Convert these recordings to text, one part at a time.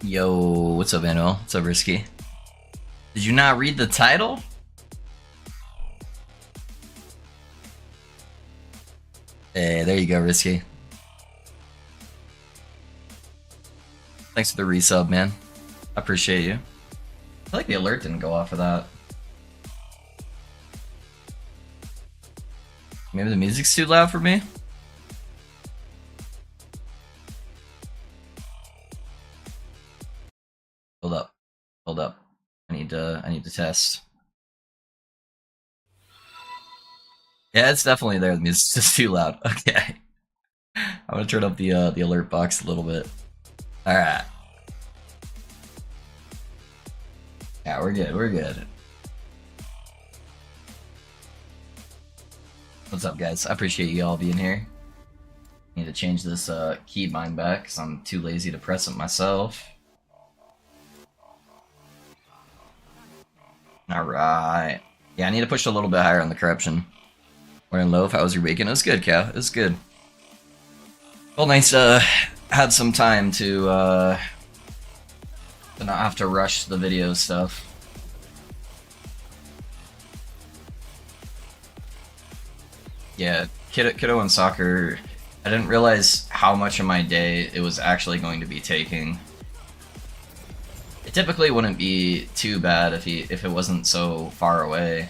Yo, what's up, Manuel? What's up, Risky? Did you not read the title? Hey, there you go, Risky. Thanks for the resub, man. I appreciate you. I feel like the alert didn't go off for that. Maybe the music's too loud for me? Hold up. Hold up. I need to test. Yeah, it's definitely there. The music's just too loud. Okay. I'm gonna turn up the alert box a little bit. Alright. Yeah, we're good, we're good. What's up, guys? I appreciate you all being here. Need to change this keybind back because I'm too lazy to press it myself. Alright. Yeah, I need to push a little bit higher on the corruption. Morning Loaf, how was your weekend? It was good, Cow. It was good. Well, nice had some time to not have to rush the video stuff. Yeah, kiddo and soccer, I didn't realize how much of my day it was actually going to be taking. It typically wouldn't be too bad if it wasn't so far away.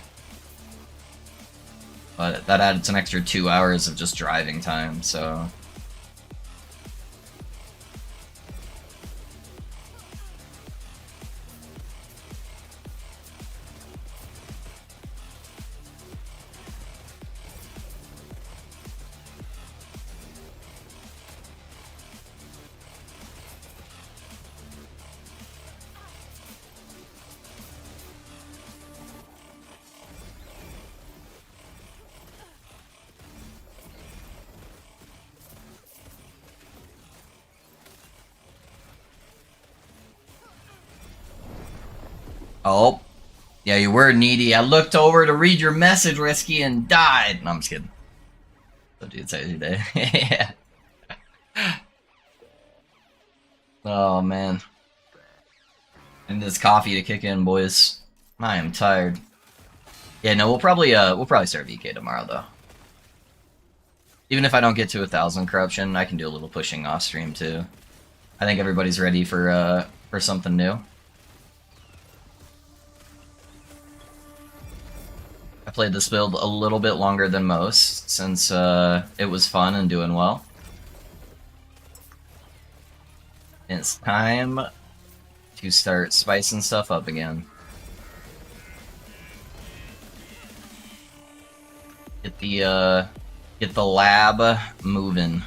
But that adds an extra 2 hours of just driving time, so... Oh. Yeah, you were needy. I looked over to read your message, Risky, and died. No, I'm just kidding. Don't do it today. Yeah. Oh, man. And this coffee to kick in, boys. I am tired. Yeah, no, we'll probably start VK tomorrow, though. Even if I don't get to 1,000 corruption, I can do a little pushing off stream, too. I think everybody's ready for something new. I played this build a little bit longer than most, since it was fun and doing well. It's time to start spicing stuff up again. Get the lab moving.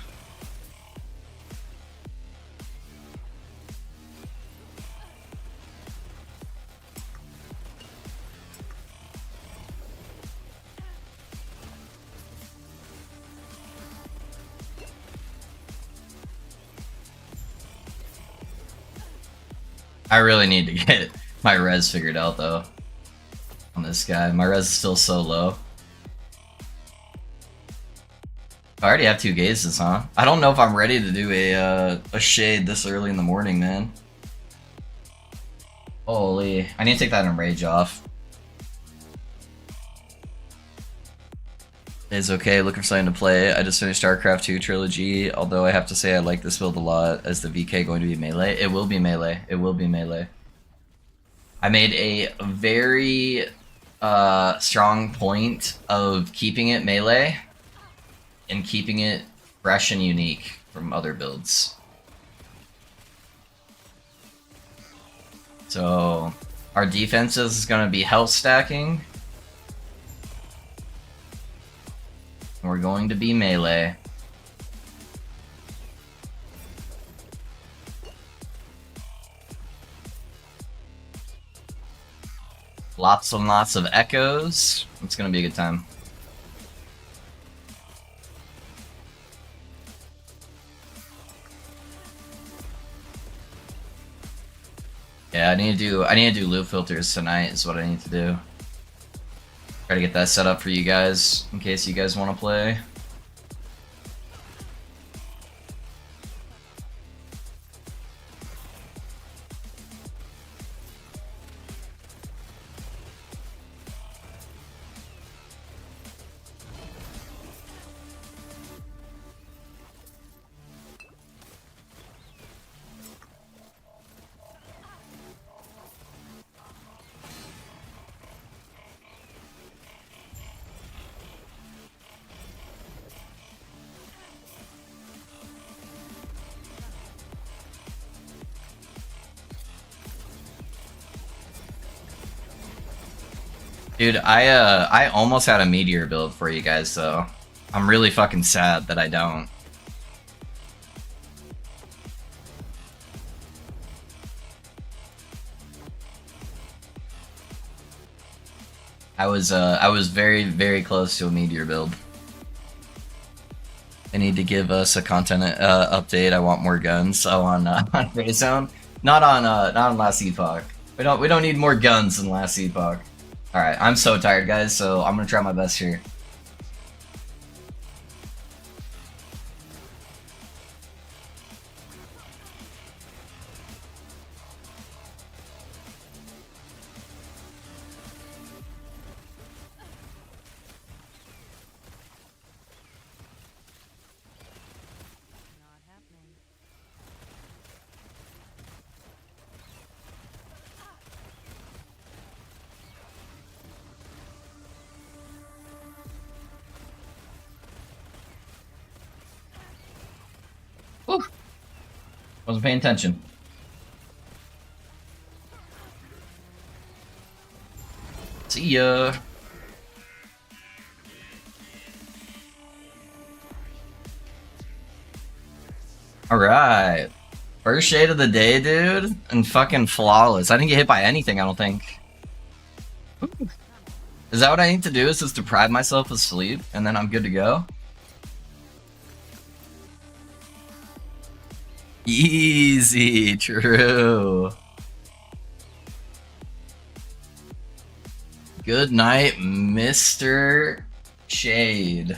I really need to get my res figured out, though, on this guy. My res is still so low. I already have 2 gazes, huh? I don't know if I'm ready to do a shade this early in the morning, man. Holy. I need to take that enrage off. It's okay, looking for something to play. I just finished StarCraft 2 Trilogy, although I have to say I like this build a lot. Is the VK going to be melee? It will be melee. It will be melee. I made a very strong point of keeping it melee and keeping it fresh and unique from other builds. So our defense is going to be health stacking. We're going to be melee. Lots and lots of echoes. It's going to be a good time. Yeah, I need to do loop filters tonight is what I need to do. Try to get that set up for you guys in case you guys want to play. Dude, I almost had a meteor build for you guys, so I'm really fucking sad that I don't. I was very, very close to a meteor build. I need to give us a content update. I want more guns. Oh, on on Phase Zone, not on Last Epoch. We don't need more guns than Last Epoch. All right, I'm so tired, guys. So I'm gonna try my best here. Whew. Wasn't paying attention. See ya. Alright. First shade of the day, dude. And fucking flawless. I didn't get hit by anything, I don't think. Ooh. Is that what I need to do? Is just deprive myself of sleep and then I'm good to go? Easy, true. Good night, Mr. Shade.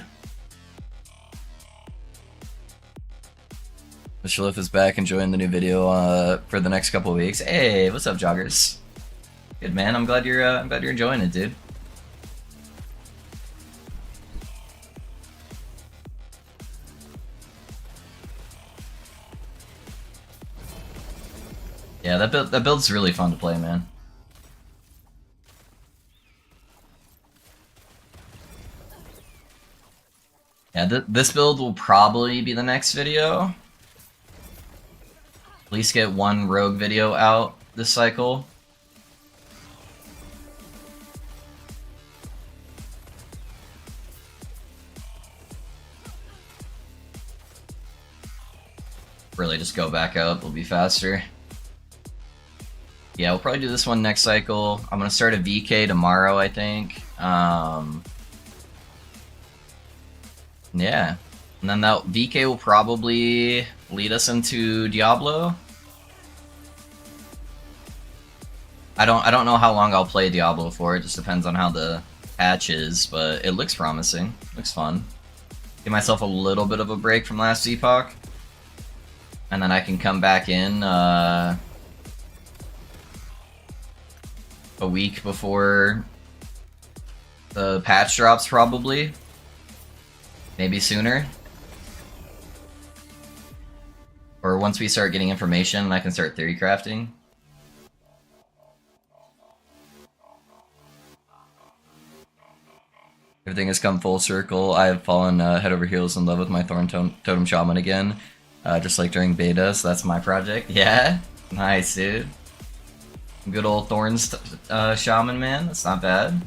Michelif is back enjoying the new video for the next couple weeks. Hey, what's up, joggers? Good man. I'm glad you're enjoying it, dude. Yeah, that build's really fun to play, man. Yeah, this build will probably be the next video. At least get one rogue video out this cycle. Really just go back up, it'll be faster. Yeah, we'll probably do this one next cycle. I'm gonna start a VK tomorrow, I think. Yeah. And then that VK will probably lead us into Diablo. I don't know how long I'll play Diablo for. It just depends on how the patch is, but it looks promising. Looks fun. Give myself a little bit of a break from Last Epoch, and then I can come back in a week before the patch drops, probably. Maybe sooner. Or once we start getting information, I can start theory crafting. Everything has come full circle. I have fallen head over heels in love with my Thorn Totem Shaman again. Just like during beta, so that's my project. Yeah? Nice, dude. Good old Thorns Shaman, man. That's not bad.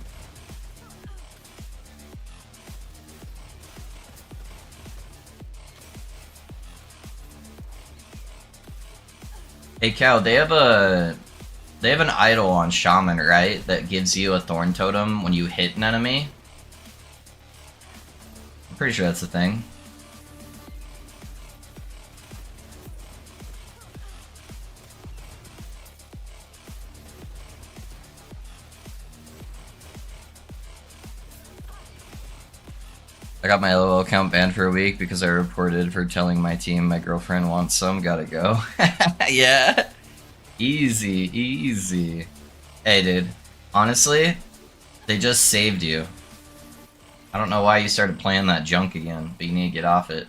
Hey Cal, they have an idol on Shaman, right? That gives you a Thorn Totem when you hit an enemy. I'm pretty sure that's the thing. I got my LOL account banned for a week because I reported for telling my team my girlfriend wants some, gotta go. Yeah. Easy, easy. Hey dude, honestly, they just saved you. I don't know why you started playing that junk again, but you need to get off it.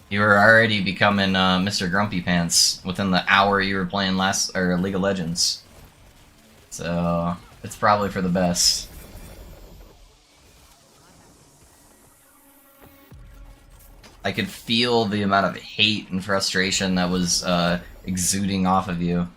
You were already becoming Mr. Grumpy Pants within the hour you were playing League of Legends. So, it's probably for the best. I could feel the amount of hate and frustration that was exuding off of you.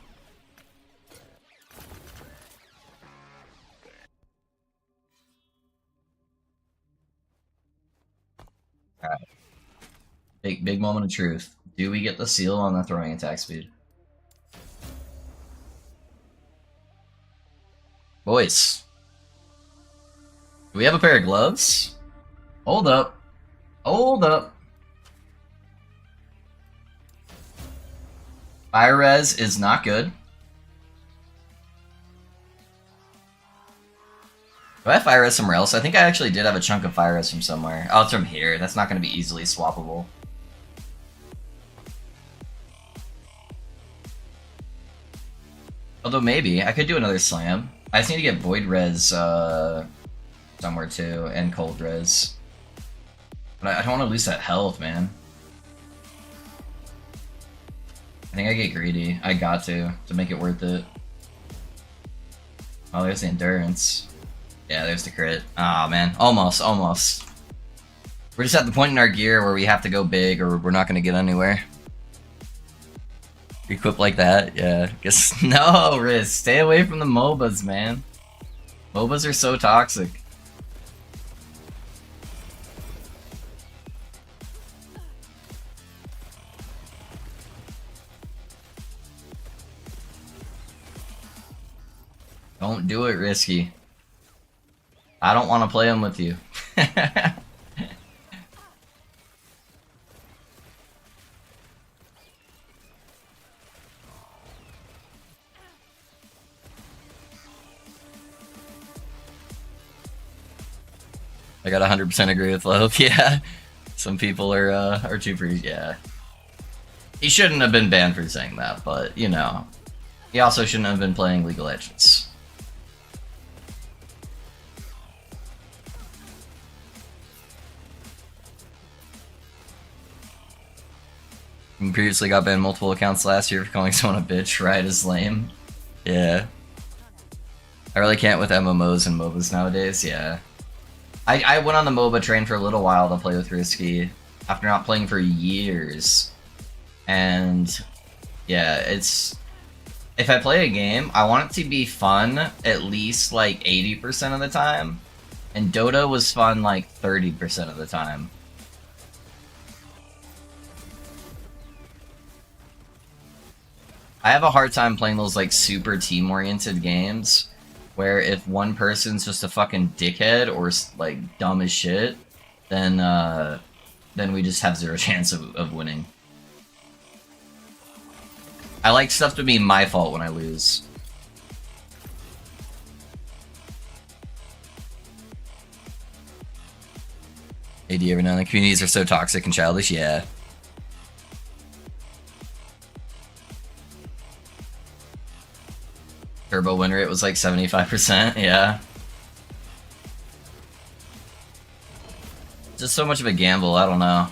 Big moment of truth. Do we get the seal on the throwing attack speed? Boys. Do we have a pair of gloves? Hold up. Hold up. Fire res is not good. Do I have fire res somewhere else? I think I actually did have a chunk of fire res from somewhere. Oh, it's from here. That's not going to be easily swappable. Although maybe. I could do another slam. I just need to get void res somewhere too, and cold res. But I don't want to lose that health, man. I think I get greedy. I got to make it worth it. Oh, there's the endurance. Yeah, there's the crit. Ah, oh, man. Almost. We're just at the point in our gear where we have to go big or we're not going to get anywhere. Equip like that? Yeah. Guess no, Riz. Stay away from the MOBAs, man. MOBAs are so toxic. Don't do it, Risky. I don't want to play them with you. I got 100% agree with Love. Yeah, some people are too free. Yeah, he shouldn't have been banned for saying that, but you know, he also shouldn't have been playing League of Legends. He previously got banned multiple accounts last year for calling someone a bitch. Right, is lame. Yeah, I really can't with MMOs and MOBAs nowadays. Yeah. I went on the MOBA train for a little while to play with Risky after not playing for years. And yeah, it's... If I play a game, I want it to be fun at least like 80% of the time. And Dota was fun like 30% of the time. I have a hard time playing those like super team-oriented games where if one person's just a fucking dickhead or like dumb as shit, then we just have zero chance of winning. I like stuff to be my fault when I lose. AD every now and then. Communities are so toxic and childish, yeah. Turbo win rate was like 75%, yeah. Just so much of a gamble, I don't know.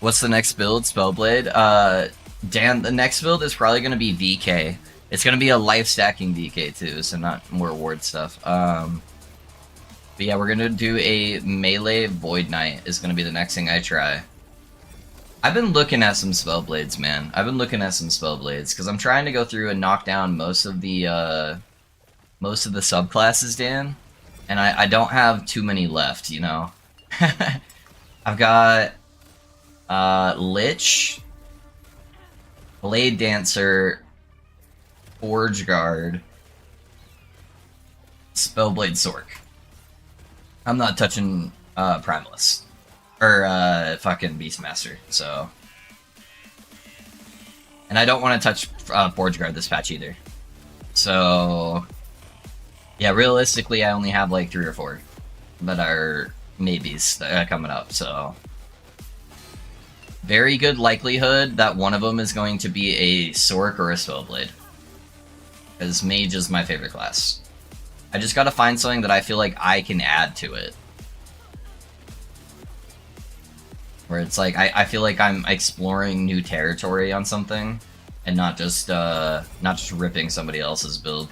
What's the next build? Spellblade? Dan, the next build is probably going to be VK. It's going to be a life stacking VK too, so not more ward stuff. But yeah, we're going to do a melee Void Knight is going to be the next thing I try. I've been looking at some Spellblades, man. I've been looking at some Spellblades, because I'm trying to go through and knock down most of the subclasses, Dan. And I don't have too many left, you know? I've got Lich, Blade Dancer, Forge Guard, Spellblade Sork. I'm not touching Primalist. Or fucking Beastmaster, so. And I don't want to touch Forge Guard this patch either. So yeah, realistically I only have like 3 or 4 that are maybes coming up, so. Very good likelihood that one of them is going to be a Sork or a Spellblade. Because Mage is my favorite class. I just gotta find something that I feel like I can add to it. Where it's like, I feel like I'm exploring new territory on something, and not just ripping somebody else's build.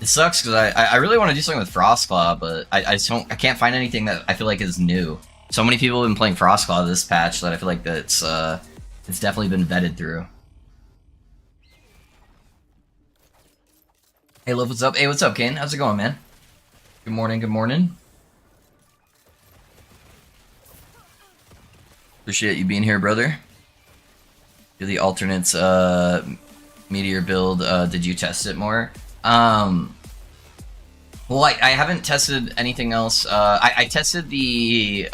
It sucks because I really want to do something with Frostclaw, but I just don't, I can't find anything that I feel like is new. So many people have been playing Frostclaw this patch that I feel like that's it's definitely been vetted through. Hey, Love, what's up? Hey, what's up, Kane? How's it going, man? Good morning, good morning. Appreciate you being here, brother. Do the alternates meteor build, did you test it more? Well, I haven't tested anything else. I tested the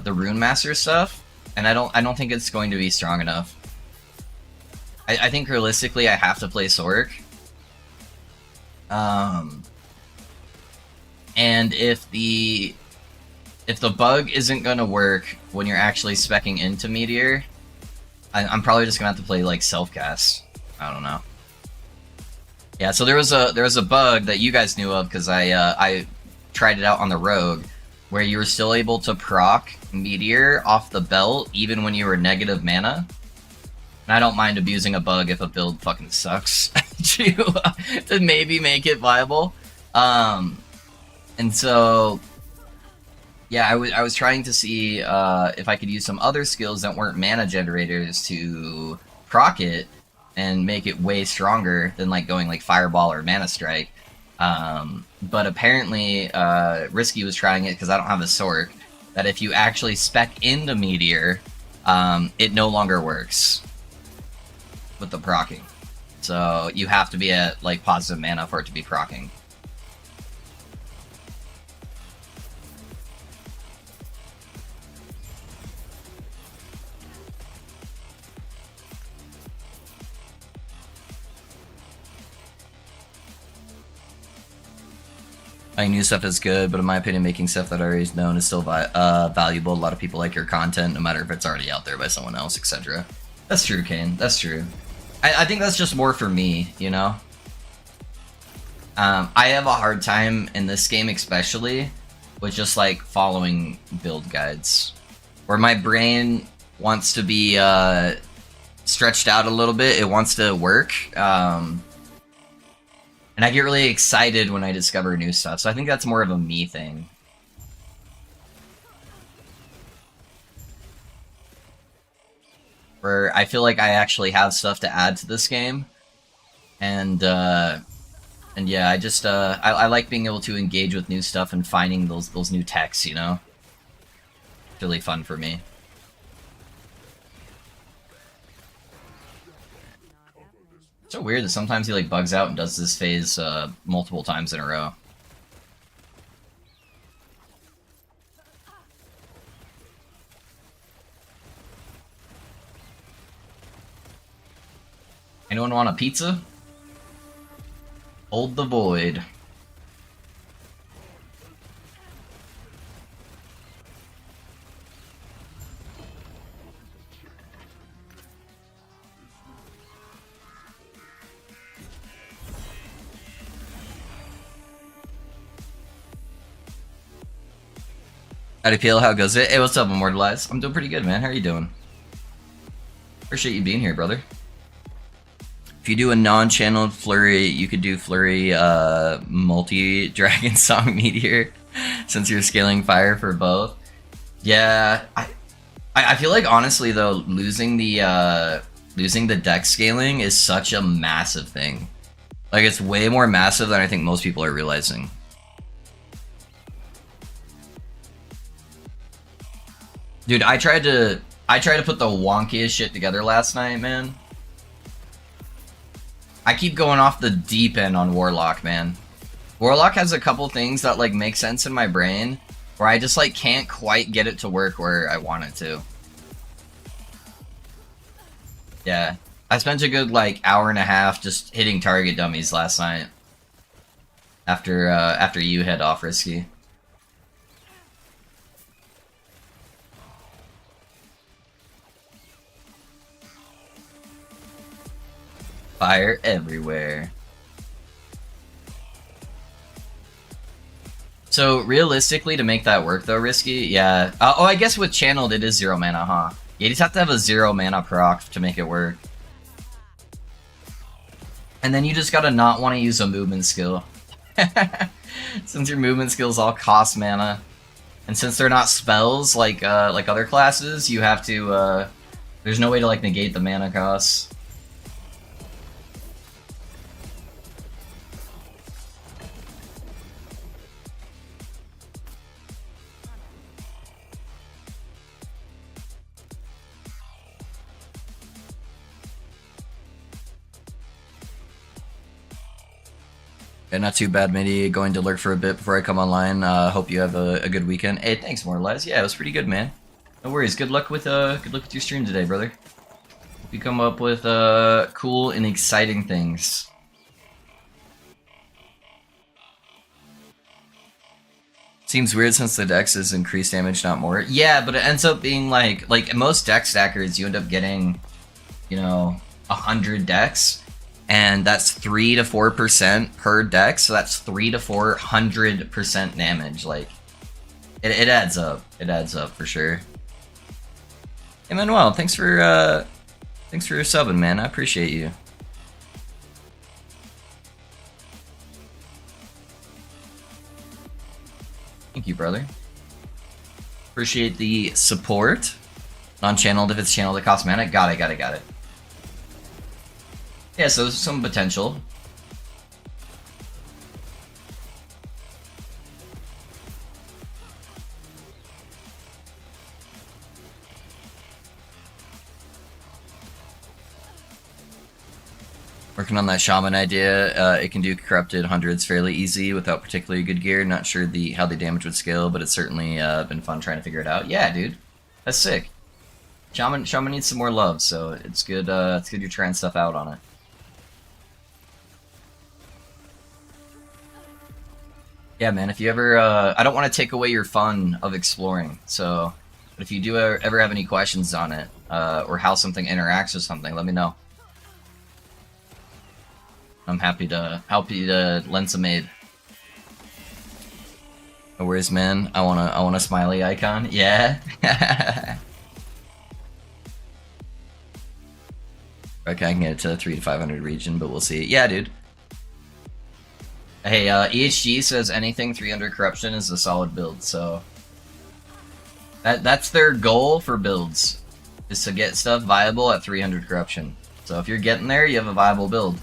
Rune Master stuff, and I don't think it's going to be strong enough. I think realistically I have to play Sork. And if the bug isn't gonna work when you're actually speccing into Meteor, I'm probably just gonna have to play like self-cast. I don't know. Yeah, so there was a bug that you guys knew of because I tried it out on the Rogue, where you were still able to proc Meteor off the belt even when you were negative mana. And I don't mind abusing a bug if a build fucking sucks to maybe make it viable. And so, yeah, I was trying to see if I could use some other skills that weren't mana generators to proc it and make it way stronger than like going like Fireball or Mana Strike. But apparently, Risky was trying it because I don't have a Sork, that if you actually spec into Meteor, it no longer works with the procking. So you have to be at like positive mana for it to be procking. Buying new stuff is good, but in my opinion, making stuff that already is known is still valuable. A lot of people like your content, no matter if it's already out there by someone else, etc. That's true, Kane. That's true. I think that's just more for me, you know? I have a hard time in this game especially with just like following build guides. Where my brain wants to be stretched out a little bit, it wants to work. And I get really excited when I discover new stuff, so I think that's more of a me thing. Where I feel like I actually have stuff to add to this game, and yeah, I just I like being able to engage with new stuff and finding those new techs, you know. It's really fun for me. It's so weird that sometimes he like bugs out and does this phase multiple times in a row. Anyone want a pizza? Hold the void. Howdy Peel, how goes it? Hey, what's up, Immortalized? I'm doing pretty good, man. How are you doing? Appreciate you being here, brother. If you do a non-channeled Flurry, you could do Flurry multi-Dragon Song Meteor, since you're scaling fire for both. Yeah, I feel like honestly though, losing the deck scaling is such a massive thing. Like it's way more massive than I think most people are realizing. Dude, I tried to put the wonkiest shit together last night, man. I keep going off the deep end on Warlock, man. Warlock has a couple things that like make sense in my brain, where I just like can't quite get it to work where I want it to. Yeah, I spent a good like hour and a half just hitting target dummies last night. After you head off, Risky. Fire everywhere. So realistically, to make that work though, Risky, yeah. Oh, I guess with channeled it is 0 mana, huh? You just have to have a 0 mana proc to make it work. And then you just gotta not want to use a movement skill. Since your movement skills all cost mana. And since they're not spells like other classes, you have to there's no way to like negate the mana costs. Yeah, not too bad, Mitty. Going to lurk for a bit before I come online. Hope you have a good weekend. Hey, thanks, Mortalize. Yeah, it was pretty good, man. No worries. Good luck with your stream today, brother. Hope you come up with cool and exciting things. Seems weird since the dex is increased damage, not more. Yeah, but it ends up being like most dex stackers, you end up getting, you know, 100 dex. And that's 3 to 4% per deck, so that's 3 to 400% damage. Like, it adds up. It adds up for sure. Hey Manuel, thanks for your subbing, man. I appreciate you. Thank you, brother. Appreciate the support. Non-channeled if it's channeled that costs mana. Got it. Yeah, so some potential. Working on that shaman idea. It can do corrupted hundreds fairly easy without particularly good gear. Not sure how the damage would scale, but it's certainly been fun trying to figure it out. Yeah, dude, that's sick. Shaman needs some more love, so it's good. It's good you're trying stuff out on it. Yeah, man, if you ever, I don't want to take away your fun of exploring, so, but if you do ever have any questions on it, or how something interacts with something, let me know. I'm happy to help you to lend some aid. No worries, man. I want a smiley icon. Yeah. Okay, I can get it to the 300 to 500 region, but we'll see. Yeah, dude. Hey, EHG says anything 300 corruption is a solid build, so that's their goal for builds, is to get stuff viable at 300 corruption. So if you're getting there, you have a viable build.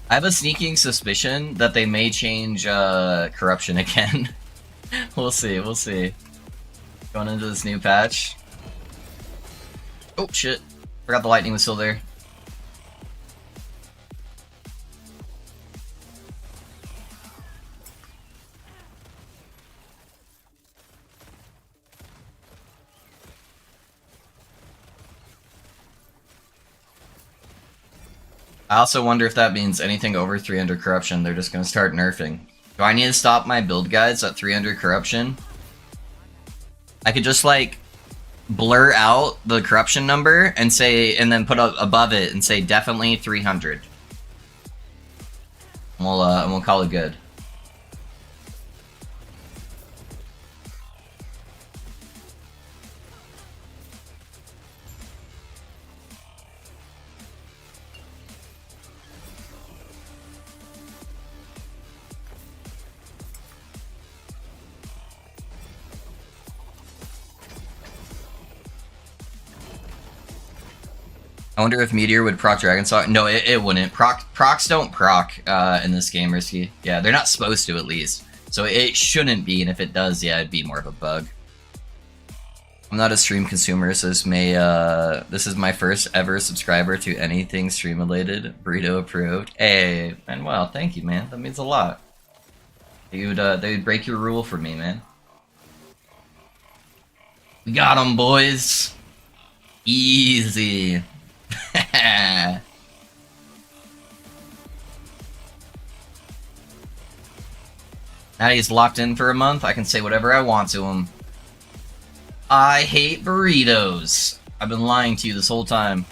I have a sneaking suspicion that they may change corruption again. We'll see. Going into this new patch. Oh shit. Forgot the lightning was still there. I also wonder if that means anything over 300 corruption, they're just going to start nerfing. Do I need to stop my build guides at 300 corruption? I could just like blur out the corruption number and say, and then put above it and say definitely 300. And we'll call it good. I wonder if Meteor would proc Dragon Saw. No, it wouldn't. Procs don't proc in this game, Risky. Yeah, they're not supposed to, at least. So it shouldn't be, and if it does, yeah, it'd be more of a bug. I'm not a stream consumer, so this is my first ever subscriber to anything stream related. Burrito approved. Hey, Manuel, thank you, man. That means a lot. They would break your rule for me, man. We got 'em, boys. Easy. Now he's locked in for a month, I can say whatever I want to him. I hate burritos. I've been lying to you this whole time.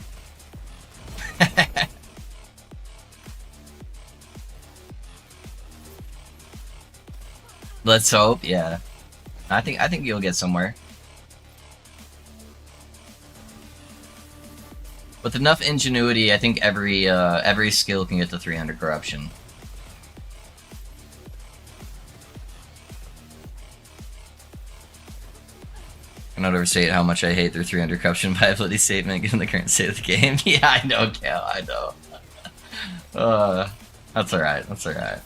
Let's hope. Yeah, I think you'll get somewhere. With enough ingenuity, I think every skill can get to 300 corruption. I cannot overstate how much I hate their 300 corruption viability statement given the current state of the game. Yeah, I know, Cal, I know. That's alright, that's alright.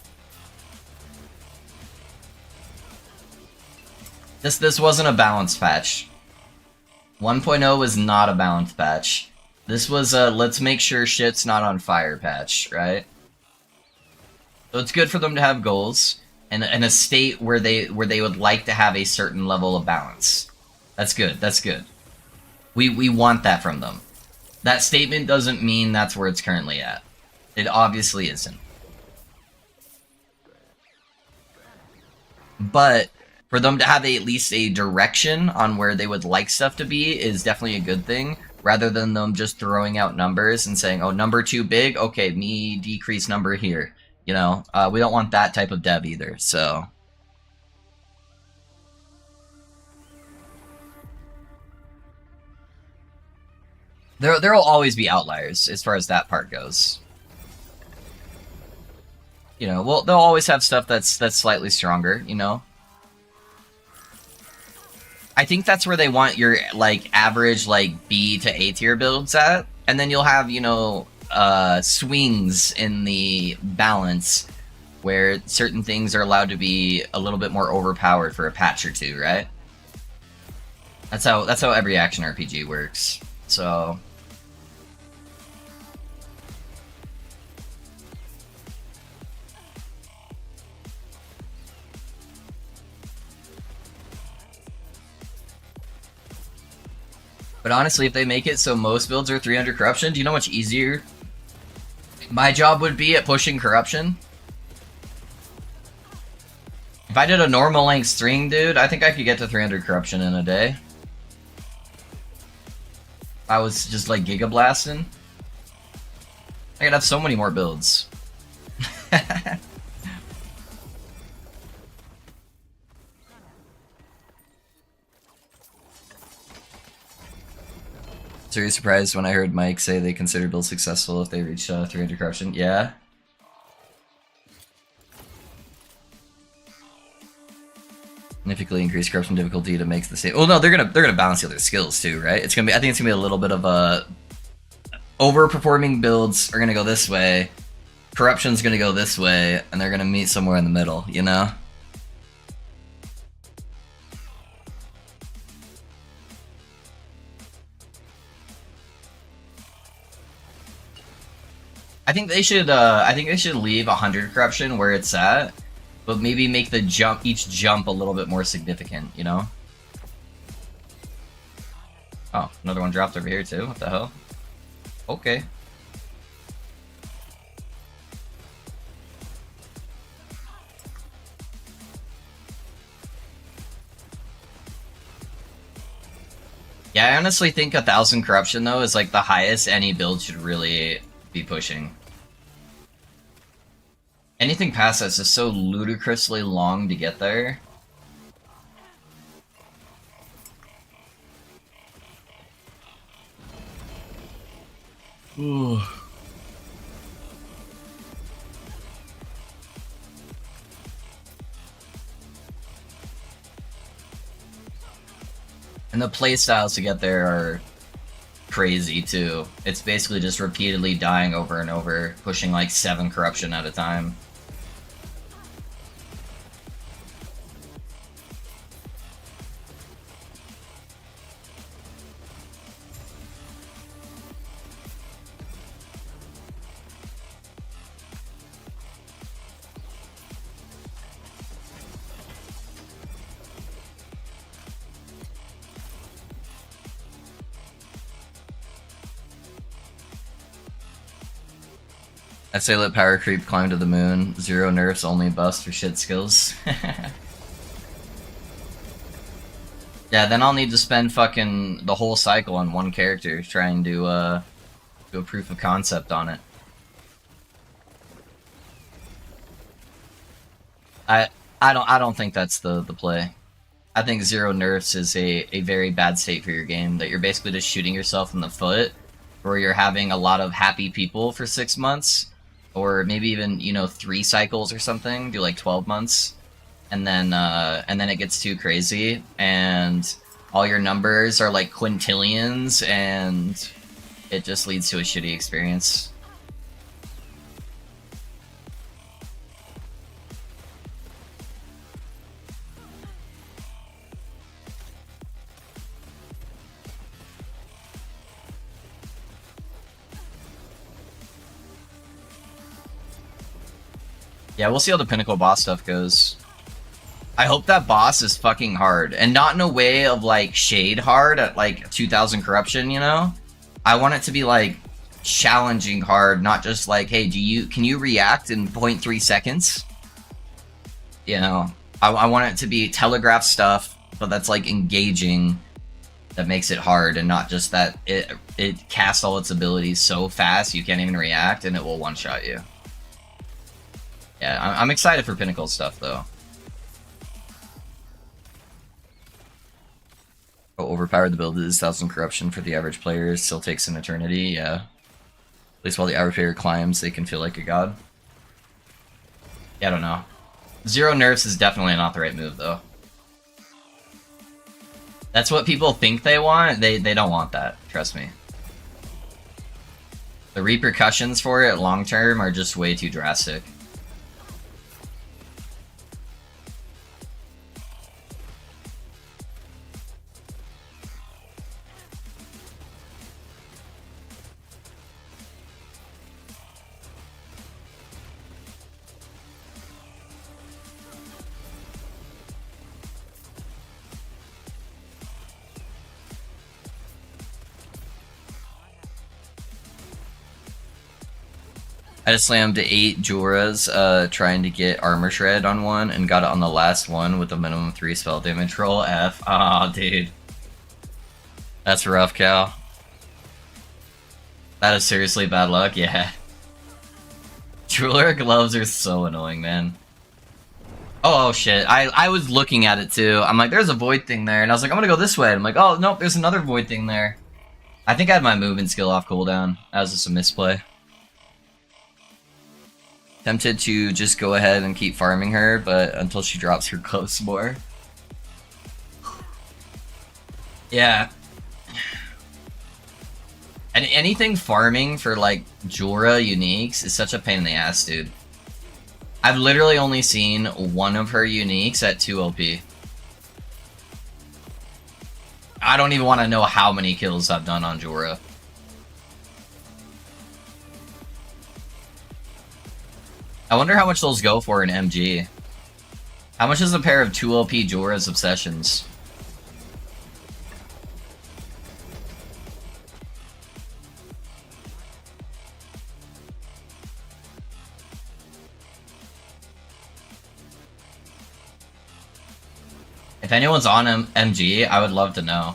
This wasn't a balanced patch. 1.0 was not a balanced patch. This was a let's make sure shit's not on fire patch, right? So it's good for them to have goals and a state where they would like to have a certain level of balance. That's good. That's good. We want that from them. That statement doesn't mean that's where it's currently at. It obviously isn't. But for them to have at least a direction on where they would like stuff to be is definitely a good thing, rather than them just throwing out numbers and saying, oh, number too big? Okay, me decrease number here. You know, we don't want that type of dev either, so... There will always be outliers as far as that part goes. You know, well, they'll always have stuff that's slightly stronger, you know? I think that's where they want your, like, average, like, B to A tier builds at. And then you'll have, you know, swings in the balance where certain things are allowed to be a little bit more overpowered for a patch or two, right? That's how every action RPG works. So... But honestly, if they make it so most builds are 300 corruption, do you know how much easier my job would be at pushing corruption? If I did a normal length string, dude, I think I could get to 300 corruption in a day. I was just like Giga Blasting. I could have so many more builds. So you're surprised when I heard Mike say they consider build successful if they reach 300 corruption? Yeah. Significantly increase corruption difficulty to make the same. Well, no, they're gonna balance the other skills too, right? It's gonna be. I think it's gonna be a little bit of a overperforming builds are gonna go this way, corruption's gonna go this way, and they're gonna meet somewhere in the middle. You know. I think they should. I think they should leave 100 corruption where it's at, but maybe make the jump, each jump, a little bit more significant. You know. Oh, another one dropped over here too. What the hell? Okay. Yeah, I honestly think 1,000 corruption though is like the highest any build should really be pushing. Anything past that's just so ludicrously long to get there. Ooh. And the playstyles to get there are crazy too. It's basically just repeatedly dying over and over, pushing like 7 corruption at a time. I'd say let power creep climb to the moon. 0 nerfs, only bust for shit skills. Yeah, then I'll need to spend fucking the whole cycle on one character trying to do a proof of concept on it. I don't think that's the play. I think zero nerfs is a very bad state for your game, that you're basically just shooting yourself in the foot, where you're having a lot of happy people for 6 months, or maybe even, you know, 3 cycles or something, do like 12 months, and then it gets too crazy, and all your numbers are like quintillions, and it just leads to a shitty experience. Yeah, we'll see how the Pinnacle boss stuff goes. I hope that boss is fucking hard, and not in a way of like shade hard at like 2000 corruption, you know? I want it to be like challenging hard, not just like, hey, can you react in 0.3 seconds? You know, I want it to be telegraph stuff, but that's like engaging, that makes it hard, and not just that it casts all its abilities so fast you can't even react and it will one-shot you. Yeah, I'm excited for Pinnacle stuff, though. How overpowered the build is, 1000 corruption for the average player still takes an eternity, yeah. At least while the average player climbs, they can feel like a god. Yeah, I don't know. Zero nerfs is definitely not the right move, though. That's what people think they want. They don't want that, trust me. The repercussions for it long term are just way too drastic. I just slammed 8 Joras trying to get Armor Shred on one, and got it on the last one with a minimum 3 spell damage roll. F. Aw, oh, dude. That's rough, Cal. That is seriously bad luck, yeah. Jeweler gloves are so annoying, man. Oh shit, I was looking at it too. I'm like, there's a void thing there, and I was like, I'm gonna go this way. And I'm like, oh, nope, there's another void thing there. I think I had my movement skill off cooldown. That was just a misplay. Tempted to just go ahead and keep farming her, but until she drops her gloves more. Yeah. And anything farming for like Jorah uniques is such a pain in the ass, dude. I've literally only seen one of her uniques at 2 OP. I don't even want to know how many kills I've done on Jorah. I wonder how much those go for in MG. How much is a pair of 2 OP Jorah's Obsessions? If anyone's on MG, I would love to know.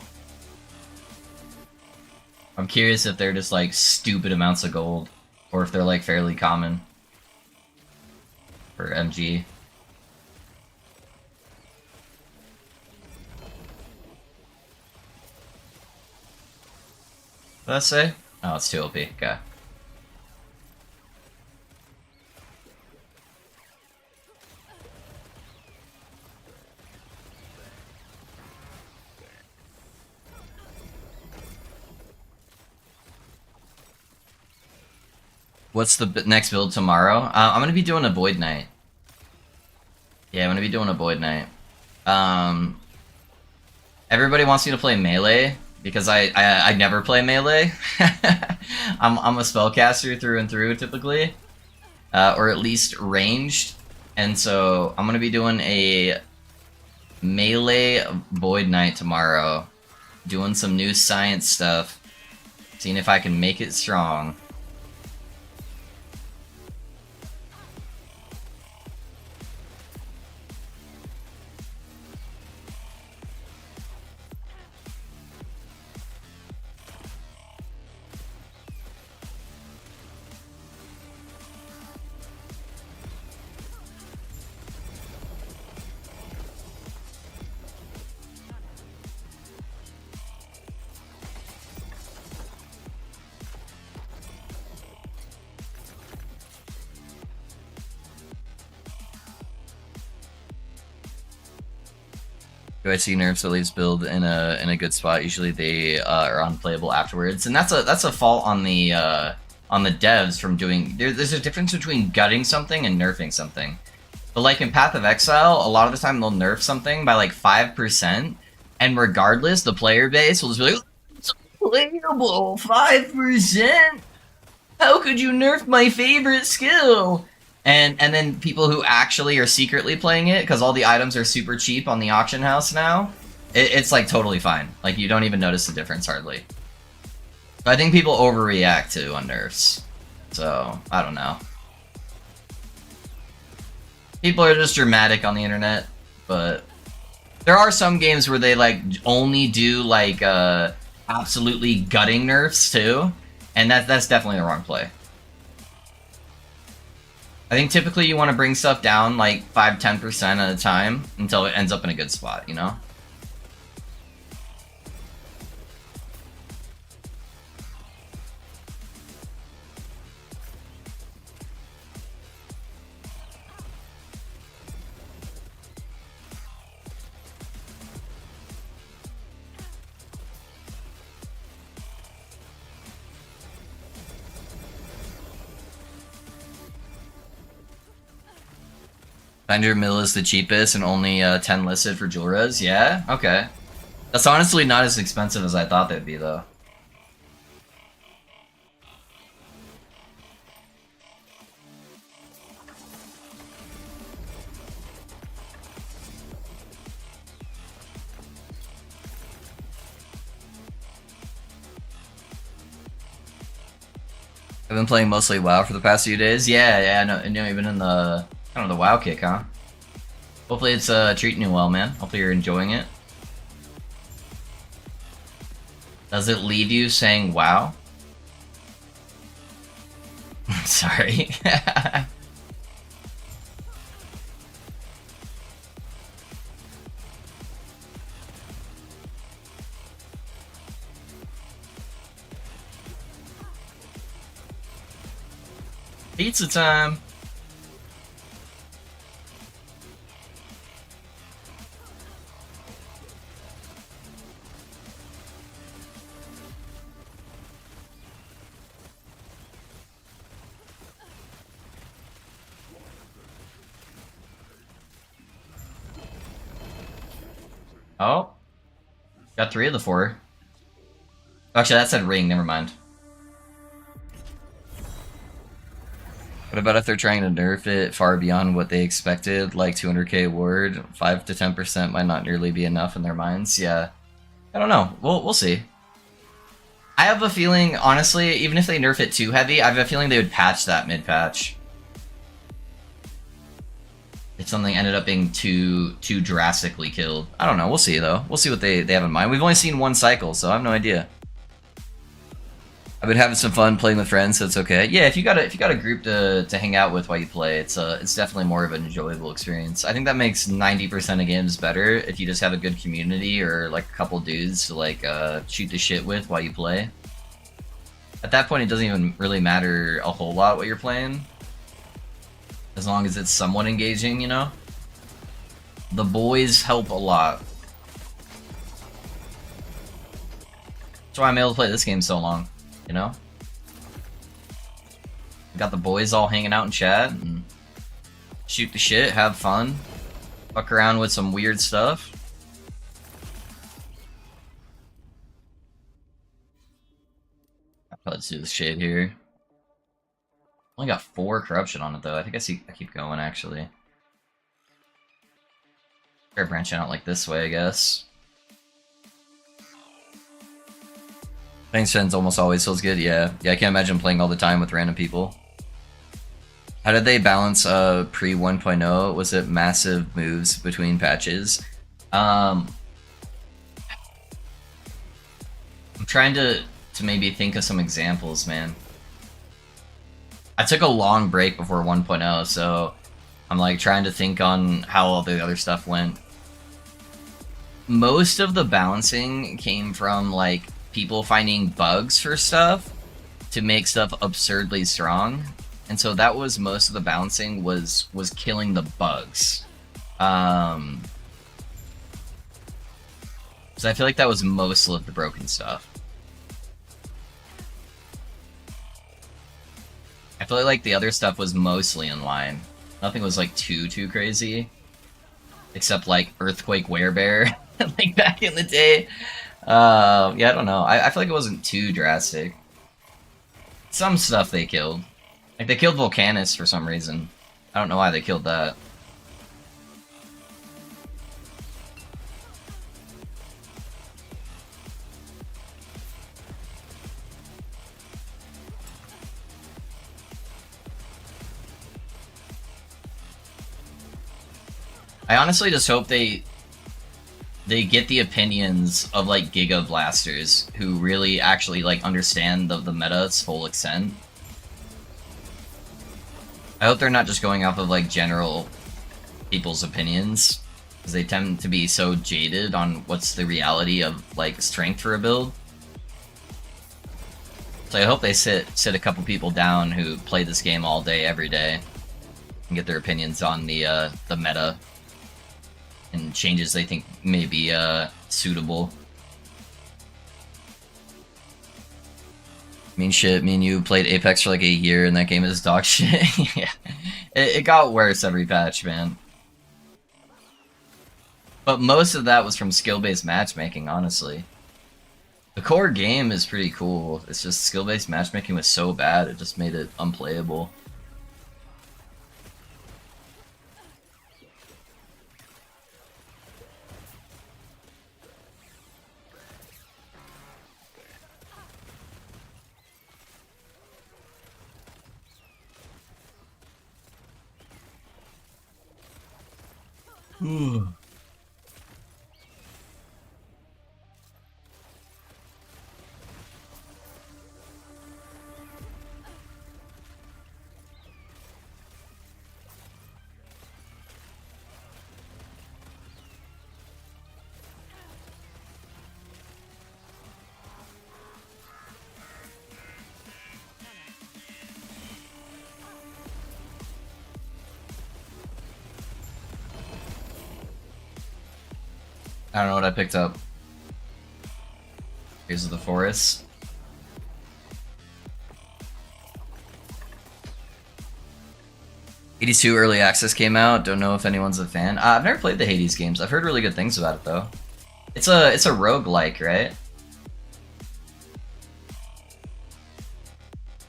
I'm curious if they're just like stupid amounts of gold, or if they're like fairly common for MG. What did I say? Oh, it's 2 OP. Okay. What's the next build tomorrow? I'm gonna be doing a Void Knight. Yeah, I'm gonna be doing a Void Knight. Everybody wants me to play melee because I never play melee. I'm a spellcaster through and through typically, or at least ranged, and so I'm gonna be doing a melee Void Knight tomorrow, doing some new science stuff, seeing if I can make it strong. Do I see nerfs that leaves build in a good spot? Usually they are unplayable afterwards, and that's a fault on the devs from doing. There's a difference between gutting something and nerfing something. But like in Path of Exile, a lot of the time they'll nerf something by like 5%, and regardless, the player base will just be like, it's unplayable, 5%. How could you nerf my favorite skill? And then people who actually are secretly playing it, because all the items are super cheap on the auction house now, it's like totally fine. Like you don't even notice the difference hardly. But I think people overreact to on nerfs. So, I don't know. People are just dramatic on the internet, but there are some games where they like only do like absolutely gutting nerfs too, and that's definitely the wrong play. I think typically you want to bring stuff down like 5-10% at a time until it ends up in a good spot, you know? $100 is the cheapest and only 10 listed for Jewel Res? Yeah? Okay. That's honestly not as expensive as I thought they'd be, though. I've been playing mostly WoW for the past few days. Yeah, I know you've been in the kind of the WoW kick, huh? Hopefully it's treating you well, man. Hopefully you're enjoying it. Does it leave you saying wow? Sorry. Pizza time! Oh. Got 3 of the 4. Actually, that said ring, never mind. What about if they're trying to nerf it far beyond what they expected, like 200k ward? 5 to 10% might not nearly be enough in their minds. Yeah. I don't know. We'll see. I have a feeling, honestly, even if they nerf it too heavy, I have a feeling they would patch that mid-patch. If something ended up being too drastically killed. I don't know. We'll see, though. We'll see what they have in mind. We've only seen one cycle, so I have no idea. I've been having some fun playing with friends, so it's okay. Yeah, if you got a group to hang out with while you play, it's definitely more of an enjoyable experience. I think that makes 90% of games better if you just have a good community or like a couple dudes to like shoot the shit with while you play. At that point, it doesn't even really matter a whole lot what you're playing, as long as it's somewhat engaging, you know? The boys help a lot. That's why I'm able to play this game so long, you know? Got the boys all hanging out in chat and shoot the shit, have fun, fuck around with some weird stuff. Let's do this shit here. Only got 4 corruption on it though. I think I keep going actually. Start branching out like this way, I guess. Playing Shen's almost always feels good. Yeah, I can't imagine playing all the time with random people. How did they balance pre 1.0? Was it massive moves between patches? I'm trying to maybe think of some examples, man. I took a long break before 1.0, so I'm like trying to think on how all the other stuff went. Most of the balancing came from like people finding bugs for stuff to make stuff absurdly strong, and so that was most of the balancing was killing the bugs. Because I feel like that was most of the broken stuff. I feel like the other stuff was mostly in line. Nothing was like too crazy. Except like Earthquake Werebear, like back in the day. Yeah, I don't know. I feel like it wasn't too drastic. Some stuff they killed. Like they killed Volcanus for some reason. I don't know why they killed that. I honestly just hope they get the opinions of like Giga Blasters who really actually like understand the meta's full extent. I hope they're not just going off of like general people's opinions, because they tend to be so jaded on what's the reality of like strength for a build. So I hope they sit a couple people down who play this game all day, every day, and get their opinions on the meta and changes they think may be suitable. I mean, shit, me and you played Apex for like a year, and that game is dog shit. Yeah, it got worse every patch, man. But most of that was from skill-based matchmaking, honestly. The core game is pretty cool. It's just skill-based matchmaking was so bad, it just made it unplayable. I don't know what I picked up. Here's the forest. Hades 2 early access came out. Don't know if anyone's a fan. I've never played the Hades games. I've heard really good things about it though. It's a roguelike, right?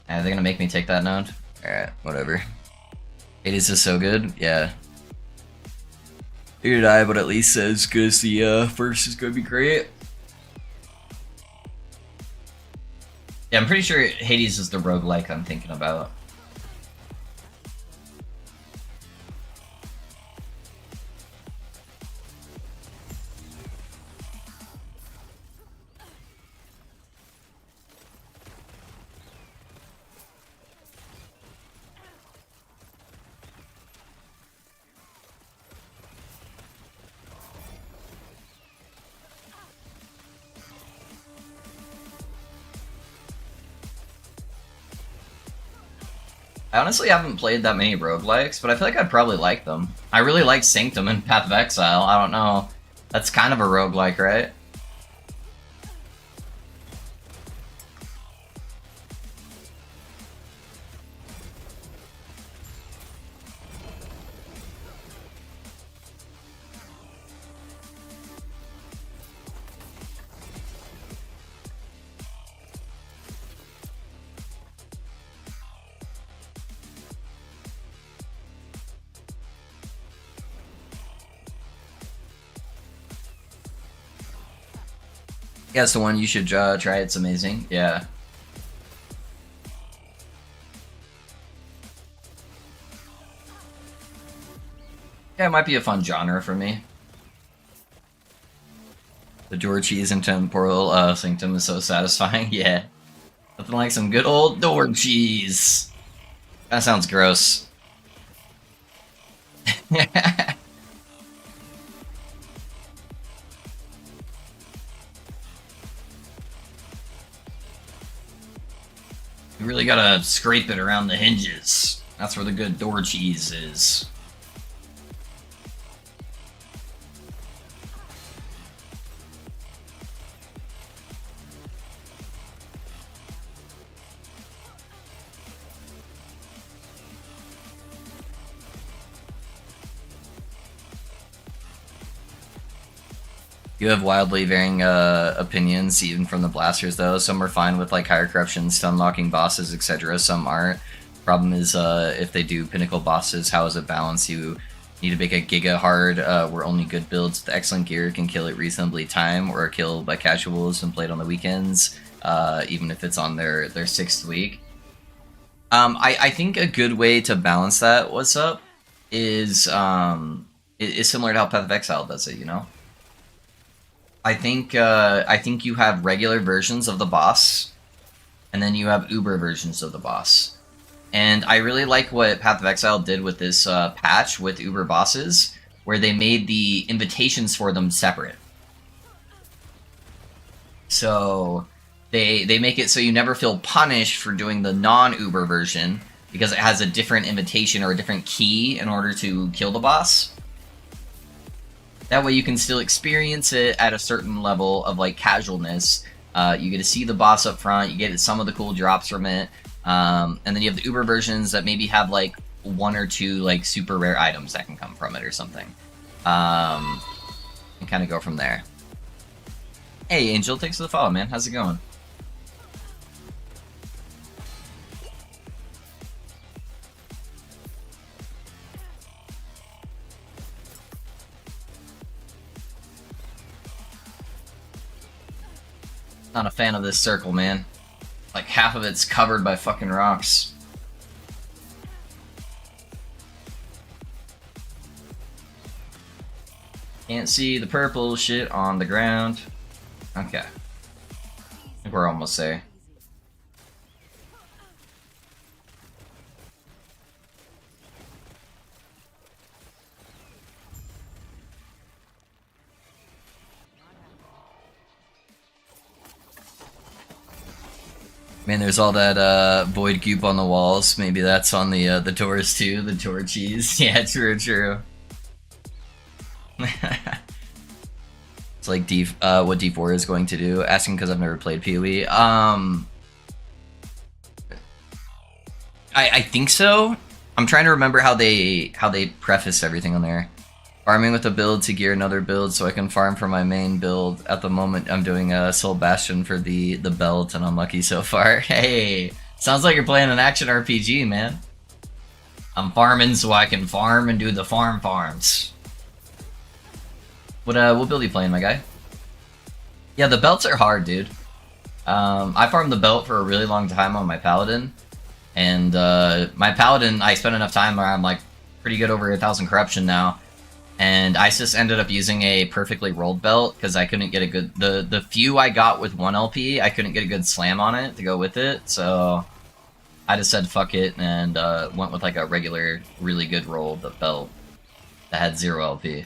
Are they gonna make me take that node? Alright, whatever. Hades is so good, yeah. Neither did I, but at least as good as the first is gonna be great. Yeah, I'm pretty sure Hades is the roguelike I'm thinking about. I honestly haven't played that many roguelikes, but I feel like I'd probably like them. I really like Sanctum and Path of Exile. I don't know. That's kind of a roguelike, right? Yeah, it's the one you should try. It's amazing. Yeah. Yeah, it might be a fun genre for me. The door cheese and temporal sanctum is so satisfying. Yeah. Nothing like some good old door cheese. That sounds gross. You really gotta scrape it around the hinges. That's where the good door cheese is. You have wildly varying opinions, even from the blasters, though. Some are fine with like higher corruption, stun locking bosses, etc. Some aren't. Problem is, if they do pinnacle bosses, how is it balanced? You need to make a giga hard, where only good builds with excellent gear can kill it reasonably time, or kill by casuals and played on the weekends, even if it's on their 6th week. I think a good way to balance that, what's up, is similar to how Path of Exile does it, you know? I think you have regular versions of the boss, and then you have Uber versions of the boss. And I really like what Path of Exile did with this patch with Uber bosses, where they made the invitations for them separate. So they make it so you never feel punished for doing the non-Uber version, because it has a different invitation or a different key in order to kill the boss. That way you can still experience it at a certain level of like casualness. You get to see the boss up front, you get some of the cool drops from it, and then you have the Uber versions that maybe have like 1 or 2 like super rare items that can come from it or something. And kind of go from there. Hey Angel, thanks for the follow, man. How's it going? Not a fan of this circle, man. Like half of it's covered by fucking rocks. Can't see the purple shit on the ground. Okay. I think we're almost there. Man, there's all that void goop on the walls. Maybe that's on the doors too, the door cheese. Yeah, true, true. It's like what D4 is going to do. Asking because I've never played PoE. I think so. I'm trying to remember how they preface everything on there. Farming with a build to gear another build so I can farm for my main build. At the moment, I'm doing a Soul Bastion for the belt, and I'm lucky so far. Hey, sounds like you're playing an action RPG, man. I'm farming so I can farm and do the farms. What build are you playing, my guy? Yeah, the belts are hard, dude. I farmed the belt for a really long time on my Paladin, and my Paladin, I spent enough time where I'm like pretty good over 1,000 corruption now. And I just ended up using a perfectly rolled belt because I couldn't get a good... The few I got with 1 LP, I couldn't get a good slam on it to go with it, so I just said fuck it and went with like a regular, really good rolled belt that had 0 LP.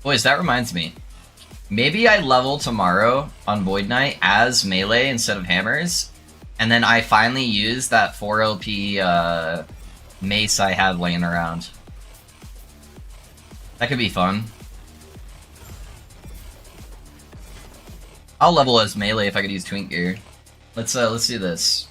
Boys, that reminds me. Maybe I level tomorrow on Void Knight as melee instead of hammers, and then I finally use that 4 LP mace I had laying around. That could be fun. I'll level as melee if I could use twink gear. Let's do this.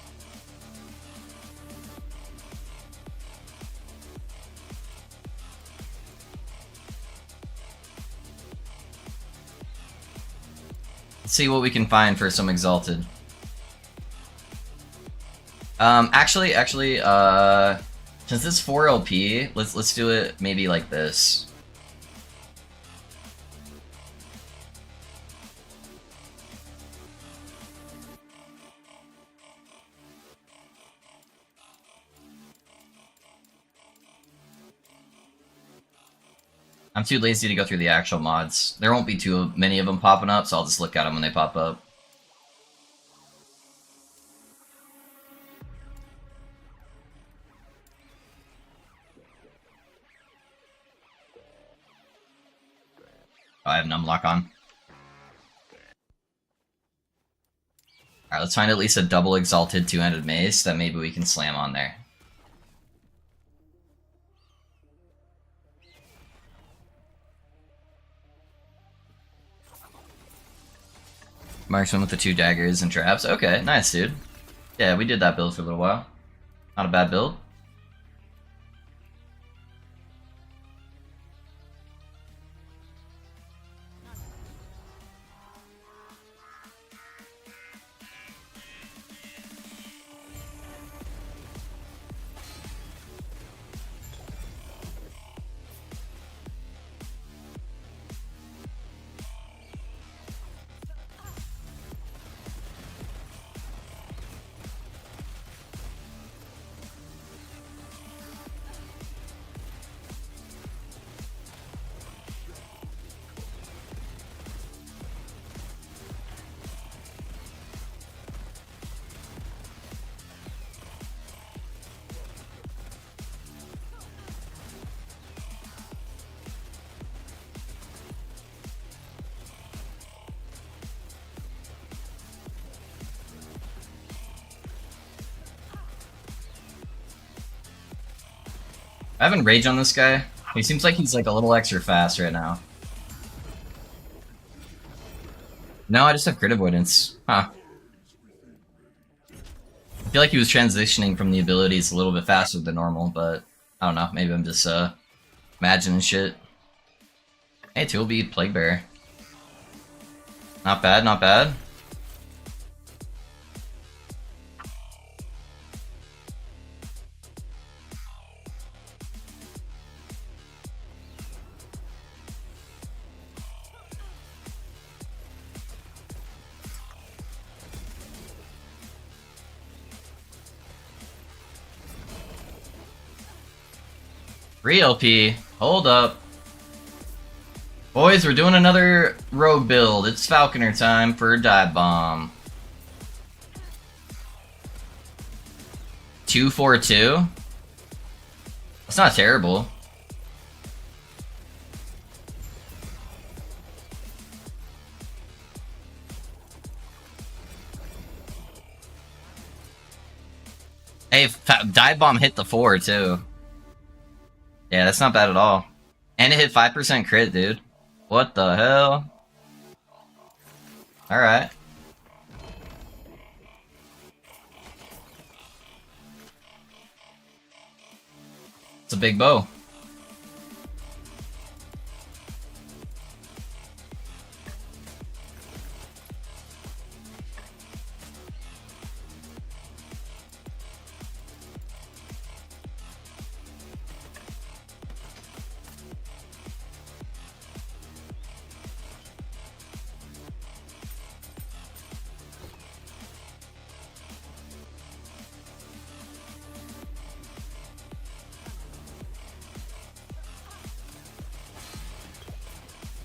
Let's see what we can find for some exalted. Actually, since it's 4 LP, let's do it maybe like this. I'm too lazy to go through the actual mods. There won't be too many of them popping up, so I'll just look at them when they pop up. Oh, I have numlock on. Alright, let's find at least a double exalted two-handed mace that maybe we can slam on there. Marksman with the 2 daggers and traps. Okay, nice, dude. Yeah, we did that build for a little while. Not a bad build. I haven't rage on this guy. He seems like he's like a little extra fast right now. No, I just have crit avoidance. Huh. I feel like he was transitioning from the abilities a little bit faster than normal, but I don't know. Maybe I'm just imagining shit. Hey, 2 will be Plague Bearer. Not bad, not bad. Free LP. Hold up. Boys, we're doing another rogue build. It's Falconer time for a dive bomb. 2-4-2? That's not terrible. Hey, dive bomb hit the 4 too. Yeah, that's not bad at all. And it hit 5% crit, dude. What the hell? Alright. It's a big bow.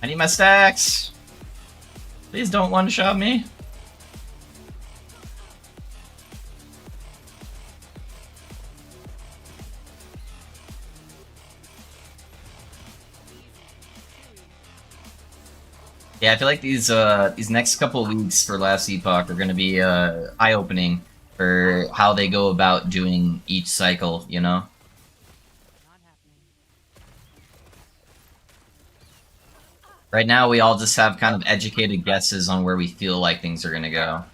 I need my stacks. Please don't one-shot me. Yeah, I feel like these next couple of weeks for Last Epoch are going to be eye-opening for how they go about doing each cycle, you know? Right now, we all just have kind of educated guesses on where we feel like things are going to go.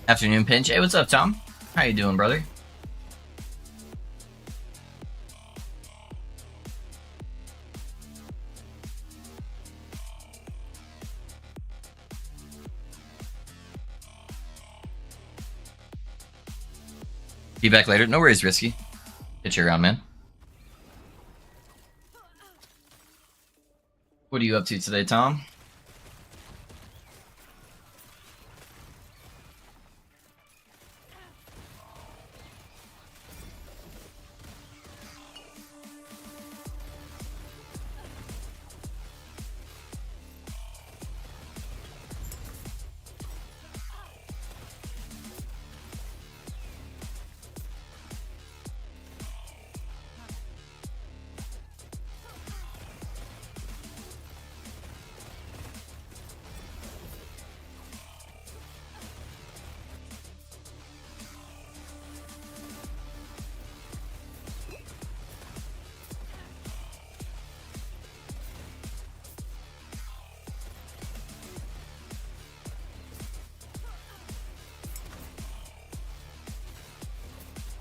Afternoon Pinch. Hey, what's up, Tom? How you doing, brother? Be back later. No worries, Risky. Get you around, man. What are you up to today, Tom?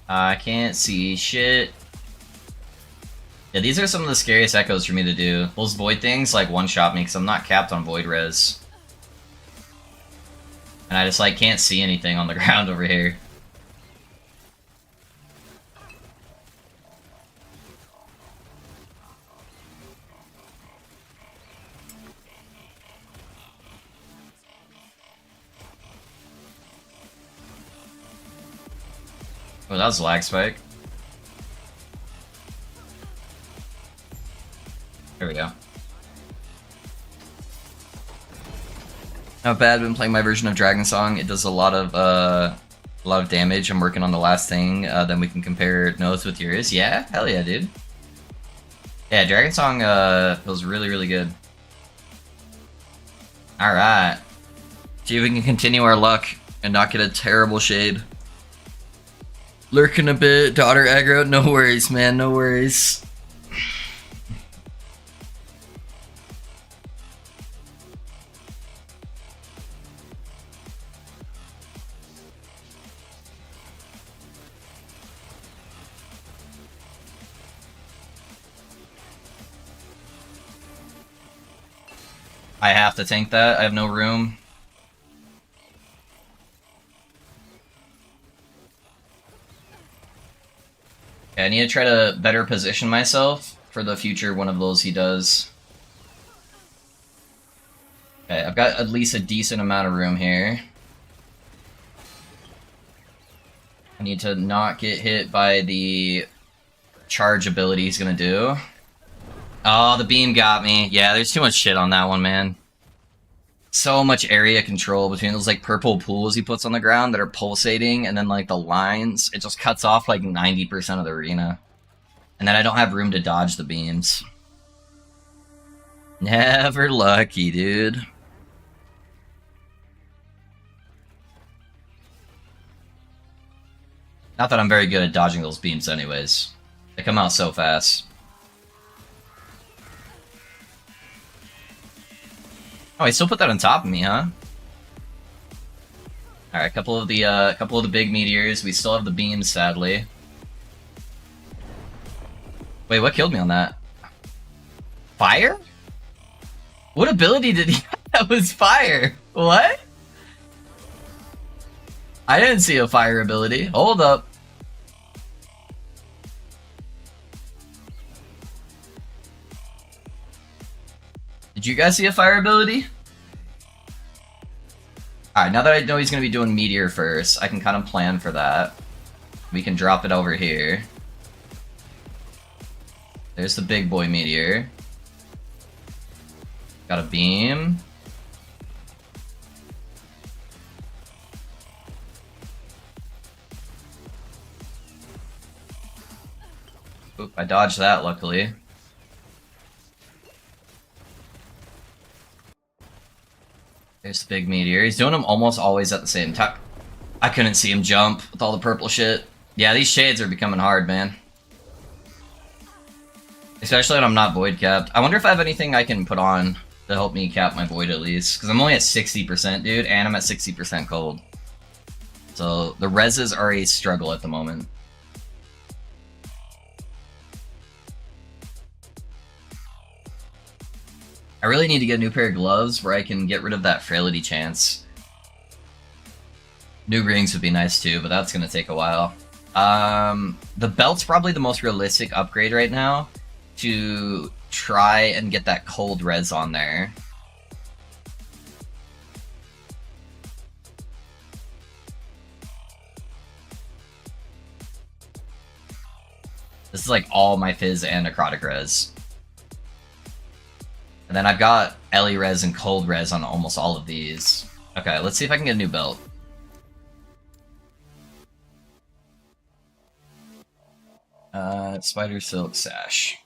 I can't see shit. Yeah, these are some of the scariest echoes for me to do. Those void things like one-shot me because I'm not capped on void res. And I just like can't see anything on the ground over here. Oh, that was a lag spike. There we go. Not bad. Been playing my version of Dragon Song. It does a lot of damage. I'm working on the last thing. Then we can compare notes with yours. Yeah, hell yeah, dude. Yeah, Dragon Song feels really, really good. All right. See if we can continue our luck and not get a terrible shade. Lurking a bit, daughter aggro. No worries, man. No worries. I have to tank that. I have no room. Okay, I need to try to better position myself for the future one of those he does. Okay, I've got at least a decent amount of room here. I need to not get hit by the charge ability he's gonna do. Oh, the beam got me. Yeah, there's too much shit on that one, man. So much area control between those like purple pools he puts on the ground that are pulsating, and then like the lines. It just cuts off like 90% of the arena. And then I don't have room to dodge the beams. Never lucky, dude. Not that I'm very good at dodging those beams anyways. They come out so fast. Oh, he still put that on top of me, huh? Alright, couple of the big meteors. We still have the beams, sadly. Wait, what killed me on that? Fire? What ability did he have that was fire? What? I didn't see a fire ability. Hold up. Did you guys see a fire ability? Alright, now that I know he's going to be doing meteor first, I can kind of plan for that. We can drop it over here. There's the big boy meteor. Got a beam. Oop, I dodged that, luckily. There's the big meteor. He's doing them almost always at the same time. I couldn't see him jump with all the purple shit. Yeah, these shades are becoming hard, man. Especially when I'm not void capped. I wonder if I have anything I can put on to help me cap my void at least. Because I'm only at 60%, dude, and I'm at 60% cold. So the reses are a struggle at the moment. I really need to get a new pair of gloves where I can get rid of that frailty chance. New rings would be nice too, but that's gonna take a while. The belt's probably the most realistic upgrade right now to try and get that cold res on there. This is like all my fizz and necrotic res. And then I've got Ellie res and cold res on almost all of these. Okay, let's see if I can get a new belt. Spider Silk Sash.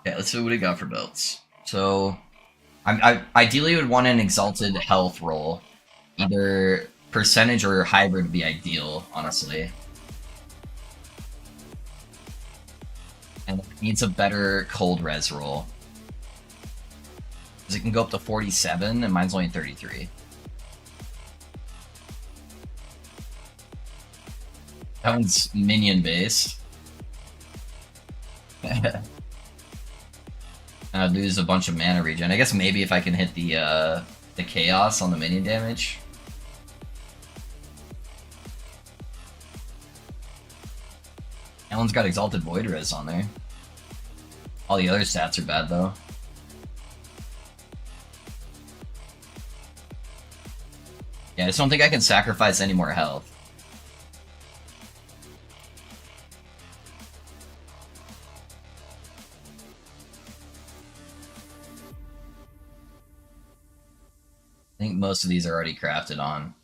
Okay, let's see what we got for belts. So, I ideally would want an Exalted Health roll. Either percentage or hybrid would be ideal, honestly. And it needs a better cold res roll. Because it can go up to 47, and mine's only 33. That one's minion based. I'd lose a bunch of mana regen. I guess maybe if I can hit the chaos on the minion damage. one's got Exalted Void Res on there. All the other stats are bad though. Yeah, I just don't think I can sacrifice any more health. I think most of these are already crafted on.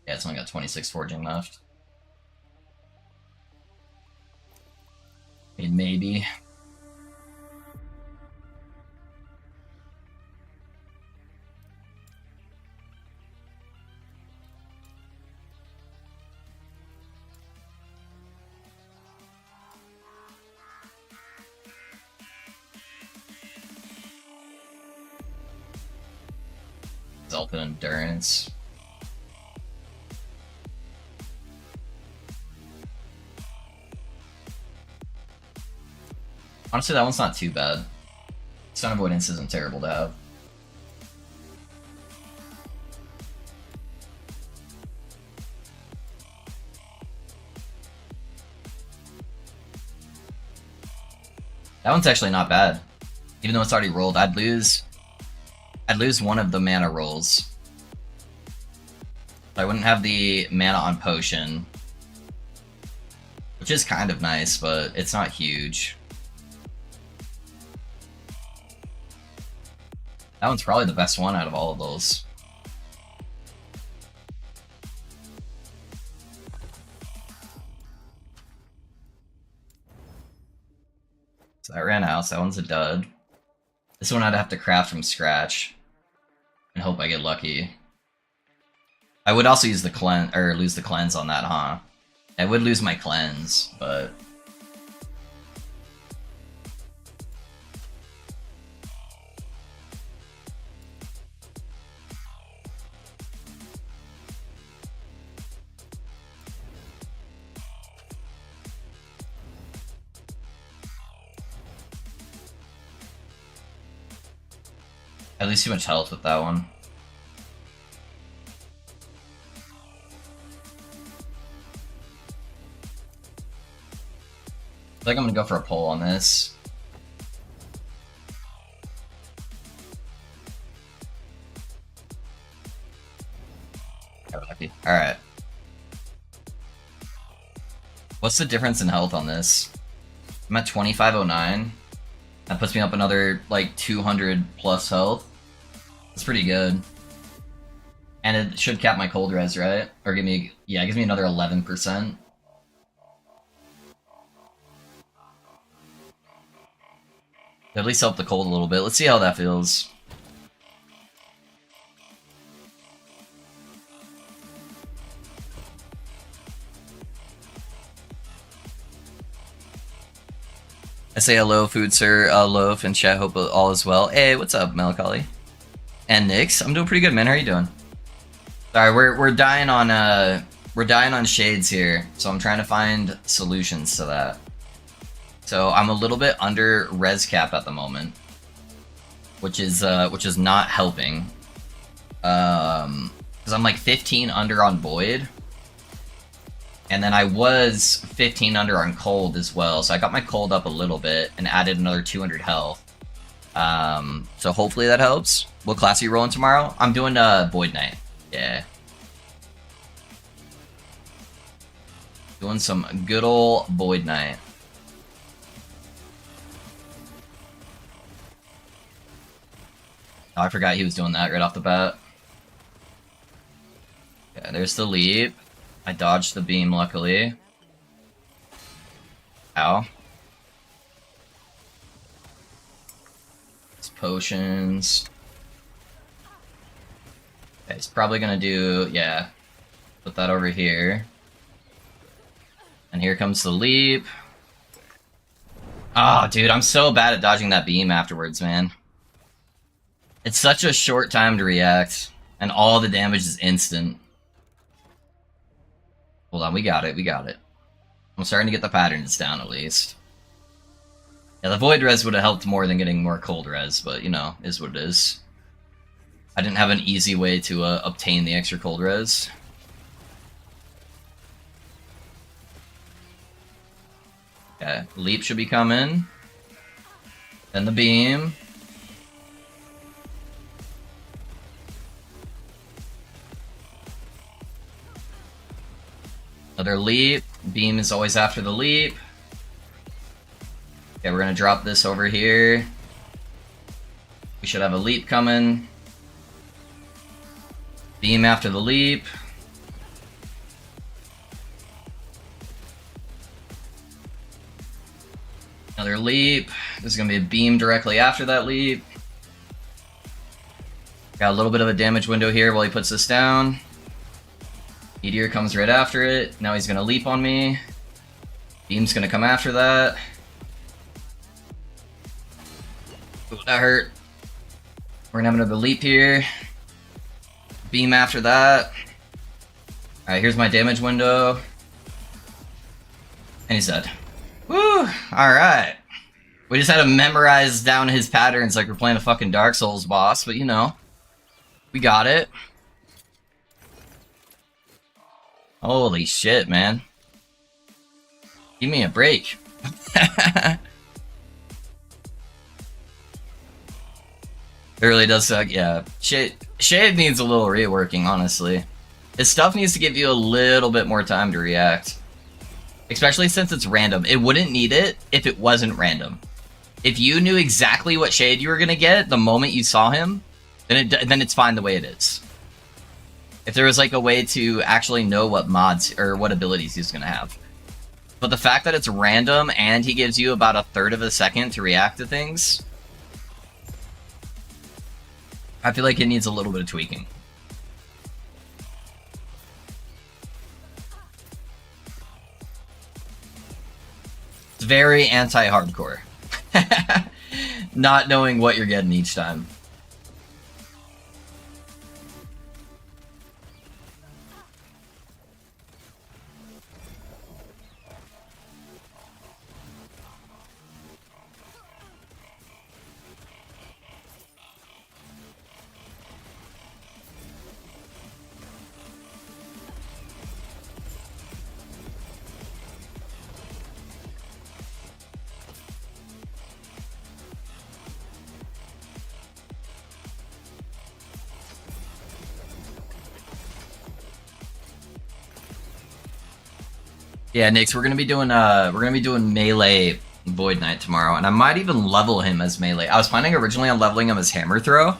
Yeah, it's only got 26 forging left. I mean, maybe. Exalted Endurance. Honestly, that one's not too bad. Stun Avoidance isn't terrible to have. That one's actually not bad. Even though it's already rolled, I'd lose one of the mana rolls. I wouldn't have the mana on potion, which is kind of nice, but it's not huge. That one's probably the best one out of all of those. So that ran out, so that one's a dud. This one I'd have to craft from scratch and hope I get lucky. I would also use the cleanse, or lose the cleanse on that, huh? I would lose my cleanse, but at least too much health with that one. I think I'm gonna go for a pull on this. Alright. What's the difference in health on this? I'm at 2509. That puts me up another, like, 200 plus health. That's pretty good. And it should cap my cold res, right? Or give me, yeah, it gives me another 11%. At least help the cold a little bit. Let's see how that feels. I say hello, food sir, loaf, and chat. Hope all is well. Hey, what's up, Melancholy? And Nix, I'm doing pretty good, man. How are you doing? Sorry, we're dying on shades here, so I'm trying to find solutions to that. So I'm a little bit under res cap at the moment, which is not helping. Because I'm like 15 under on void. And then I was 15 under on cold as well, so I got my cold up a little bit and added another 200 health. So hopefully that helps. What class are you rolling tomorrow? I'm doing Void Knight. Yeah. Doing some good ol' Void Knight. Oh, I forgot he was doing that right off the bat. Yeah, there's the leap. I dodged the beam, luckily. Ow. It's potions. Okay, it's probably gonna do, yeah. Put that over here. And here comes the leap. Oh, dude, I'm so bad at dodging that beam afterwards, man. It's such a short time to react, and all the damage is instant. Hold on, we got it, we got it. I'm starting to get the patterns down, at least. Yeah, the Void Res would have helped more than getting more Cold Res, but, you know, is what it is. I didn't have an easy way to obtain the extra Cold Res. Okay, leap should be coming. Then the beam. Another leap. Beam is always after the leap. Okay, we're gonna drop this over here. We should have a leap coming. Beam after the leap. Another leap. There's gonna be a beam directly after that leap. Got a little bit of a damage window here while he puts this down. Meteor comes right after it. Now he's gonna leap on me. Beam's gonna come after that. Ooh, that hurt. We're gonna have another leap here. Beam after that. Alright, here's my damage window. And he's dead. Woo! Alright. We just had to memorize down his patterns like we're playing a fucking Dark Souls boss, but you know. We got it. Holy shit, man. Give me a break. It really does suck, yeah. Shade needs a little reworking, honestly. His stuff needs to give you a little bit more time to react. Especially since it's random. It wouldn't need it if it wasn't random. If you knew exactly what shade you were gonna get the moment you saw him, then it's fine the way it is. If there was like a way to actually know what mods or what abilities he's gonna have. But the fact that it's random and he gives you about a third of a second to react to things, I feel like it needs a little bit of tweaking. It's very anti-hardcore. Not knowing what you're getting each time. Yeah, Nix, we're gonna be doing melee Void Knight tomorrow, and I might even level him as melee. I was planning originally on leveling him as hammer throw,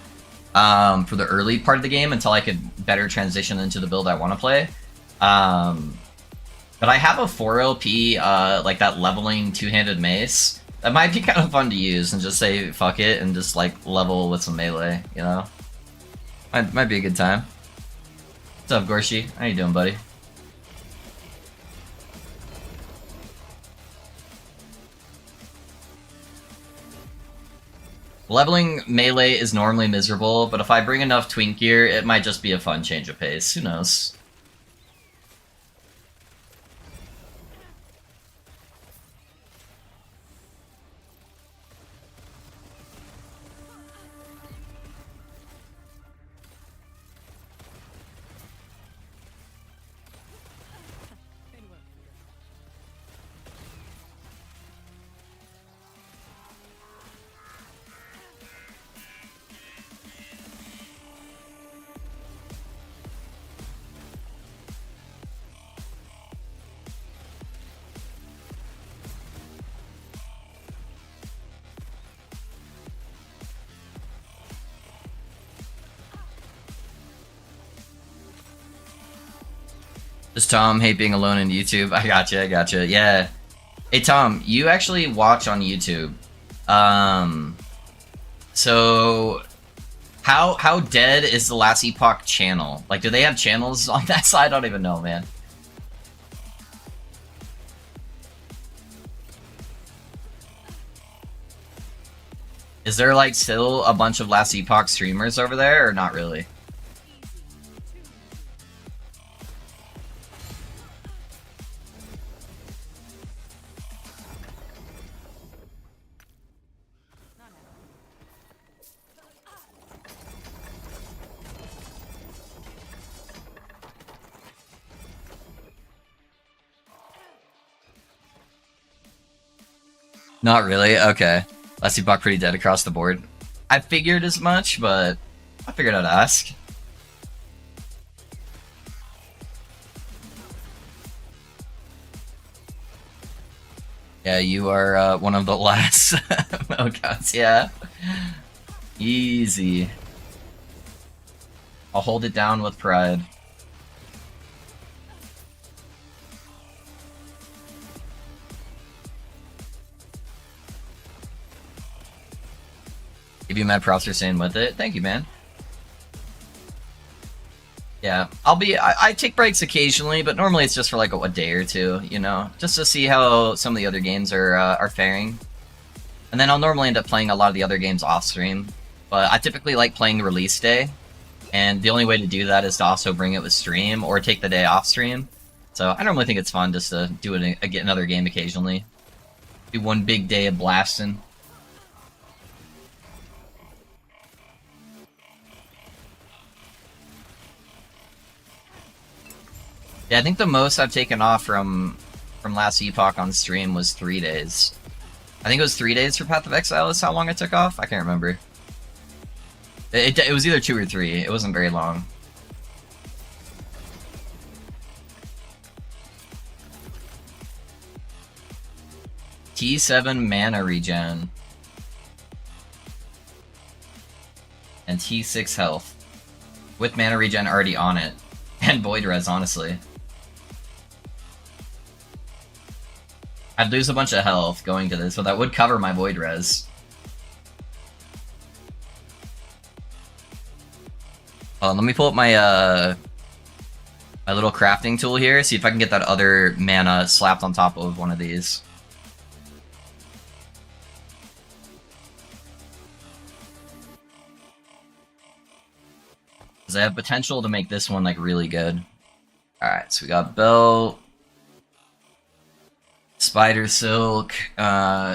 for the early part of the game until I could better transition into the build I want to play. But I have a 4 LP, like that leveling two-handed mace. That might be kind of fun to use and just say fuck it and just like level with some melee, you know? Might be a good time. What's up, Gorshi? How you doing, buddy? Leveling melee is normally miserable, but if I bring enough twink gear, it might just be a fun change of pace. Who knows? Just Tom hate being alone in YouTube. I gotcha. Yeah. Hey Tom, you actually watch on YouTube. So how dead is the Last Epoch channel? Like, do they have channels on that side? I don't even know, man. Is there like still a bunch of Last Epoch streamers over there, or not really? Not really? Okay. Last Epoch pretty dead across the board. I figured as much, but I figured I'd ask. Yeah, you are one of the last Mogots, yeah. Easy. I'll hold it down with pride. Give you mad props for staying with it. Thank you, man. Yeah, I take breaks occasionally, but normally it's just for like a day or two, you know, just to see how some of the other games are faring. And then I'll normally end up playing a lot of the other games off stream. But I typically like playing release day, and the only way to do that is to also bring it with stream or take the day off stream. So I normally think it's fun just to do it get another game occasionally. Do one big day of blasting. Yeah, I think the most I've taken off from last Epoch on stream was 3 days. I think it was 3 days for Path of Exile is how long I took off? I can't remember. It was either 2 or 3. It wasn't very long. T7 mana regen. And T6 health. With mana regen already on it. And Void Res, honestly. I'd lose a bunch of health going to this, but that would cover my Void Res. Let me pull up my my little crafting tool here, see if I can get that other mana slapped on top of one of these. Because I have potential to make this one like really good. Alright, so we got Belt. Spider Silk,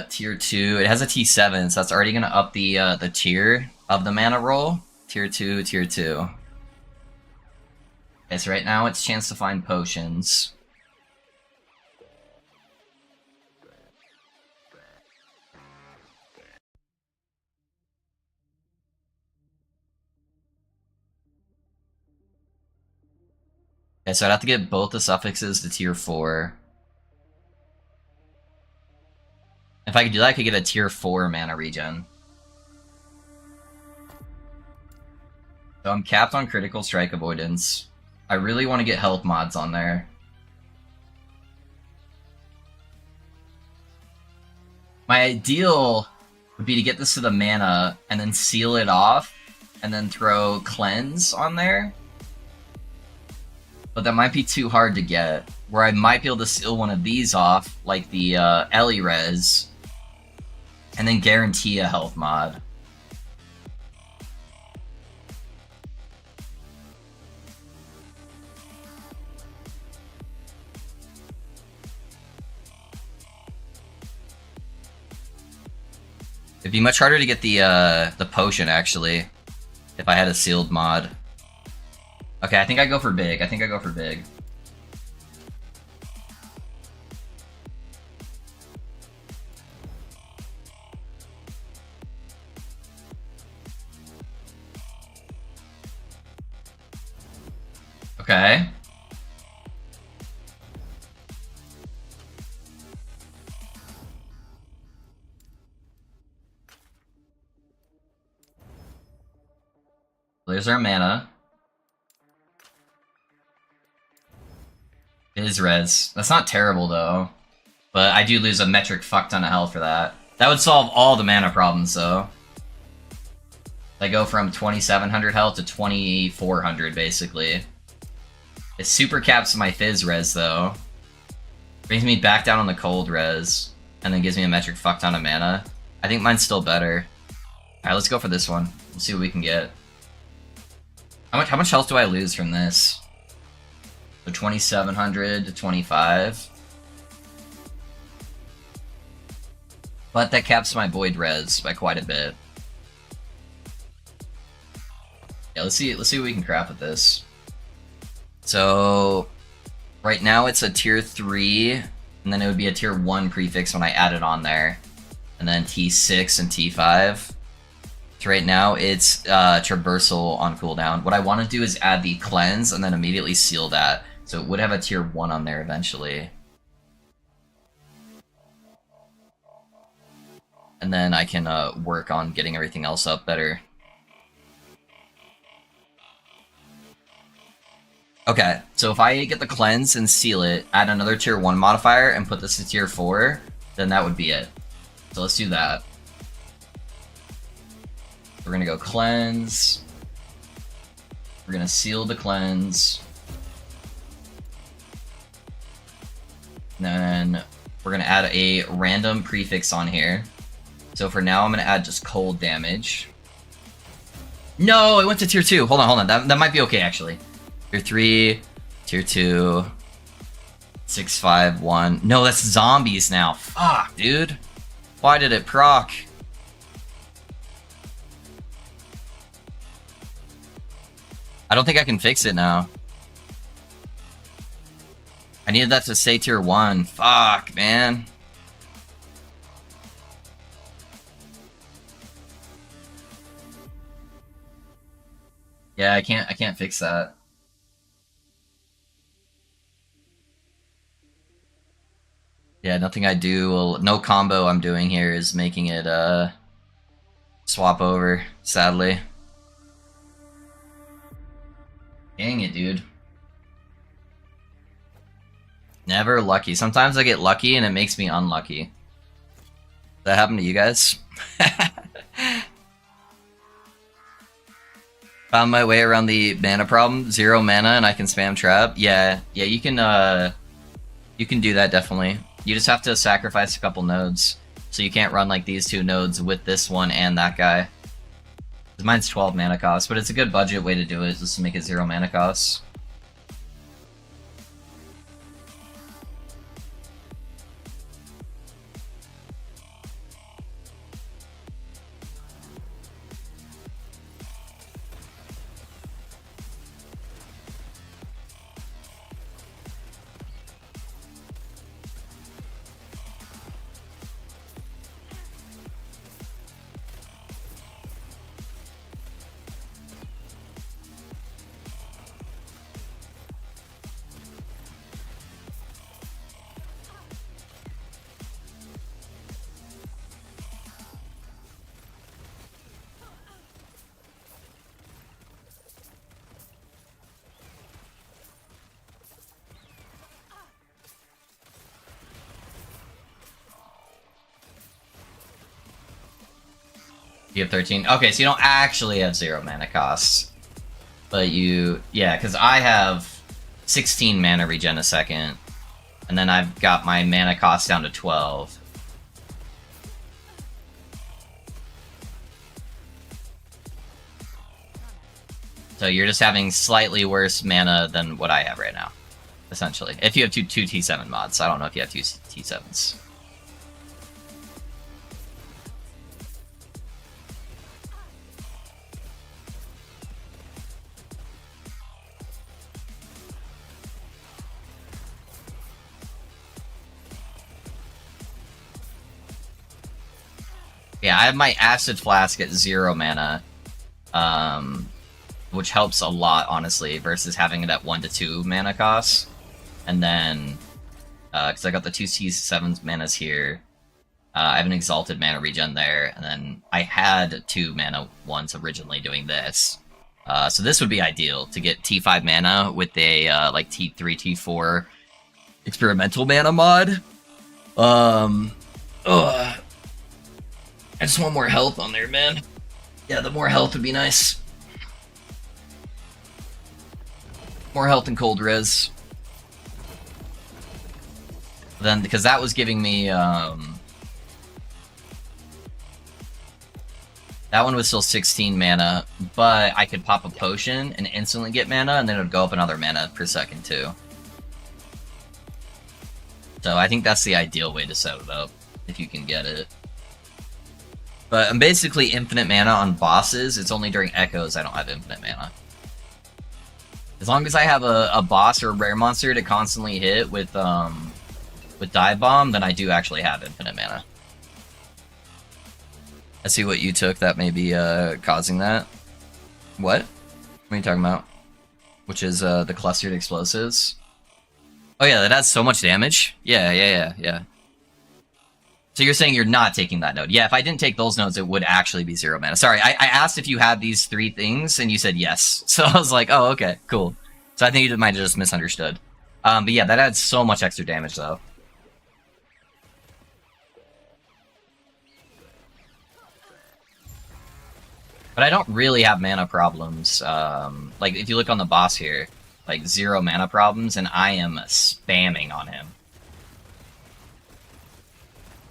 tier 2. It has a T7, so that's already gonna up the tier of the mana roll. Tier 2, tier 2. Okay, so right now it's chance to find potions. Okay, so I'd have to get both the suffixes to tier 4. If I could do that, I could get a tier 4 mana regen. So I'm capped on critical strike avoidance. I really want to get health mods on there. My ideal would be to get this to the mana and then seal it off and then throw cleanse on there. But that might be too hard to get. Where I might be able to seal one of these off, like the Ellie Res, and then guarantee a health mod. It'd be much harder to get the potion, actually, if I had a sealed mod. Okay, I think I go for big. I think I go for big. Okay. There's our mana. It is res. That's not terrible, though. But I do lose a metric fuck ton of health for that. That would solve all the mana problems, though. I go from 2700 health to 2400, basically. It super caps my fizz res, though. Brings me back down on the cold res. And then gives me a metric fuck ton of mana. I think mine's still better. Alright, let's go for this one. We'll see what we can get. How much health do I lose from this? So 2700 to 25. But that caps my void res by quite a bit. Yeah, let's see what we can craft with this. So right now it's a tier 3, and then it would be a tier 1 prefix when I add it on there. and then T6 and T5. So right now it's traversal on cooldown. What I want to do is add the cleanse and then immediately seal that. So it would have a tier 1 on there eventually. And then I can work on getting everything else up better. Okay, so if I get the cleanse and seal it, add another tier 1 modifier, and put this to tier 4, then that would be it. So let's do that. We're gonna go cleanse. We're gonna seal the cleanse. And then we're gonna add a random prefix on here. So for now, I'm gonna add just cold damage. No, it went to tier 2. Hold on. That might be okay, actually. Tier 3, tier 2, 6, 5, 1. No, that's zombies now. Fuck, dude. Why did it proc? I don't think I can fix it now. I needed that to say tier 1. Fuck, man. Yeah, I can't fix that. Yeah, nothing I do will, no combo I'm doing here is making it swap over, sadly. Dang it, dude. Never lucky. Sometimes I get lucky and it makes me unlucky. That happened to you guys? Found my way around the mana problem. 0 mana and I can spam trap. Yeah, you can do that definitely. You just have to sacrifice a couple nodes. So you can't run like these 2 nodes with this one and that guy. Mine's 12 mana cost, but it's a good budget way to do it, just to make it 0 mana cost. You have 13? Okay, so you don't actually have 0 mana costs. But you... Yeah, because I have 16 mana regen a second. And then I've got my mana cost down to 12. So you're just having slightly worse mana than what I have right now. Essentially. If you have two T7 mods. I don't know if you have 2 T7s. Yeah, I have my Acid Flask at 0 mana, which helps a lot, honestly, versus having it at 1 to 2 mana costs. And then, because I got the 2 T7 manas here, I have an Exalted mana regen there, and then I had 2 mana ones originally doing this. So this would be ideal, to get T5 mana with a, like, T3, T4 experimental mana mod. I just want more health on there, man. Yeah, the more health would be nice. More health and cold res. Then, because that was giving me, that one was still 16 mana, but I could pop a potion and instantly get mana, and then it would go up another mana per second, too. So I think that's the ideal way to set it up, if you can get it. But I'm basically infinite mana on bosses. It's only during echoes I don't have infinite mana. As long as I have a boss or a rare monster to constantly hit with dive bomb, then I do actually have infinite mana. I see what you took that may be causing that. What? What are you talking about? Which is the clustered explosives. Oh yeah, that has so much damage. Yeah. So you're saying you're not taking that node. Yeah, if I didn't take those nodes, it would actually be 0 mana. Sorry, I asked if you had these 3 things, and you said yes. So I was like, oh, okay, cool. So I think you might have just misunderstood. But yeah, that adds so much extra damage, though. But I don't really have mana problems. Like, if you look on the boss here, like, 0 mana problems, and I am spamming on him.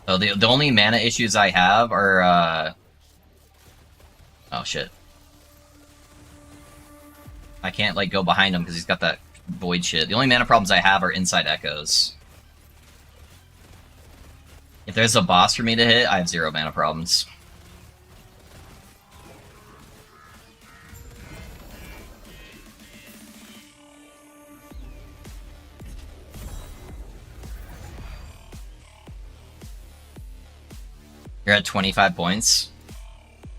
So the only mana issues I have are, oh shit. I can't, like, go behind him because he's got that void shit. The only mana problems I have are inside echoes. If there's a boss for me to hit, I have 0 mana problems. You're at 25 points.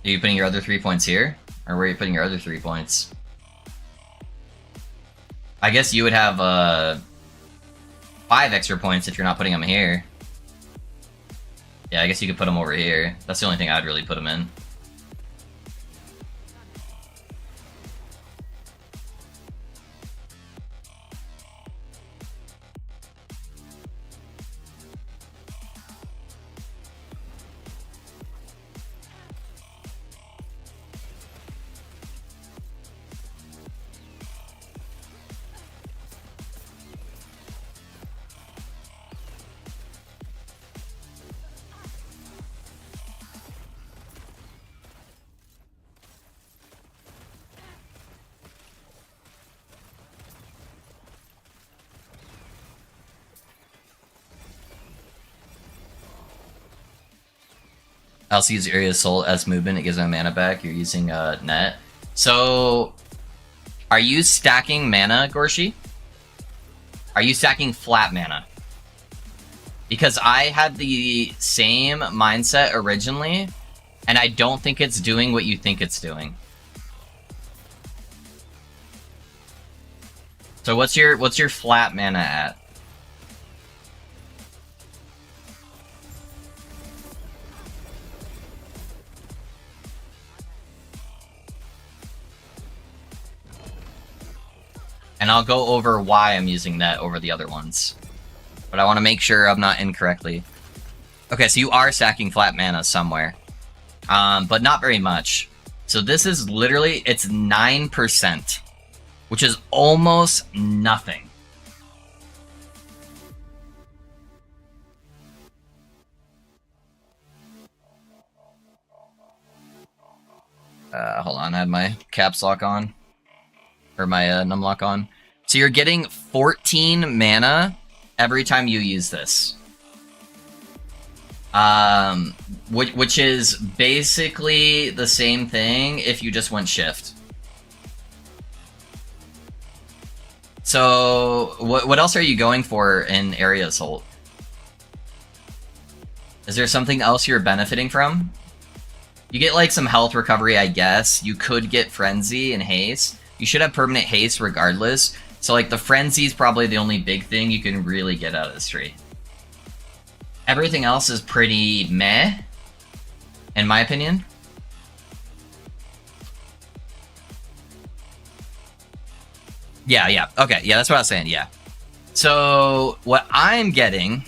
Are you putting your other 3 points here? Or where are you putting your other 3 points? I guess you would have 5 extra points if you're not putting them here. Yeah, I guess you could put them over here. That's the only thing I'd really put them in. I also use Area Assault as movement. It gives my mana back. You're using net. So, are you stacking mana, Gorshi? Are you stacking flat mana? Because I had the same mindset originally, and I don't think it's doing what you think it's doing. So what's your flat mana at? And I'll go over why I'm using that over the other ones. But I want to make sure I'm not incorrectly. Okay, so you are stacking flat mana somewhere. But not very much. So this is literally, it's 9%. Which is almost nothing. Hold on, I had my caps lock on. Or my numlock on. So you're getting 14 mana every time you use this. Which is basically the same thing if you just went shift. So, what else are you going for in Area Assault? Is there something else you're benefiting from? You get like some health recovery, I guess. You could get Frenzy and Haste. You should have permanent haste regardless. So like the Frenzy is probably the only big thing you can really get out of this tree. Everything else is pretty meh, in my opinion. Yeah. Okay, yeah, that's what I was saying, yeah. So what I'm getting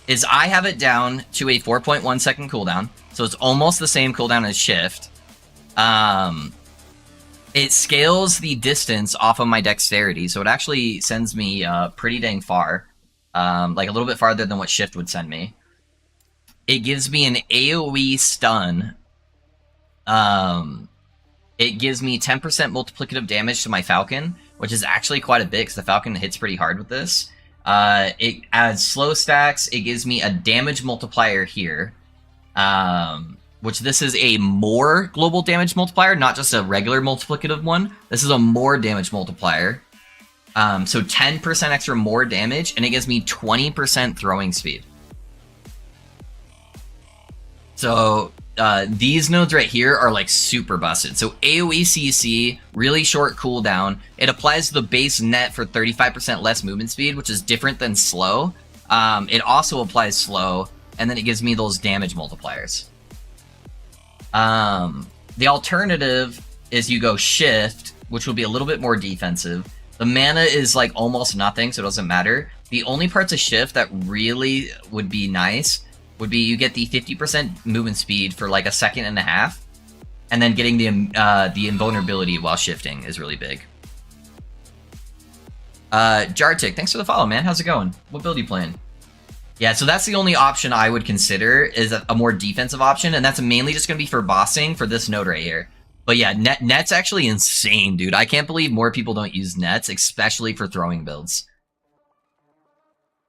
is I have it down to a 4.1 second cooldown. So it's almost the same cooldown as shift. It scales the distance off of my dexterity, so it actually sends me pretty dang far. Like a little bit farther than what shift would send me. It gives me an AoE stun. It gives me 10% multiplicative damage to my Falcon, which is actually quite a bit because the Falcon hits pretty hard with this. It adds slow stacks. It gives me a damage multiplier here. Which this is a more global damage multiplier, not just a regular multiplicative one. This is a more damage multiplier. So 10% extra more damage, and it gives me 20% throwing speed. So these nodes right here are like super busted. So AoE CC, really short cooldown. It applies the base net for 35% less movement speed, which is different than slow. It also applies slow, and then it gives me those damage multipliers. The alternative is you go shift, which will be a little bit more defensive. The mana is like almost nothing, so it doesn't matter. The only parts of shift that really would be nice would be you get the 50% movement speed for like a second and a half, and then getting the invulnerability while shifting is really big. Jartik, thanks for the follow, man. How's it going? What build are you playing? Yeah, so that's the only option I would consider is a more defensive option, and that's mainly just going to be for bossing for this node right here. But yeah, net's actually insane, dude. I can't believe more people don't use nets, especially for throwing builds.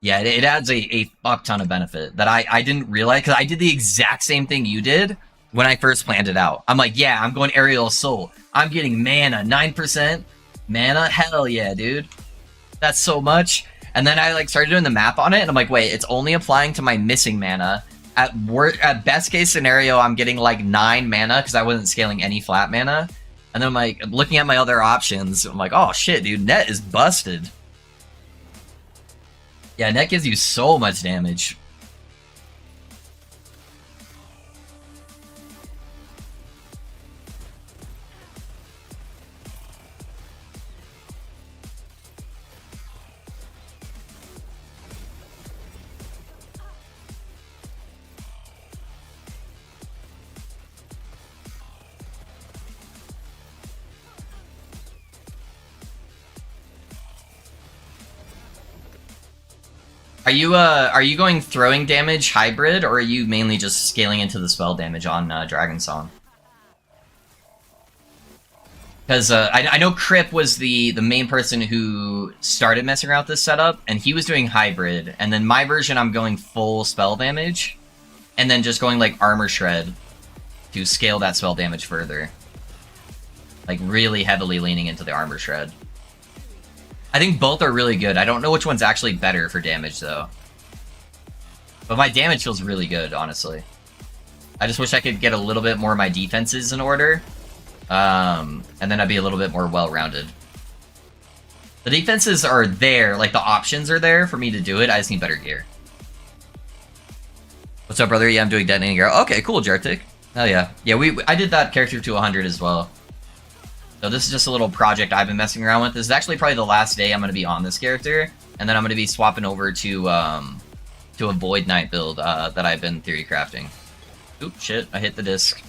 Yeah, it adds a fuck ton of benefit that I didn't realize, because I did the exact same thing you did when I first planned it out. I'm like, yeah, I'm going Aerial Assault. I'm getting mana, 9% mana. Hell yeah, dude. That's so much. And then I like started doing the map on it, and I'm like, wait, it's only applying to my missing mana. At best case scenario, I'm getting like 9 mana because I wasn't scaling any flat mana. And then I'm like looking at my other options. I'm like, oh shit, dude, net is busted. Yeah, net gives you so much damage. Are you going throwing damage hybrid, or are you mainly just scaling into the spell damage on Dragon Song? Because I know Crip was the main person who started messing around with this setup, and he was doing hybrid, and then my version I'm going full spell damage, and then just going like Armor Shred to scale that spell damage further. Like really heavily leaning into the Armor Shred. I think both are really good. I don't know which one's actually better for damage, though. But my damage feels really good, honestly. I just wish I could get a little bit more of my defenses in order. And then I'd be a little bit more well-rounded. The defenses are there, like the options are there for me to do it. I just need better gear. What's up, brother? Yeah, I'm doing detonating gear. Okay, cool, Jartik. Hell yeah. Yeah, I did that character to 100 as well. So this is just a little project I've been messing around with. This is actually probably the last day I'm going to be on this character, and then I'm going to be swapping over to a Void Knight build that I've been theory crafting. Oop, shit, I hit the disc.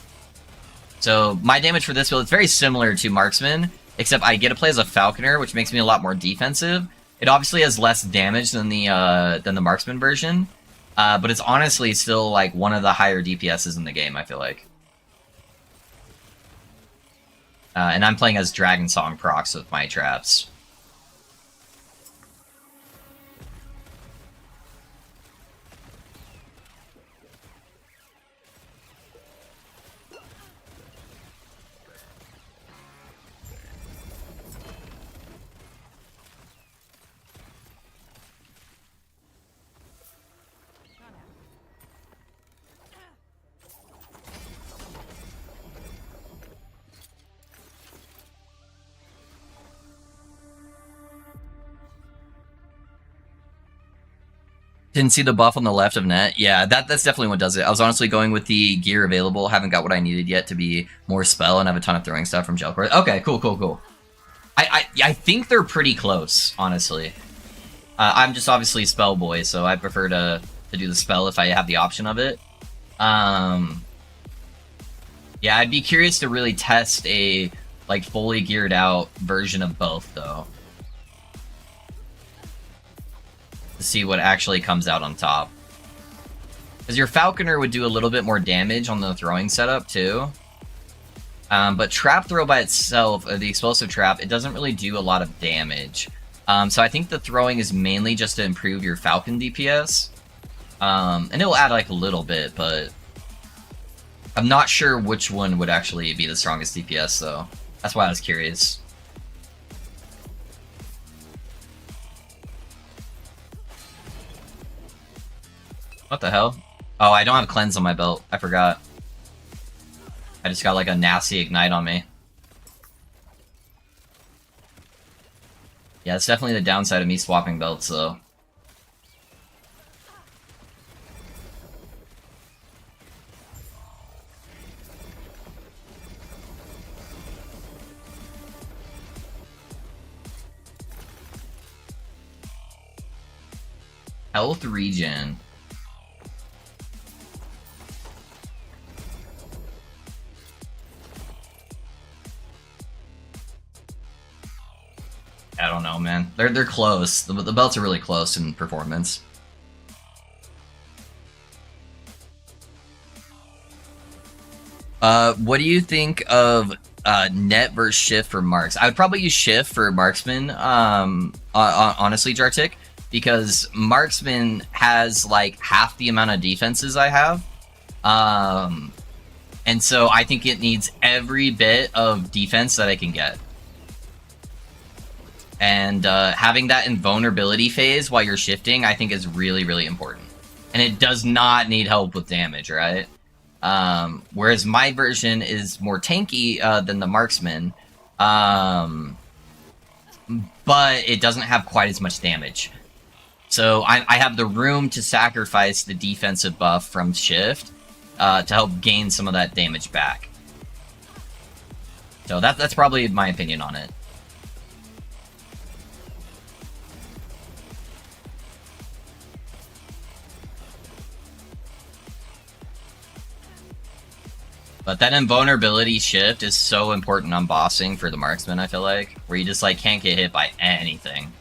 So my damage for this build is very similar to Marksman, except I get to play as a Falconer, which makes me a lot more defensive. It obviously has less damage than the Marksman version, but it's honestly still like one of the higher DPSs in the game, I feel like. And I'm playing as Dragon Song procs with my traps. Didn't see the buff on the left of net. Yeah, that's definitely what does it. I was honestly going with the gear available. Haven't got what I needed yet to be more spell, and have a ton of throwing stuff from Gelcore. Okay, cool. I think they're pretty close, honestly. I'm just obviously spell boy, so I prefer to do the spell if I have the option of it. Yeah, I'd be curious to really test a like fully geared out version of both, though. To see what actually comes out on top. Because your Falconer would do a little bit more damage on the throwing setup, too. But Trap Throw by itself, the Explosive Trap, it doesn't really do a lot of damage. So I think the throwing is mainly just to improve your Falcon DPS. And it'll add like a little bit, but I'm not sure which one would actually be the strongest DPS, though. That's why I was curious. What the hell? Oh, I don't have cleanse on my belt. I forgot. I just got like a nasty ignite on me. Yeah, it's definitely the downside of me swapping belts, though. Health regen. I don't know, man. They're close. The belts are really close in performance. What do you think of net versus shift for marks? I would probably use shift for marksman. Honestly, Jartik, because marksman has like half the amount of defenses I have. And so I think it needs every bit of defense that I can get. And having that invulnerability phase while you're shifting, I think is really, really important. And it does not need help with damage, right? Whereas my version is more tanky than the marksman, but it doesn't have quite as much damage. So I have the room to sacrifice the defensive buff from shift to help gain some of that damage back. So that's probably my opinion on it. But that invulnerability shift is so important on bossing for the marksman, I feel like, where you just like can't get hit by anything.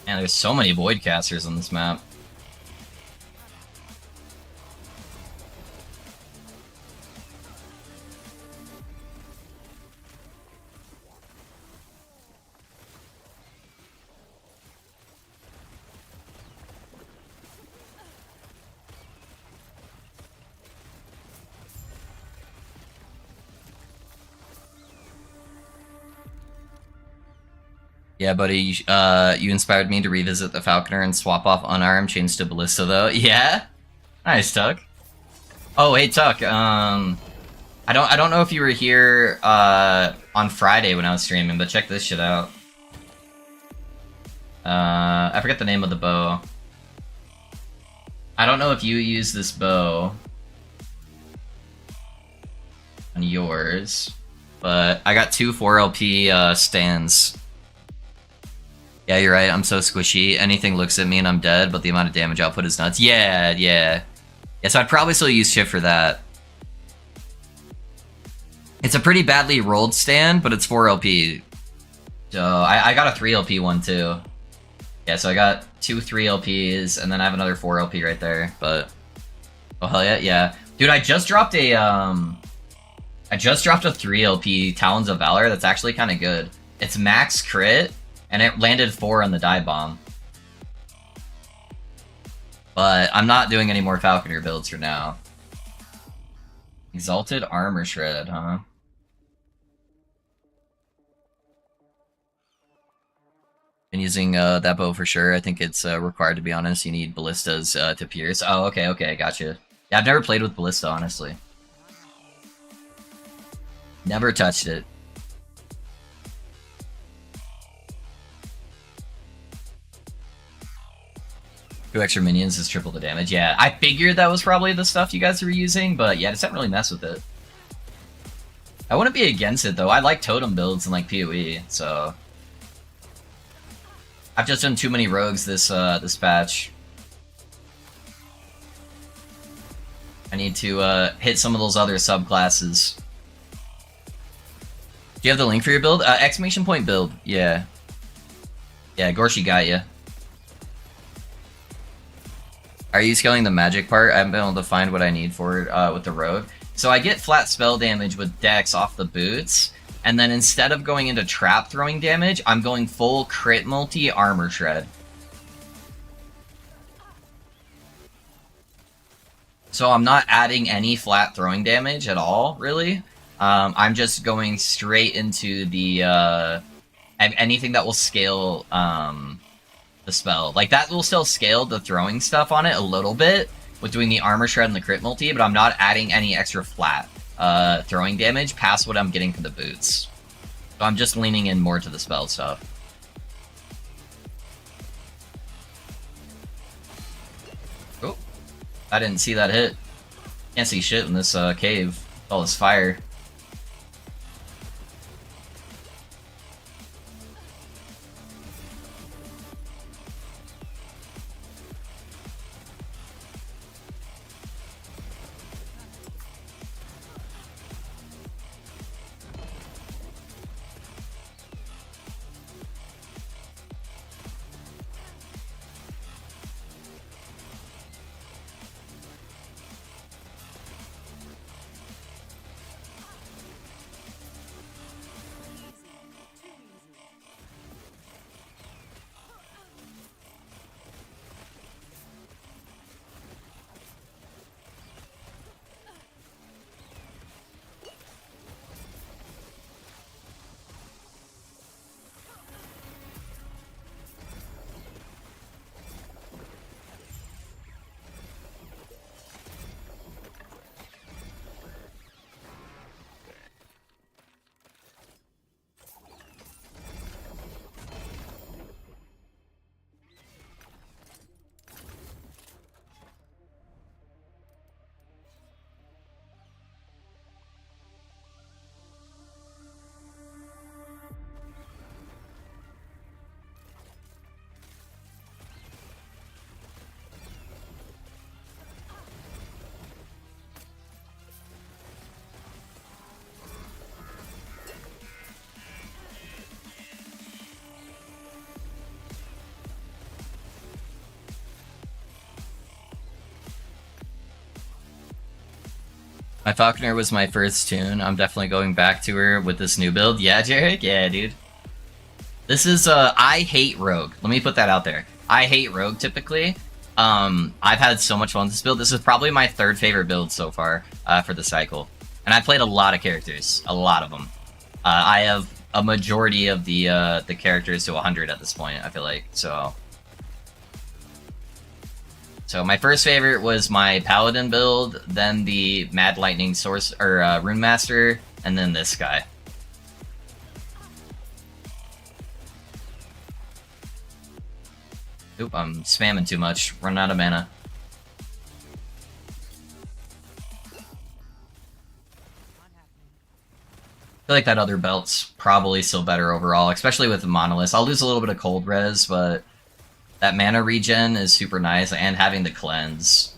Man, there's so many void casters on this map. Yeah, buddy, you inspired me to revisit the Falconer and swap off unarmed, change to Ballista, though. Yeah? Nice, Tuck. Oh, hey, Tuck, I don't know if you were here, on Friday when I was streaming, but check this shit out. I forget the name of the bow. I don't know if you use this bow on yours, but I got 2 4LP, stands. Yeah, you're right, I'm so squishy. Anything looks at me and I'm dead, but the amount of damage output is nuts. Yeah. Yeah, so I'd probably still use shift for that. It's a pretty badly rolled stand, but it's 4LP. So, I got a 3LP one, too. Yeah, so I got 2 3LPs, and then I have another 4LP right there, but... Oh, hell yeah, yeah. Dude, I just dropped a 3LP Talons of Valor that's actually kind of good. It's max crit, and it landed 4 on the dive bomb. But I'm not doing any more Falconer builds for now. Exalted Armor Shred, huh? Been using that bow for sure. I think it's required, to be honest. You need ballistas to pierce. Oh, okay, gotcha. Yeah, I've never played with ballista, honestly. Never touched it. 2 extra minions is triple the damage. Yeah, I figured that was probably the stuff you guys were using, but yeah, just haven't really messed with it. I wouldn't be against it, though. I like totem builds in, like, PoE, so... I've just done too many rogues this patch. I need to hit some of those other subclasses. Do you have the link for your build? Exclamation point build, yeah. Yeah, Gorshi got ya. Are you scaling the magic part? I haven't been able to find what I need for it with the rogue. So I get flat spell damage with Dex off the boots, and then instead of going into trap throwing damage, I'm going full crit multi armor shred. So I'm not adding any flat throwing damage at all, really. I'm just going straight into the anything that will scale the spell. Like, that will still scale the throwing stuff on it a little bit with doing the armor shred and the crit multi, but I'm not adding any extra flat throwing damage past what I'm getting from the boots. So I'm just leaning in more to the spell stuff. Oh, I didn't see that hit. Can't see shit in this cave. All this fire. My Falconer was my first tune. I'm definitely going back to her with this new build. Yeah, Jarek? Yeah, dude. This is, I hate Rogue. Let me put that out there. I hate Rogue, typically. I've had so much fun with this build. This is probably my third favorite build so far, for the cycle. And I played a lot of characters. A lot of them. I have a majority of the characters to 100 at this point, I feel like, so... So my first favorite was my Paladin build, then the Mad Lightning Source or Rune Master, and then this guy. Oop, I'm spamming too much. Running out of mana. I feel like that other belt's probably still better overall, especially with the Monolith. I'll lose a little bit of cold res, but that mana regen is super nice, and having the cleanse.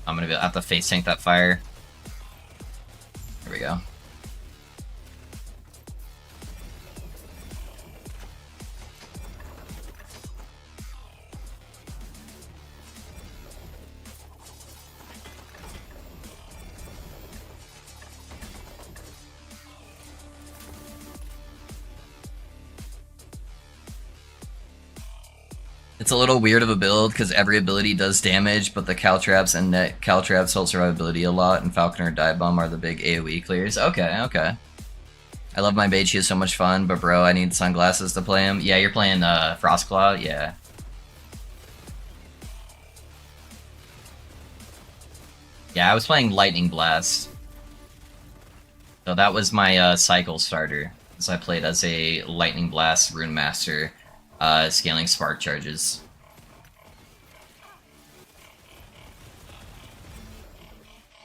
I'm gonna have to face tank that fire. There we go. It's a little weird of a build because every ability does damage, but the Caltraps and net Caltraps hold survivability a lot, and Falconer and Dive Bomb are the big AoE clears. Okay, okay. I love my Mage, he is so much fun, but bro, I need sunglasses to play him. Yeah, you're playing Frostclaw? Yeah. Yeah, I was playing Lightning Blast. So that was my cycle starter. So I played as a Lightning Blast Rune Master. Scaling spark charges.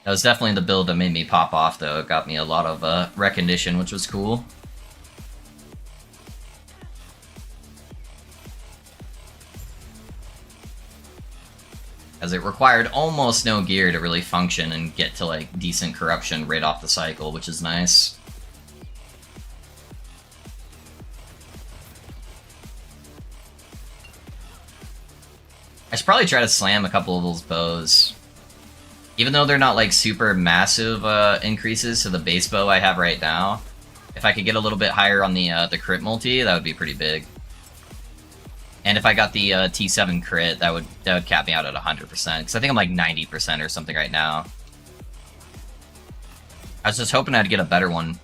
That was definitely the build that made me pop off, though. It got me a lot of recognition, which was cool. As it required almost no gear to really function and get to, like, decent corruption right off the cycle, which is nice. I should probably try to slam a couple of those bows. Even though they're not like super massive increases to the base bow I have right now, If I could get a little bit higher on the crit multi, that would be pretty big. And if I got the T7 crit, that would cap me out at 100%. Because I think I'm like 90% or something right now. I was just hoping I'd get a better one.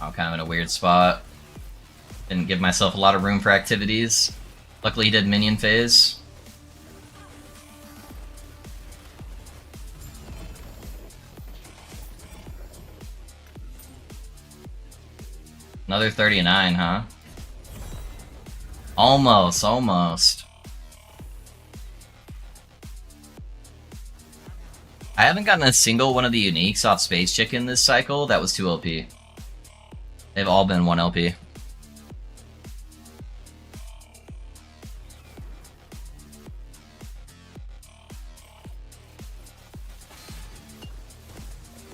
I'm kind of in a weird spot. Didn't give myself a lot of room for activities. Luckily he did minion phase. Another 39, huh? Almost, almost. I haven't gotten a single one of the uniques off Space Chicken this cycle that was 2 LP. They've all been 1 LP. I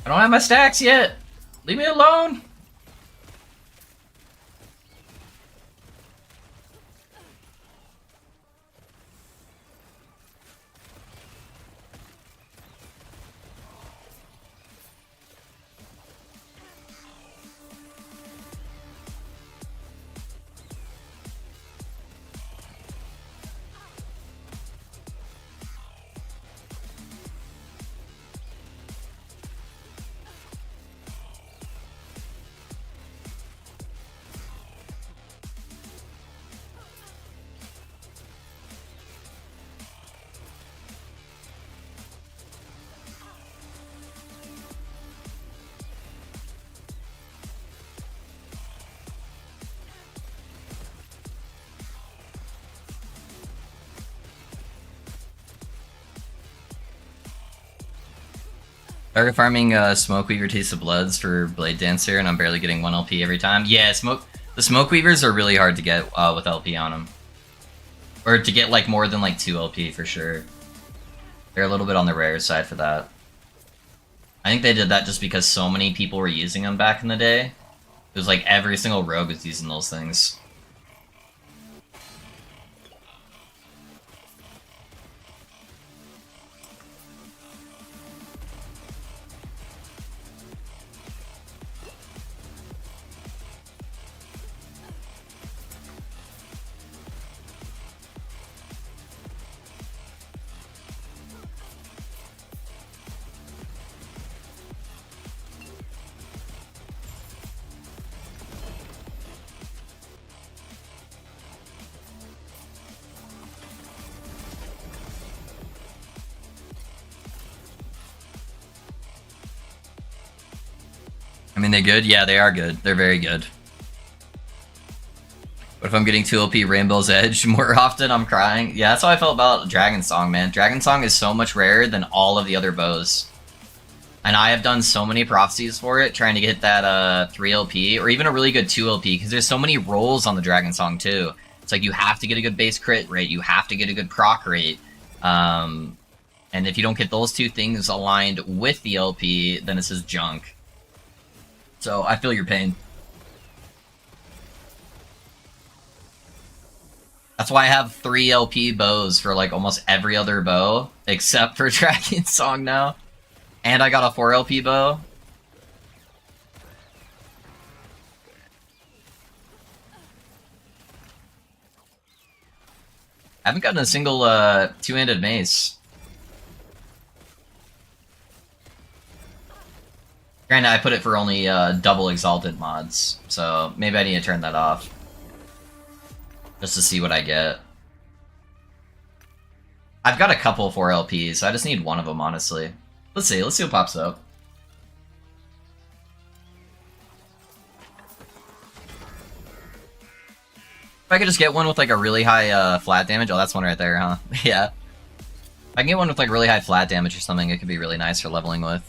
don't have my stacks yet! Leave me alone! Started farming Smoke Weaver Taste of Bloods for Blade Dancer, and I'm barely getting 1 LP every time. Yeah, the Smoke Weavers are really hard to get with LP on them. Or to get like more than like 2 LP for sure. They're a little bit on the rare side for that. I think they did that just because so many people were using them back in the day. It was like every single rogue was using those things. I mean, they good? Yeah, they are good. They're very good. But if I'm getting 2 LP Rainbow's Edge more often, I'm crying. Yeah, that's how I felt about Dragon Song, man. Dragon Song is so much rarer than all of the other bows. And I have done so many prophecies for it, trying to get that 3 LP, or even a really good 2 LP, because there's so many rolls on the Dragon Song, too. It's like, you have to get a good base crit rate, you have to get a good proc rate. And if you don't get those 2 things aligned with the LP, then it's just junk. So, I feel your pain. That's why I have 3 LP bows for like almost every other bow, except for Dragon Song now. And I got a 4 LP bow. I haven't gotten a single 2-handed mace. Granted, I put it for only double exalted mods, so maybe I need to turn that off. Just to see what I get. I've got a couple 4 LPs, so I just need one of them, honestly. Let's see what pops up. If I could just get one with like a really high flat damage, oh, that's one right there, huh? Yeah. If I can get one with like really high flat damage or something, it could be really nice for leveling with.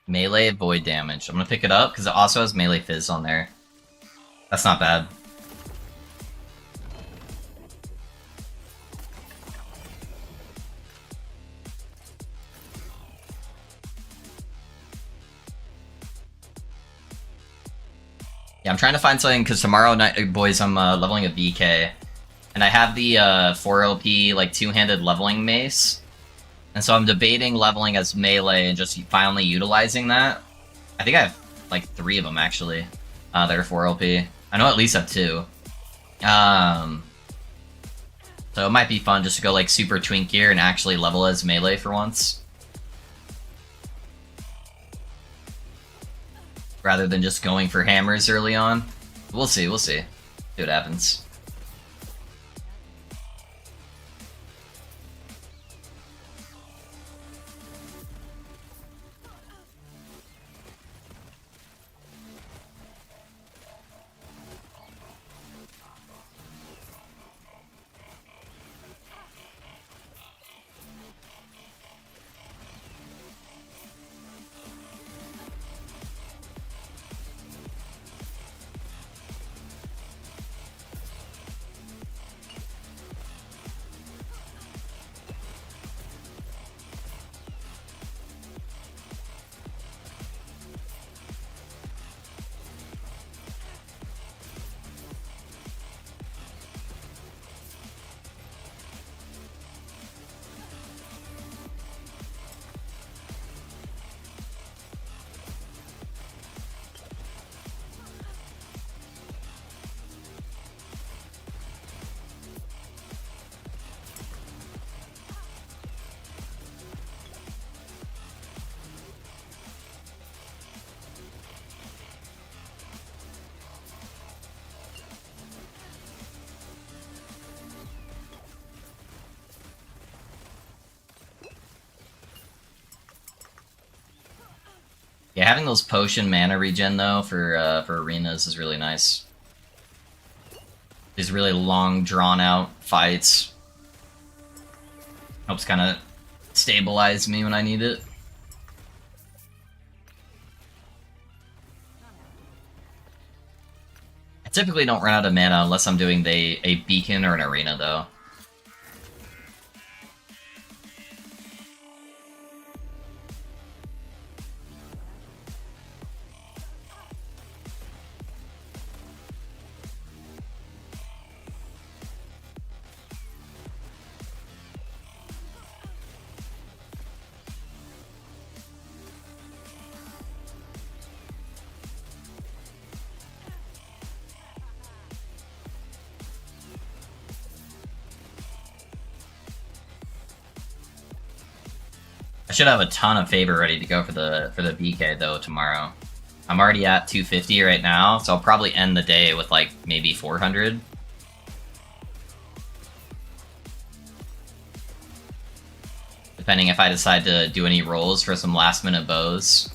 Melee void damage. I'm gonna pick it up because it also has melee fizz on there. That's not bad. Yeah, I'm trying to find something because tomorrow night, boys, I'm leveling a VK, and I have the 4 LP like two-handed leveling mace, and so I'm debating leveling as melee and just finally utilizing that. I think I have like 3 of them actually. That are 4 LP. I know I at least have 2. So it might be fun just to go like super twink gear and actually level as melee for once, rather than just going for hammers early on. We'll see, see what happens. Yeah, having those potion mana regen though for arenas is really nice. These really long, drawn out fights helps kind of stabilize me when I need it. I typically don't run out of mana unless I'm doing a beacon or an arena though. I should have a ton of favor ready to go for the BK though tomorrow. I'm already at 250 right now, so I'll probably end the day with like maybe 400. Depending if I decide to do any rolls for some last minute bows.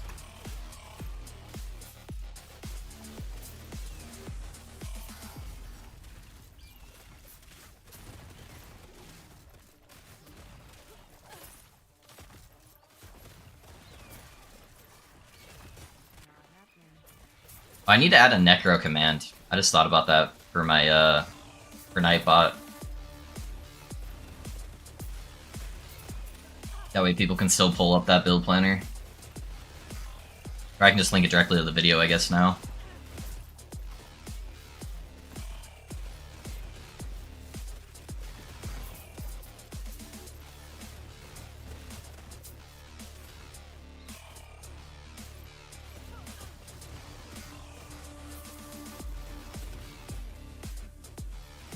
I need to add a Necro command. I just thought about that for my for Nightbot. That way people can still pull up that build planner. Or I can just link it directly to the video, I guess, now.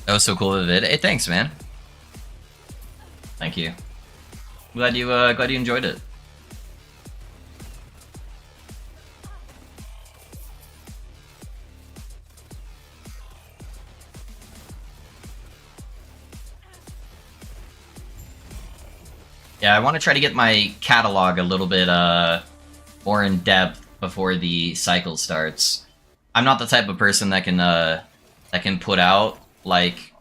That was so cool of a vid. Hey, thanks, man. Thank you. Glad you enjoyed it. Yeah, I want to try to get my catalog a little bit more in depth before the cycle starts. I'm not the type of person that can put out like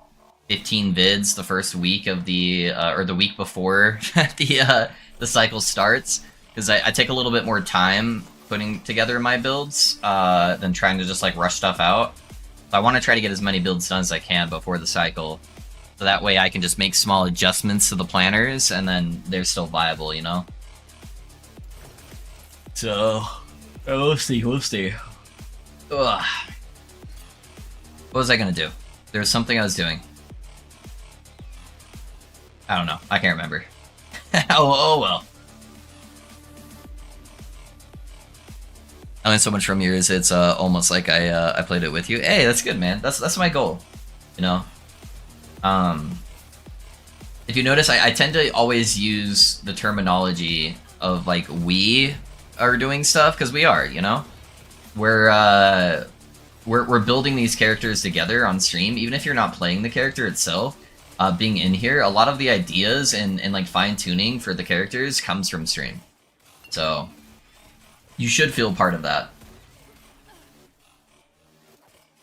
15 vids the first week of the or the week before the cycle starts, because I take a little bit more time putting together my builds than trying to just like rush stuff out. So I want to try to get as many builds done as I can before the cycle, so that way I can just make small adjustments to the planners and then they're still viable, you know? So, we'll see, we'll see. Ugh. What was I gonna do? There was something I was doing. I don't know. I can't remember. Oh well. I learned so much from yours. It's almost like I played it with you. Hey, that's good, man. That's my goal. You know. If you notice, I tend to always use the terminology of like we are doing stuff, because we are. You know, we're building these characters together on stream, even if you're not playing the character itself. Being in here, a lot of the ideas and like fine-tuning for the characters comes from stream. So, you should feel part of that.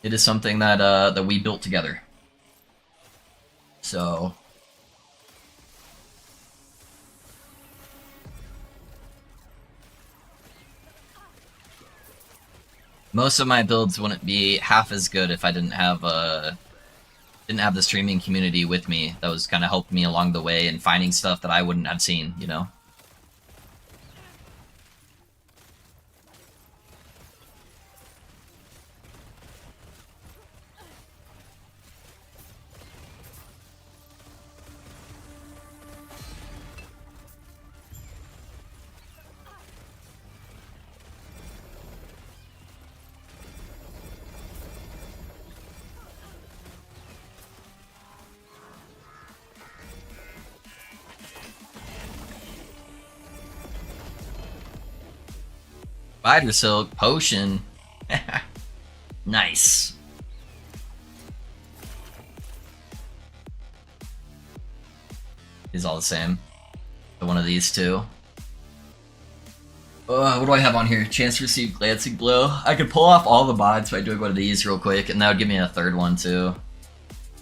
It is something that that we built together. So... most of my builds wouldn't be half as good if I didn't have the streaming community with me that was kind of helping me along the way and finding stuff that I wouldn't have seen, you know? Spider Silk Potion. Nice. Is all the same. One of these two. What do I have on here? Chance to receive Glancing Blow. I could pull off all the mods by doing one of these real quick, and that would give me a third one too.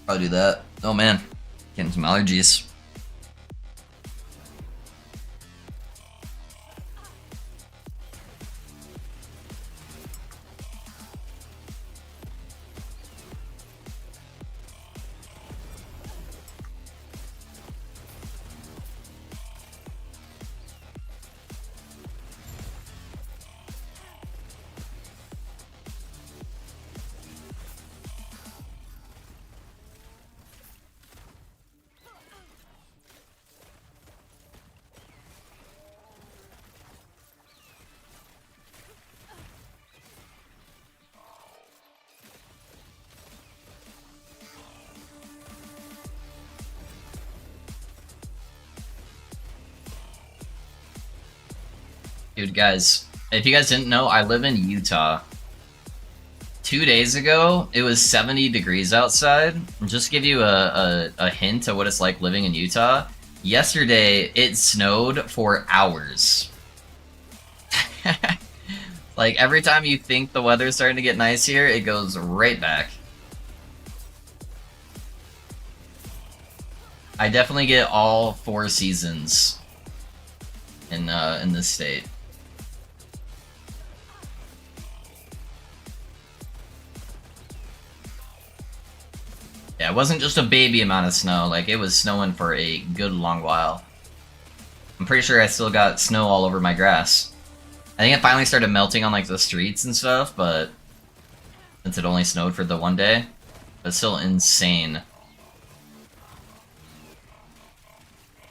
I'll do that. Oh man, getting some allergies. Dude, guys, if you guys didn't know, I live in Utah. 2 days ago, it was 70 degrees outside. Just to give you a hint of what it's like living in Utah, yesterday it snowed for hours. Like, every time you think the weather's starting to get nice here, it goes right back. I definitely get all 4 seasons in this state. Yeah, it wasn't just a baby amount of snow. Like, it was snowing for a good long while. I'm pretty sure I still got snow all over my grass. I think it finally started melting on, like, the streets and stuff, but since it only snowed for the one day, it's still insane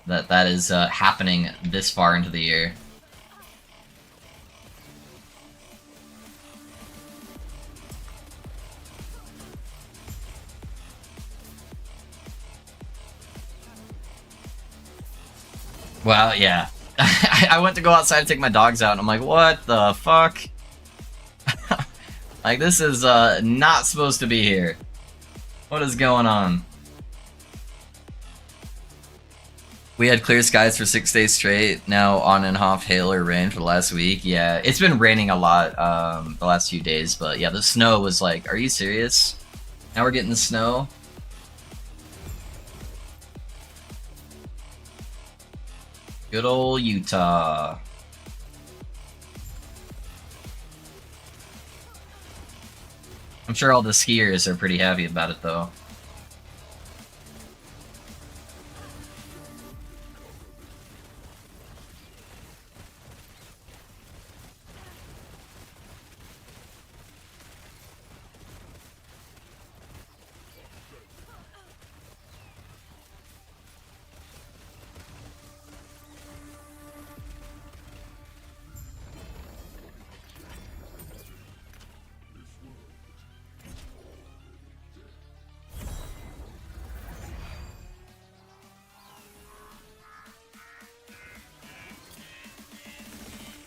that is happening this far into the year. Well, yeah. I went to go outside to take my dogs out, and I'm like, what the fuck? Like, this is not supposed to be here. What is going on? We had clear skies for 6 days straight, now on and off hail or rain for the last week. Yeah, it's been raining a lot the last few days, but yeah, the snow was like, are you serious? Now we're getting the snow? Good old Utah. I'm sure all the skiers are pretty happy about it, though.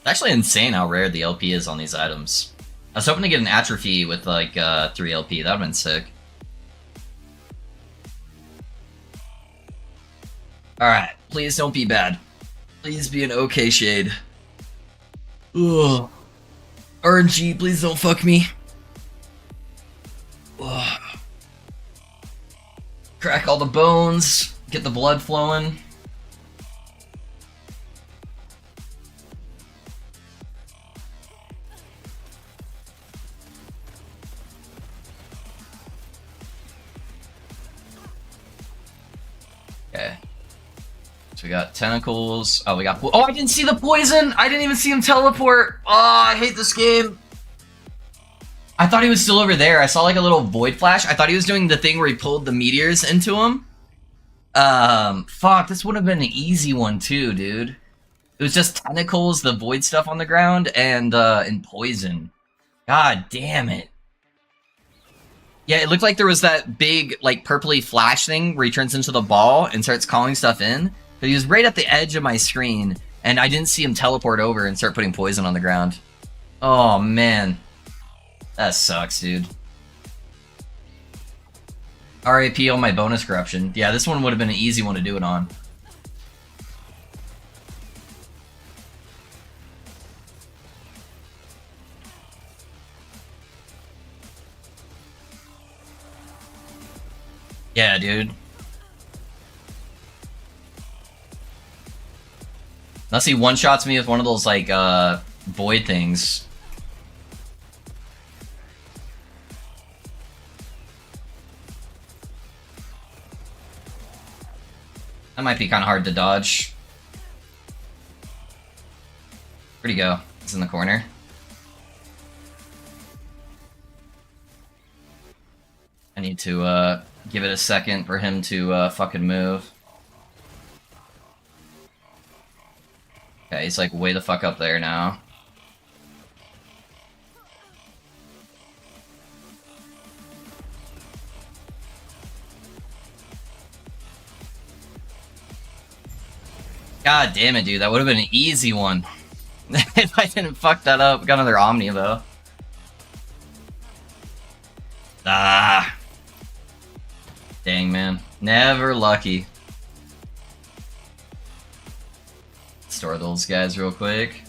It's actually insane how rare the LP is on these items. I was hoping to get an atrophy with like 3 LP. That would've been sick. Alright, please don't be bad. Please be an okay shade. Ugh. RNG, please don't fuck me. Ugh. Crack all the bones. Get the blood flowing. Okay. So we got tentacles. Oh, we got... Oh, I didn't see the poison! I didn't even see him teleport! Oh, I hate this game! I thought he was still over there. I saw like a little void flash. I thought he was doing the thing where he pulled the meteors into him. Fuck, this would have been an easy one too, dude. It was just tentacles, the void stuff on the ground, and poison. God damn it. Yeah, it looked like there was that big, like, purpley flash thing where he turns into the ball and starts calling stuff in. But he was right at the edge of my screen, and I didn't see him teleport over and start putting poison on the ground. Oh, man. That sucks, dude. RAP on my bonus corruption. Yeah, this one would have been an easy one to do it on. Yeah, dude. Unless he one-shots me with one of those, like, void things. That might be kind of hard to dodge. Where'd he go? He's in the corner. I need to, give it a second for him to, fucking move. Okay, he's, like, way the fuck up there now. God damn it, dude. That would have been an easy one. If I didn't fuck that up. Got another Omni, though. Ah. Dang, man. Never lucky. Store those guys real quick.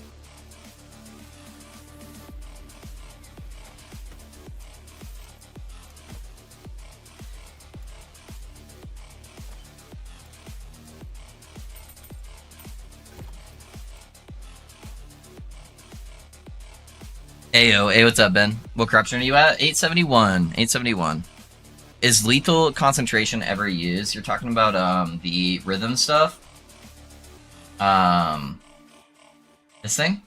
Ayo, hey, what's up, Ben? What corruption are you at? 871. 871. is lethal concentration ever used? You're talking about the rhythm stuff? This thing?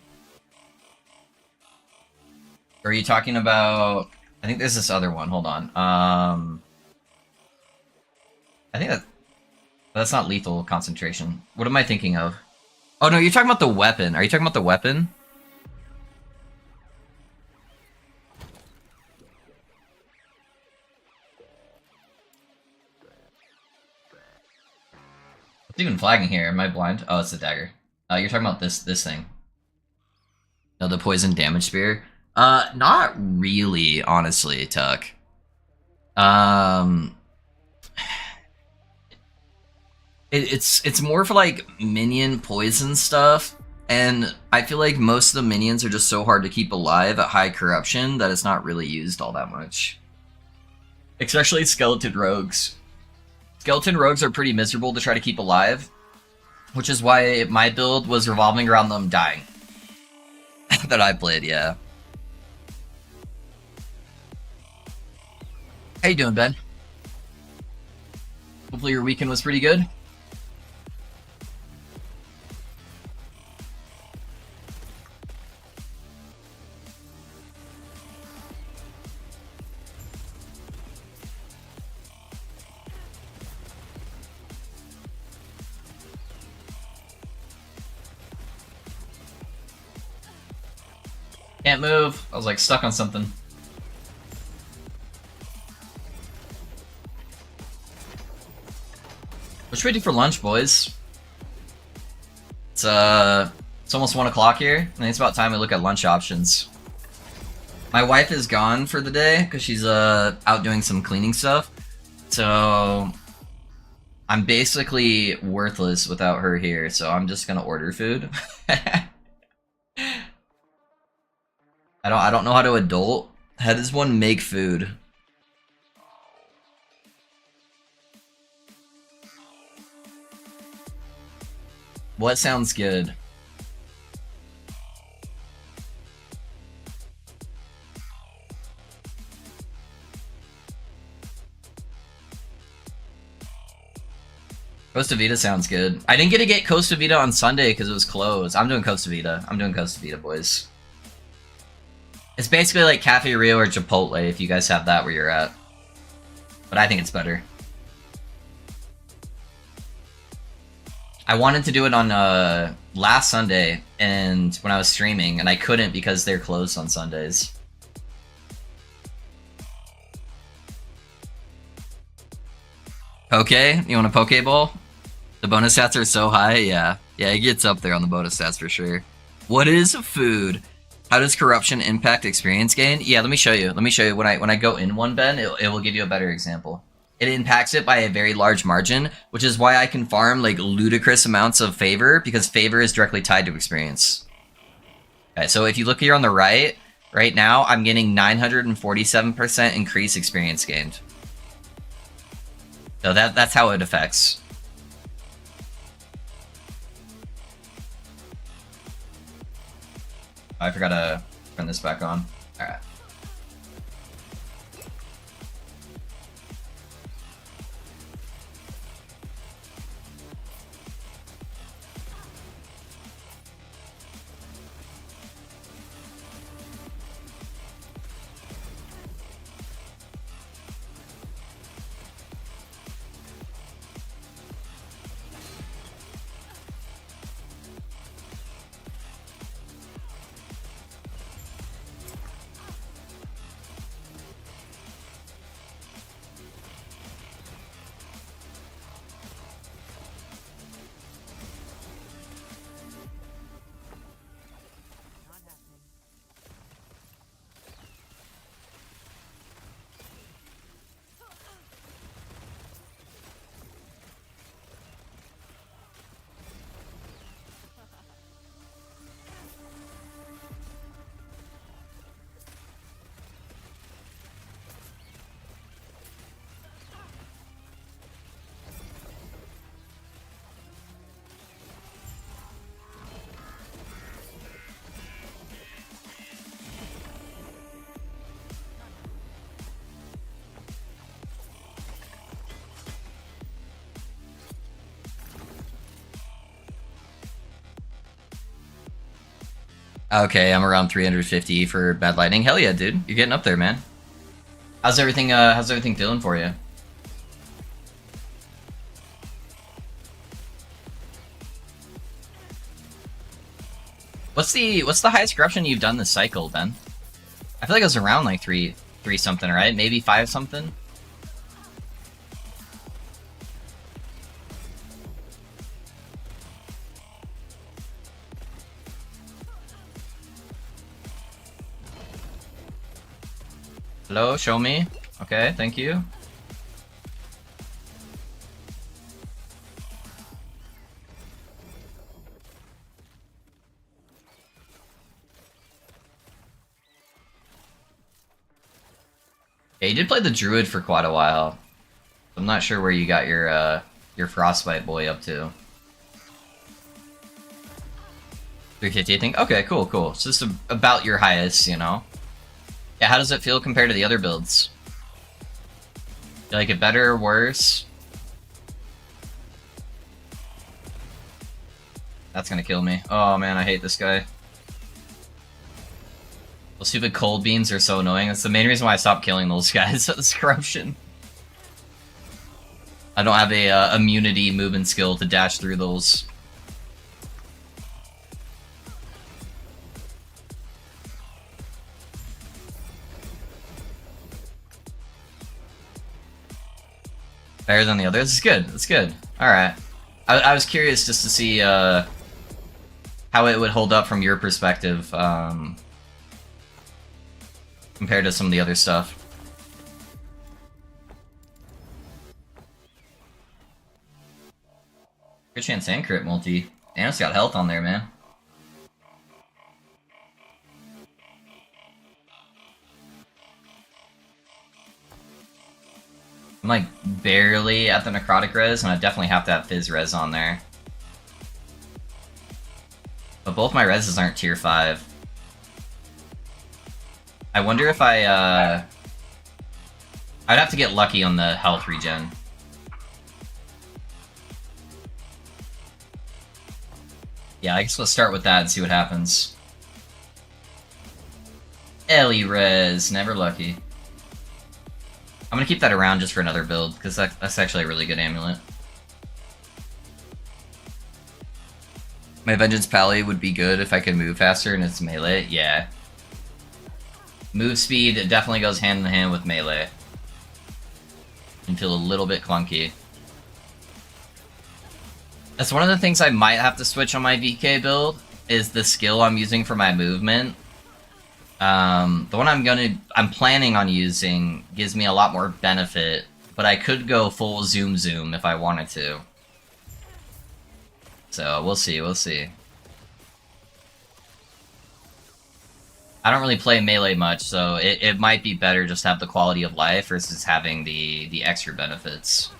Or are you talking about... I think there's this other one. Hold on. I think that's not lethal concentration. What am I thinking of? Oh no, you're talking about the weapon. Are you talking about the weapon? It's even flagging here. Am I blind? Oh, it's the dagger. You're talking about this thing. No, the poison damage spear. Not really, honestly, Tuck. It's more for like minion poison stuff, and I feel like most of the minions are just so hard to keep alive at high corruption that it's not really used all that much. Especially skeleton rogues. Skeleton rogues are pretty miserable to try to keep alive, which is why my build was revolving around them dying. That I played, yeah. How you doing, Ben? Hopefully your weekend was pretty good. Can't move. I was like stuck on something. What should we do for lunch, boys? It's almost 1 o'clock here. I think it's about time we look at lunch options. My wife is gone for the day because she's out doing some cleaning stuff. So I'm basically worthless without her here, so I'm just gonna order food. I don't know how to adult. How does one make food? What sounds good? Costa Vida sounds good. I didn't get to get Costa Vida on Sunday because it was closed. I'm doing Costa Vida. I'm doing Costa Vida, boys. It's basically like Cafe Rio or Chipotle if you guys have that where you're at. But I think it's better. I wanted to do it on last Sunday and when I was streaming, and I couldn't because they're closed on Sundays. Okay, you want a Pokeball? The bonus stats are so high, yeah. Yeah, it gets up there on the bonus stats for sure. What is food? How does corruption impact experience gain? Yeah, let me show you. Let me show you. When I go in one, Ben, it will give you a better example. It impacts it by a very large margin, which is why I can farm like ludicrous amounts of favor, because favor is directly tied to experience. Okay, so if you look here on the right now, I'm getting 947% increased experience gained. So that's how it affects. I forgot to turn this back on. Alright. Okay, I'm around 350 for Bad Lightning. Hell yeah, dude. You're getting up there, man. How's everything feeling for you? What's the highest corruption you've done this cycle, Ben? I feel like it was around like three something, right? Maybe 5 something? Hello, show me. Okay, thank you. Yeah, you did play the Druid for quite a while. I'm not sure where you got your Frostbite boy up to. 350, I think? Okay, cool, cool. It's just about your highest, you know? Yeah, how does it feel compared to the other builds? You like it better or worse? That's gonna kill me. Oh man, I hate this guy. Those stupid cold beams are so annoying. That's the main reason why I stopped killing those guys. This corruption. I don't have a immunity movement skill to dash through those. Better than the others? It's good. It's good. Alright. I was curious just to see how it would hold up from your perspective compared to some of the other stuff. Good chance and crit multi. And it's got health on there, man. I'm like barely at the necrotic res, and I definitely have to have fizz res on there. But both my reses aren't tier 5. I wonder if I'd have to get lucky on the health regen. Yeah, I guess we'll start with that and see what happens. Ellie res, never lucky. I'm gonna keep that around just for another build, because that's actually a really good amulet. My Vengeance Pally would be good if I could move faster and it's melee, yeah. Move speed definitely goes hand in hand with melee. And feel a little bit clunky. That's one of the things I might have to switch on my VK build, is the skill I'm using for my movement. The one I'm planning on using gives me a lot more benefit, but I could go full zoom if I wanted to. So, we'll see, we'll see. I don't really play melee much, so it might be better just to have the quality of life versus having the extra benefits.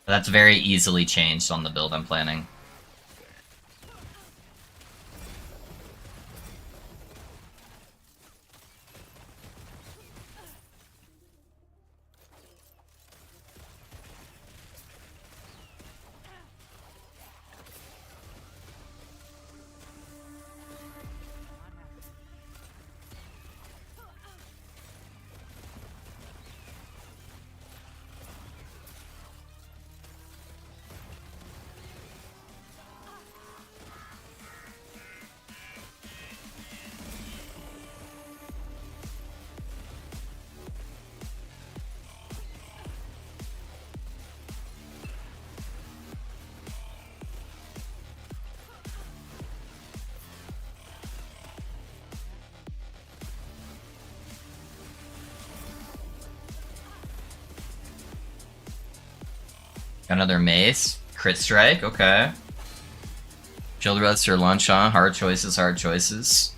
But that's very easily changed on the build I'm planning. Another mace. Crit strike, okay. Shield Rest or lunch on. Hard choices, hard choices.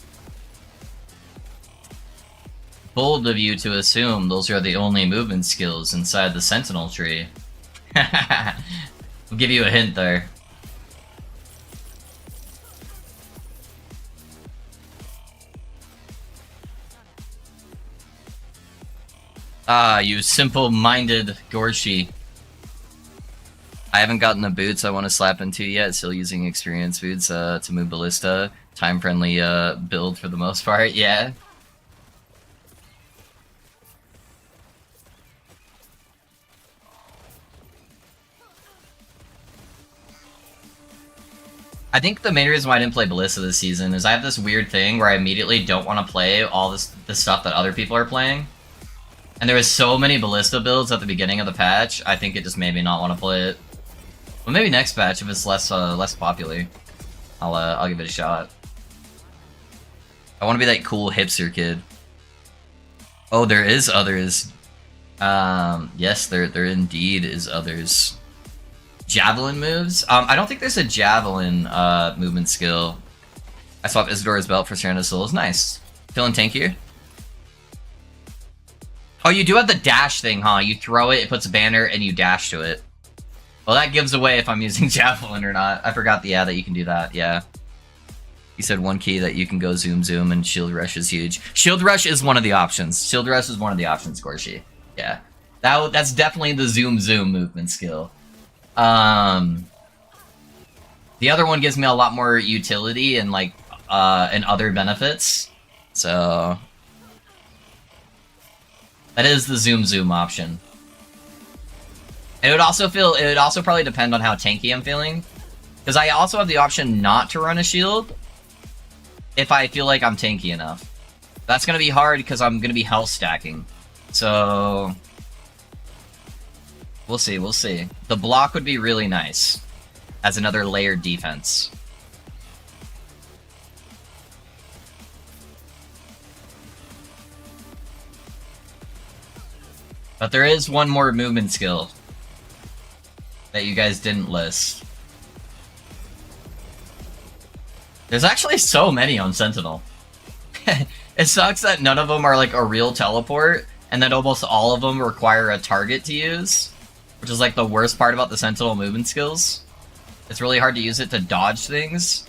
Bold of you to assume those are the only movement skills inside the Sentinel tree. I'll give you a hint there. Ah, you simple-minded Gorshi. I haven't gotten the boots I want to slap into yet, still using experience boots to move Ballista. time-friendly build for the most part, yeah. I think the main reason why I didn't play Ballista this season is I have this weird thing where I immediately don't want to play all this stuff that other people are playing. And there was so many Ballista builds at the beginning of the patch, I think it just made me not want to play it. But maybe next patch, if it's less popular, I'll give it a shot. I want to be that cool hipster kid. Oh, there is others. Yes, there indeed is others. Javelin moves? I don't think there's a javelin movement skill. I swapped Isidora's belt for Serena's Souls. Nice. Feeling tankier? Oh, you do have the dash thing, huh? You throw it, it puts a banner, and you dash to it. Well, that gives away if I'm using javelin or not. I forgot that you can do that, yeah. You said one key that you can go zoom, and shield rush is huge. Shield rush is one of the options. Shield rush is one of the options, Gorshi. Yeah. That's definitely the zoom movement skill. The other one gives me a lot more utility and like and other benefits. So that is the zoom option. It would also probably depend on how tanky I'm feeling. Because I also have the option not to run a shield if I feel like I'm tanky enough. That's gonna be hard because I'm gonna be health stacking. So we'll see. The block would be really nice as another layered defense. But there is one more movement skill that you guys didn't list. There's actually so many on Sentinel. It sucks that none of them are like a real teleport, and that almost all of them require a target to use. Which is like the worst part about the Sentinel movement skills. It's really hard to use it to dodge things.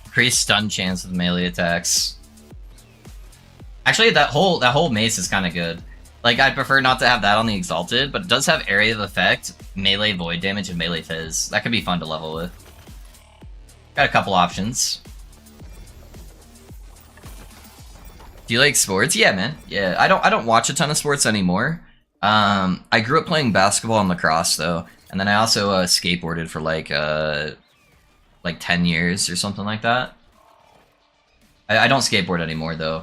Increased stun chance with melee attacks. Actually, that whole mace is kind of good. Like, I'd prefer not to have that on the Exalted, but it does have area of effect, melee void damage, and melee fizz. That could be fun to level with. Got a couple options. Do you like sports? Yeah, man. Yeah, I don't watch a ton of sports anymore. I grew up playing basketball and lacrosse though, and then I also skateboarded for like 10 years or something like that. I don't skateboard anymore though.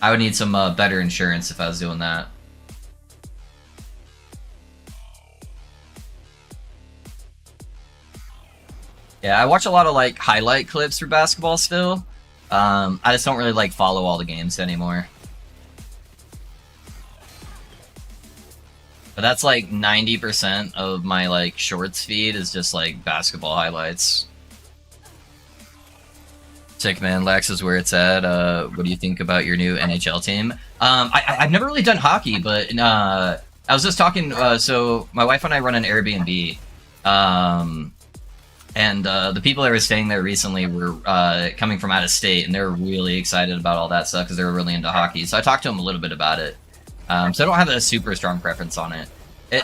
I would need some better insurance if I was doing that. Yeah, I watch a lot of like highlight clips for basketball still. I just don't really like follow all the games anymore. But that's like 90% of my like shorts feed is just like basketball highlights. Sick, man. Lax is where it's at. What do you think about your new NHL team? I've never really done hockey, but I was just talking. So my wife and I run an Airbnb, and the people that were staying there recently were coming from out of state, and they were really excited about all that stuff because they were really into hockey. So I talked to them a little bit about it. So I don't have a super strong preference on it.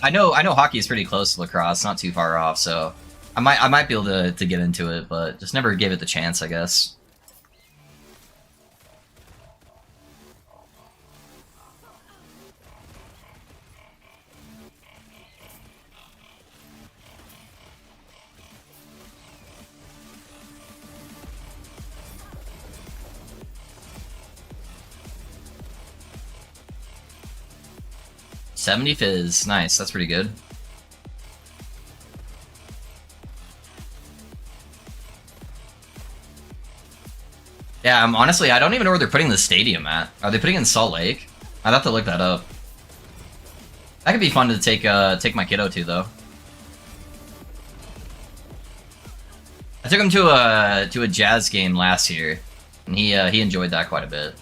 I know hockey is pretty close to lacrosse, not too far off. So I might be able to get into it, but just never gave it the chance, I guess. 70 fizz. Nice. That's pretty good. Yeah, honestly, I don't even know where they're putting the stadium at. Are they putting it in Salt Lake? I'd have to look that up. That could be fun to take my kiddo to, though. I took him to a Jazz game last year, and he enjoyed that quite a bit.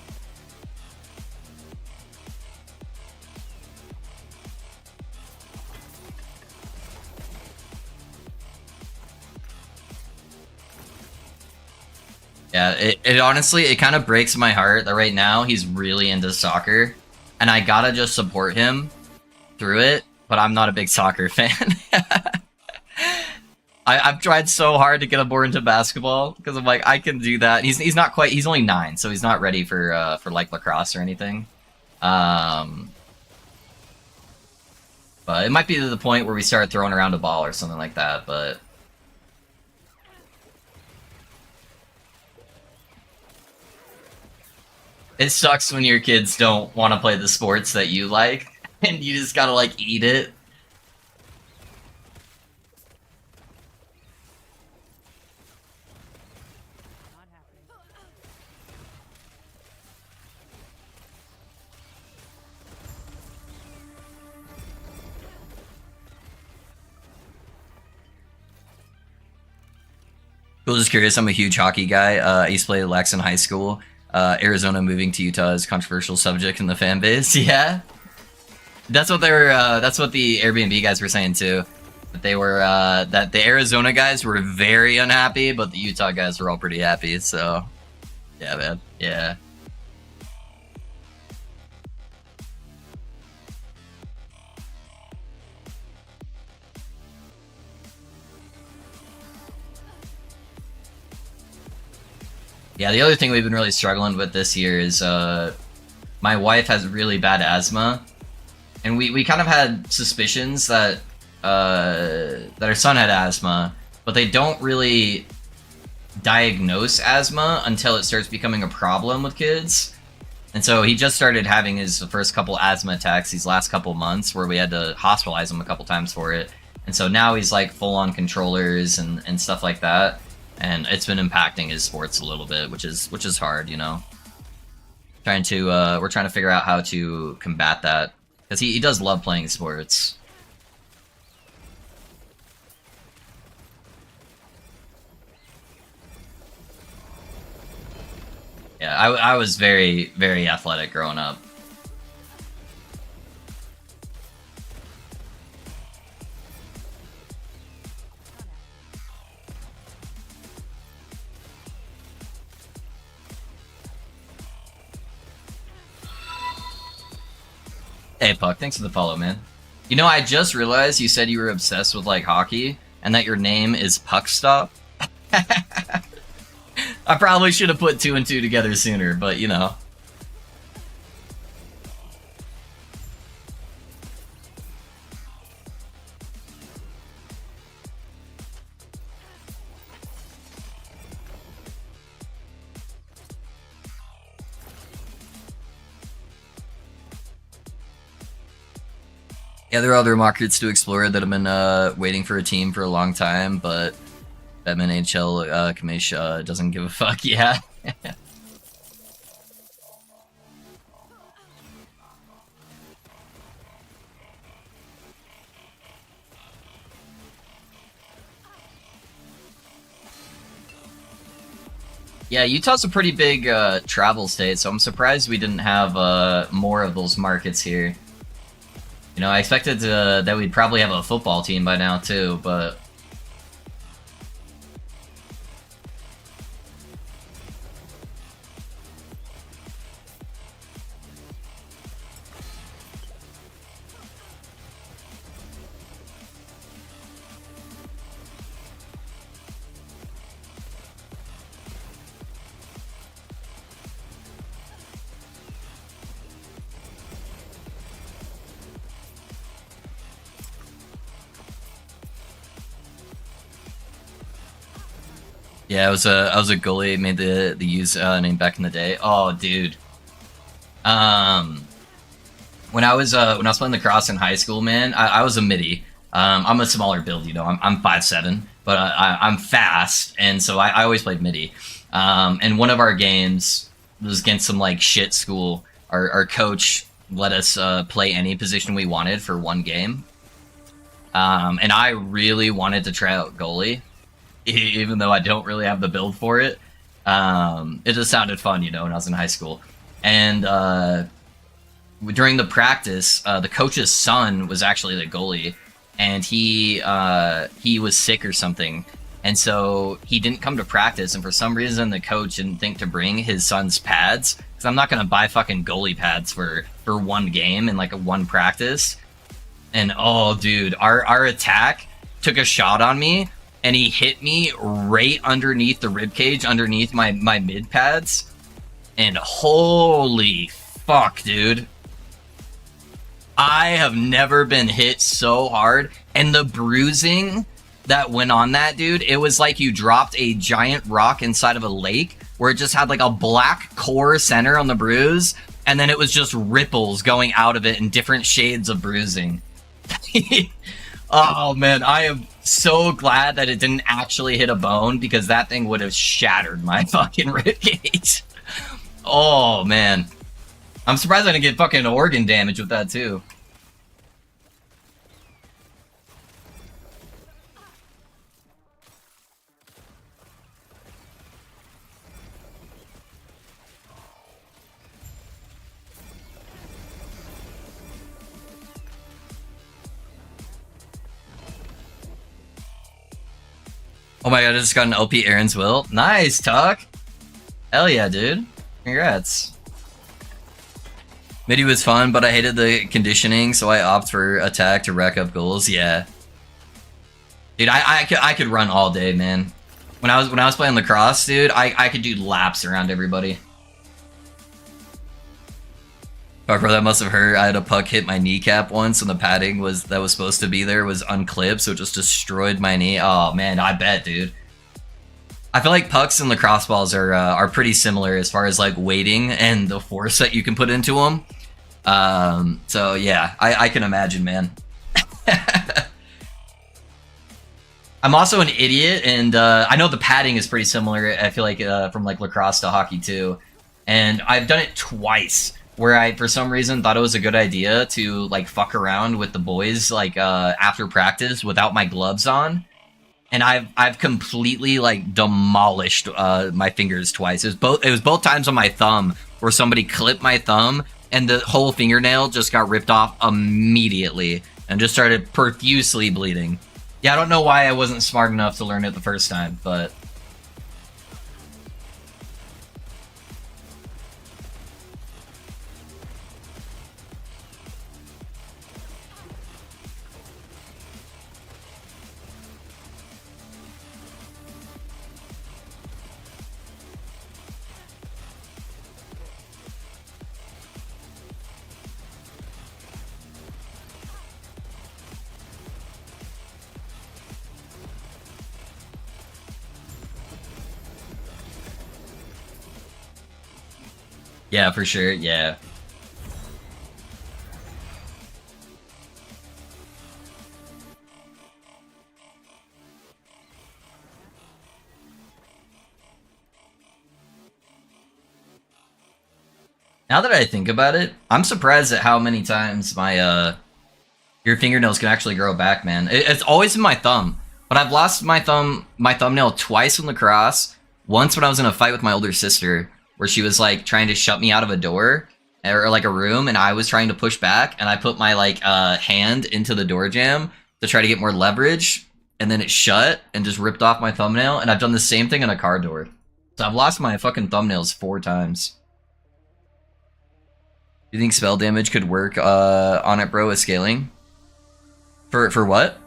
Yeah, it honestly, it kind of breaks my heart that right now he's really into soccer, and I gotta just support him through it, but I'm not a big soccer fan. I've tried so hard to get him more into basketball, because I'm like, I can do that. He's not quite, he's only 9, so he's not ready for like lacrosse or anything. But it might be to the point where we start throwing around a ball or something like that, but... It sucks when your kids don't want to play the sports that you like, and you just gotta, like, eat it. Cool, just curious, I'm a huge hockey guy. I used to play Lex in high school. Arizona moving to Utah is a controversial subject in the fan base. Yeah, that's what they were. That's what the Airbnb guys were saying too. That they were that the Arizona guys were very unhappy, but the Utah guys were all pretty happy. So, yeah, man. Yeah. Yeah, the other thing we've been really struggling with this year is my wife has really bad asthma, and we kind of had suspicions that that our son had asthma, but they don't really diagnose asthma until it starts becoming a problem with kids. And so he just started having his first couple asthma attacks these last couple months, where we had to hospitalize him a couple times for it. And so now he's like full on controllers and stuff like that. And it's been impacting his sports a little bit, which is hard, you know. We're trying to figure out how to combat that, because he does love playing sports. Yeah, I was very, very athletic growing up. Hey, Puck, thanks for the follow, man. You know, I just realized you said you were obsessed with, like, hockey, and that your name is Puckstop. I probably should have put 2 and 2 together sooner, but, you know. Yeah, there are other markets to explore that have been waiting for a team for a long time, but Batman NHL Kamish doesn't give a fuck. Yeah. Yeah, Utah's a pretty big travel state, so I'm surprised we didn't have more of those markets here. You know, I expected that we'd probably have a football team by now too, but... Yeah, I was a goalie, made the use name back in the day. Oh, dude. when I was playing lacrosse in high school, man, I was a midi. I'm a smaller build, you know. I'm 5'7", but I'm fast, and so I always played midi. And one of our games was against some like shit school. Our coach let us play any position we wanted for one game, and I really wanted to try out goalie, even though I don't really have the build for it. It just sounded fun, you know, when I was in high school, and during the practice, the coach's son was actually the goalie, and he was sick or something, and so he didn't come to practice. And for some reason, the coach didn't think to bring his son's pads, because I'm not gonna buy fucking goalie pads for one game and like a one practice. And oh, dude, our attack took a shot on me, and he hit me right underneath the rib cage, underneath my mid pads, and holy fuck, dude. I have never been hit so hard, and the bruising that went on that, dude, it was like you dropped a giant rock inside of a lake where it just had like a black core center on the bruise, and then it was just ripples going out of it in different shades of bruising. Oh man, I am so glad that it didn't actually hit a bone, because that thing would have shattered my fucking ribcage. Oh man. I'm surprised I didn't get fucking organ damage with that too. Oh my god, I just got an LP Aaron's Will. Nice, Tuck. Hell yeah, dude. Congrats. Midi was fun, but I hated the conditioning, so I opt for attack to rack up goals. Yeah, dude, I could run all day, man. When I was playing lacrosse, dude, I could do laps around everybody. Fuck, bro, that must have hurt. I had a puck hit my kneecap once, and the padding that was supposed to be there was unclipped, so it just destroyed my knee. Oh man, I bet, dude. I feel like pucks and lacrosse balls are pretty similar as far as like weighting and the force that you can put into them. So yeah, I can imagine, man. I'm also an idiot, and I know the padding is pretty similar. I feel like from like lacrosse to hockey too, and I've done it twice where I for some reason thought it was a good idea to like fuck around with the boys like after practice without my gloves on. And I've completely like demolished my fingers twice. It was both times on my thumb where somebody clipped my thumb and the whole fingernail just got ripped off immediately and just started profusely bleeding. Yeah, I don't know why I wasn't smart enough to learn it the first time, but yeah, for sure, yeah. Now that I think about it, I'm surprised at how many times my your fingernails can actually grow back, man. It's always in my thumb, but I've lost my thumbnail twice in lacrosse. Once when I was in a fight with my older sister, where she was like trying to shut me out of a door or like a room, and I was trying to push back, and I put my like hand into the door jamb to try to get more leverage, and then it shut and just ripped off my thumbnail. And I've done the same thing in a car door, so I've lost my fucking thumbnails 4 times. Do you think spell damage could work on it, bro, with scaling? For what?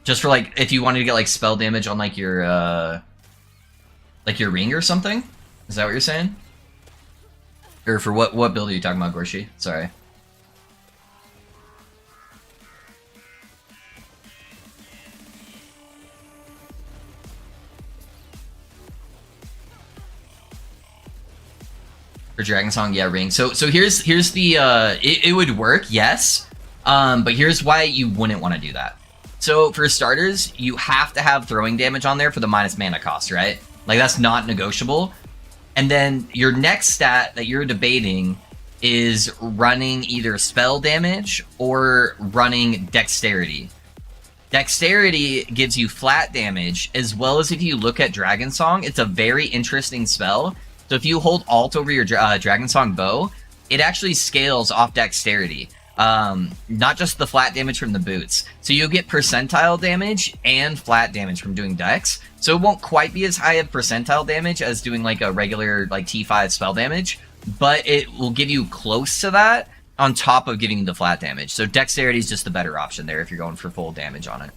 Just for like if you wanted to get like spell damage on like your ring or something? Is that what you're saying? Or for what build are you talking about, Gorshi? Sorry. For Dragon Song, yeah, Ring. So here's the it would work, yes. But here's why you wouldn't want to do that. So for starters, you have to have throwing damage on there for the minus mana cost, right? Like that's not negotiable. And then your next stat that you're debating is running either spell damage or running dexterity. Dexterity gives you flat damage, as well as if you look at Dragon Song, it's a very interesting spell. So if you hold Alt over your Dragon Song bow, it actually scales off dexterity. Not just the flat damage from the boots. So you'll get percentile damage and flat damage from doing dex. So it won't quite be as high of percentile damage as doing like a regular like T5 spell damage, but it will give you close to that on top of giving you the flat damage. So dexterity is just the better option there if you're going for full damage on it.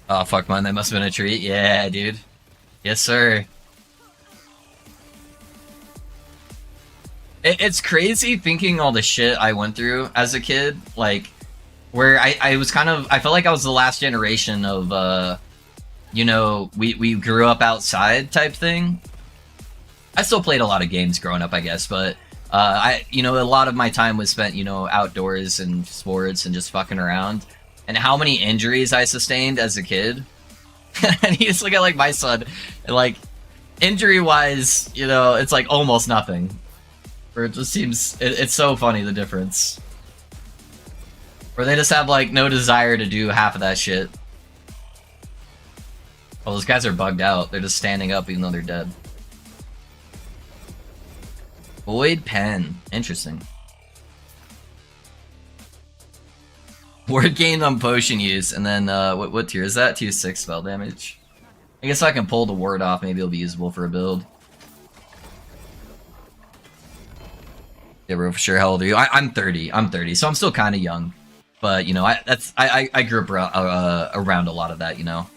Oh, fuck, man, that must have been a treat. Yeah, dude. Yes, sir. It's crazy thinking all the shit I went through as a kid. Like, where I was kind of... I felt like I was the last generation of, you know, we grew up outside type thing. I still played a lot of games growing up, I guess, but... you know, a lot of my time was spent, you know, outdoors and sports and just fucking around. And how many injuries I sustained as a kid. And you just look at, like, my son, and, like, injury-wise, you know, it's, like, almost nothing. Where it just seems... It's so funny, the difference. Where they just have, like, no desire to do half of that shit. Well, those guys are bugged out. They're just standing up even though they're dead. Void Pen. Interesting. Word gained on potion use, and then what tier is that? Tier 6 spell damage. I guess I can pull the ward off, maybe it'll be usable for a build. Yeah, bro, for sure. How old are you? I'm 30. I'm 30, so I'm still kind of young. But, you know, I grew up around a lot of that, you know.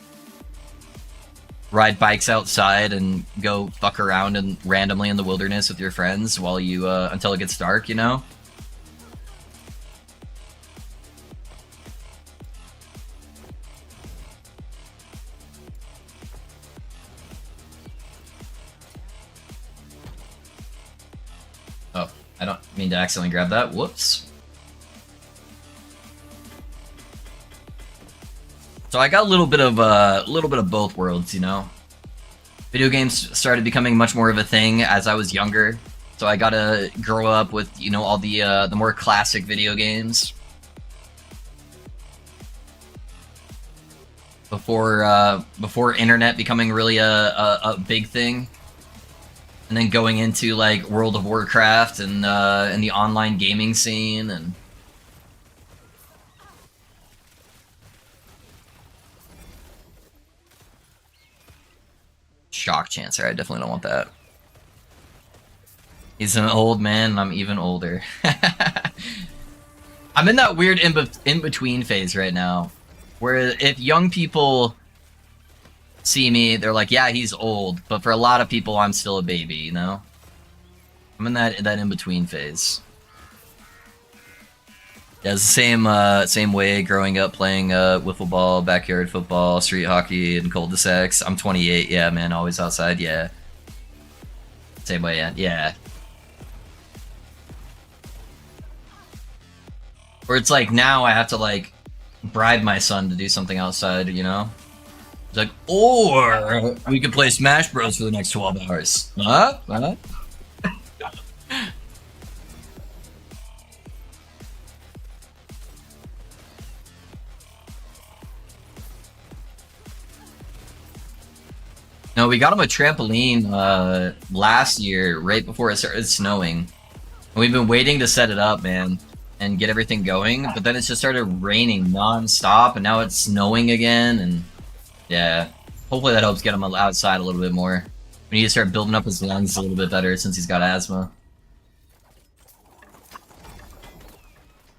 Ride bikes outside and go fuck around and randomly in the wilderness with your friends while you, until it gets dark, you know? Oh, I don't mean to accidentally grab that. Whoops. So I got a little bit of both worlds, you know. Video games started becoming much more of a thing as I was younger, so I got to grow up with, you know, all the more classic video games before internet becoming really a big thing, and then going into like World of Warcraft and the online gaming scene and. Shock Chancer, I definitely don't want that. He's an old man, and I'm even older. I'm in that weird in-between phase right now, where if young people see me, they're like, yeah, he's old, but for a lot of people, I'm still a baby, you know? I'm in that in-between phase. Yeah, it's the same way growing up playing wiffle ball, backyard football, street hockey, and cul-de-sacs. I'm 28, yeah, man, always outside, yeah. Same way, yeah. Where it's like, now I have to, like, bribe my son to do something outside, you know? It's like, or we could play Smash Bros. For the next 12 hours. Huh? No, we got him a trampoline last year, right before it started snowing. And we've been waiting to set it up, man, and get everything going, but then it's just started raining non-stop, and now it's snowing again, and yeah. Hopefully that helps get him outside a little bit more. We need to start building up his lungs a little bit better since he's got asthma.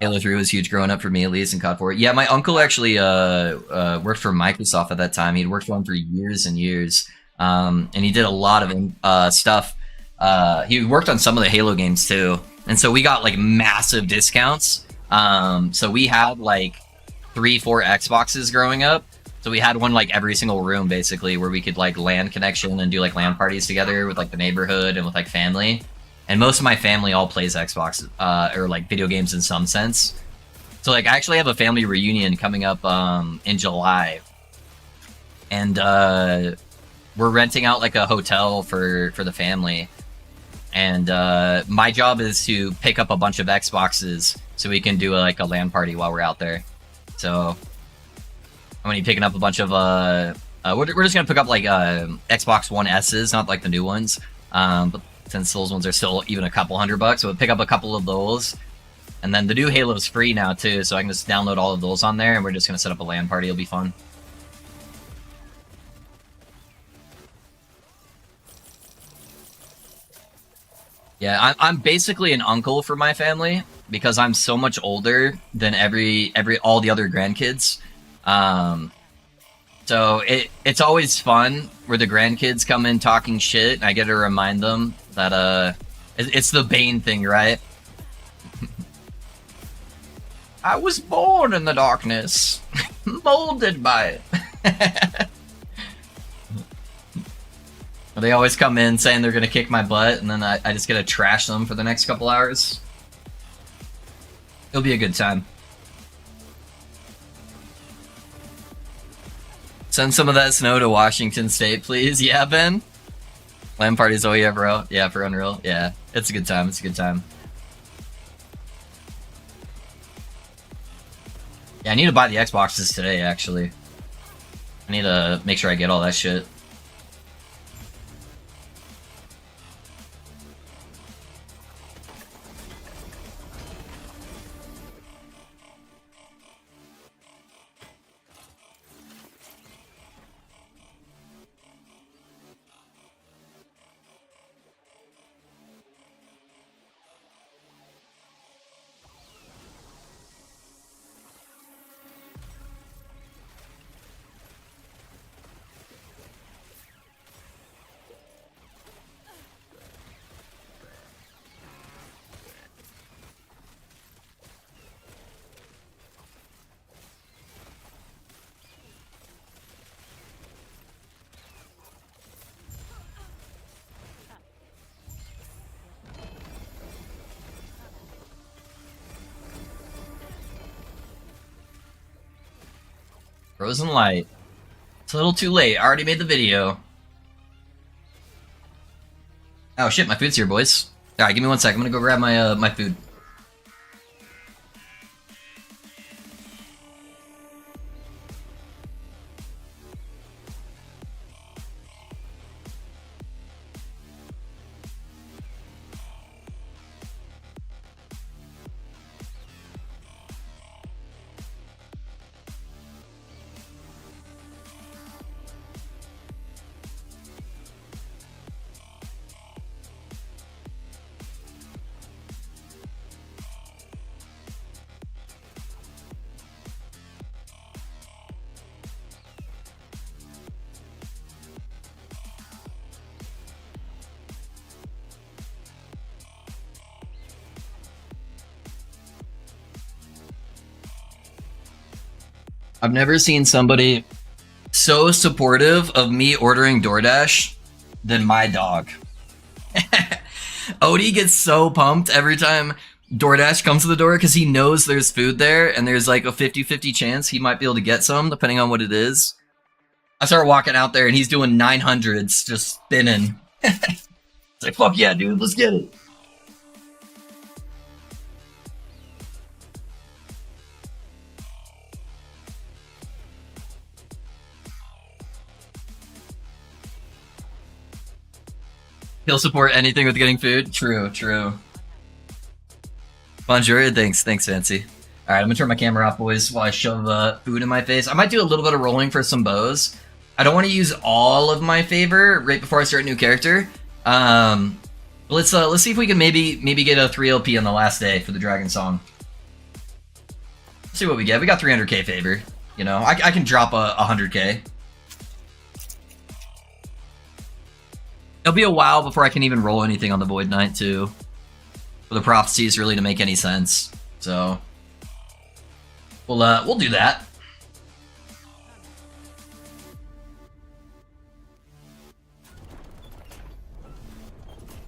Halo 3 was huge growing up for me, at least, in COD 4. Yeah, my uncle actually worked for Microsoft at that time. He'd worked for them for years and years. And he did a lot of stuff. He worked on some of the Halo games too, and so we got like massive discounts. So we had like 3-4 Xboxes growing up, So we had one like every single room basically where we could like LAN connection and do like LAN parties together with like the neighborhood and with like family. And most of my family all plays Xbox or like video games in some sense. So like I actually have a family reunion coming up in July. And we're renting out like a hotel for the family. And my job is to pick up a bunch of Xboxes so we can do like a LAN party while we're out there. So I'm gonna be picking up a bunch of we're just gonna pick up like Xbox One S's, not like the new ones. But since those ones are still even a couple $100, we'll pick up a couple of those. And then the new Halo's free now too, so I can just download all of those on there, and we're just gonna set up a LAN party. It'll be fun. Yeah, I'm basically an uncle for my family because I'm so much older than all the other grandkids. So it's always fun where the grandkids come in talking shit, and I get to remind them that it's the Bane thing, right? I was born in the darkness, molded by it. They always come in saying they're gonna kick my butt, and then I just get to trash them for the next couple hours. It'll be a good time. Send some of that snow to Washington State, please. Yeah, Ben? LAN parties, oh yeah, bro. Yeah, for Unreal. Yeah, it's a good time. It's a good time. Yeah, I need to buy the Xboxes today, actually. I need to make sure I get all that shit. Frozen Light. It's a little too late. I already made the video. Oh shit, my food's here, boys. Alright, give me 1 second. I'm gonna go grab my my food. I've never seen somebody so supportive of me ordering DoorDash than my dog. Odie gets so pumped every time DoorDash comes to the door because he knows there's food there and there's like a 50-50 chance he might be able to get some depending on what it is. I start walking out there and he's doing 900s just spinning. It's like, fuck yeah, dude, let's get it. He'll support anything with getting food. True, true. Bonjour, thanks, Fancy. All right, I'm gonna turn my camera off, boys, while I shove food in my face. I might do a little bit of rolling for some bows. I don't want to use all of my favor right before I start a new character. Let's see if we can maybe get a 3 LP on the last day for the Dragon Song. Let's see what we get. We got 300k favor. You know, I can drop a 100k. It'll be a while before I can even roll anything on the Void Knight, too. For the prophecies really to make any sense. So we'll do that.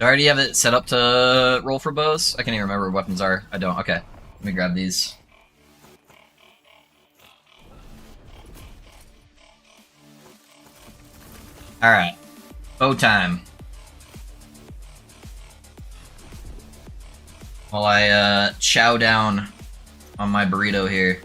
I already have it set up to roll for bows? I can't even remember what weapons are. I don't. Okay. Let me grab these. Alright. Bow time. While I chow down on my burrito here.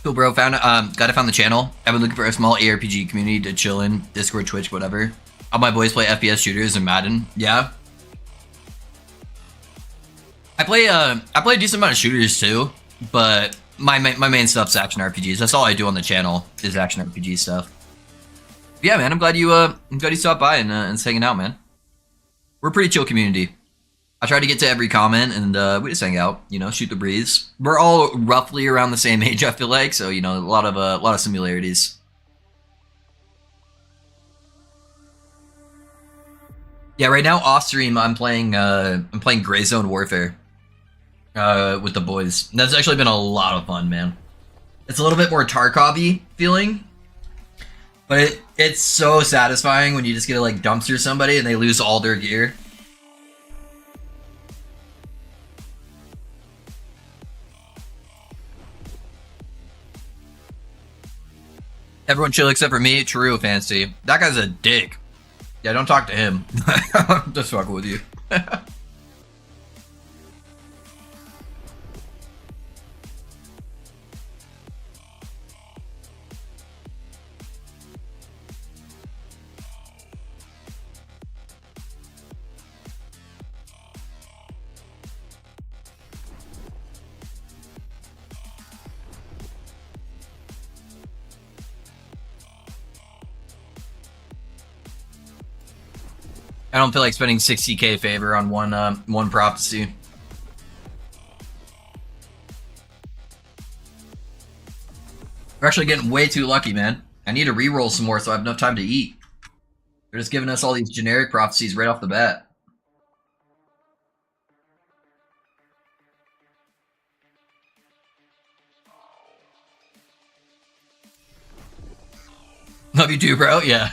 Cool, bro. Found the channel. I've been looking for a small ARPG community to chill in. Discord, Twitch, whatever. All my boys play FPS shooters and Madden. Yeah. I play a decent amount of shooters too, but my main stuff's action RPGs. That's all I do on the channel is action RPG stuff. But yeah, man. I'm glad you stopped by and hanging out, man. We're a pretty chill community. I try to get to every comment, and we just hang out, you know, shoot the breeze. We're all roughly around the same age, I feel like, so you know, a lot of similarities. Yeah, right now off stream, I'm playing Gray Zone Warfare with the boys. And that's actually been a lot of fun, man. It's a little bit more Tarkov-y feeling, but it's so satisfying when you just get to like dumpster somebody and they lose all their gear. Everyone chill except for me. True, Fancy. That guy's a dick. Yeah, don't talk to him. I'm just fucking with you. I don't feel like spending 60k favor on one prophecy. We're actually getting way too lucky, man. I need to re-roll some more so I have enough time to eat. They're just giving us all these generic prophecies right off the bat. Love you too, bro. Yeah.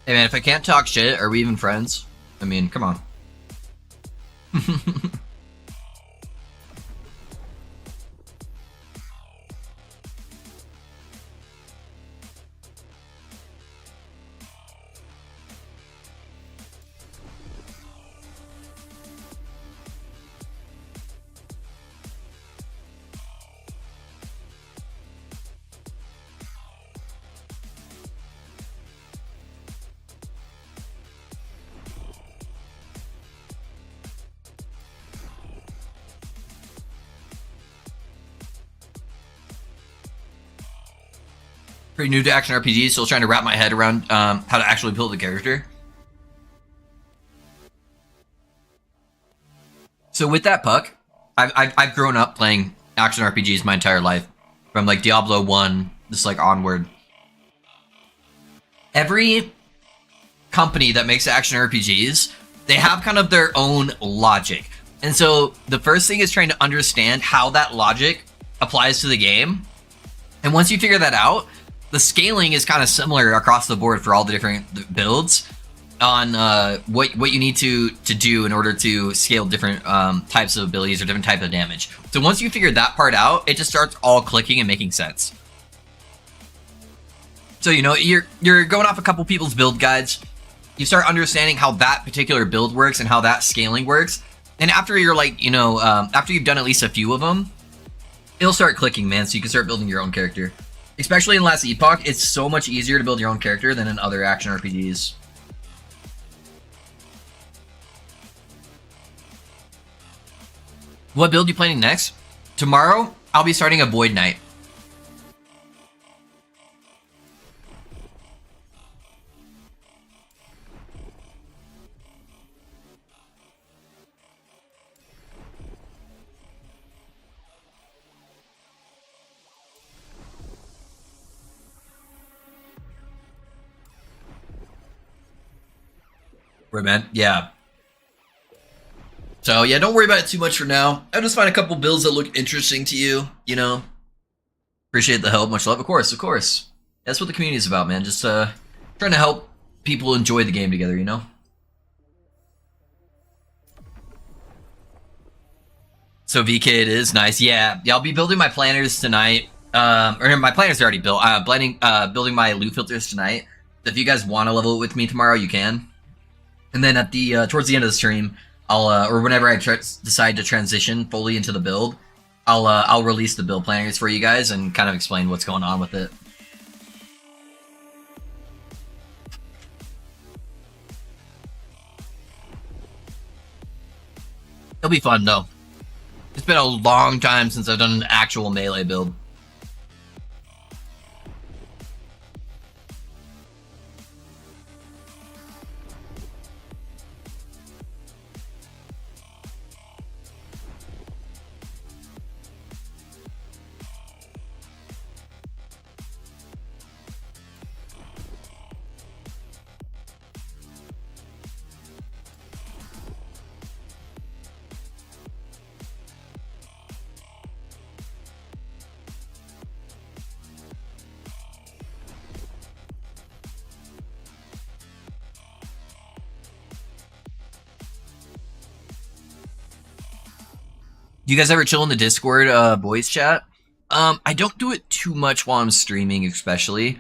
Hey man, if I can't talk shit, are we even friends? I mean, come on. Pretty new to action RPGs, still trying to wrap my head around how to actually build a character. So with that, Puck, I've grown up playing action RPGs my entire life, from like Diablo 1, just like onward. Every company that makes action RPGs, they have kind of their own logic. And so the first thing is trying to understand how that logic applies to the game. And once you figure that out, the scaling is kind of similar across the board for all the different builds on what you need to do in order to scale different types of abilities or different type of damage. So once you figure that part out, it just starts all clicking and making sense. So you know, you're going off a couple people's build guides. You start understanding how that particular build works and how that scaling works. And after you're like, you know, after you've done at least a few of them, it'll start clicking, man. So you can start building your own character. Especially in Last Epoch, it's so much easier to build your own character than in other action RPGs. What build are you planning next? Tomorrow, I'll be starting a Void Knight. Right, man. Yeah. So yeah, don't worry about it too much for now. I'll just find a couple builds that look interesting to you. You know, appreciate the help. Much love, of course, of course. That's what the community is about, man. Just trying to help people enjoy the game together. You know. So VK it is nice. Yeah, I'll be building my planners tonight. Or my planners are already built. Building my loot filters tonight. So if you guys want to level it with me tomorrow, you can. And then at the towards the end of the stream, I'll or whenever I decide to transition fully into the build, I'll release the build planners for you guys and kind of explain what's going on with it. It'll be fun though. It's been a long time since I've done an actual melee build. Do you guys ever chill in the Discord voice chat? I don't do it too much while I'm streaming, especially,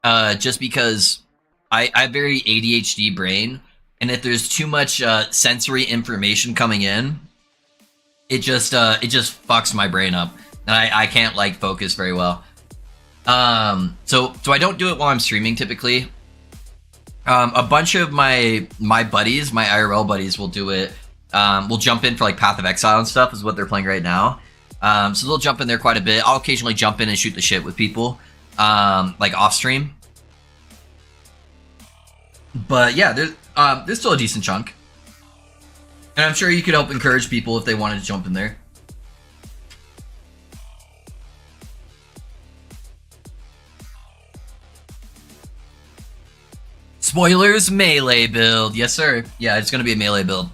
just because I have very ADHD brain, and if there's too much sensory information coming in, it just fucks my brain up, and I can't like focus very well. So I don't do it while I'm streaming typically. A bunch of my buddies, my IRL buddies, will do it. We'll jump in for like Path of Exile and stuff is what they're playing right now. So they'll jump in there quite a bit. I'll occasionally jump in and shoot the shit with people, like off stream. But yeah, there's still a decent chunk, and I'm sure you could help encourage people if they wanted to jump in there. Spoilers, melee build. Yes, sir. Yeah, it's gonna be a melee build.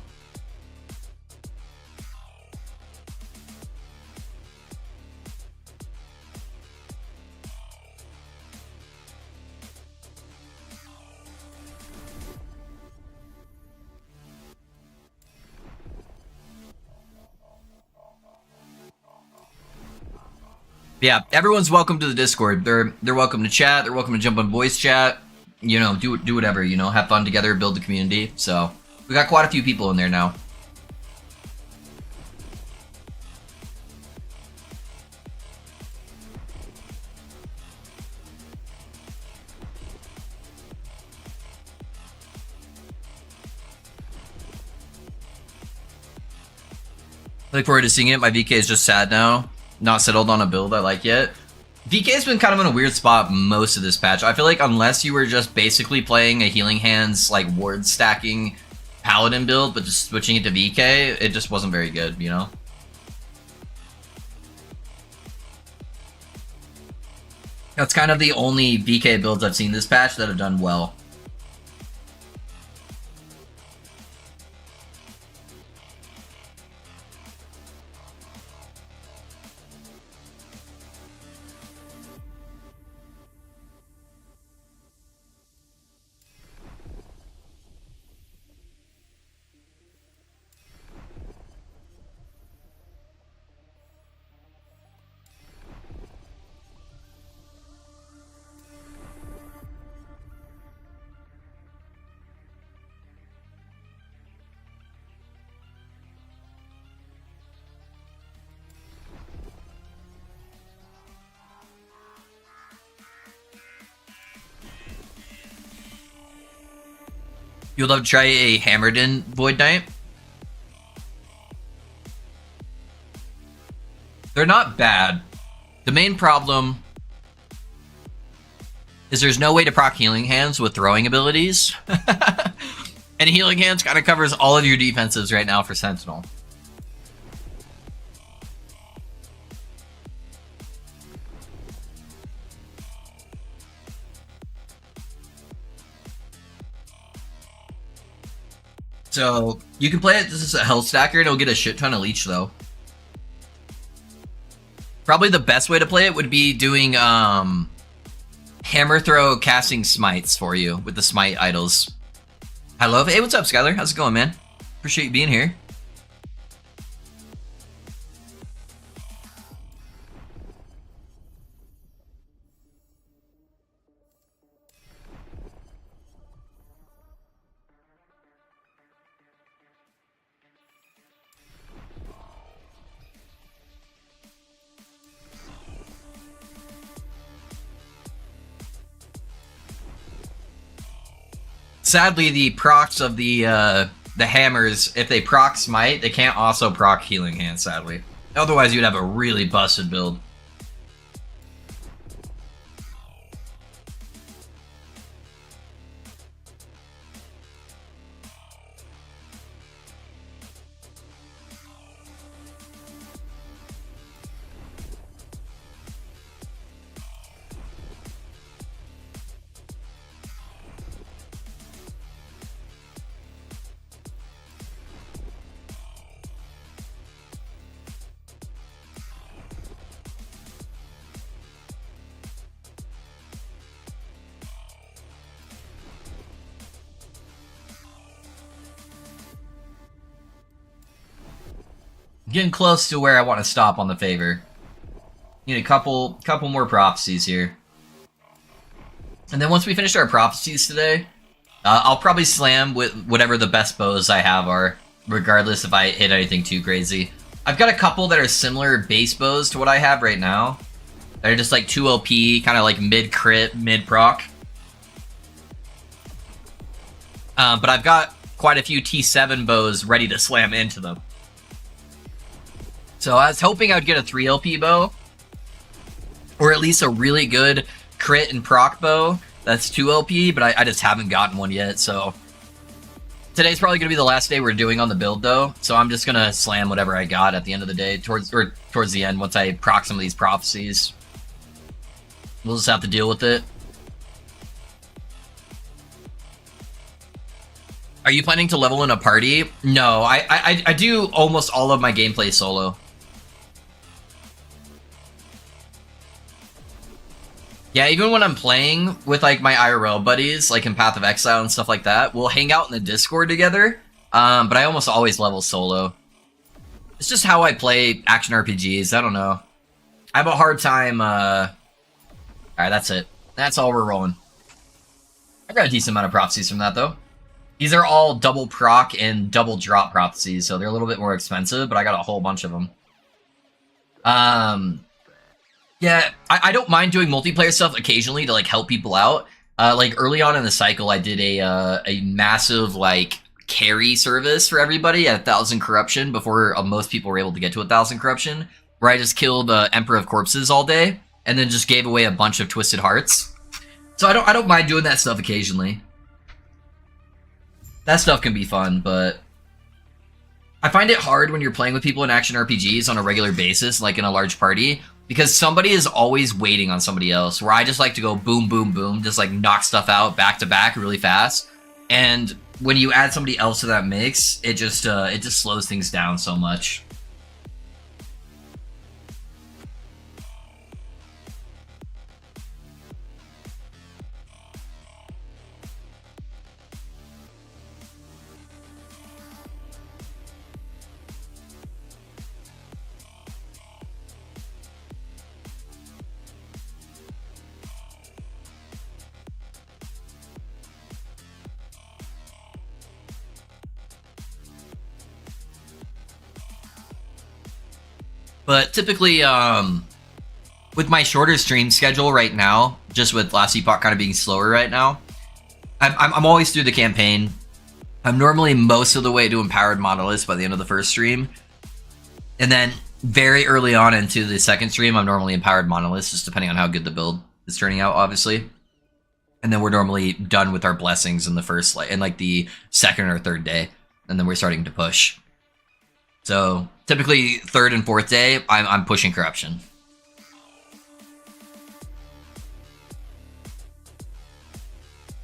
Yeah, everyone's welcome to the Discord. They're welcome to chat. They're welcome to jump on voice chat. You know, do whatever. You know, have fun together, build the community. So we got quite a few people in there now. Look forward to seeing it. My VK is just sad now. Not settled on a build I like yet. VK's been kind of in a weird spot most of this patch. I feel like unless you were just basically playing a Healing Hands, like, ward stacking Paladin build, but just switching it to VK, it just wasn't very good, you know? That's kind of the only VK builds I've seen this patch that have done well. You'd love to try a Hammerden Void Knight? They're not bad. The main problem is there's no way to proc Healing Hands with throwing abilities. And Healing Hands kind of covers all of your defensives right now for Sentinel. So you can play it just as a health stacker and it'll get a shit ton of leech though. Probably the best way to play it would be doing hammer throw casting smites for you with the smite idols. I love it. Hey, what's up, Skylar? How's it going, man? Appreciate you being here. Sadly, the procs of the hammers, if they proc smite, they can't also proc healing hand, sadly. Otherwise, you'd have a really busted build. Getting close to where I want to stop on the favor. Need a couple more prophecies here. And then once we finish our prophecies today, I'll probably slam with whatever the best bows I have are, regardless if I hit anything too crazy. I've got a couple that are similar base bows to what I have right now. They're just like 2 OP, kind of like mid-crit, mid-proc. But I've got quite a few T7 bows ready to slam into them. So I was hoping I would get a 3 LP bow, or at least a really good crit and proc bow that's 2 LP, but I just haven't gotten one yet, so today's probably going to be the last day we're doing on the build, though, so I'm just going to slam whatever I got at the end of the day, towards the end, once I proc some of these prophecies. We'll just have to deal with it. Are you planning to level in a party? No, I do almost all of my gameplay solo. Yeah, even when I'm playing with like my IRL buddies, like in Path of Exile and stuff like that, we'll hang out in the Discord together, but I almost always level solo. It's just how I play action RPGs, I don't know. I have a hard time, Alright, that's it. That's all we're rolling. I got a decent amount of prophecies from that, though. These are all double proc and double drop prophecies, so they're a little bit more expensive, but I got a whole bunch of them. Yeah, I don't mind doing multiplayer stuff occasionally to, like, help people out. Like, early on in the cycle, I did a massive, like, carry service for everybody at 1,000 corruption before most people were able to get to 1,000 corruption, where I just killed Emperor of Corpses all day, and then just gave away a bunch of Twisted Hearts. So I don't mind doing that stuff occasionally. That stuff can be fun, but I find it hard when you're playing with people in action RPGs on a regular basis, like in a large party, because somebody is always waiting on somebody else, where I just like to go boom, boom, boom, just like knock stuff out back to back really fast. And when you add somebody else to that mix, it just slows things down so much. But typically, with my shorter stream schedule right now, just with Last Epoch kind of being slower right now, I'm always through the campaign. I'm normally most of the way to Empowered Monoliths by the end of the first stream. And then very early on into the second stream, I'm normally Empowered Monoliths, just depending on how good the build is turning out, obviously. And then we're normally done with our blessings in the first, in like the second or third day. And then we're starting to push. So typically third and fourth day, I'm pushing corruption.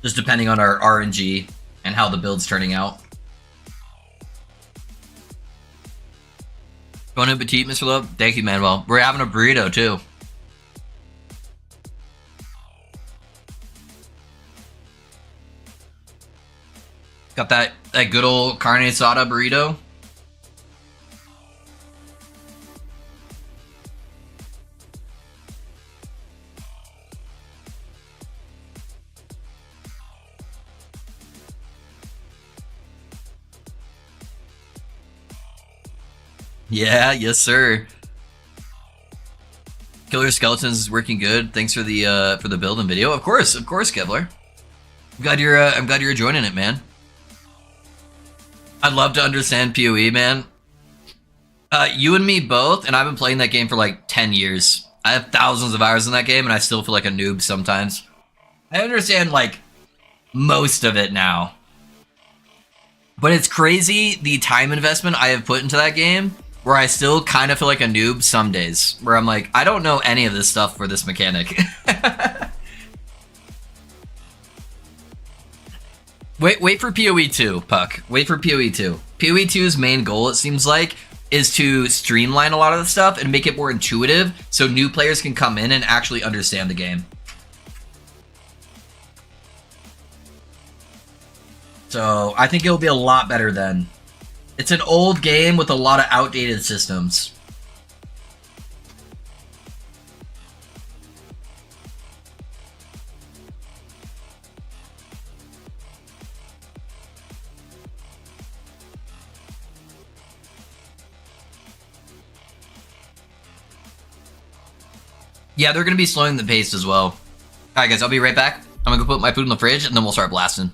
Just depending on our RNG and how the build's turning out. Bon appetit, Mr. Love. Thank you, Manuel. We're having a burrito too. Got that good old carne asada burrito. Yeah, yes, sir. Killer Skeletons is working good. Thanks for the building video. Of course, Kevlar. I'm glad you're joining it, man. I'd love to understand PoE, man. You and me both, and I've been playing that game for like 10 years. I have thousands of hours in that game, and I still feel like a noob sometimes. I understand like most of it now. But it's crazy the time investment I have put into that game, where I still kind of feel like a noob some days, where I'm like, I don't know any of this stuff for this mechanic. Wait for PoE 2, Puck. Wait for PoE 2. PoE 2's main goal, it seems like, is to streamline a lot of the stuff and make it more intuitive so new players can come in and actually understand the game. So I think it'll be a lot better then. It's an old game with a lot of outdated systems. Yeah, they're going to be slowing the pace as well. Alright guys, I'll be right back. I'm going to go put my food in the fridge and then we'll start blasting.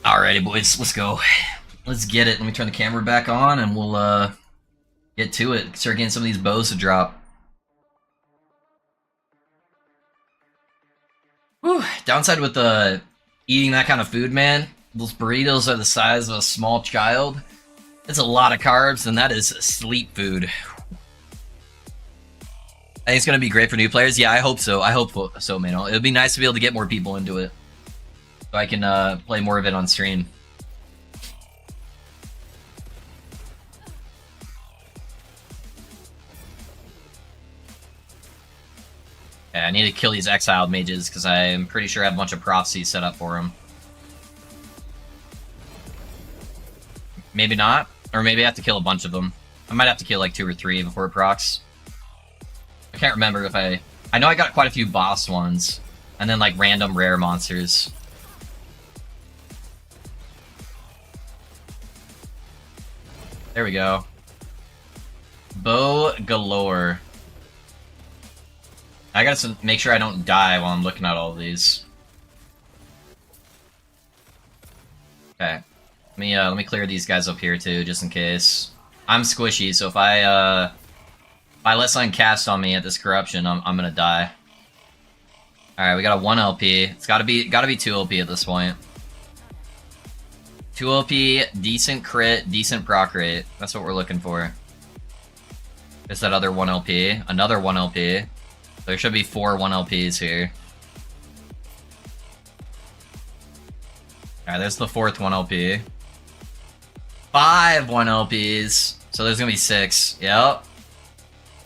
Alrighty, boys, let's go. Let's get it. Let me turn the camera back on and we'll get to it. Start getting some of these bows to drop. Whew. Downside with eating that kind of food, man. Those burritos are the size of a small child. It's a lot of carbs, and that is sleep food. I think it's going to be great for new players. Yeah, I hope so. I hope so, man. It would be nice to be able to get more people into it. So I can play more of it on stream. Yeah, I need to kill these exiled mages, because I'm pretty sure I have a bunch of prophecies set up for them. Maybe not. Or maybe I have to kill a bunch of them. I might have to kill like 2 or 3 before it procs. I can't remember if I know I got quite a few boss ones. And then like random rare monsters. There we go. Bow galore. I gotta make sure I don't die while I'm looking at all of these. Okay. Let me clear these guys up here too, just in case. I'm squishy, so if I let something cast on me at this corruption, I'm gonna die. Alright, we got a 1 LP. It's gotta be 2 LP at this point. 2 LP, decent crit, decent proc rate. That's what we're looking for. There's that other 1 LP. Another 1 LP. There should be 4 1 LPs here. Alright, there's the fourth 1LP. 5 1LPs. So there's gonna be 6. Yep.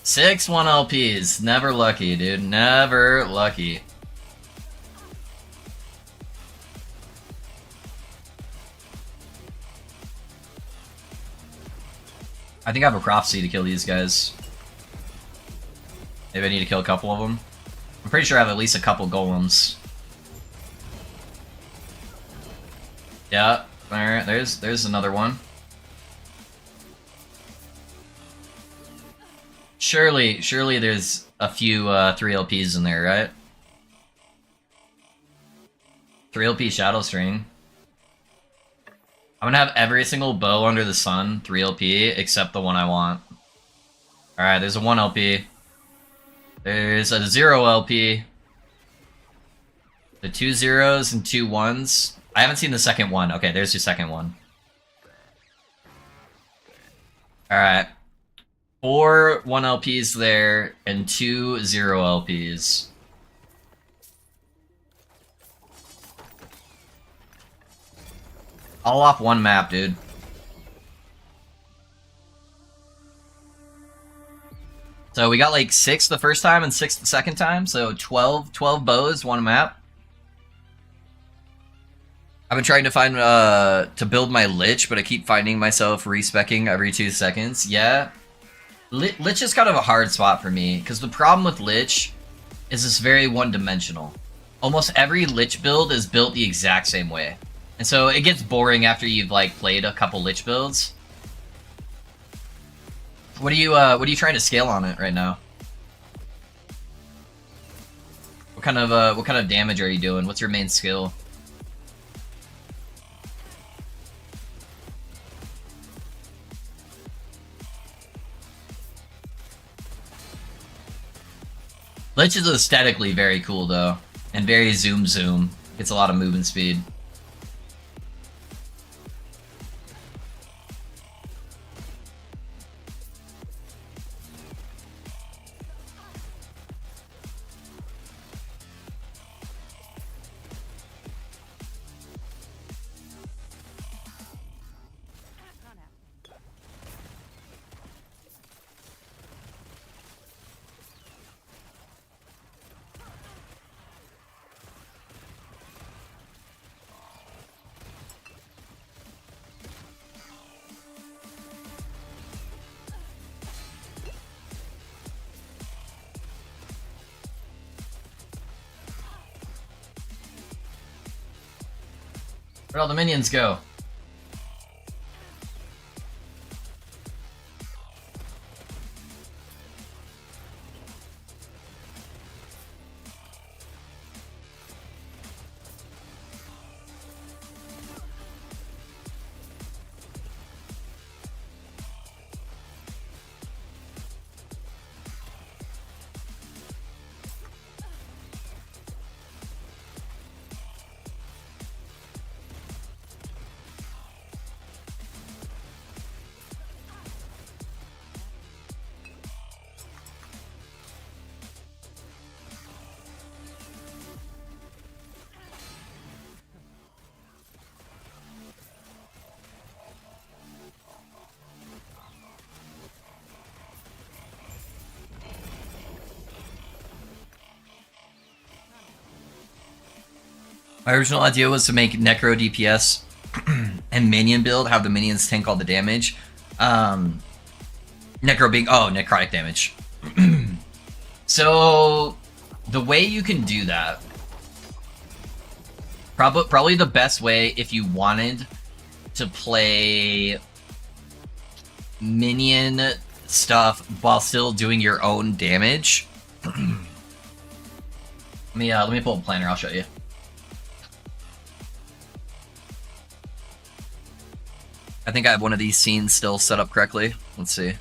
6 1LPs. Never lucky, dude. Never lucky. I think I have a prophecy to kill these guys. Maybe I need to kill a couple of them. I'm pretty sure I have at least a couple golems. Yeah, alright, there's another one. Surely there's a few 3LPs in there, right? 3LP Shadow String. I'm gonna have every single bow under the sun 3LP except the one I want. Alright, there's a 1LP. There's a 0LP. The 2 zeros and 2 1s. I haven't seen the second one. Okay, there's your second one. Alright. 4 1LPs there and 2 0LPs. All off one map, dude. So we got like 6 the first time and 6 the second time, so 12 bows, one map. I've been trying to find, to build my Lich, but I keep finding myself respecking every 2 seconds. Yeah. Lich is kind of a hard spot for me, because the problem with Lich is it's very one-dimensional. Almost every Lich build is built the exact same way. And so it gets boring after you've, like, played a couple Lich builds. What are you trying to scale on it right now? What kind of damage are you doing? What's your main skill? Lich is aesthetically very cool though, and very zoom. Gets a lot of movement speed. Where'd all the minions go? My original idea was to make Necro DPS and minion build, have the minions tank all the damage. Necro being, necrotic damage. So, the way you can do that, probably the best way if you wanted to play minion stuff while still doing your own damage. Let me pull up a planner, I'll show you. I think I have one of these scenes still set up correctly. Let's see.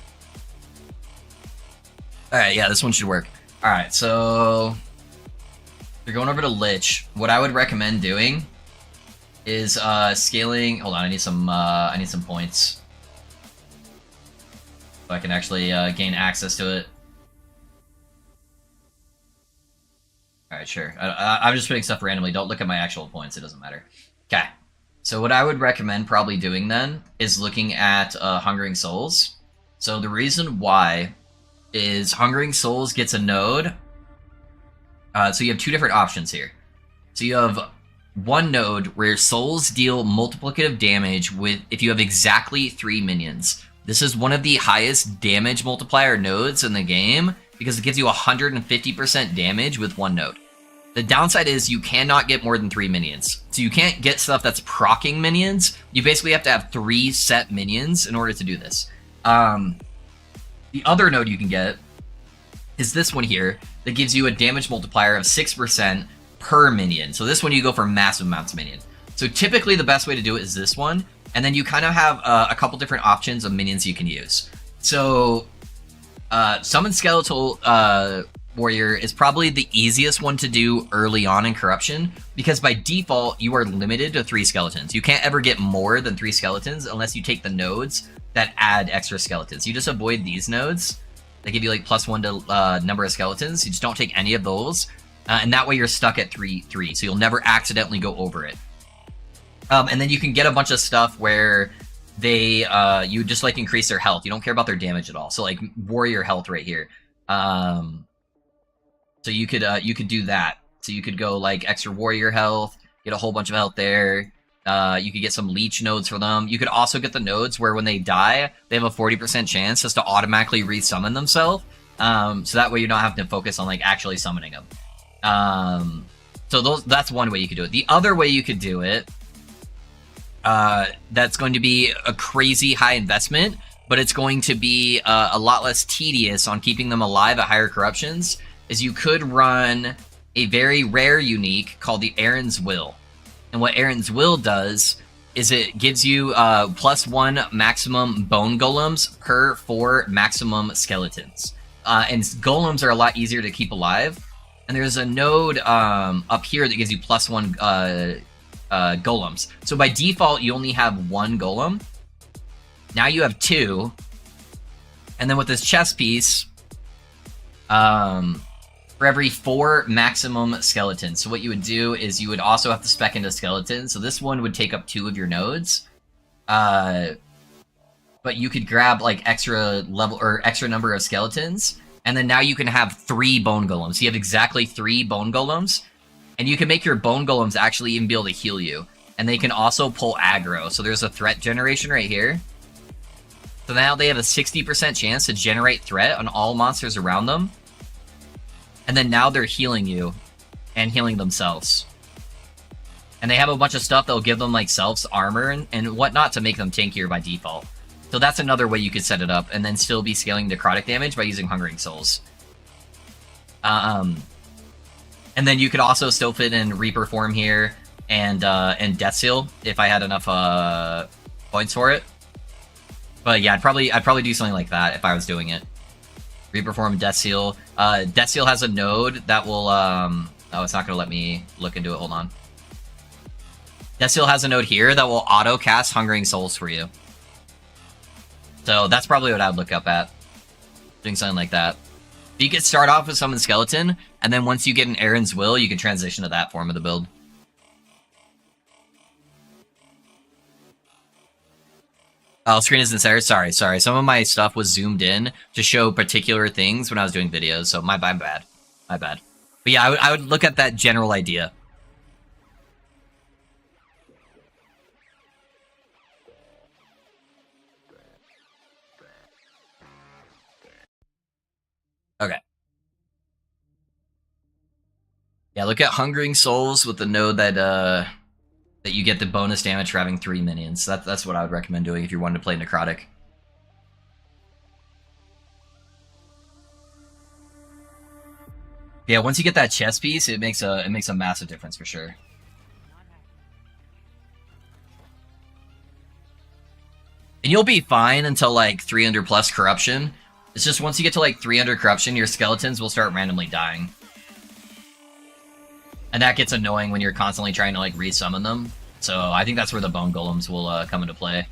Alright, yeah, this one should work. Alright, so you're going over to Lich. What I would recommend doing is scaling. Hold on, I need some points. So I can actually gain access to it. Alright, sure. I'm just putting stuff randomly. Don't look at my actual points, it doesn't matter. Okay. So what I would recommend probably doing then is looking at Hungering Souls. So the reason why is Hungering Souls gets a node. So you have two different options here. So you have one node where souls deal multiplicative damage with if you have exactly 3 minions. This is one of the highest damage multiplier nodes in the game because it gives you 150% damage with one node. The downside is you cannot get more than 3 minions. So you can't get stuff that's proccing minions. You basically have to have 3 set minions in order to do this. The other node you can get is this one here that gives you a damage multiplier of 6% per minion. So this one you go for massive amounts of minions. So typically the best way to do it is this one, and then you kind of have a couple different options of minions you can use. So Summon Skeletal Warrior is probably the easiest one to do early on in Corruption, because by default you are limited to 3 skeletons. You can't ever get more than 3 skeletons unless you take the nodes that add extra skeletons. You just avoid these nodes. They give you like +1 to number of skeletons. You just don't take any of those. And that way you're stuck at 3, so you'll never accidentally go over it. And then you can get a bunch of stuff where they you just like increase their health. You don't care about their damage at all. So like warrior health right here. So you could do that. So you could go like extra warrior health, get a whole bunch of health there. You could get some leech nodes for them. You could also get the nodes where when they die, they have a 40% chance just to automatically resummon themselves. So that way you're not having to focus on like actually summoning them. So that's one way you could do it. The other way you could do it, that's going to be a crazy high investment, but it's going to be a lot less tedious on keeping them alive at higher corruptions, is you could run a very rare unique called the Aaron's Will. And what Aaron's Will does is it gives you +1 maximum bone golems per 4 maximum skeletons. And golems are a lot easier to keep alive. And there's a node up here that gives you +1 golems. So by default, you only have 1 golem. Now you have 2. And then with this chest piece, for every 4 maximum skeletons. So what you would do is you would also have to spec into skeletons. So this one would take up 2 of your nodes. But you could grab like extra level or extra number of skeletons. And then now you can have 3 bone golems. You have exactly 3 bone golems. And you can make your bone golems actually even be able to heal you. And they can also pull aggro. So there's a threat generation right here. So now they have a 60% chance to generate threat on all monsters around them. And then now they're healing you and healing themselves. And they have a bunch of stuff that'll give them like self's armor and whatnot to make them tankier by default. So that's another way you could set it up and then still be scaling necrotic damage by using Hungering Souls. And then you could also still fit in Reaper form here and Death Seal if I had enough points for it. But yeah, I'd probably do something like that if I was doing it. Reaper form, Death Seal. Death Seal has a node that will oh, it's not gonna let me look into it. Hold on. Death Seal has a node here that will auto cast Hungering Souls for you. So that's probably what I would look up at. Doing something like that. You could start off with Summon Skeleton, and then once you get an Aaron's Will, you can transition to that form of the build. Oh, screen isn't there. Sorry. Some of my stuff was zoomed in to show particular things when I was doing videos, so my bad. But yeah, I would look at that general idea. Okay. Yeah, look at Hungering Souls with the node that you get the bonus damage for having 3 minions. That's what I would recommend doing if you're wanting to play necrotic. Yeah, once you get that chest piece, it makes a massive difference for sure. And you'll be fine until like 300 plus corruption. It's just once you get to like 300 corruption, your skeletons will start randomly dying. And that gets annoying when you're constantly trying to like resummon them. So I think that's where the bone golems will come into play.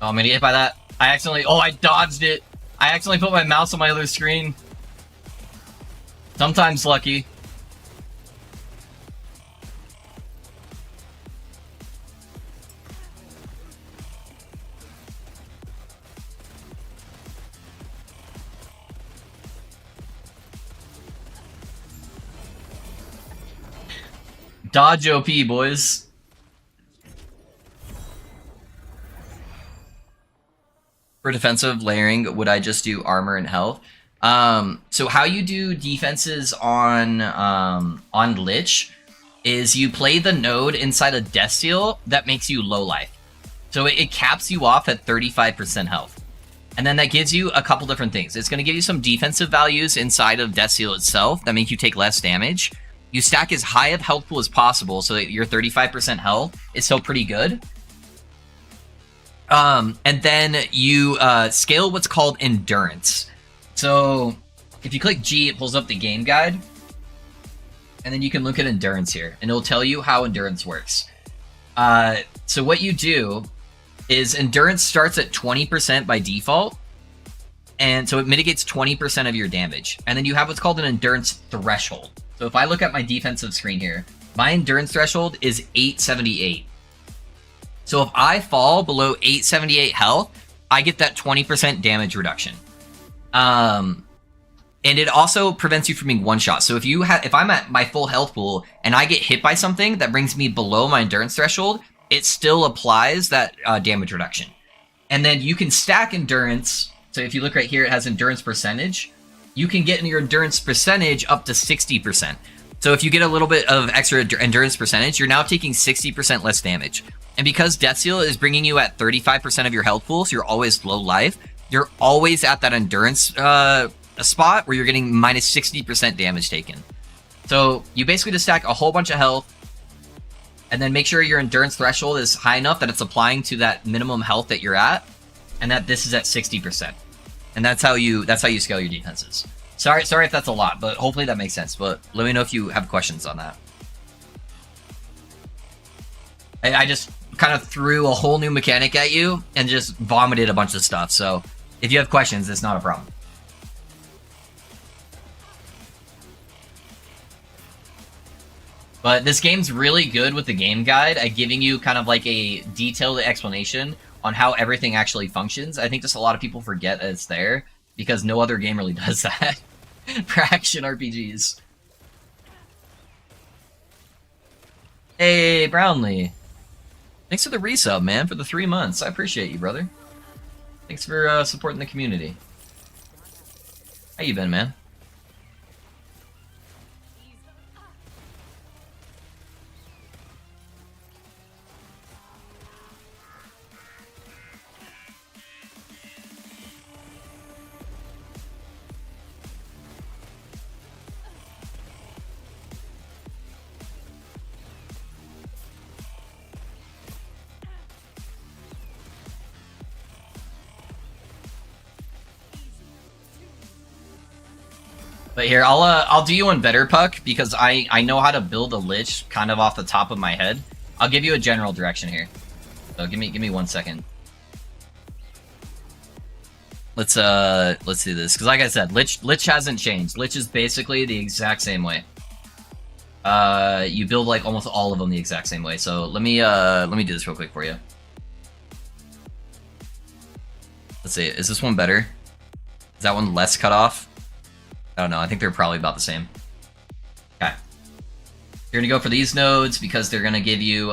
Oh, I'm gonna get hit by that. I accidentally... Oh, I dodged it. I accidentally put my mouse on my other screen. Sometimes lucky. Dodge OP, boys. For defensive layering, would I just do armor and health? So how you do defenses on Lich is you play the node inside a Death Seal that makes you low life. So it caps you off at 35% health. And then that gives you a couple different things. It's going to give you some defensive values inside of Death Seal itself that make you take less damage. You stack as high of health pool as possible so that your 35% health is still pretty good. And then you scale what's called endurance. So if you click G, it pulls up the game guide. And then you can look at endurance here. And it'll tell you how endurance works. So what you do is endurance starts at 20% by default. And so it mitigates 20% of your damage. And then you have what's called an endurance threshold. So if I look at my defensive screen here, my endurance threshold is 878. So if I fall below 878 health, I get that 20% damage reduction. And it also prevents you from being one shot. So if I'm at my full health pool and I get hit by something that brings me below my endurance threshold, it still applies that damage reduction. And then you can stack endurance. So if you look right here, it has endurance percentage. You can get your endurance percentage up to 60%. So if you get a little bit of extra endurance percentage, you're now taking 60% less damage. And because Death Seal is bringing you at 35% of your health pool, so you're always low life, you're always at that endurance spot where you're getting minus 60% damage taken. So you basically just stack a whole bunch of health, and then make sure your endurance threshold is high enough that it's applying to that minimum health that you're at, and that this is at 60%. And that's how you scale your defenses. Sorry if that's a lot, but hopefully that makes sense. But let me know if you have questions on that. I just kind of threw a whole new mechanic at you and just vomited a bunch of stuff. So if you have questions, it's not a problem. But this game's really good with the game guide at giving you kind of like a detailed explanation on how everything actually functions. I think just a lot of people forget that it's there because no other game really does that for action RPGs. Hey, Brownlee. Thanks for the resub, man, for the 3 months. I appreciate you, brother. Thanks for supporting the community. How you been, man? But here, I'll do you one better, Puck, because I know how to build a Lich kind of off the top of my head. I'll give you a general direction here. So give me 1 second. Let's do this, because like I said, Lich hasn't changed. Lich is basically the exact same way. You build like almost all of them the exact same way. So let me do this real quick for you. Let's see, is this one better? Is that one less cut off? I don't know, I think they're probably about the same. Okay. You're gonna go for these nodes because they're gonna give you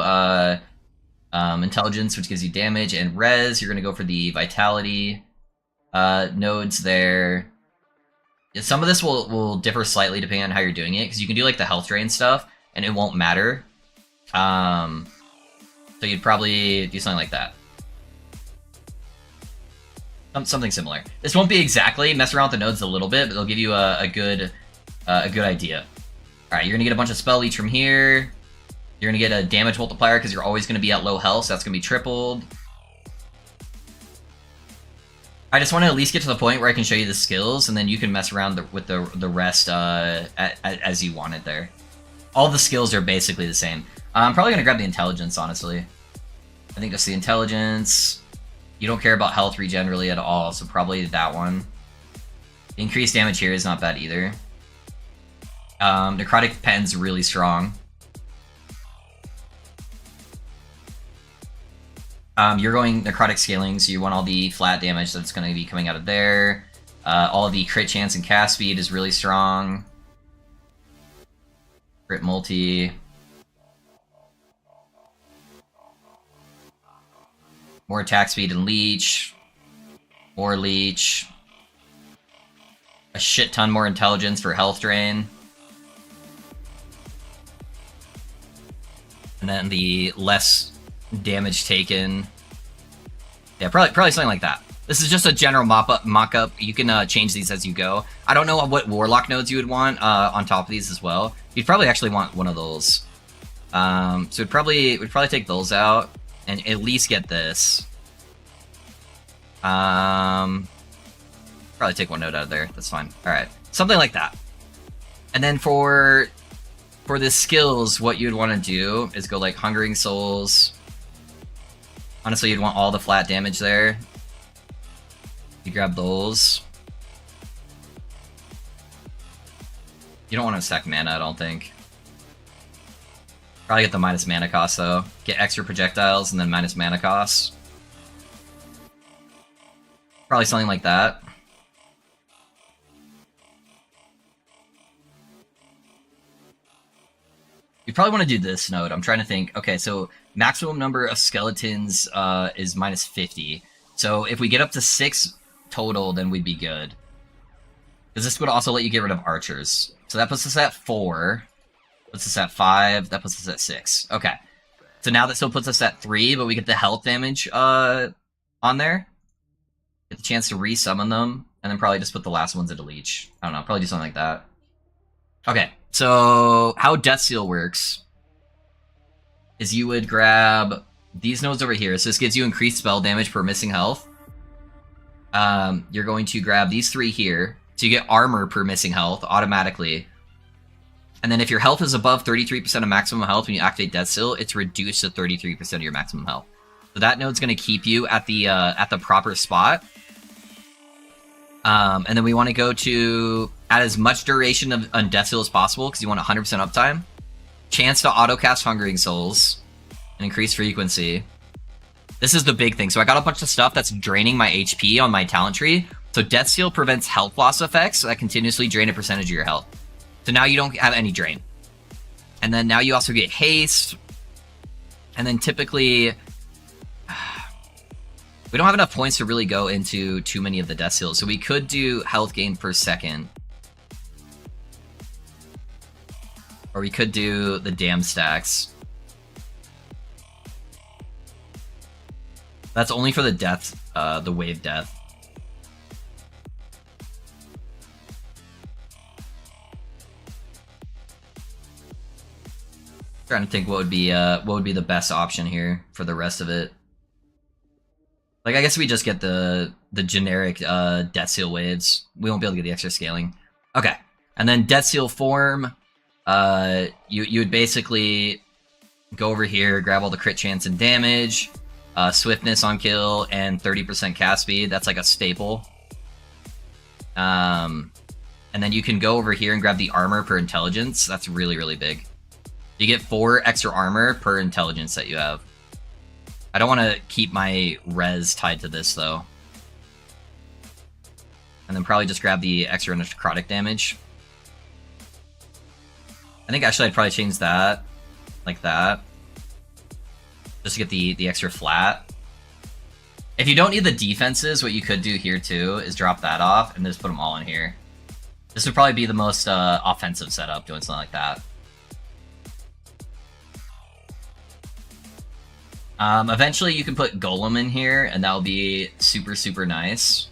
intelligence, which gives you damage, and res. You're gonna go for the vitality nodes there. Yeah, some of this will differ slightly depending on how you're doing it, because you can do like the health drain stuff, and it won't matter. So you'd probably do something like that. Something similar. This won't be exactly. Mess around with the nodes a little bit, but they'll give you a good idea. All right, you're gonna get a bunch of spell leech from here. You're gonna get a damage multiplier because you're always gonna be at low health, so that's gonna be tripled. I just want to at least get to the point where I can show you the skills, and then you can mess around with the rest as you want it there. All the skills are basically the same. I'm probably gonna grab the intelligence, honestly. I think that's the intelligence. You don't care about health regen really at all, so probably that one. Increased damage here is not bad either. Necrotic Pen's really strong. You're going Necrotic Scaling, so you want all the flat damage that's going to be coming out of there. All the crit chance and cast speed is really strong. Crit multi. More attack speed and leech. More leech. A shit ton more intelligence for health drain. And then the less damage taken. Yeah, probably something like that. This is just a general mock-up. You can change these as you go. I don't know what Warlock nodes you would want on top of these as well. You'd probably actually want one of those. So we'd probably take those out and at least get this. Probably take one node out of there. That's fine. All right, something like that. And then for the skills, what you'd want to do is go like Hungering Souls. Honestly, you'd want all the flat damage there. You grab those. You don't want to stack mana, I don't think. Probably get the minus mana cost though. Get extra projectiles and then minus mana cost. Probably something like that. You probably want to do this node. I'm trying to think. Okay, so maximum number of skeletons is minus 50. So if we get up to 6 total, then we'd be good. Because this would also let you get rid of archers. So that puts us at 4. Puts us at 5. That puts us at 6. Okay. So now that still puts us at 3, but we get the health damage on there. Get the chance to re-summon them. And then probably just put the last ones into leech. I don't know. Probably do something like that. Okay. So how Death Seal works is you would grab these nodes over here. So this gives you increased spell damage per missing health. You're going to grab these 3 here. So you get armor per missing health automatically. And then if your health is above 33% of maximum health when you activate Death Seal, it's reduced to 33% of your maximum health. So that node's going to keep you at the proper spot. And then we want to go to add as much duration on Death Seal as possible because you want 100% uptime. Chance to auto-cast Hungering Souls and increase frequency. This is the big thing. So I got a bunch of stuff that's draining my HP on my talent tree. So Death Seal prevents health loss effects that continuously drain a percentage of your health. So now you don't have any drain. And then now you also get haste. And then typically we don't have enough points to really go into too many of the Death Seals. So we could do health gain per second. Or we could do the damn stacks. That's only for the death, the wave death. Trying to think what would be the best option here for the rest of it. Like, I guess we just get the generic Death Seal waves. We won't be able to get the extra scaling. Okay, and then Death Seal form. You would basically go over here, grab all the crit chance and damage, swiftness on kill, and 30% cast speed. That's like a staple. And then you can go over here and grab the armor per intelligence. That's really, really big. You get 4 extra armor per intelligence that you have. I don't want to keep my res tied to this, though. And then probably just grab the extra necrotic damage. I think actually I'd probably change that, like that. Just to get the extra flat. If you don't need the defenses, what you could do here, too, is drop that off and just put them all in here. This would probably be the most offensive setup, doing something like that. Eventually you can put Golem in here, and that'll be super, super nice.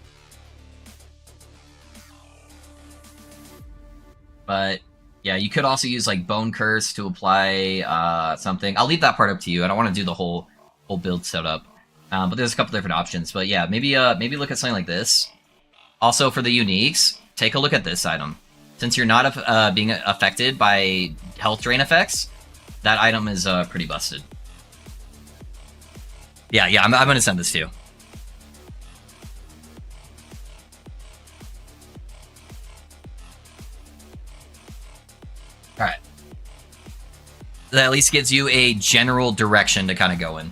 But, yeah, you could also use, like, Bone Curse to apply something. I'll leave that part up to you. I don't want to do the whole build setup. But there's a couple different options. But, yeah, maybe look at something like this. Also, for the uniques, take a look at this item. Since you're not being affected by health drain effects, that item is pretty busted. Yeah, I'm going to send this to you. That at least gives you a general direction to kind of go in.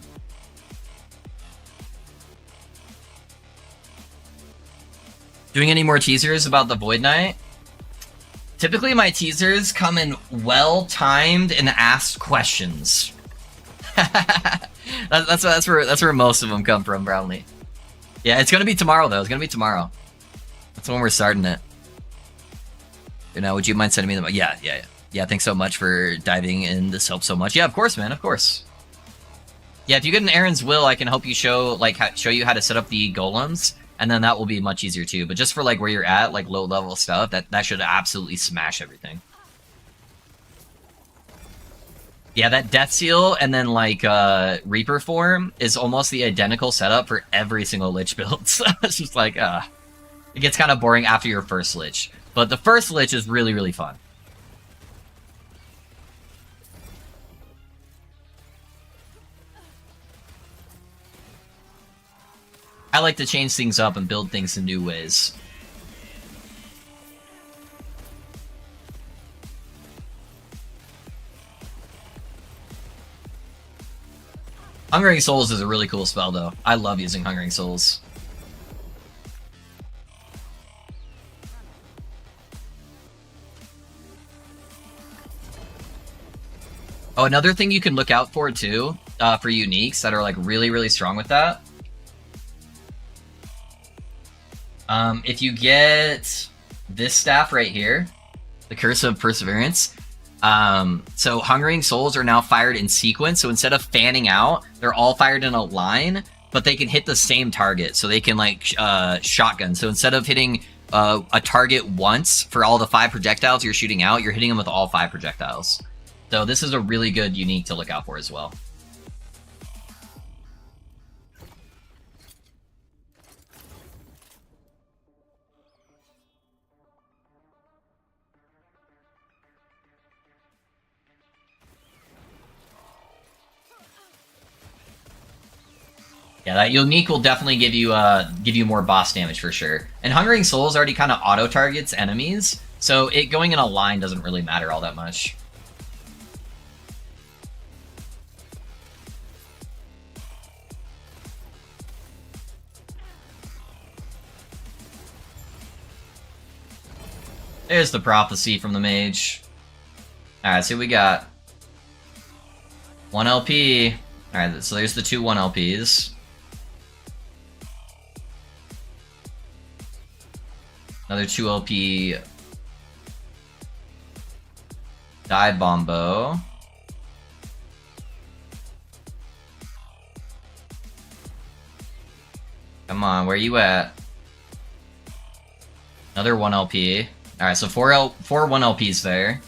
Doing any more teasers about the Void Knight? Typically, my teasers come in well-timed and asked questions. that's where most of them come from, Brownlee. Yeah, it's gonna be tomorrow though. It's gonna be tomorrow. That's when we're starting it. You know, would you mind sending me them? Yeah. Thanks so much for diving in. This helps so much. Yeah, of course, man. Of course. Yeah, if you get an Aaron's Will, I can help you show you how to set up the golems. And then that will be much easier too. But just for like where you're at, like low level stuff, that should absolutely smash everything. Yeah, that Death Seal and then like Reaper form is almost the identical setup for every single Lich build. So it's just like it gets kind of boring after your first Lich. But the first Lich is really, really fun. I like to change things up and build things in new ways. Hungering Souls is a really cool spell, though. I love using Hungering Souls. Oh, another thing you can look out for, too, for uniques that are, like, really, really strong with that. If you get this staff right here, the Curse of Perseverance, so Hungering Souls are now fired in sequence, so instead of fanning out, they're all fired in a line, but they can hit the same target, so they can, like, shotgun. So instead of hitting a target once for all the 5 projectiles you're shooting out, you're hitting them with all 5 projectiles. So this is a really good unique to look out for as well. Yeah, that unique will definitely give you more boss damage for sure. And Hungering Souls already kind of auto targets enemies, so it going in a line doesn't really matter all that much. There's the prophecy from the mage. Alright, so we got 1 LP. Alright, so there's the 2 1 LPs. Another 2 LP Dive Bombo. Come on, where you at? Another 1 LP. Alright, so 4 1 LPs there.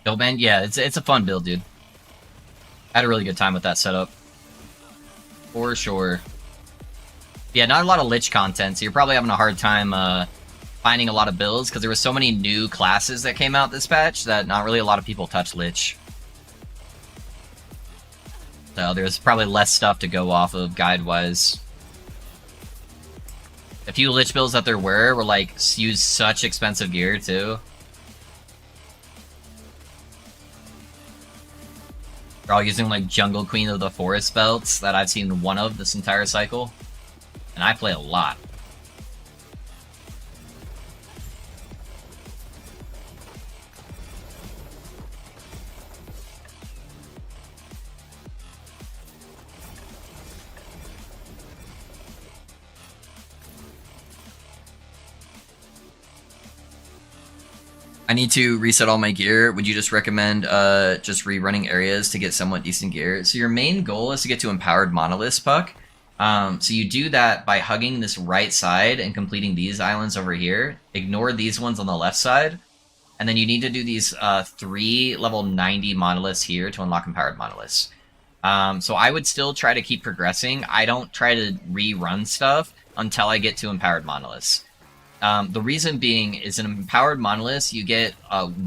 Build man, yeah, it's a fun build, dude. I had a really good time with that setup. For sure. Yeah, not a lot of Lich content, so you're probably having a hard time finding a lot of builds, because there were so many new classes that came out this patch that not really a lot of people touch Lich. So there's probably less stuff to go off of guide-wise. A few Lich builds that there were like, use such expensive gear, too. They're all using, like, Jungle Queen of the Forest belts that I've seen one of this entire cycle. And I play a lot. I need to reset all my gear. Would you just recommend just rerunning areas to get somewhat decent gear? So your main goal is to get to Empowered Monolith, Puck. So you do that by hugging this right side and completing these islands over here. Ignore these ones on the left side. And then you need to do these 3 level 90 monoliths here to unlock Empowered Monoliths. So I would still try to keep progressing. I don't try to rerun stuff until I get to Empowered Monoliths. The reason being is in Empowered Monoliths, you get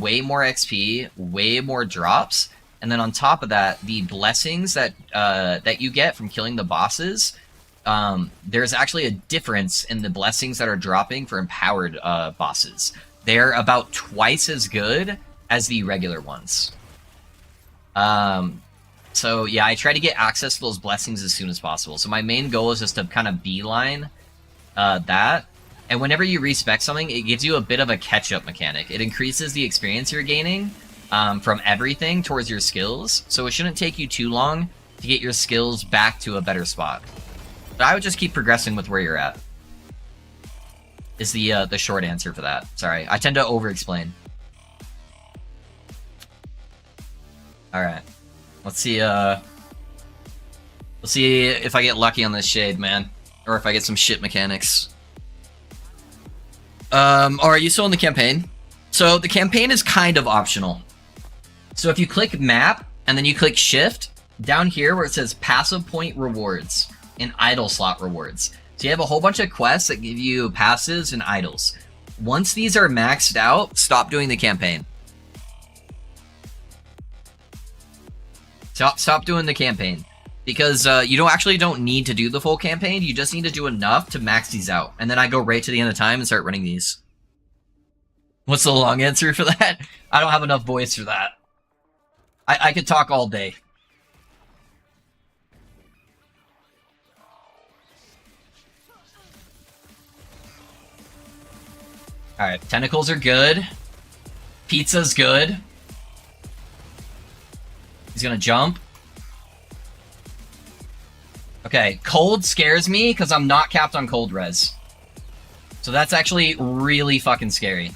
way more XP, way more drops, and then on top of that, the blessings that that you get from killing the bosses. There's actually a difference in the blessings that are dropping for empowered bosses. They're about twice as good as the regular ones. So yeah, I try to get access to those blessings as soon as possible. So my main goal is just to kind of beeline that. And whenever you respec something, it gives you a bit of a catch-up mechanic. It increases the experience you're gaining from everything towards your skills. So it shouldn't take you too long to get your skills back to a better spot. But I would just keep progressing with where you're at. Is the short answer for that. Sorry, I tend to over-explain. All right, let's see. Let's see if I get lucky on this shade, man, or if I get some shit mechanics. Are you still in the campaign? So the campaign is kind of optional. So if you click map and then you click shift down here where it says passive point rewards and idle slot rewards. So you have a whole bunch of quests that give you passives and idols. Once these are maxed out, stop doing the campaign. Stop doing the campaign. Because you don't need to do the full campaign, you just need to do enough to max these out. And then I go right to the end of time and start running these. What's the long answer for that? I don't have enough voice for that. I could talk all day. Alright, tentacles are good. Pizza's good. He's gonna jump. Okay, cold scares me because I'm not capped on cold res. So that's actually really fucking scary.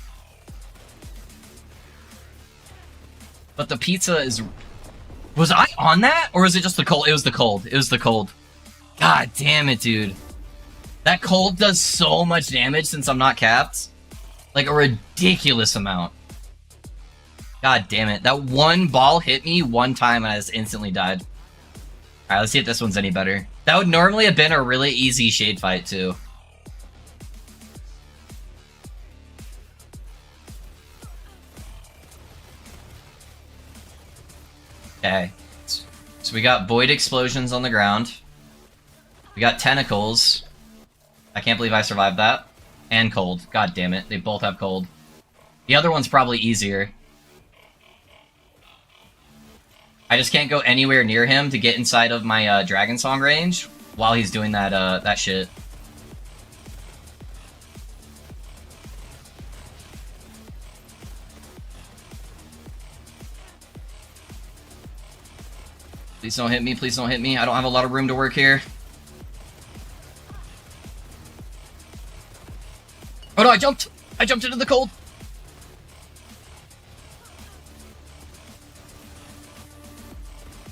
But the pizza is... Was I on that? Or is it just the cold? It was the cold. It was the cold. God damn it, dude. That cold does so much damage since I'm not capped. Like a ridiculous amount. God damn it. That one ball hit me one time and I just instantly died. Alright, let's see if this one's any better. That would normally have been a really easy shade fight, too. Okay. So we got void explosions on the ground. We got tentacles. I can't believe I survived that. And cold. God damn it. They both have cold. The other one's probably easier. I just can't go anywhere near him to get inside of my Dragon Song range while he's doing that that shit. Please don't hit me, please don't hit me. I don't have a lot of room to work here. Oh no, I jumped! I jumped into the cold!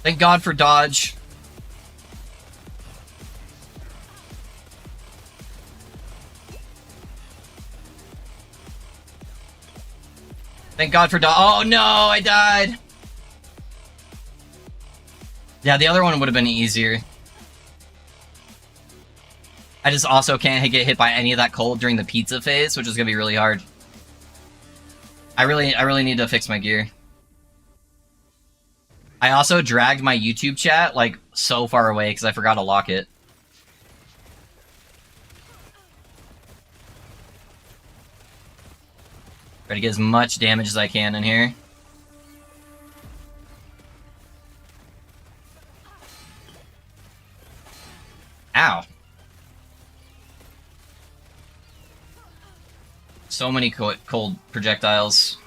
Thank God for dodge. Thank God for dodge. Oh no, I died! Yeah, the other one would have been easier. I just also can't get hit by any of that cold during the pizza phase, which is gonna be really hard. I really need to fix my gear. I also dragged my YouTube chat, like, so far away because I forgot to lock it. Try to get as much damage as I can in here. Ow. So many cold projectiles.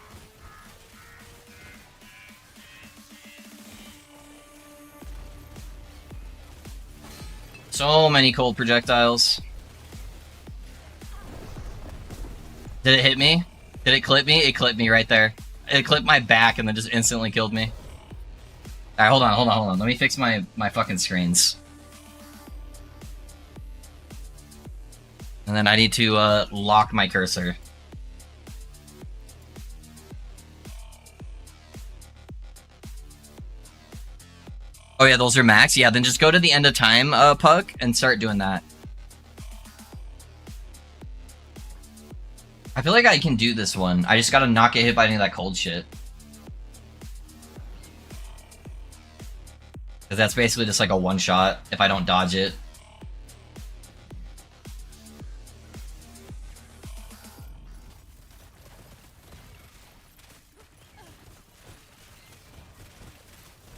So many cold projectiles. Did it hit me? Did it clip me? It clipped me right there. It clipped my back and then just instantly killed me. Alright, hold on. Let me fix my fucking screens. And then I need to lock my cursor. Oh yeah, those are max? Yeah, then just go to the end of time, Puck, and start doing that. I feel like I can do this one. I just gotta not get hit by any of that cold shit. Because that's basically just like a one-shot if I don't dodge it.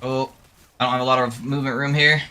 Oh, I don't have a lot of movement room here.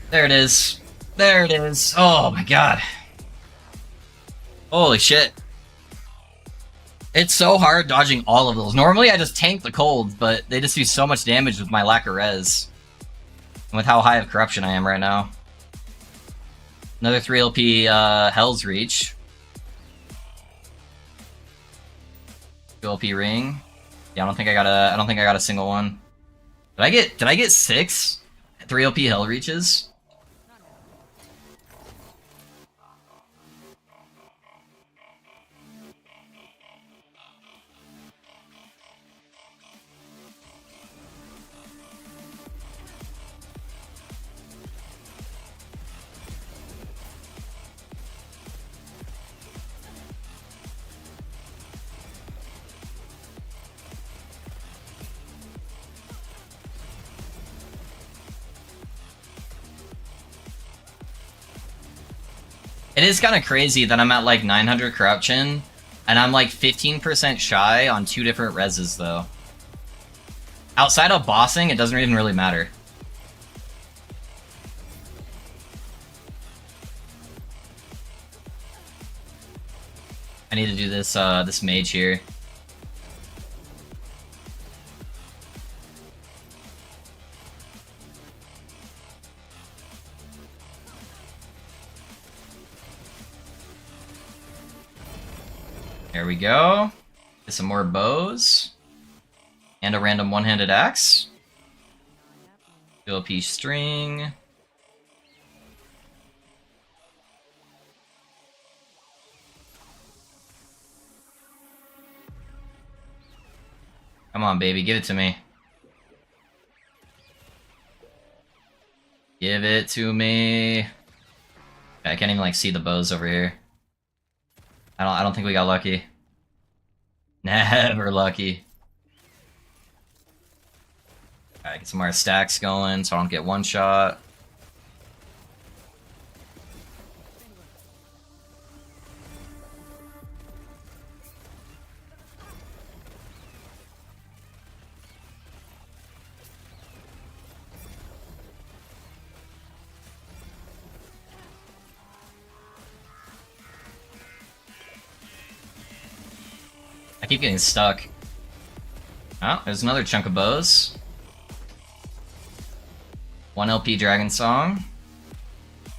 There it is. There it is. Oh my god. Holy shit. It's so hard dodging all of those. Normally I just tank the colds, but they just do so much damage with my lack of res. And with how high of corruption I am right now. Another 3 LP Hell's Reach. 2 LP ring. Yeah, I don't think I got a single one. Did I get 6 3 LP Hell Reaches? It is kind of crazy that I'm at like 900 corruption, and I'm like 15% shy on 2 different reses though. Outside of bossing, it doesn't even really matter. I need to do this this mage here. There we go. Get some more bows. And a random one-handed axe. LP string. Come on, baby, give it to me. Give it to me. Okay, I can't even like see the bows over here. I don't think we got lucky. Never lucky. Alright, get some more stacks going so I don't get one shot. I keep getting stuck. Oh, there's another chunk of bows. 1 LP Dragon Song.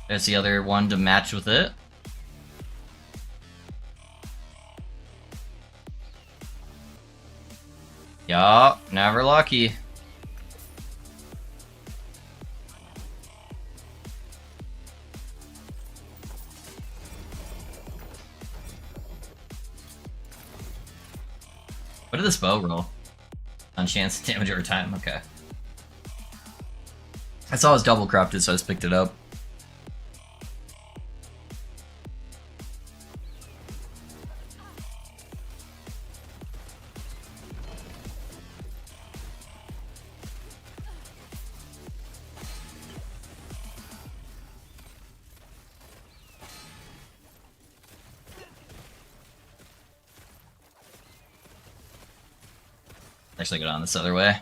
There's the other one to match with it. Yup, never lucky. What did this bow roll? On chance damage over time, okay. I saw it was double corrupted, so I just picked it up. Actually, go down this other way.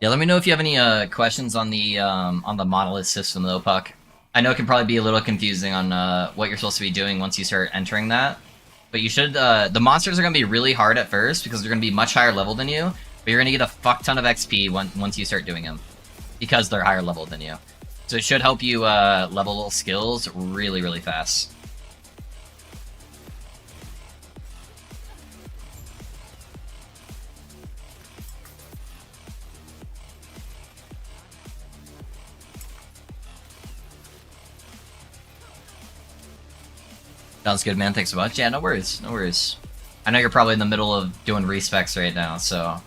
Yeah, let me know if you have any questions on the monolith system though, Puck. I know it can probably be a little confusing on what you're supposed to be doing once you start entering that. But you should, the monsters are going to be really hard at first because they're going to be much higher level than you, but you're going to get a fuck ton of XP once you start doing them because they're higher level than you. So it should help you level skills really, really fast. Sounds good, man. Thanks so much. Yeah, no worries. No worries. I know you're probably in the middle of doing respecs right now, so...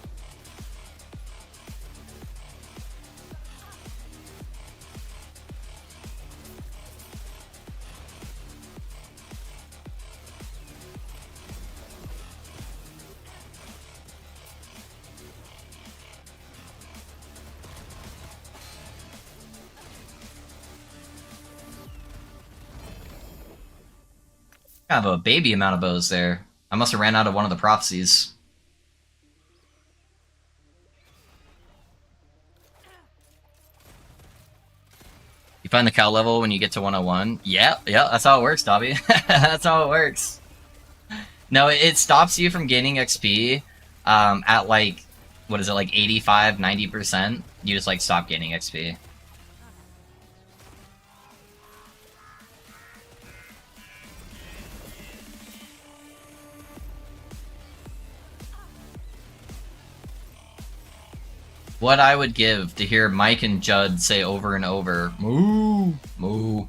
Kind of a baby amount of bows there. I must have ran out of one of the prophecies. You find the cow level when you get to 101? Yeah, that's how it works, Dobby. That's how it works. No, it stops you from gaining XP at like, what is it, like 85, 90%? You just like stop gaining XP. What I would give to hear Mike and Judd say over and over, moo, moo.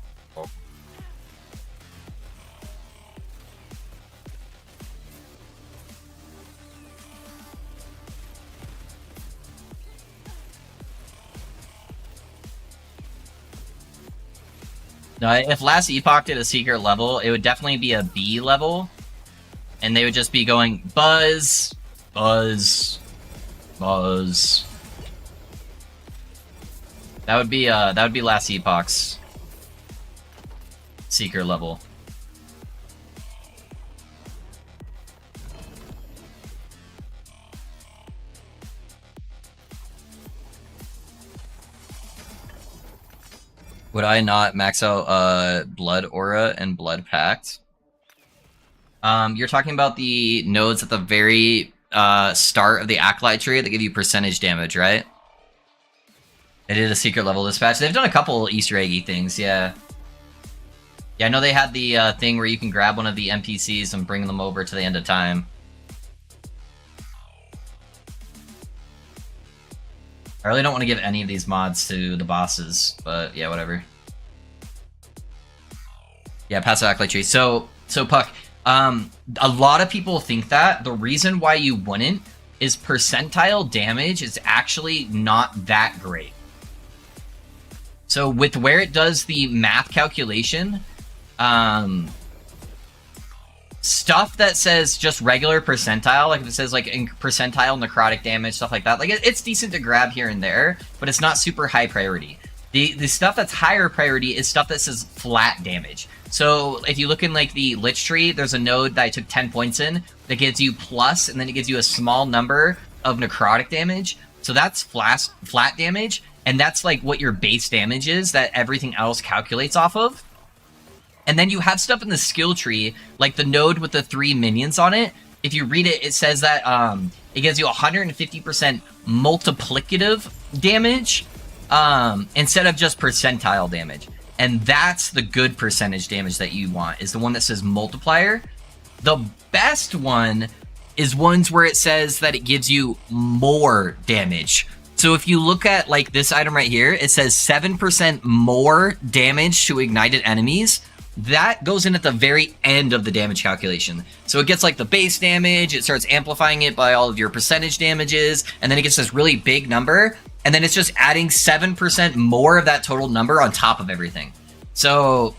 No, if Last Epoch did a secret level, it would definitely be a B level, and they would just be going buzz, buzz, buzz. That would be Last Epoch's Seeker level. Would I not max out Blood Aura and Blood Pact? You're talking about the nodes at the very start of the Acolyte tree that give you percentage damage, right? They did a secret level dispatch. They've done a couple Easter eggy things, yeah. Yeah, I know they had the thing where you can grab one of the NPCs and bring them over to the end of time. I really don't want to give any of these mods to the bosses, but yeah, whatever. Yeah, passive Acolyte tree. So Puck, a lot of people think that the reason why you wouldn't is percentile damage is actually not that great. So with where it does the math calculation, stuff that says just regular percentile, like if it says like in percentile necrotic damage, stuff like that, like it's decent to grab here and there, but it's not super high priority. The stuff that's higher priority is stuff that says flat damage. So if you look in like the Lich tree, there's a node that I took 10 points in that gives you plus, and then it gives you a small number of necrotic damage. So that's flat damage, and that's like what your base damage is that everything else calculates off of. And then you have stuff in the skill tree, like the node with the 3 minions on it. If you read it, it says that it gives you 150% multiplicative damage instead of just percentile damage. And that's the good percentage damage that you want, is the one that says multiplier. The best one is ones where it says that it gives you more damage. So if you look at like this item right here, it says 7% more damage to ignited enemies. That goes in at the very end of the damage calculation. So it gets like the base damage, it starts amplifying it by all of your percentage damages, and then it gets this really big number, and then it's just adding 7% more of that total number on top of everything. So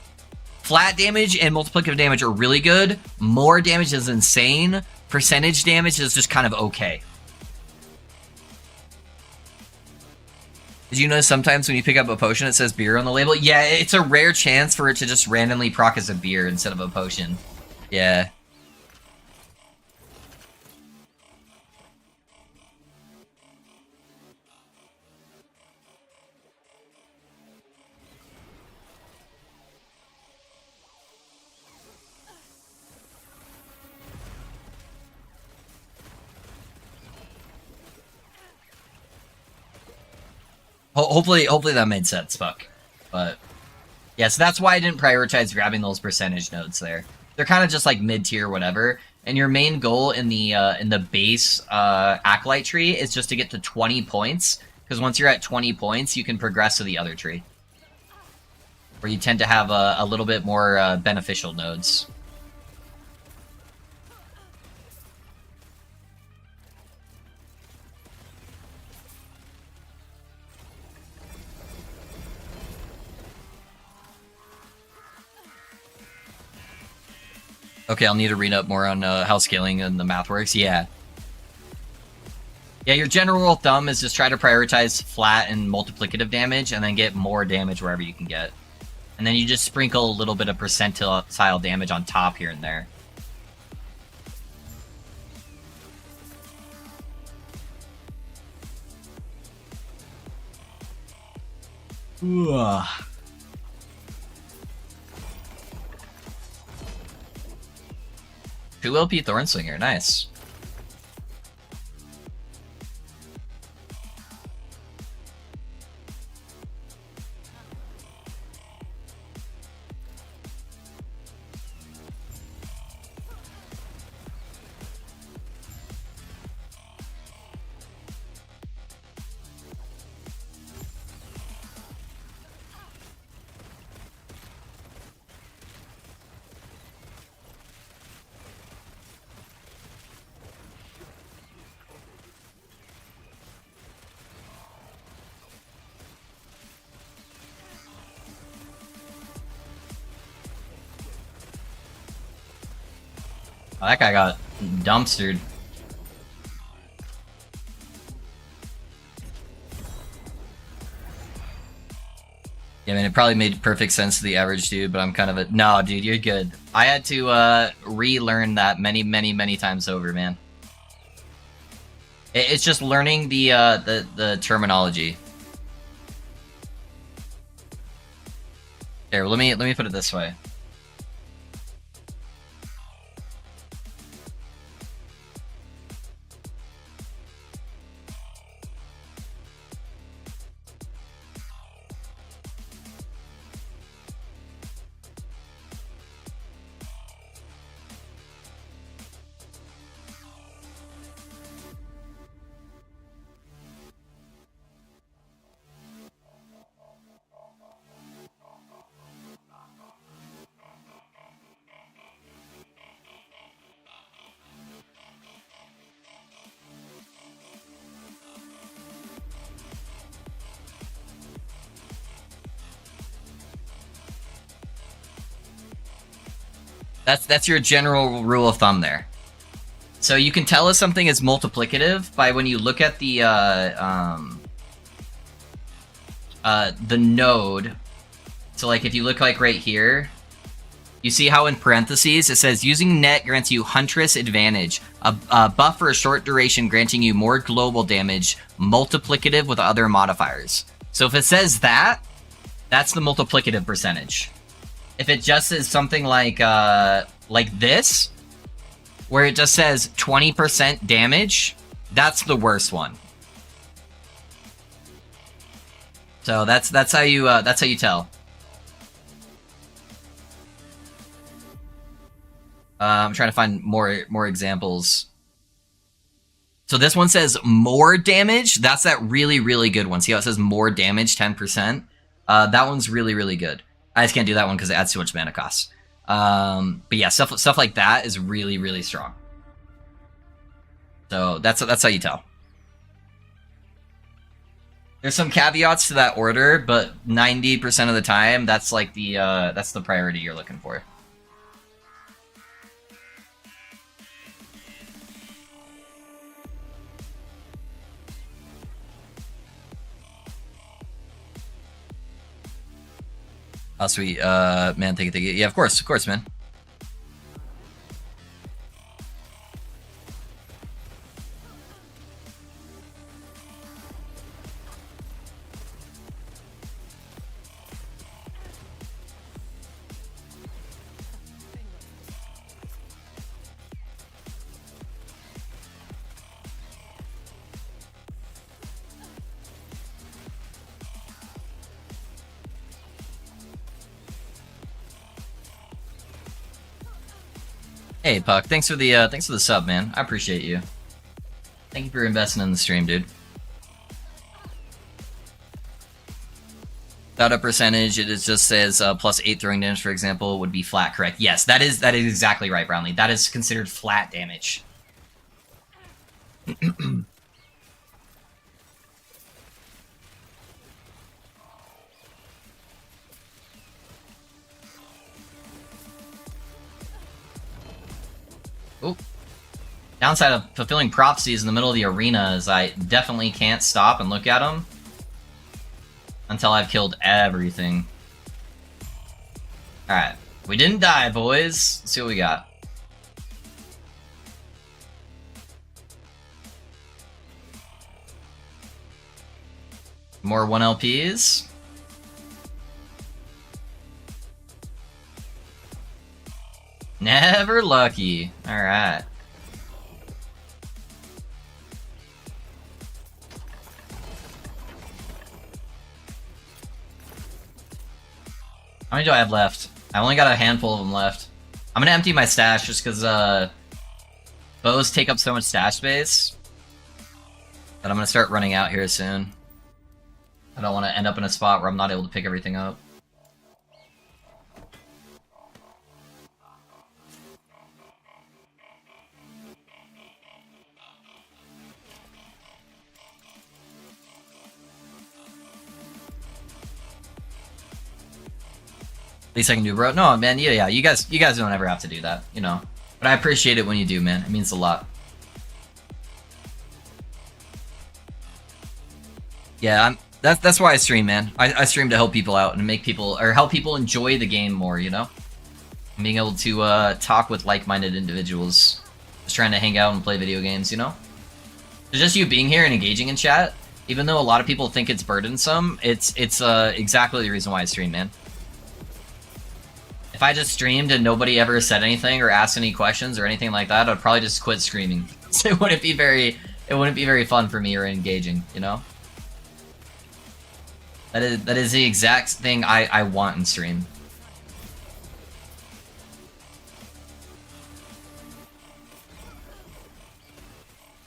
flat damage and multiplicative damage are really good. More damage is insane. Percentage damage is just kind of okay. Did you notice sometimes when you pick up a potion it says beer on the label? Yeah, it's a rare chance for it to just randomly proc as a beer instead of a potion. Yeah. Hopefully that made sense, fuck. But yeah, so that's why I didn't prioritize grabbing those percentage nodes there. They're kind of just like mid-tier, whatever. And your main goal in the base acolyte tree is just to get to 20 points. Because once you're at 20 points, you can progress to the other tree, where you tend to have a little bit more beneficial nodes. Okay, I'll need to read up more on how scaling and the math works. Yeah. Yeah, your general rule of thumb is just try to prioritize flat and multiplicative damage, and then get more damage wherever you can get. And then you just sprinkle a little bit of percentile damage on top here and there. Ooh. 2 LP Thornslinger, nice. Oh, that guy got dumpstered. Yeah, I mean, it probably made perfect sense to the average dude, but I'm kind of a... No, dude, you're good. I had to relearn that many times over, man. It's just learning the terminology. Here, let me put it this way. That's your general rule of thumb there. So you can tell if something is multiplicative by when you look at the node. So like if you look like right here, you see how in parentheses it says using net grants you Huntress advantage, a buff for a short duration granting you more global damage, multiplicative with other modifiers. So if it says that, that's the multiplicative percentage. If it just is something like this, where it just says 20% damage, that's the worst one. So that's how you tell. I'm trying to find more examples. So this one says more damage. That's that really good one. See how it says more damage, 10%? That one's really good. I just can't do that one because it adds too much mana cost. But yeah, stuff like that is really strong. So that's how you tell. There's some caveats to that order, but 90% of the time, that's like that's the priority you're looking for. Oh, sweet. Man, thank you. Yeah, of course, man. Hey Puck, thanks for the sub, man. I appreciate you. Thank you for investing in the stream, dude. Without a percentage, it just says +8 throwing damage, for example, would be flat. Correct? Yes, that is exactly right, Brownlee. That is considered flat damage. Ooh. Downside of fulfilling prophecies in the middle of the arena is I definitely can't stop and look at them until I've killed everything. Alright. We didn't die, boys. Let's see what we got. More 1LPs. Never lucky. Alright. How many do I have left? I only got a handful of them left. I'm gonna empty my stash just because bows take up so much stash space that I'm gonna start running out here soon. I don't want to end up in a spot where I'm not able to pick everything up. Least I can do, bro. No, man, yeah, you guys don't ever have to do that, you know. But I appreciate it when you do, man. It means a lot. Yeah, that's why I stream, man. I stream to help people out and make people, or help people enjoy the game more, you know? And being able to talk with like-minded individuals. Just trying to hang out and play video games, you know? So just you being here and engaging in chat, even though a lot of people think it's burdensome, it's exactly the reason why I stream, man. If I just streamed and nobody ever said anything or asked any questions or anything like that, I'd probably just quit streaming. So it wouldn't be very fun for me or engaging, you know? That is the exact thing I want in stream.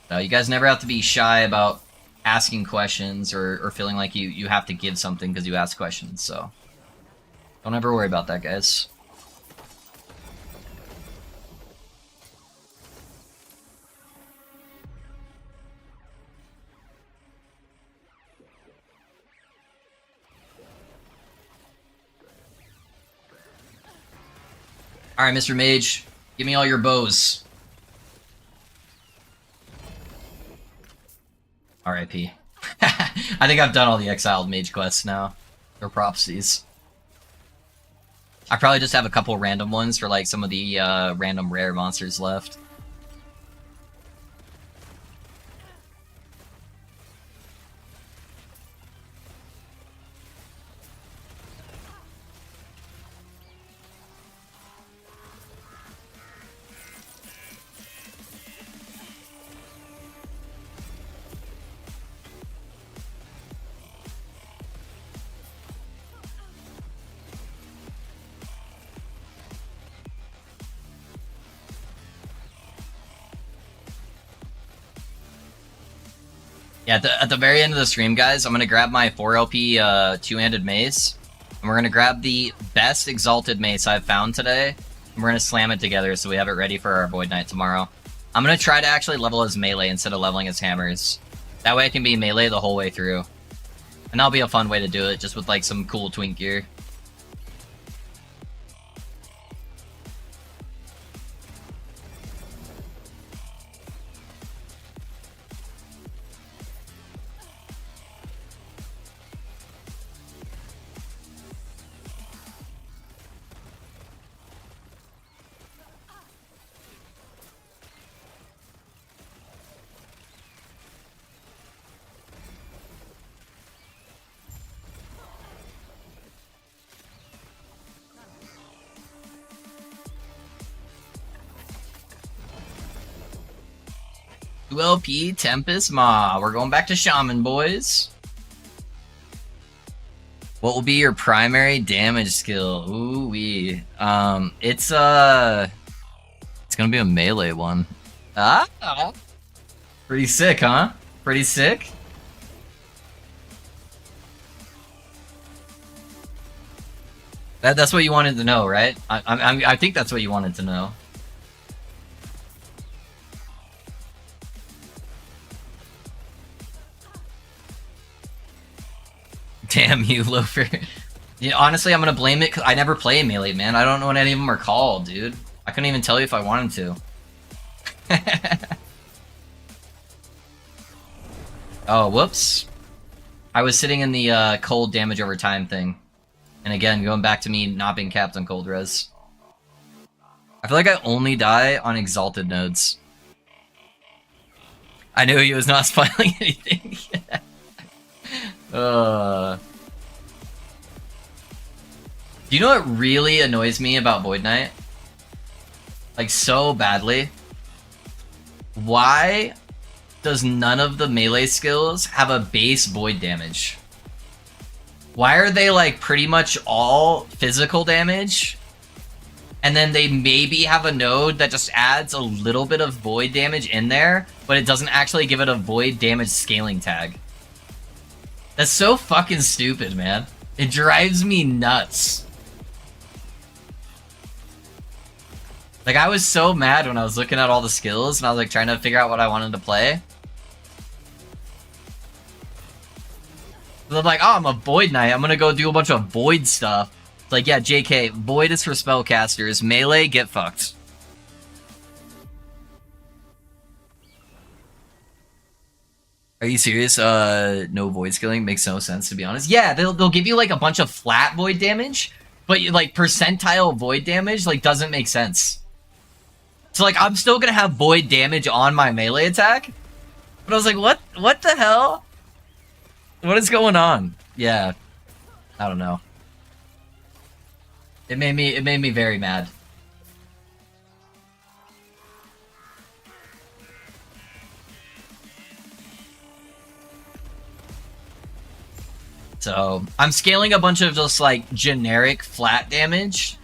So you guys never have to be shy about asking questions or feeling like you have to give something because you ask questions, so don't ever worry about that, guys. Alright, Mr. Mage, give me all your bows. R.I.P. I think I've done all the exiled mage quests now. Or prophecies. I probably just have a couple random ones for like some of the random rare monsters left. Yeah, at the very end of the stream, guys, I'm going to grab my 4LP two-handed mace, and we're going to grab the best exalted mace I've found today, and we're going to slam it together so we have it ready for our Void Knight tomorrow. I'm going to try to actually level his melee instead of leveling his hammers. That way I can be melee the whole way through. And that'll be a fun way to do it, just with like some cool twink gear. ULP Tempest Ma. We're going back to Shaman, boys. What will be your primary damage skill? Ooh wee. It's gonna gonna be a melee one. Ah! Pretty sick, huh? Pretty sick? That's what you wanted to know, right? I think that's what you wanted to know. Damn you, Loafer. Yeah, honestly, I'm gonna blame it because I never play melee, man. I don't know what any of them are called, dude. I couldn't even tell you if I wanted to. Oh, whoops. I was sitting in the cold damage over time thing. And again, going back to me not being capped on cold res. I feel like I only die on exalted nodes. I knew he was not spoiling anything. Do you know what really annoys me about Void Knight? Like, so badly? Why does none of the melee skills have a base void damage? Why are they, like, pretty much all physical damage? And then they maybe have a node that just adds a little bit of void damage in there, but it doesn't actually give it a void damage scaling tag. That's so fucking stupid, man. It drives me nuts. Like, I was so mad when I was looking at all the skills and I was like trying to figure out what I wanted to play. So I'm like, oh, I'm a Void Knight. I'm gonna go do a bunch of Void stuff. It's like, yeah, JK, Void is for spellcasters. Melee, get fucked. Are you serious? No void skilling makes no sense, to be honest. Yeah, they'll give you like a bunch of flat void damage, but like percentile void damage like doesn't make sense. So like I'm still gonna have void damage on my melee attack, but I was like, what the hell? What is going on? Yeah, I don't know. It made me very mad. So I'm scaling a bunch of just like generic flat damage.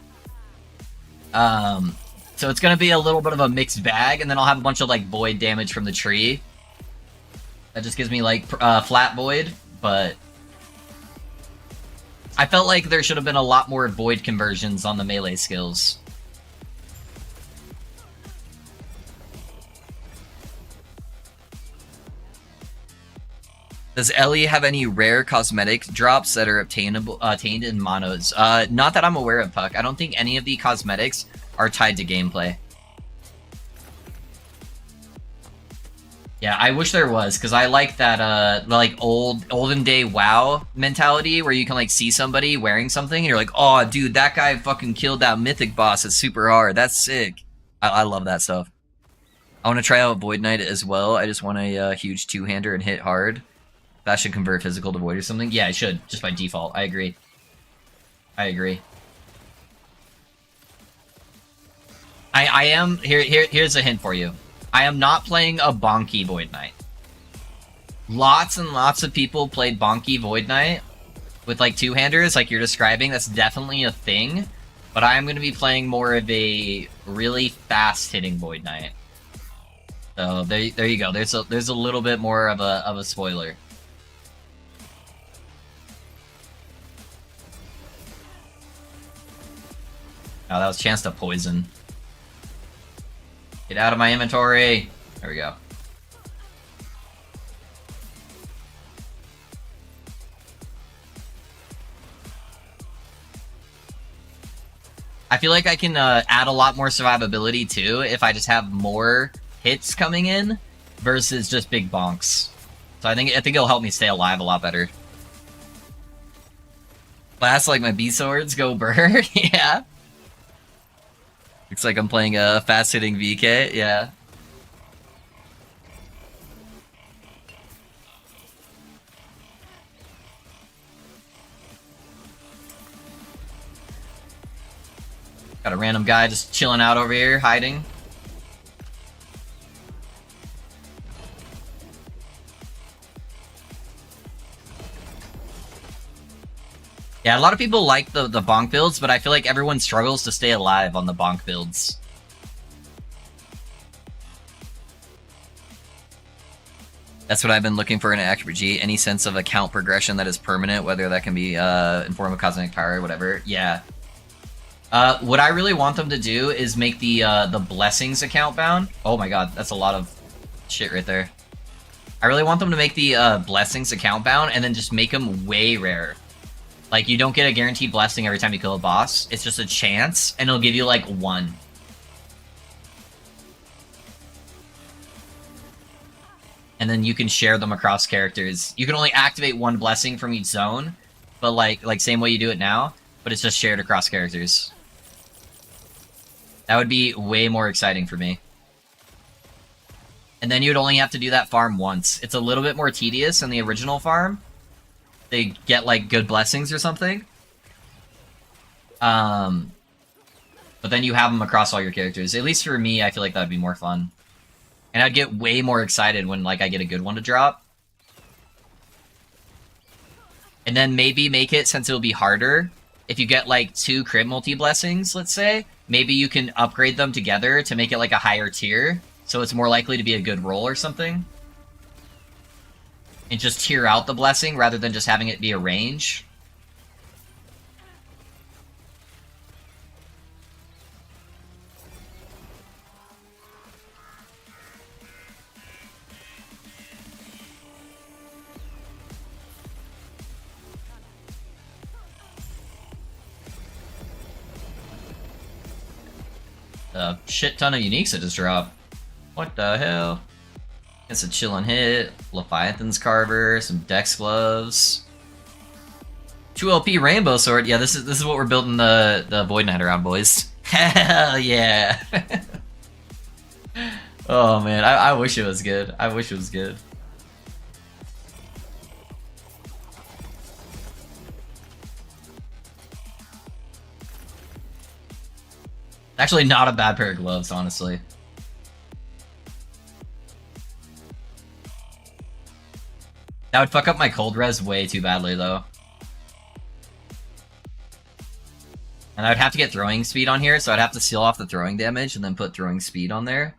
So it's gonna be a little bit of a mixed bag, and then I'll have a bunch of like void damage from the tree. That just gives me like flat void, but I felt like there should have been a lot more void conversions on the melee skills. Does Ellie have any rare cosmetic drops that are attained in monos? Not that I'm aware of, Puck. I don't think any of the cosmetics are tied to gameplay. Yeah, I wish there was, because I like that, like, olden day WoW mentality, where you can, like, see somebody wearing something, and you're like, oh, dude, that guy fucking killed that mythic boss. It's super hard. That's sick. I love that stuff. I want to try out Void Knight as well. I just want a huge two-hander and hit hard. That should convert physical to void or something. Yeah, it should, just by default. I agree. I agree. I am... Here's a hint for you. I am not playing a bonky Void Knight. Lots and lots of people played bonky Void Knight with, like, two-handers, like you're describing. That's definitely a thing. But I am going to be playing more of a really fast-hitting Void Knight. So, there you go. There's a little bit more of a spoiler. Oh, that was chance to poison. Get out of my inventory! There we go. I feel like I can add a lot more survivability too if I just have more hits coming in versus just big bonks. So I think it'll help me stay alive a lot better. Last, like my B swords go burr, yeah. Looks like I'm playing a fast-hitting VK, yeah. Got a random guy just chilling out over here, hiding. Yeah, a lot of people like the bonk builds, but I feel like everyone struggles to stay alive on the bonk builds. That's what I've been looking for in an accurate G. Any sense of account progression that is permanent, whether that can be in form of cosmetic power or whatever. Yeah. What I really want them to do is make the blessings account bound. Oh my god, that's a lot of shit right there. I really want them to make the blessings account bound and then just make them way rare. Like, you don't get a guaranteed blessing every time you kill a boss. It's just a chance, and it'll give you, like, 1. And then you can share them across characters. You can only activate 1 blessing from each zone, but, like same way you do it now, but it's just shared across characters. That would be way more exciting for me. And then you'd only have to do that farm once. It's a little bit more tedious than the original farm. They get, like, good blessings or something. But then you have them across all your characters. At least for me, I feel like that would be more fun. And I'd get way more excited when, like, I get a good one to drop. And then maybe make it, since it'll be harder, if you get, like, 2 crit multi-blessings, let's say, maybe you can upgrade them together to make it, like, a higher tier, so it's more likely to be a good roll or something. And just tier out the blessing rather than just having it be a range. A shit ton of uniques that just dropped. What the hell? It's a chillin' hit, Leviathan's Carver, some Dex Gloves. 2 LP Rainbow Sword. Yeah, this is what we're building the Void Knight around, boys. Hell yeah! Oh man, I wish it was good. I wish it was good. Actually, not a bad pair of gloves, honestly. That would fuck up my cold res way too badly, though. And I'd have to get throwing speed on here, so I'd have to seal off the throwing damage and then put throwing speed on there.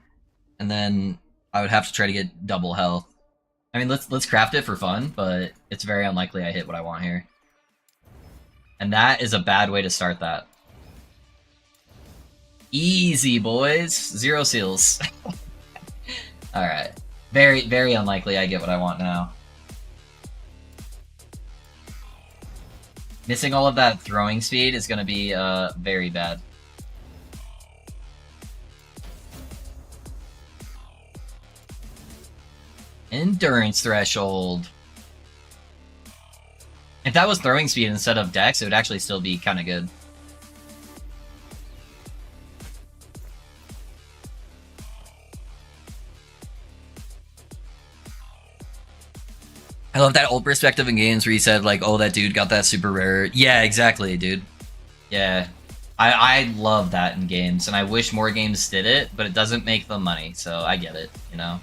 And then I would have to try to get double health. I mean, let's craft it for fun, but it's very unlikely I hit what I want here. And that is a bad way to start that. Easy, boys. 0 seals. Alright. Very, very unlikely I get what I want now. Missing all of that throwing speed is going to be very bad. Endurance threshold. If that was throwing speed instead of dex, it would actually still be kind of good. I love that old perspective in games where you said, like, oh, that dude got that super rare. Yeah, exactly, dude. Yeah. I love that in games, and I wish more games did it, but it doesn't make them money, so I get it, you know?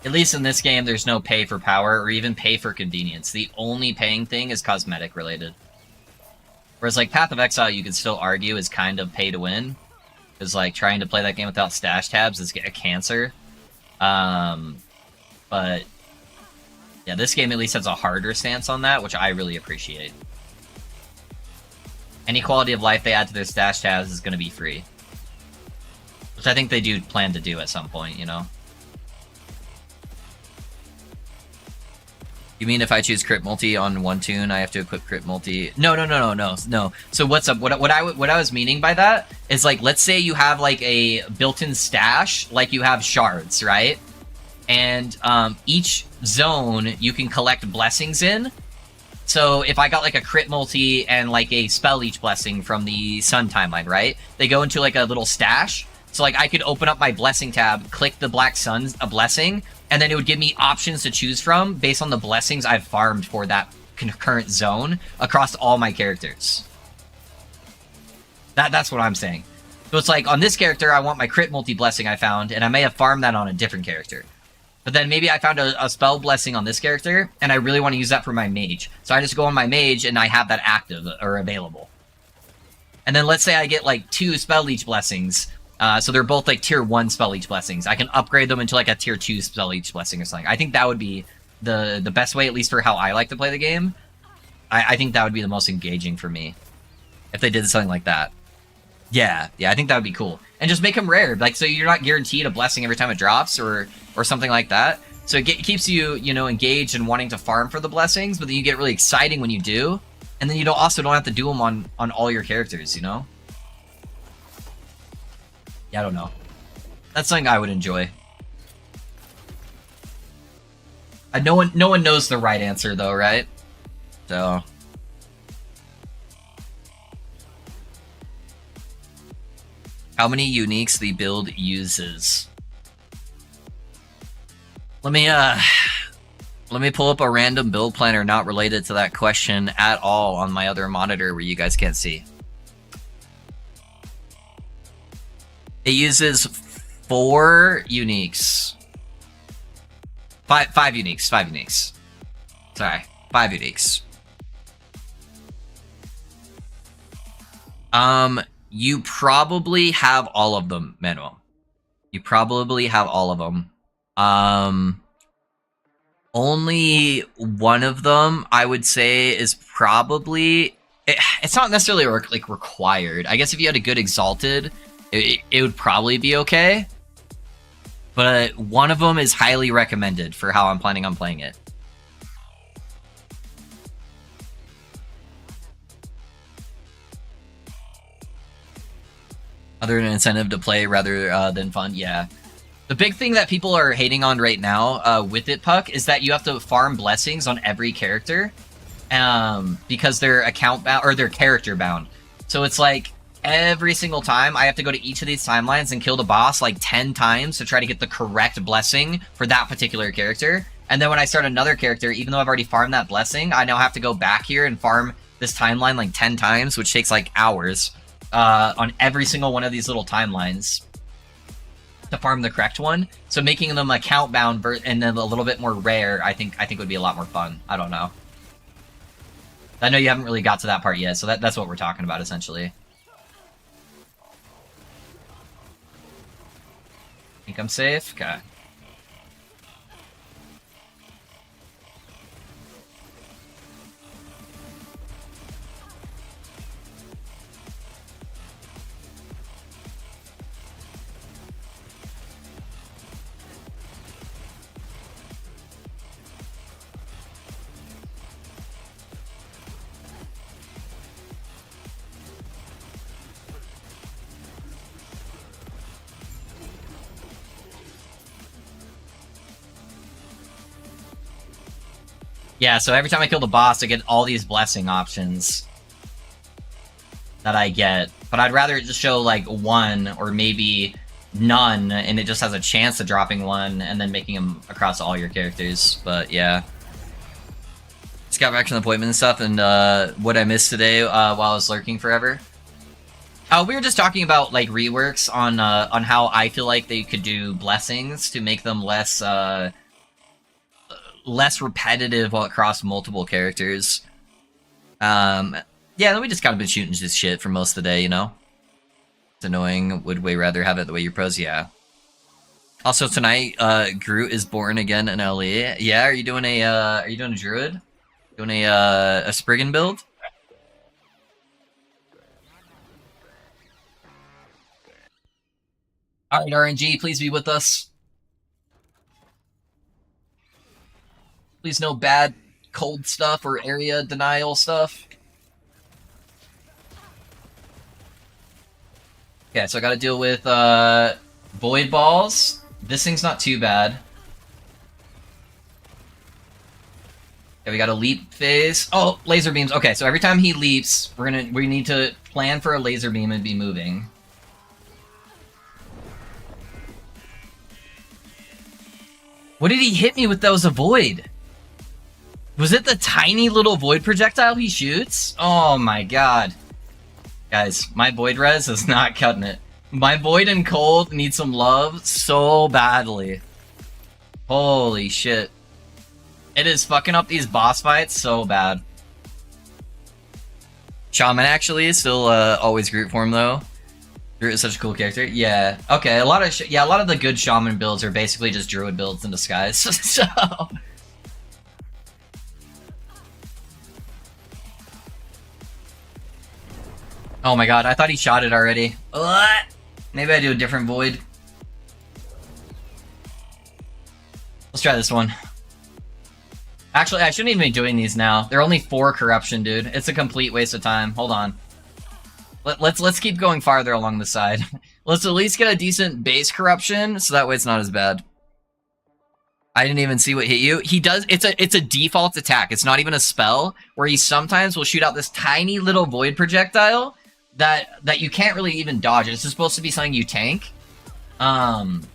At least in this game, there's no pay for power or even pay for convenience. The only paying thing is cosmetic related. Whereas, like, Path of Exile, you could still argue is kind of pay to win. Because, like, trying to play that game without stash tabs is a cancer. But, yeah, this game at least has a harder stance on that, which I really appreciate. Any quality of life they add to their stash tabs is going to be free. Which I think they do plan to do at some point, you know? You mean if I choose crit multi on one tune, I have to equip crit multi? No. So what's up? What I was meaning by that is, like, let's say you have like a built-in stash, like you have shards, right? And each zone you can collect blessings in. So if I got like a crit multi and like a spell leech blessing from the sun timeline, right? They go into like a little stash. So like I could open up my blessing tab, click the black sun's a blessing, and then it would give me options to choose from based on the blessings I've farmed for that concurrent zone across all my characters. That's what I'm saying. So it's like, on this character, I want my crit multi-blessing I found, and I may have farmed that on a different character. But then maybe I found a spell blessing on this character, and I really want to use that for my mage. So I just go on my mage, and I have that active or available. And then let's say I get like 2 spell leech blessings, So they're both like tier 1 spell leech blessings. I can upgrade them into like a tier 2 spell leech blessing or something. I think that would be the best way, at least for how I like to play the game. I think that would be the most engaging for me if they did something like that. Yeah, I think that would be cool. And just make them rare, like so you're not guaranteed a blessing every time it drops or something like that. So it keeps you, engaged and wanting to farm for the blessings, but then you get really exciting when you do, and then you also don't have to do them on all your characters, Yeah, I don't know. That's something I would enjoy. No one knows the right answer though, right? So. How many uniques the build uses? Let me pull up a random build planner not related to that question at all on my other monitor where you guys can't see. It uses 4 uniques. 5 uniques. 5 uniques. Sorry, 5 uniques. You probably have all of them, Manuel. You probably have all of them. Only one of them, I would say, is probably... It's not necessarily like required. I guess if you had a good Exalted, it would probably be okay. But one of them is highly recommended for how I'm planning on playing it. Other than an incentive to play rather than fun, yeah. The big thing that people are hating on right now with it, Puck, is that you have to farm blessings on every character because they're account bound or they're character bound. So it's like every single time I have to go to each of these timelines and kill the boss like 10 times to try to get the correct blessing for that particular character. And then when I start another character, even though I've already farmed that blessing, I now have to go back here and farm this timeline like 10 times, which takes like hours on every single one of these little timelines to farm the correct one. So making them account bound and then a little bit more rare, I think would be a lot more fun. I don't know. I know you haven't really got to that part yet, so that's what we're talking about essentially. Think I'm safe? Okay. Yeah, so every time I kill the boss, I get all these blessing options that I get. But I'd rather it just show, like, 1 or maybe none, and it just has a chance of dropping 1 and then making them across all your characters. But, yeah. Just got back from the appointment and stuff, and what I missed today while I was lurking forever. We were just talking about, like, reworks on how I feel like they could do blessings to make them less repetitive across multiple characters. Yeah, then we just kind of been shooting this shit for most of the day, It's annoying. Would way rather have it the way you pros, yeah. Also tonight, Groot is born again in LE. Yeah, are you doing a druid? Doing a Spriggan build? Alright, RNG, please be with us. Please no bad cold stuff or area denial stuff. Okay, so I gotta deal with void balls. This thing's not too bad. Okay, we got a leap phase. Oh, laser beams. Okay, so every time he leaps, we need to plan for a laser beam and be moving. What did he hit me with that was a void? Was it the tiny little void projectile he shoots? Oh my god. Guys, my void res is not cutting it. My void and cold need some love so badly. Holy shit. It is fucking up these boss fights so bad. Shaman actually is still always Groot form though. Druid is such a cool character. Yeah. Okay. A lot of the good shaman builds are basically just druid builds in disguise. So. Oh my god! I thought he shot it already. What? Maybe I do a different void. Let's try this one. Actually, I shouldn't even be doing these now. They're only 4 corruption, dude. It's a complete waste of time. Hold on. Let's keep going farther along the side. Let's at least get a decent base corruption, so that way it's not as bad. I didn't even see what hit you. He does. It's a default attack. It's not even a spell. Where he sometimes will shoot out this tiny little void projectile that you can't really even dodge. It's just supposed to be something you tank. And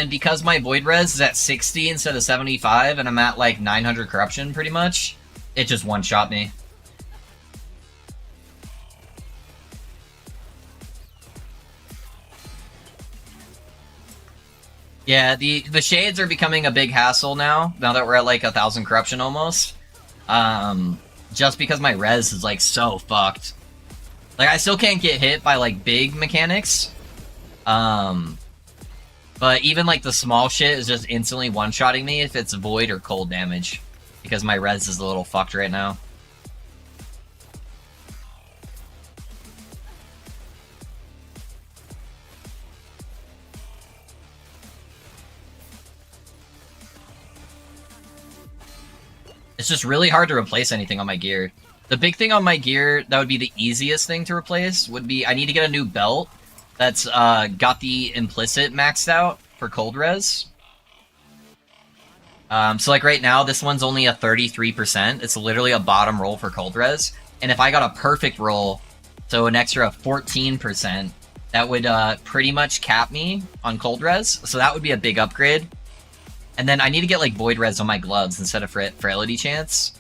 because my void res is at 60 instead of 75, and I'm at like 900 corruption pretty much, it just one-shot me. Yeah, the shades are becoming a big hassle now that we're at like 1,000 corruption almost. Just because my res is like so fucked. Like I still can't get hit by like big mechanics. But even like the small shit is just instantly one-shotting me if it's void or cold damage. Because my res is a little fucked right now. It's just really hard to replace anything on my gear. The big thing on my gear that would be the easiest thing to replace would be I need to get a new belt that's got the implicit maxed out for cold res. So like right now, this one's only a 33%. It's literally a bottom roll for cold res. And if I got a perfect roll, so an extra 14%, that would pretty much cap me on cold res. So that would be a big upgrade. And then I need to get like void res on my gloves instead of frailty chance.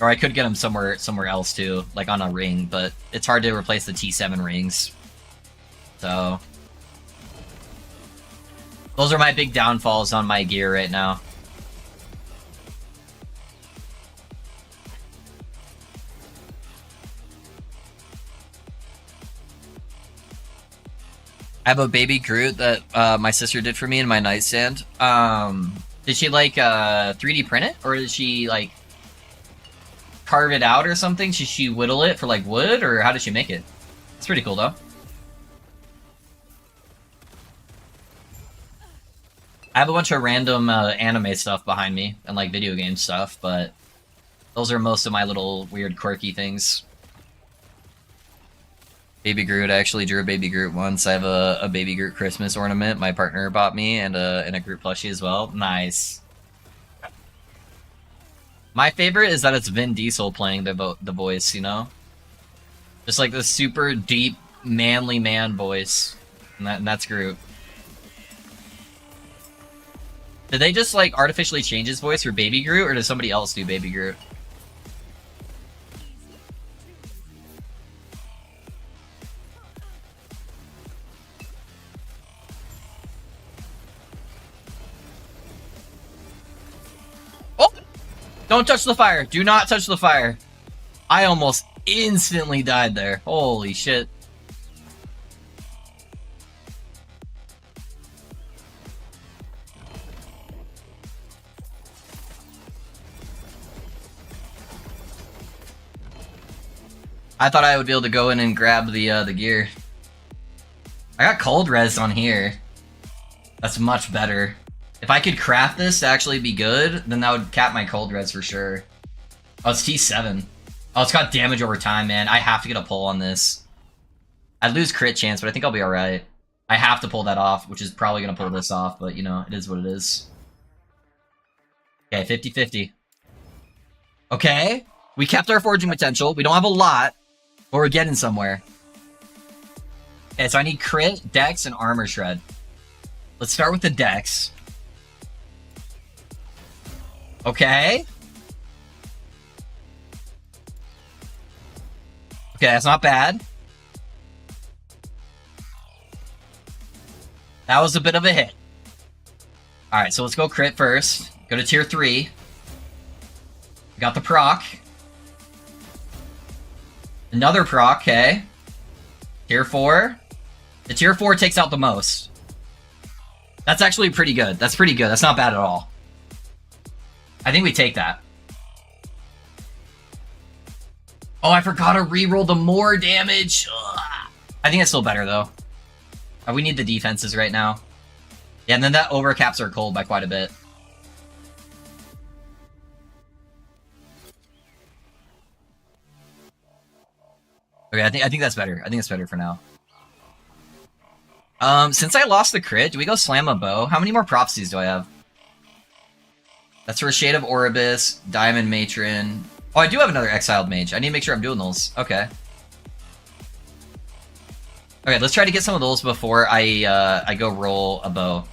Or I could get them somewhere else too, like on a ring, but it's hard to replace the T7 rings. So those are my big downfalls on my gear right now. I have a baby Groot that my sister did for me in my nightstand. Did she like 3D print it, or did she like carve it out or something? Did she whittle it for like wood, or how did she make it? It's pretty cool though. I have a bunch of random anime stuff behind me and like video game stuff, but those are most of my little weird quirky things. Baby Groot, I actually drew a Baby Groot once. I have a Baby Groot Christmas ornament my partner bought me, and a Groot plushie as well. Nice. My favorite is that it's Vin Diesel playing the voice, you know? Just like this super deep, manly man voice. And that's Groot. Did they just like artificially change his voice for Baby Groot, or does somebody else do Baby Groot? Oh! Don't touch the fire! Do not touch the fire! I almost instantly died there. Holy shit. I thought I would be able to go in and grab the gear. I got cold res on here. That's much better. If I could craft this to actually be good, then that would cap my cold res for sure. Oh, it's T7. Oh, it's got damage over time, man. I have to get a pull on this. I'd lose crit chance, but I think I'll be alright. I have to pull that off, which is probably going to pull this off, but, you know, it is what it is. Okay, 50-50. Okay. We kept our forging potential. We don't have a lot, but we're getting somewhere. Okay, so I need crit, dex, and armor shred. Let's start with the dex. Okay. Okay, that's not bad. That was a bit of a hit. Alright, so let's go crit first. Go to tier 3. We got the proc. Another proc, okay. Tier 4. The tier 4 takes out the most. That's actually pretty good. That's pretty good. That's not bad at all. I think we take that. Oh, I forgot to reroll the more damage. Ugh. I think it's still better, though. We need the defenses right now. Yeah, and then that overcaps our cold by quite a bit. Okay, I think that's better. I think it's better for now. Since I lost the crit, do we go slam a bow? How many more prophecies do I have? That's for Shade of Orbis, Diamond Matron. Oh, I do have another Exiled Mage. I need to make sure I'm doing those. Okay. Okay, let's try to get some of those before I go roll a bow.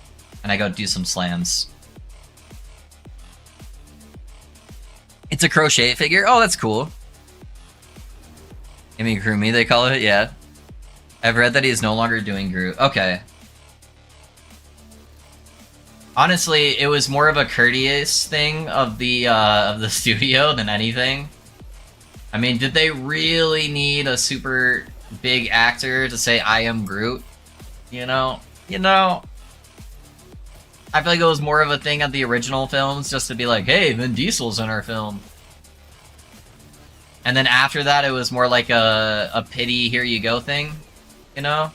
And I go do some slams. It's a crochet figure? Oh, that's cool. Amigurumi, they call it? Yeah. I've read that he is no longer doing Groot. Okay. Honestly, it was more of a courteous thing of the studio than anything. I mean, did they really need a super big actor to say I am Groot? You know? I feel like it was more of a thing of the original films, just to be like, hey, Vin Diesel's in our film. And then after that, it was more like a pity, here you go thing, you know?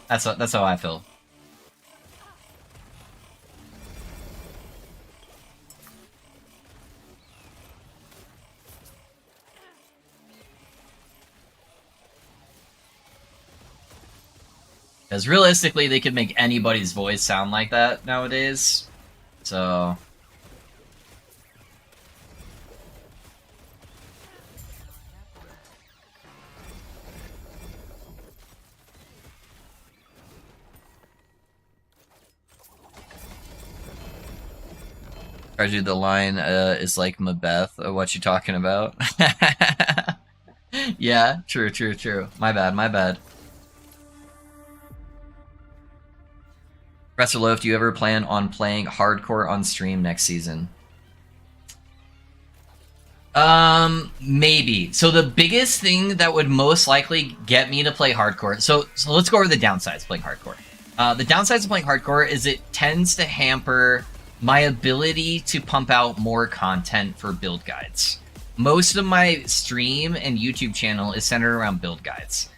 That's how I feel. Because realistically, they could make anybody's voice sound like that nowadays. So... Argue the line is like Macbeth. What you talking about? Yeah, true. My bad. Professor Loaf, do you ever plan on playing hardcore on stream next season? Maybe. So the biggest thing that would most likely get me to play hardcore... So let's go over the downsides of playing hardcore. The downsides of playing hardcore is it tends to hamper my ability to pump out more content for build guides. Most of my stream and YouTube channel is centered around build guides.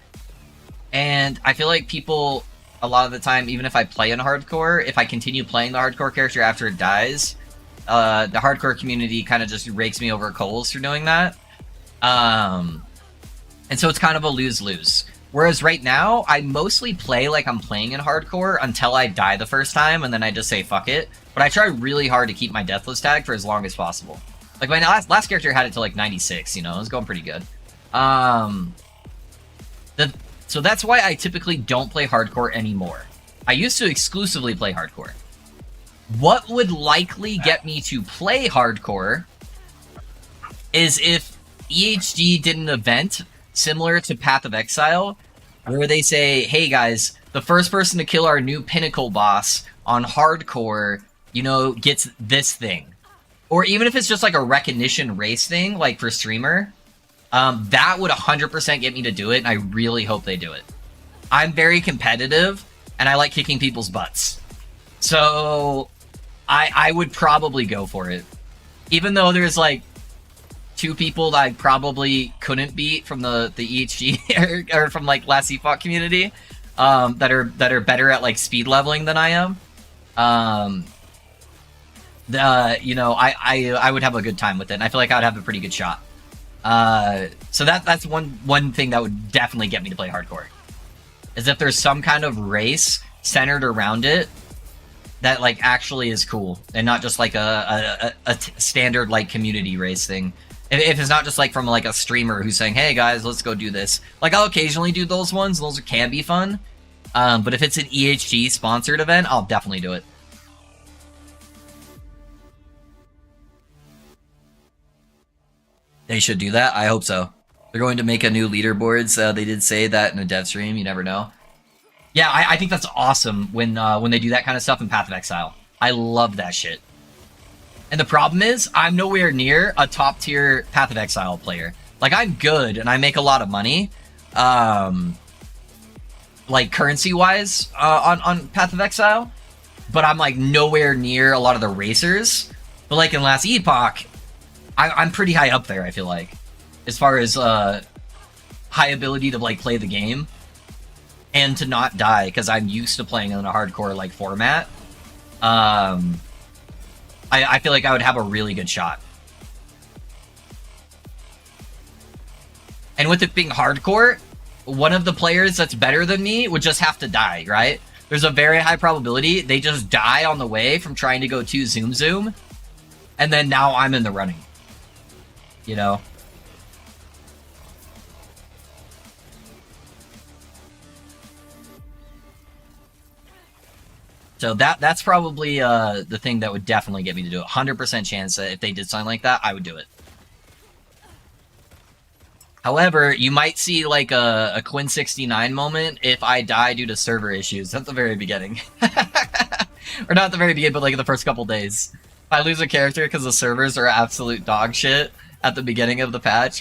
And I feel like people, a lot of the time, even if I play in hardcore, if I continue playing the hardcore character after it dies, the hardcore community kind of just rakes me over coals for doing that. And so it's kind of a lose-lose. Whereas right now, I mostly play like I'm playing in hardcore until I die the first time, and then I just say fuck it. But I try really hard to keep my deathless tag for as long as possible. Like my last character had it to like 96, you know, it was going pretty good. So that's why I typically don't play hardcore anymore. I used to exclusively play hardcore. What would likely get me to play hardcore is if EHG did an event similar to Path of Exile, where they say, hey guys, the first person to kill our new pinnacle boss on hardcore, you know, gets this thing. Or even if it's just like a recognition race thing, like for streamer, that would 100% get me to do it, and I really hope they do it. I'm very competitive, and I like kicking people's butts. So, I would probably go for it. Even though there's like 2 people that I probably couldn't beat from the EHG or from like last CFOC community, that are better at like speed leveling than I am. You know, I would have a good time with it, and I feel like I would have a pretty good shot. So that's one thing that would definitely get me to play hardcore, is if there's some kind of race centered around it that like actually is cool, and not just like a standard like community race thing. If it's not just like from like a streamer who's saying, hey guys, let's go do this. Like I'll occasionally do those ones, those can be fun. But if it's an EHG sponsored event, I'll definitely do it. They should do that. I hope so. They're going to make a new leaderboards. They did say that in a dev stream. You never know. Yeah, I think that's awesome when they do that kind of stuff in Path of Exile. I love that shit. And the problem is, I'm nowhere near a top tier Path of Exile player. Like, I'm good, and I make a lot of money, like, currency-wise, on Path of Exile, but I'm, like, nowhere near a lot of the racers. But, like, in Last Epoch, I'm pretty high up there, I feel like, as far as, high ability to, like, play the game, and to not die, because I'm used to playing in a hardcore, like, format. I feel like I would have a really good shot. And with it being hardcore, one of the players that's better than me would just have to die, right? There's a very high probability they just die on the way from trying to go to Zoom Zoom, and then now I'm in the running. You know? So that's probably the thing that would definitely get me to do it. 100% chance that if they did something like that, I would do it. However, you might see like a Quinn 69 moment if I die due to server issues at the very beginning. Or not at the very beginning, but like in the first couple days. If I lose a character because the servers are absolute dog shit at the beginning of the patch,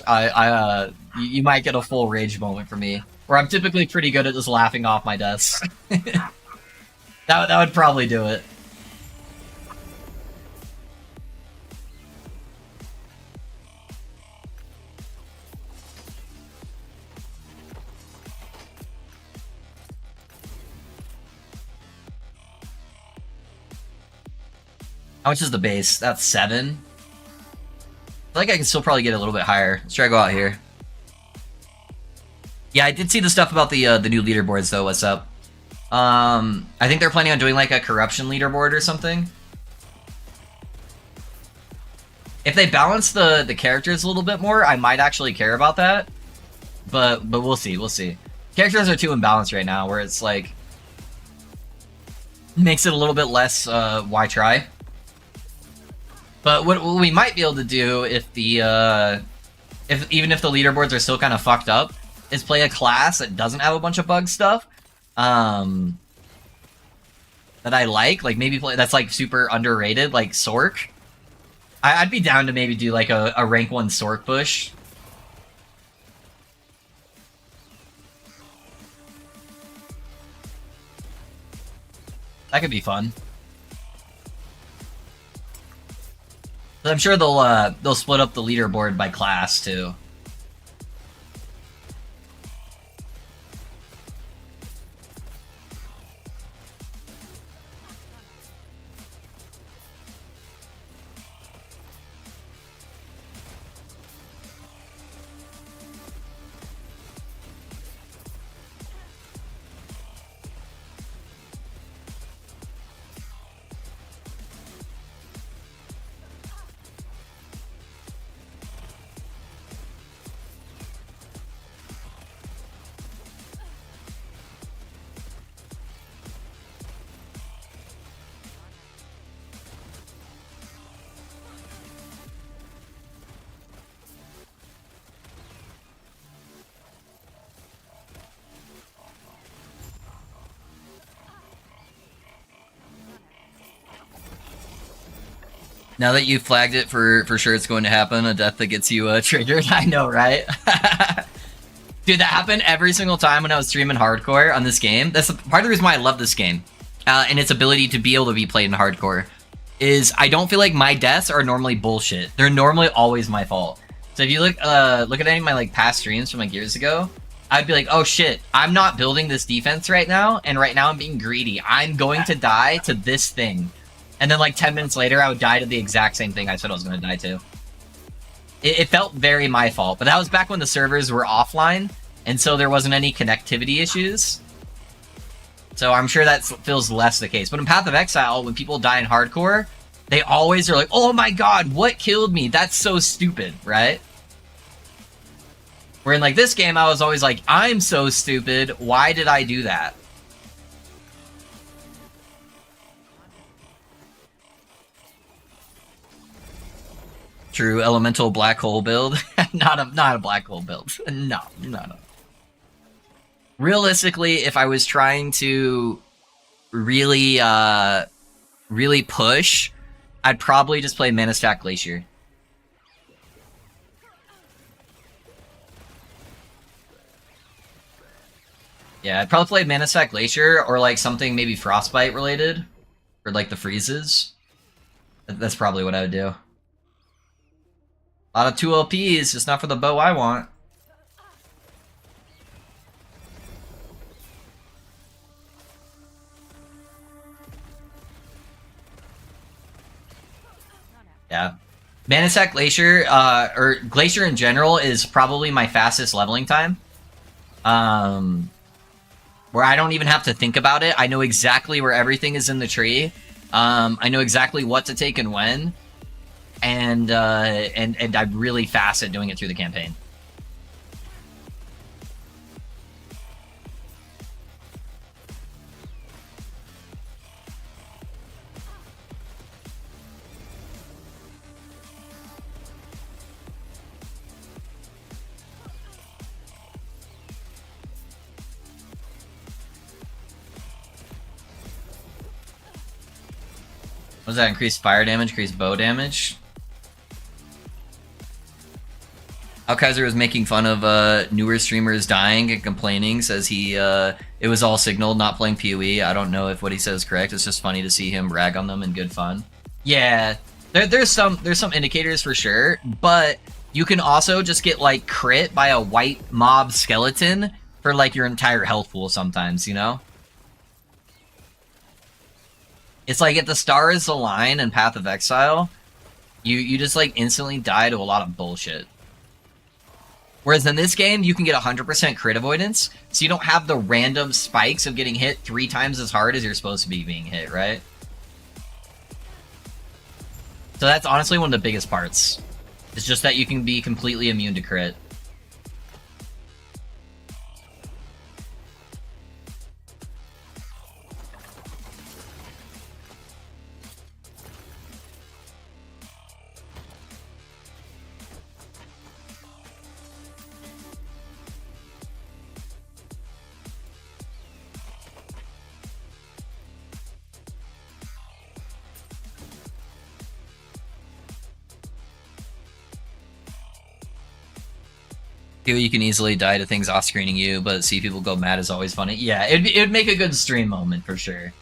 you might get a full rage moment from me. Where I'm typically pretty good at just laughing off my desk. That would probably do it. How much is the base? That's 7. I feel like I can still probably get a little bit higher. Let's try to go out here. Yeah, I did see the stuff about the new leaderboards though. What's up? I think they're planning on doing like a corruption leaderboard or something. If they balance the characters a little bit more, I might actually care about that. But we'll see, we'll see. Characters are too imbalanced right now, where it's like makes it a little bit less why try. But what we might be able to do if the even if the leaderboards are still kind of fucked up, is play a class that doesn't have a bunch of bug stuff. That I like maybe play that's like super underrated, like Sork. I'd be down to maybe do like a rank 1 Sork push. That could be fun. But I'm sure they'll split up the leaderboard by class too. Now that you flagged it for sure it's going to happen, a death that gets you triggered. I know, right? Dude, that happened every single time when I was streaming hardcore on this game. That's part of the reason why I love this game. And its ability to be able to be played in hardcore. Is I don't feel like my deaths are normally bullshit. They're normally always my fault. So if you look at any of my like past streams from like years ago, I'd be like, oh shit, I'm not building this defense right now, and right now I'm being greedy. I'm going to die to this thing. And then like 10 minutes later, I would die to the exact same thing I said I was going to die to. It felt very my fault, but that was back when the servers were offline, and so there wasn't any connectivity issues. So I'm sure that feels less the case. But in Path of Exile, when people die in hardcore, they always are like, oh my god, what killed me? That's so stupid, right? Where in like this game, I was always like, I'm so stupid, why did I do that? True elemental black hole build. not a black hole build. No. Realistically, if I was trying to really really push, I'd probably just play Mana Stack Glacier. Yeah, I'd probably play Manasec Glacier or like something maybe Frostbite related. Or like the freezes. That's probably what I would do. A lot of 2 LPs, just not for the bow I want. Yeah. Manasec Glacier, or Glacier in general, is probably my fastest leveling time. Where I don't even have to think about it. I know exactly where everything is in the tree. I know exactly what to take and when. And I'm really fast at doing it through the campaign. What does that increase? Fire damage, increase bow damage? Alkaiser was making fun of newer streamers dying and complaining, says he it was all signaled, not playing PoE. I don't know if what he says is correct. It's just funny to see him rag on them in good fun. Yeah, there's some indicators for sure, but you can also just get like crit by a white mob skeleton for like your entire health pool sometimes, you know? It's like if the stars align in Path of Exile, you just like instantly die to a lot of bullshit. Whereas in this game, you can get 100% crit avoidance, so you don't have the random spikes of getting hit 3 times as hard as you're supposed to be being hit, right? So that's honestly one of the biggest parts. It's just that you can be completely immune to crit. You can easily die to things off-screening you, but see people go mad is always funny. Yeah, it'd make a good stream moment for sure.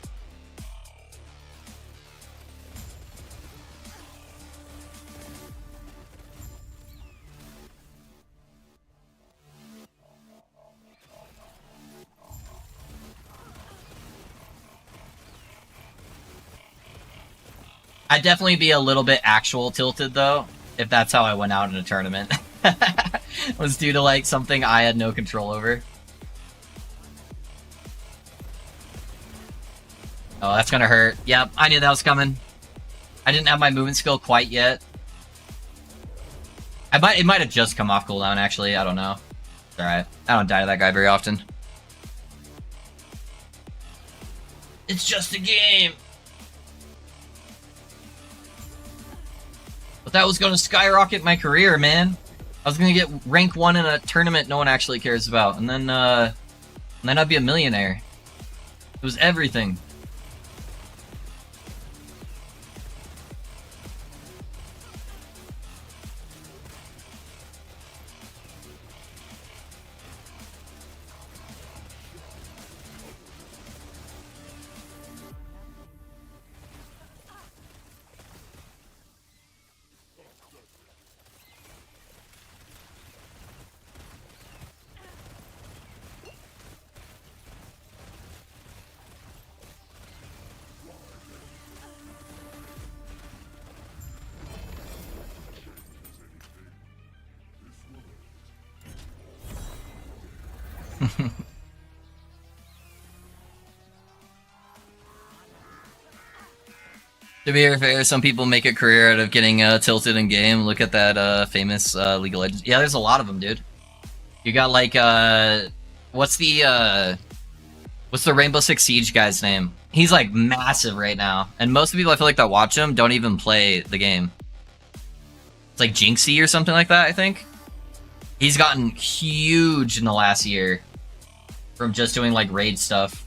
I'd definitely be a little bit actual tilted though, if that's how I went out in a tournament. Was due to like something I had no control over. Oh, that's gonna hurt. Yep, I knew that was coming. I didn't have my movement skill quite yet. It might have just come off cooldown actually, I don't know. It's alright. I don't die to that guy very often. It's just a game! But that was gonna skyrocket my career, man. I was gonna get rank 1 in a tournament no one actually cares about, and then I'd be a millionaire. It was everything. To be fair, some people make a career out of getting tilted in game. Look at that famous League of Legends. Yeah, there's a lot of them, dude. You got like what's the Rainbow Six Siege guy's name? He's like massive right now, and most of the people I feel like that watch him don't even play the game. It's like Jinxie or something like that, I think. He's gotten huge in the last year from just doing like raid stuff.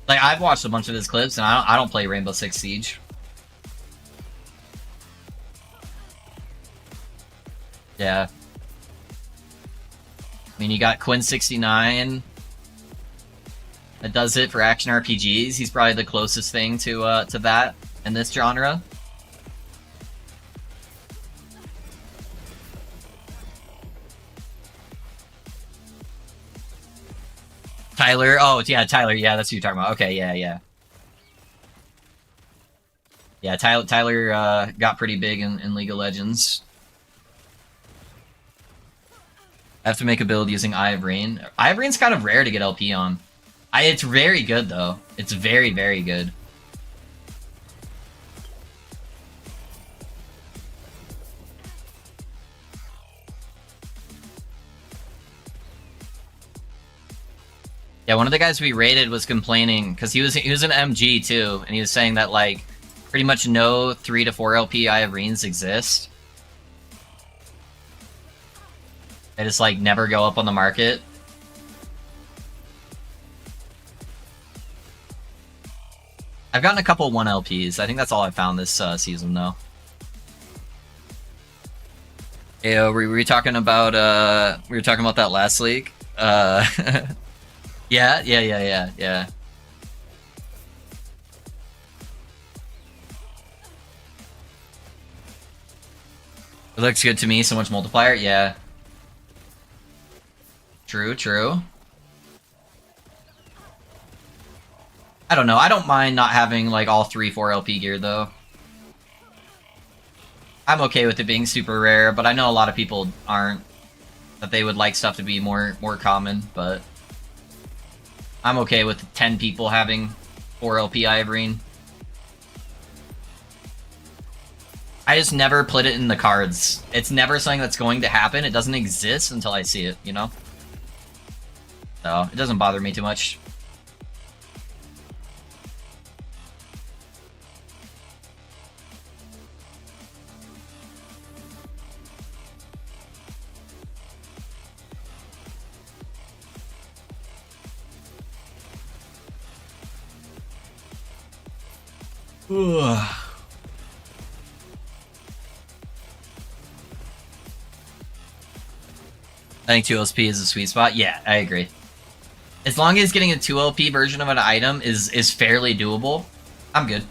Like, I've watched a bunch of his clips, and I don't play Rainbow Six Siege. Yeah. I mean, you got Quinn69. that does it for action RPGs. He's probably the closest thing to that in this genre. Tyler, oh yeah, Tyler, yeah, that's who you're talking about. Okay, yeah. Yeah, Tyler got pretty big in League of Legends. I have to make a build using Eye of Rain. Eye of Rain's kind of rare to get LP on. It's very good though. It's very, very good. Yeah, one of the guys we raided was complaining because he was an MG too, and he was saying that like pretty much no 3 to 4 LP Eye of Rains exist. They just like never go up on the market. I've gotten a couple 1 LPs. I think that's all I found this season though. Yeah, we were talking about that last league. Yeah. It looks good to me. So much multiplier. Yeah. True. I don't know. I don't mind not having like all 3-4 LP gear though. I'm okay with it being super rare, but I know a lot of people aren't. That they would like stuff to be more common, but I'm okay with 10 people having 4 LP Eye of Rain. I just never put it in the cards. It's never something that's going to happen. It doesn't exist until I see it, you know? So, it doesn't bother me too much. I think 2 LP is a sweet spot. Yeah, I agree. As long as getting a 2 LP version of an item is fairly doable, I'm good.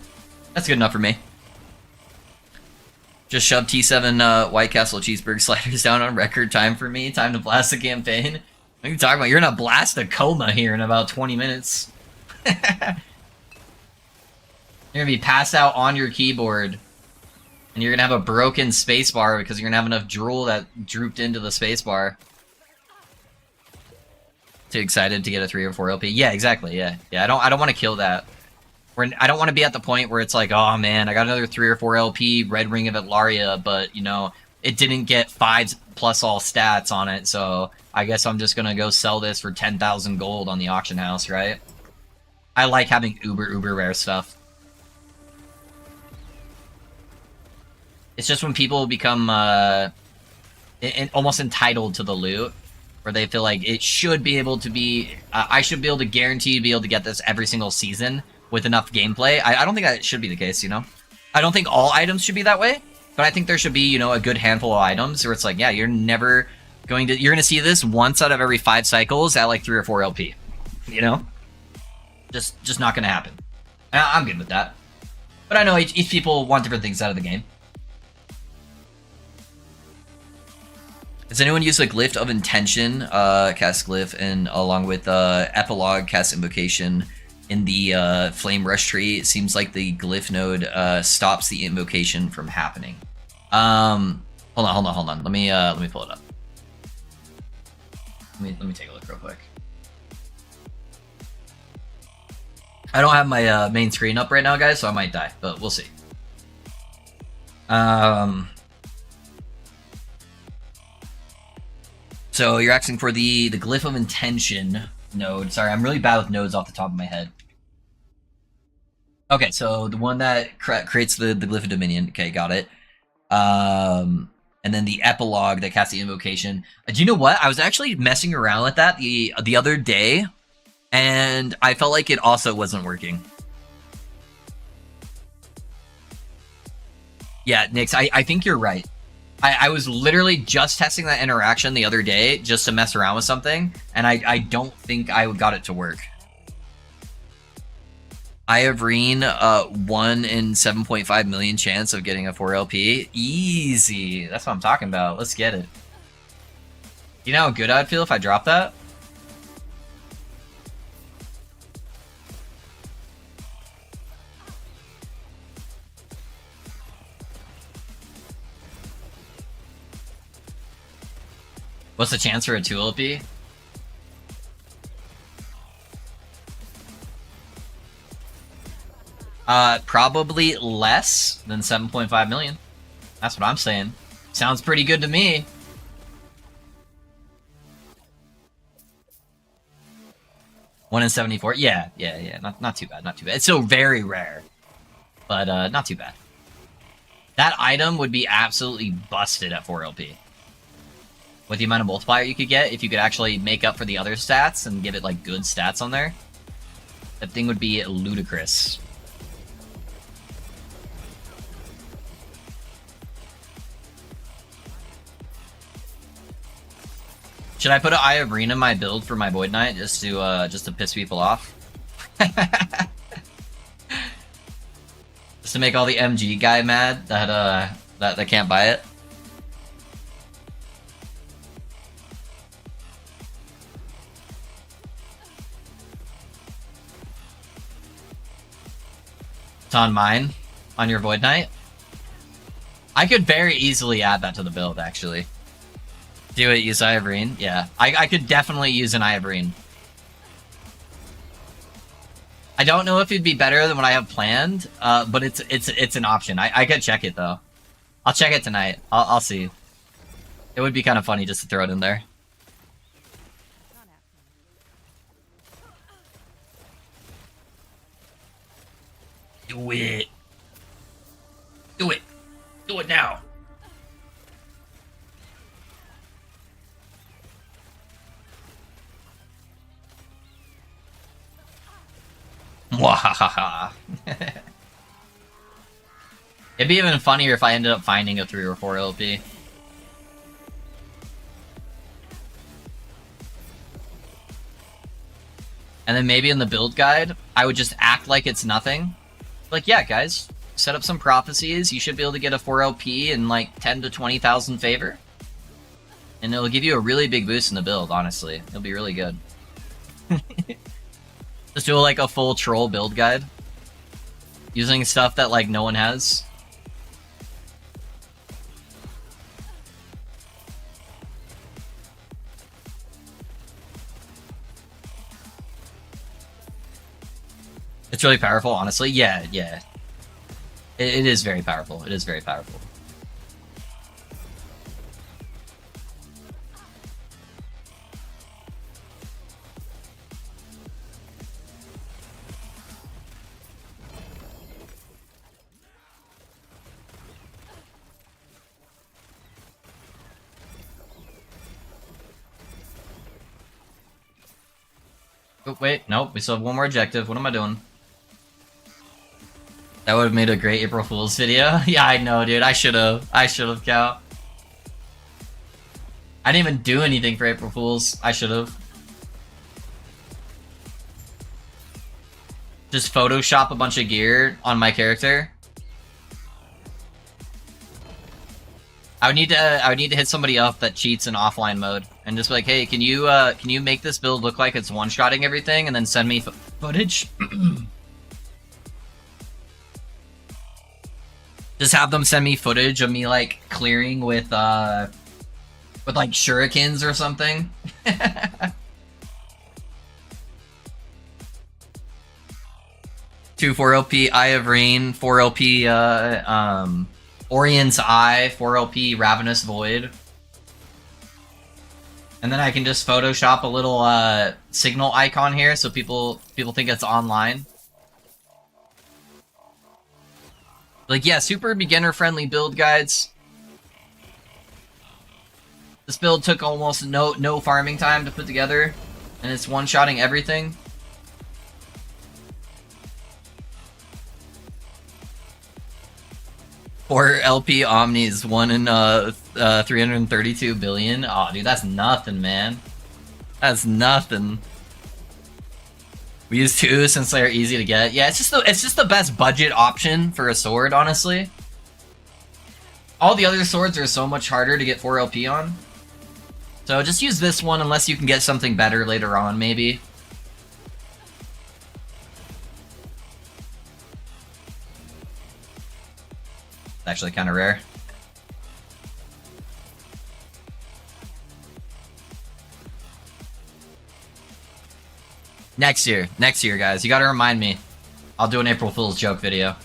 That's good enough for me. Just shove T7 White Castle cheeseburger sliders down on record time for me. Time to blast the campaign. What are you talking about? You're gonna blast a coma here in about 20 minutes. You're gonna be passed out on your keyboard, and you're gonna have a broken spacebar because you're gonna have enough drool that drooped into the spacebar. Too excited to get a 3 or 4 LP? Yeah, exactly. Yeah. I don't want to kill that. I don't want to be at the point where it's like, oh man, I got another 3 or 4 LP Red Ring of Atlaria, but you know it didn't get 5 plus all stats on it, so I guess I'm just gonna go sell this for 10,000 gold on the auction house, right? I like having uber rare stuff. It's just when people become almost entitled to the loot, where they feel like it should be able to be, I should be able to guarantee to be able to get this every single season with enough gameplay. I don't think that should be the case, you know? I don't think all items should be that way, but I think there should be, you know, a good handful of items where it's like, yeah, you're going to see this once out of every 5 cycles at like 3 or 4 LP, you know? Just not gonna happen. I'm good with that. But I know each people want different things out of the game. Does anyone use a Glyph of Intention, cast Glyph, and along with Epilogue, cast Invocation in the Flame Rush tree? It seems like the Glyph node stops the invocation from happening. Hold on. Let me pull it up. Let me take a look real quick. I don't have my main screen up right now, guys, so I might die, but we'll see. So you're asking for the Glyph of Intention node. Sorry, I'm really bad with nodes off the top of my head. Okay, so the one that creates the Glyph of Dominion. Okay, got it. And then the Epilogue that casts the invocation. Do you know what? I was actually messing around with that the other day, and I felt like it also wasn't working. Yeah, Nix, I think you're right. I was literally just testing that interaction the other day just to mess around with something, and I don't think I got it to work. I have Reen, 1 in 7.5 million chance of getting a 4 LP. Easy. That's what I'm talking about. Let's get it. You know how good I'd feel if I dropped that? What's the chance for a 2 LP? Probably less than 7.5 million. That's what I'm saying. Sounds pretty good to me. One in 74. Yeah. Not too bad. Not too bad. It's still very rare, but not too bad. That item would be absolutely busted at 4 LP. With the amount of multiplier you could get, if you could actually make up for the other stats and give it like good stats on there, that thing would be ludicrous. Should I put an Eye of Reen in my build for my Void Knight just to piss people off? Just to make all the MG guy mad that that can't buy it. It's on mine, on your Void Knight. I could very easily add that to the build, actually. Do it, use Eye of Reen? Yeah, I could definitely use an Eye of Reen. I don't know if it'd be better than what I have planned, but it's an option. I could check it though. I'll check it tonight. I'll see. It would be kind of funny just to throw it in there. Do it. Do it. Do it now. Mwahaha. It'd be even funnier if I ended up finding a 3 or 4 LP. And then maybe in the build guide, I would just act like it's nothing. Like, yeah, guys, set up some prophecies. You should be able to get a 4 LP in like 10 to 20,000 favor. And it'll give you a really big boost in the build, honestly. It'll be really good. Just do like a full troll build guide. Using stuff that like no one has. It's really powerful, honestly. Yeah. It is very powerful. It is very powerful. Oh, wait, nope, we still have one more objective. What am I doing? That would have made a great April Fool's video. Yeah, I know, dude. I should have, Cal. I didn't even do anything for April Fool's. I should have. Just Photoshop a bunch of gear on my character. I would need to hit somebody up that cheats in offline mode and just be like, hey, can you make this build look like it's one-shotting everything and then send me footage? Just have them send me footage of me like clearing with like shurikens or something. 2 4 LP Eye of Reen, 4 LP Orion's Eye, 4 LP Ravenous Void. And then I can just Photoshop a little signal icon here so people think it's online. Like, yeah, super beginner-friendly build guides. This build took almost no farming time to put together, and it's one-shotting everything. Or LP Omnis, 1 in 332 billion. Oh, dude, that's nothing, man. That's nothing. We use 2 since they're easy to get. Yeah, it's just the best budget option for a sword, honestly. All the other swords are so much harder to get 4 LP on. So just use this one unless you can get something better later on, maybe. It's actually kind of rare. Next year, guys. You gotta remind me. I'll do an April Fool's joke video.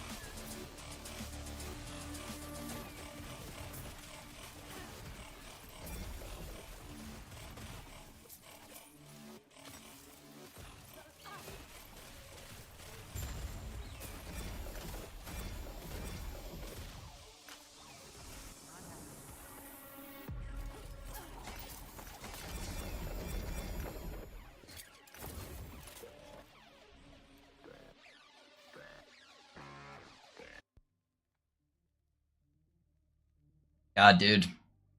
God, dude.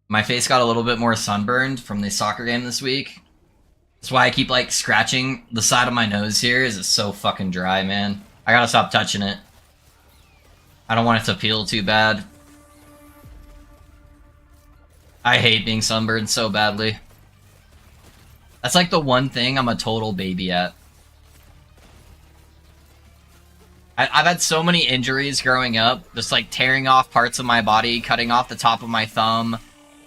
My face got a little bit more sunburned from the soccer game this week. That's why I keep, like, scratching the side of my nose here. It's so fucking dry, man. I gotta stop touching it. I don't want it to peel too bad. I hate being sunburned so badly. That's like the one thing I'm a total baby at. I've had so many injuries growing up, just like tearing off parts of my body, cutting off the top of my thumb,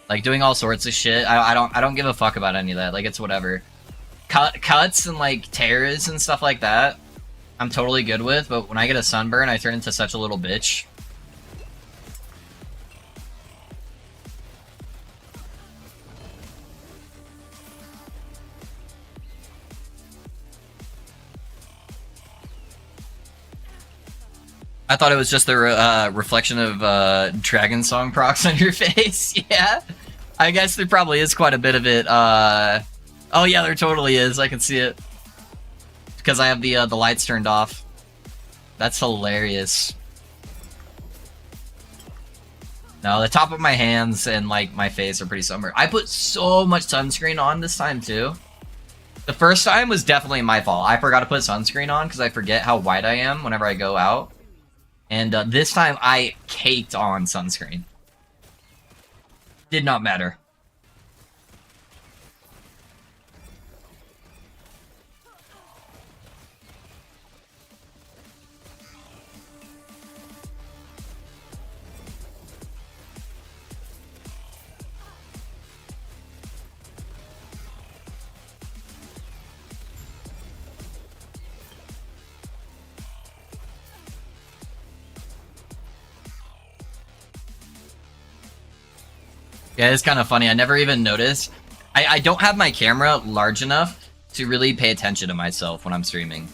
like doing all sorts of shit. I don't give a fuck about any of that. Like, it's whatever. Cuts and like tears and stuff like that, I'm totally good with. But when I get a sunburn, I turn into such a little bitch. I thought it was just the reflection of Dragon Song procs on your face. Yeah, I guess there probably is quite a bit of it. Oh yeah, there totally is. I can see it because I have the lights turned off. That's hilarious. No, the top of my hands and like my face are pretty sunburned. I put so much sunscreen on this time too. The first time was definitely my fault. I forgot to put sunscreen on because I forget how white I am whenever I go out. And this time I caked on sunscreen. Did not matter. Yeah, it's kind of funny. I never even noticed. I don't have my camera large enough to really pay attention to myself when I'm streaming.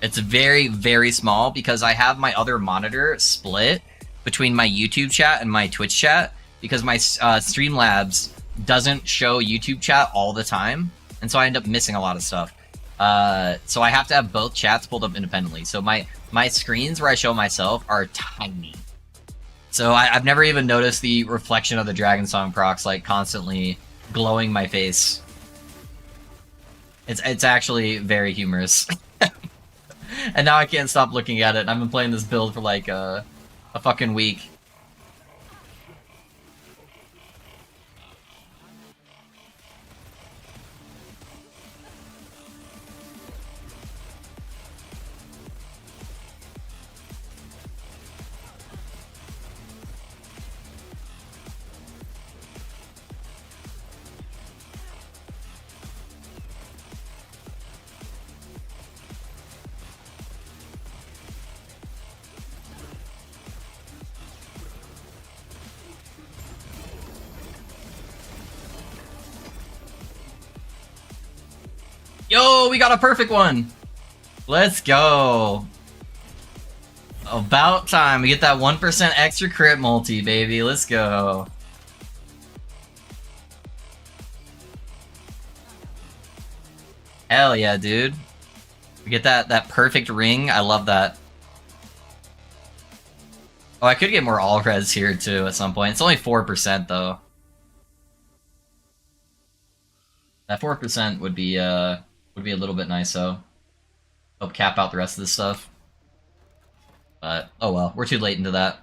It's very, very small because I have my other monitor split between my YouTube chat and my Twitch chat because my Streamlabs doesn't show YouTube chat all the time. And so I end up missing a lot of stuff. So I have to have both chats pulled up independently. So my screens where I show myself are tiny. So I've never even noticed the reflection of the Dragon Song procs like constantly glowing my face. It's actually very humorous. And now I can't stop looking at it. And I've been playing this build for like a fucking week. Yo, we got a perfect one. Let's go. About time. We get that 1% extra crit multi, baby. Let's go. Hell yeah, dude. We get that perfect ring. I love that. Oh, I could get more all res here too at some point. It's only 4% though. That 4% would be a little bit nice though. Help cap out the rest of this stuff. But, oh well, we're too late into that.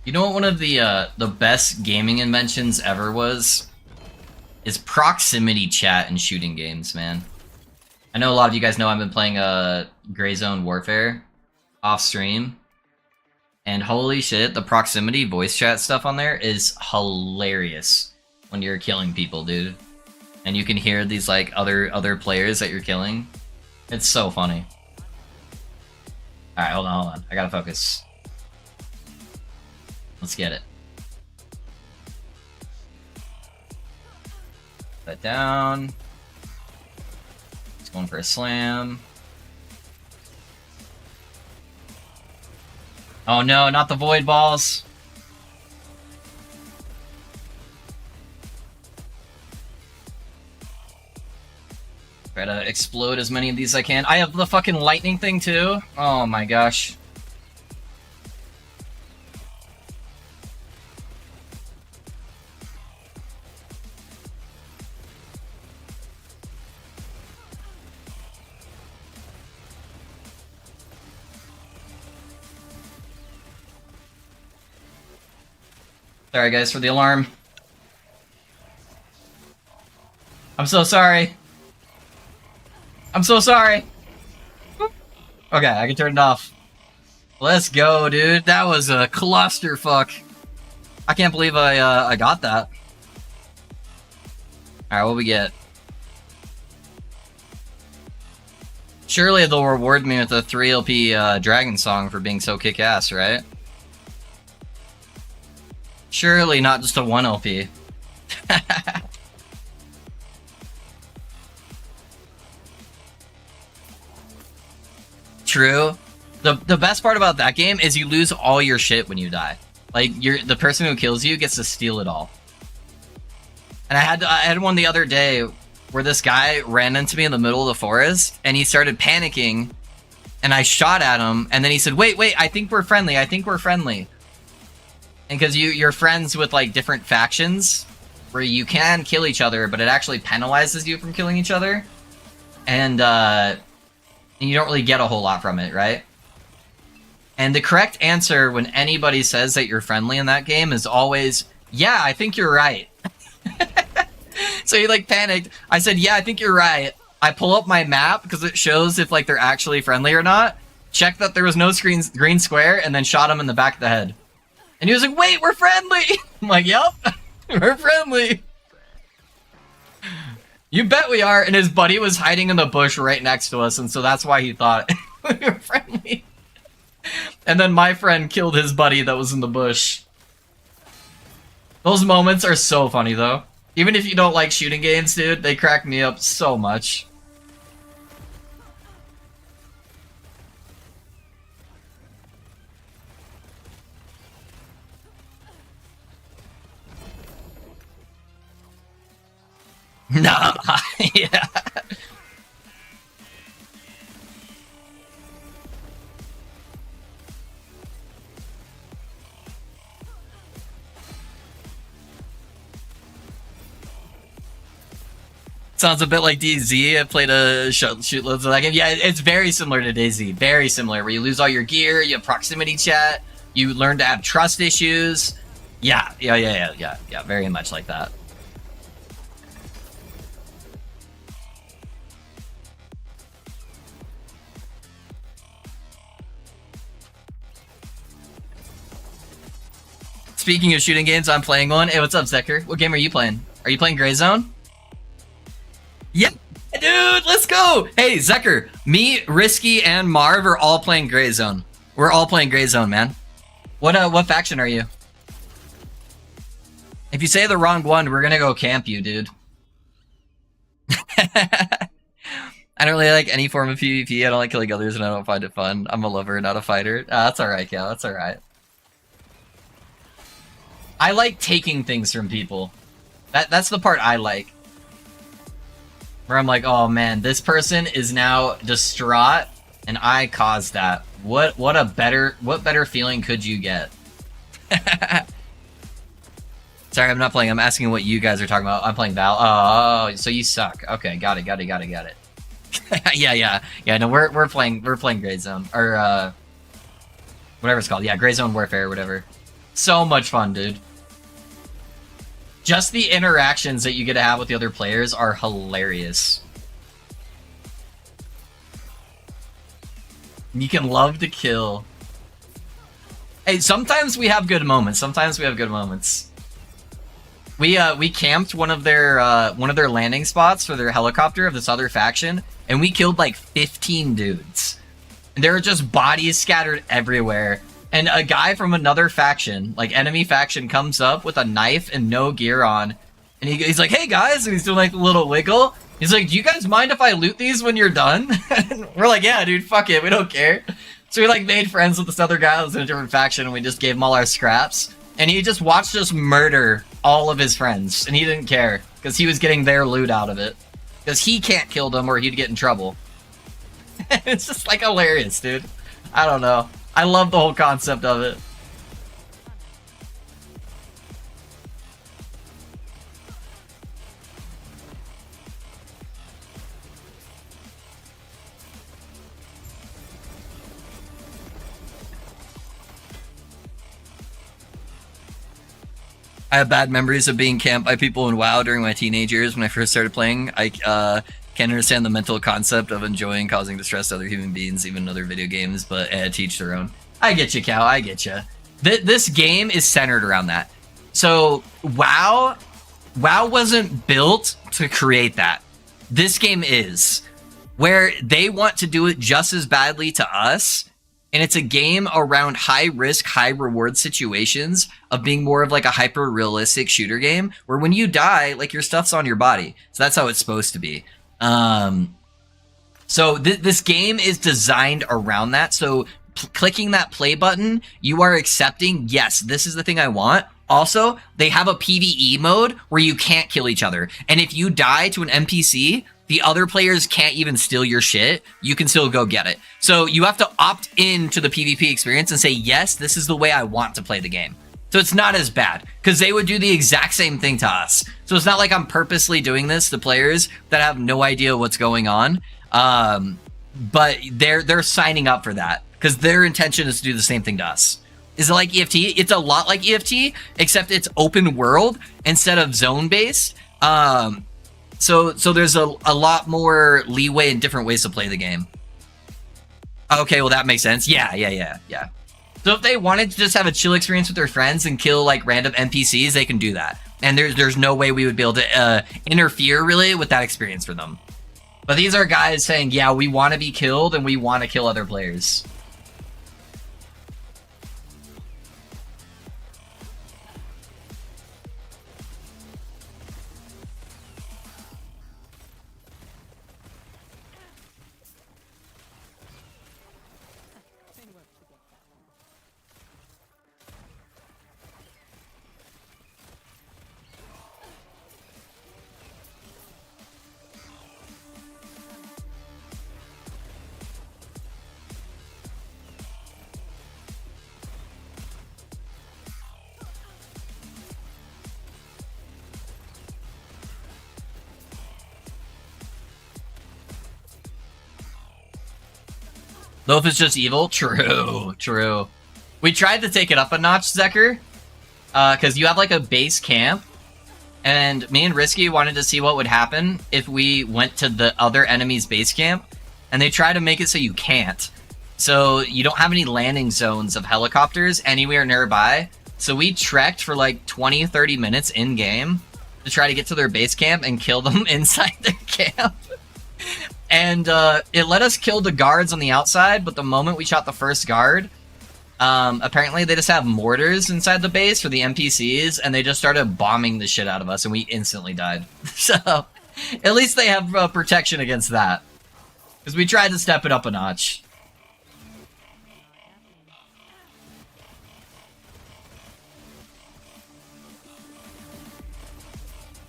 You know what one of the best gaming inventions ever was? Is proximity chat in shooting games, man. I know a lot of you guys know I've been playing Gray Zone Warfare off stream. And holy shit, the proximity voice chat stuff on there is hilarious when you're killing people, dude. And you can hear these like other players that you're killing. It's so funny. Alright, hold on. I gotta focus. Let's get it. Put that down. He's going for a slam. Oh no, not the void balls. Try to explode as many of these as I can. I have the fucking lightning thing too. Oh my gosh. Sorry guys for the alarm. I'm so sorry. I'm so sorry. Okay, I can turn it off. Let's go, dude. That was a clusterfuck. I can't believe I got that. Alright, what we get? Surely they'll reward me with a 3 LP Dragon Song for being so kick-ass, right? Surely not just a 1 LP. True. The best part about that game is you lose all your shit when you die. Like the person who kills you gets to steal it all. And I had one the other day where this guy ran into me in the middle of the forest and he started panicking and I shot at him and then he said, "Wait, I think we're friendly. I think we're friendly." And because you're friends with like different factions where you can kill each other, but it actually penalizes you from killing each other. And you don't really get a whole lot from it, right? And the correct answer when anybody says that you're friendly in that game is always, "Yeah, I think you're right." So he like panicked. I said, "Yeah, I think you're right." I pull up my map because it shows if like they're actually friendly or not. Check that there was no green square and then shot him in the back of the head. And he was like, "Wait, we're friendly!" I'm like, "Yep, we're friendly." You bet we are. And his buddy was hiding in the bush right next to us, and so that's why he thought we were friendly. And then my friend killed his buddy that was in the bush. Those moments are so funny, though. Even if you don't like shooting games, dude, they crack me up so much. Nah, yeah. Sounds a bit like DayZ. I played a shoot loads of that game. Yeah, it's very similar to DayZ. Very similar, where you lose all your gear, you have proximity chat. You learn to have trust issues. Yeah, very much like that. Speaking of shooting games, I'm playing one. Hey, what's up, Zeker? What game are you playing? Are you playing Gray Zone? Yeah, dude, let's go. Hey, Zeker, me, Risky, and Marv are all playing Gray Zone. We're all playing Gray Zone, man. What faction are you? If you say the wrong one, we're gonna go camp you, dude. I don't really like any form of PvP. I don't like killing others, and I don't find it fun. I'm a lover, not a fighter. That's alright, Cal. That's alright. I like taking things from people. That's the part I like. Where I'm like, oh man, this person is now distraught, and I caused that. What better feeling could you get? Sorry, I'm not playing. I'm asking what you guys are talking about. I'm playing Val. Oh, so you suck. Okay, got it. Yeah. No, we're playing Gray Zone or whatever it's called. Yeah, Gray Zone Warfare, or whatever. So much fun, dude. Just the interactions that you get to have with the other players are hilarious. You can love to kill. Hey, sometimes we have good moments. We camped one of their landing spots for their helicopter of this other faction, and we killed like 15 dudes. And there were just bodies scattered everywhere. And a guy from another faction, like enemy faction, comes up with a knife and no gear on. And he's like, hey guys, and he's doing like a little wiggle. He's like, do you guys mind if I loot these when you're done? And we're like, yeah, dude, fuck it, we don't care. So we like made friends with this other guy that was in a different faction, and we just gave him all our scraps. And he just watched us murder all of his friends, and he didn't care, because he was getting their loot out of it. Because he can't kill them or he'd get in trouble. It's just like hilarious, dude. I don't know. I love the whole concept of it. I have bad memories of being camped by people in WoW during my teenage years when I first started playing. I can't understand the mental concept of enjoying causing distress to other human beings, even in other video games, but teach their own. I get you, Cal. I get you. This game is centered around that. So WoW wasn't built to create that. This game is. Where they want to do it just as badly to us. And it's a game around high risk, high reward situations of being more of like a hyper realistic shooter game where when you die, like your stuff's on your body. So that's how it's supposed to be. So this game is designed around that. So clicking that play button, you are accepting, yes, this is the thing I want. Also, they have a PvE mode where you can't kill each other. And if you die to an NPC, the other players can't even steal your shit. You can still go get it. So you have to opt into the PvP experience and say, yes, this is the way I want to play the game. So it's not as bad because they would do the exact same thing to us. So it's not like I'm purposely doing this to players that have no idea what's going on. But they're signing up for that because their intention is to do the same thing to us. Is it like EFT? It's a lot like EFT, except it's open world instead of zone based. So there's a lot more leeway and different ways to play the game. Okay, well that makes sense. Yeah. So if they wanted to just have a chill experience with their friends and kill like random NPCs, they can do that. And there's no way we would be able to interfere really with that experience for them. But these are guys saying, yeah, we want to be killed and we want to kill other players. Though if it's just evil, true. We tried to take it up a notch, Zeker, because you have like a base camp, and me and Risky wanted to see what would happen if we went to the other enemy's base camp, and they try to make it so you can't. So you don't have any landing zones of helicopters anywhere nearby. So we trekked for like 20-30 minutes in-game to try to get to their base camp and kill them inside their camp. And it let us kill the guards on the outside, but the moment we shot the first guard, apparently they just have mortars inside the base for the NPCs, and they just started bombing the shit out of us, and we instantly died. So, at least they have protection against that. Because we tried to step it up a notch.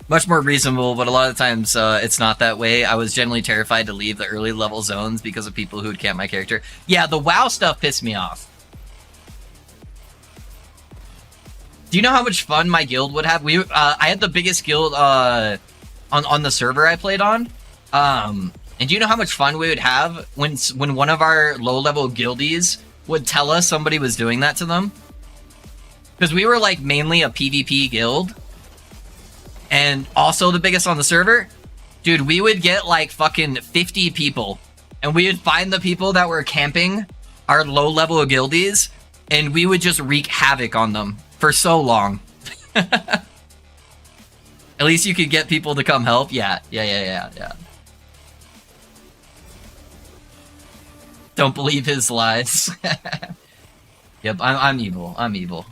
Much more reasonable, but a lot of times it's not that way. I was generally terrified to leave the early level zones because of people who would camp my character. Yeah, the WoW stuff pissed me off. Do you know how much fun my guild would have? I had the biggest guild on the server I played on. And do you know how much fun we would have when one of our low-level guildies would tell us somebody was doing that to them? Because we were like mainly a PvP guild. And also the biggest on the server. Dude, we would get like fucking 50 people. And we would find the people that were camping our low-level guildies. And we would just wreak havoc on them for so long. At least you could get people to come help. Yeah. Don't believe his lies. Yep, I'm evil. I'm evil.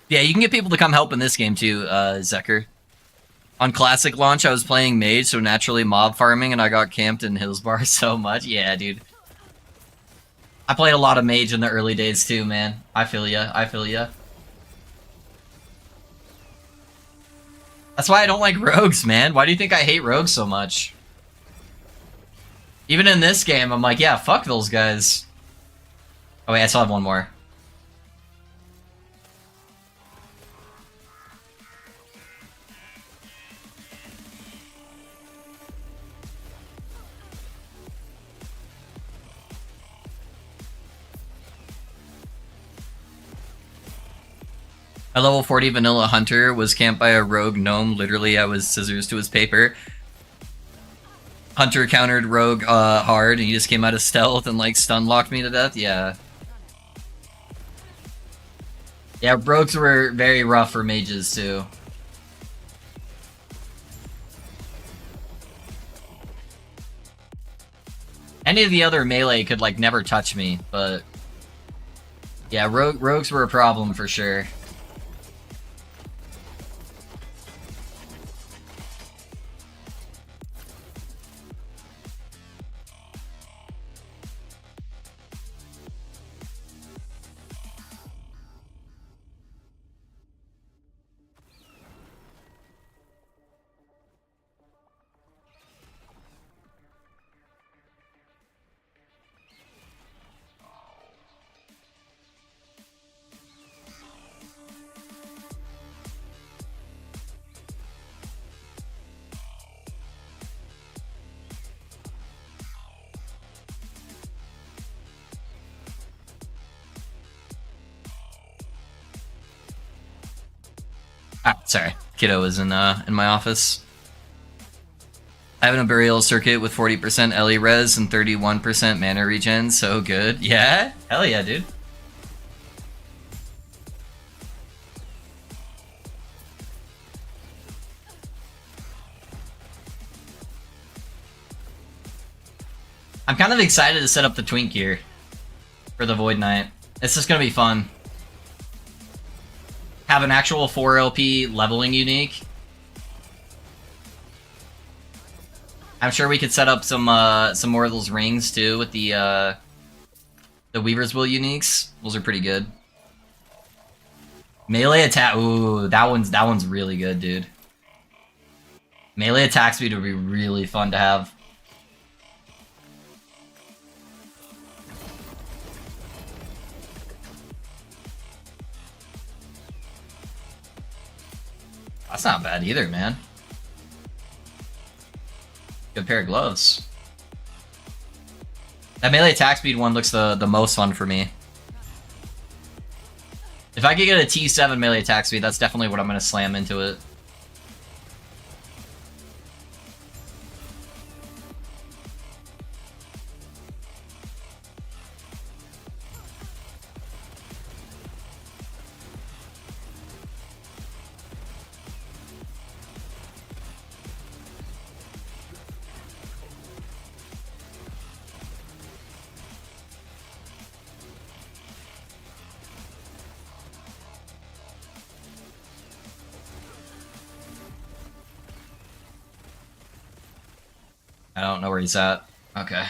Yeah, you can get people to come help in this game too, Zeker. On Classic launch, I was playing Mage, so naturally mob farming, and I got camped in Hillsbar so much. Yeah, dude. I played a lot of Mage in the early days too, man. I feel ya. I feel ya. That's why I don't like rogues, man. Why do you think I hate rogues so much? Even in this game, I'm like, yeah, fuck those guys. Oh wait, I still have one more. A level 40 vanilla hunter was camped by a rogue gnome. Literally, I was scissors to his paper. Hunter countered rogue hard, and he just came out of stealth and like stun locked me to death. Yeah. Yeah, rogues were very rough for mages too. Any of the other melee could like never touch me, but yeah, rogues were a problem for sure. Ah, sorry. Kiddo is in my office. Having a burial circuit with 40% LE res and 31% mana regen, so good. Yeah? Hell yeah, dude. I'm kind of excited to set up the Twink here for the Void Knight. It's just gonna be fun. Have an actual 4 LP leveling unique. I'm sure we could set up some more of those rings too with the Weaver's Will uniques. Those are pretty good. Melee attack. Ooh, that one's really good, dude. Melee attack speed would be really fun to have. That's not bad either, man. Good pair of gloves. That melee attack speed one looks the most fun for me. If I could get a T7 melee attack speed, that's definitely what I'm going to slam into it. I don't know where he's at. Okay.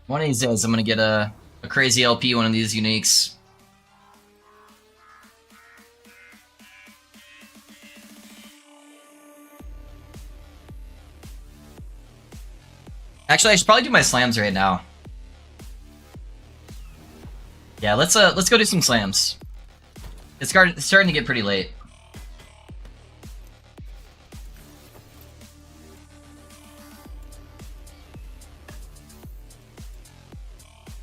One of these days, I'm gonna get a crazy LP, one of these uniques. Actually, I should probably do my slams right now. Yeah, let's go do some slams. It's starting to get pretty late.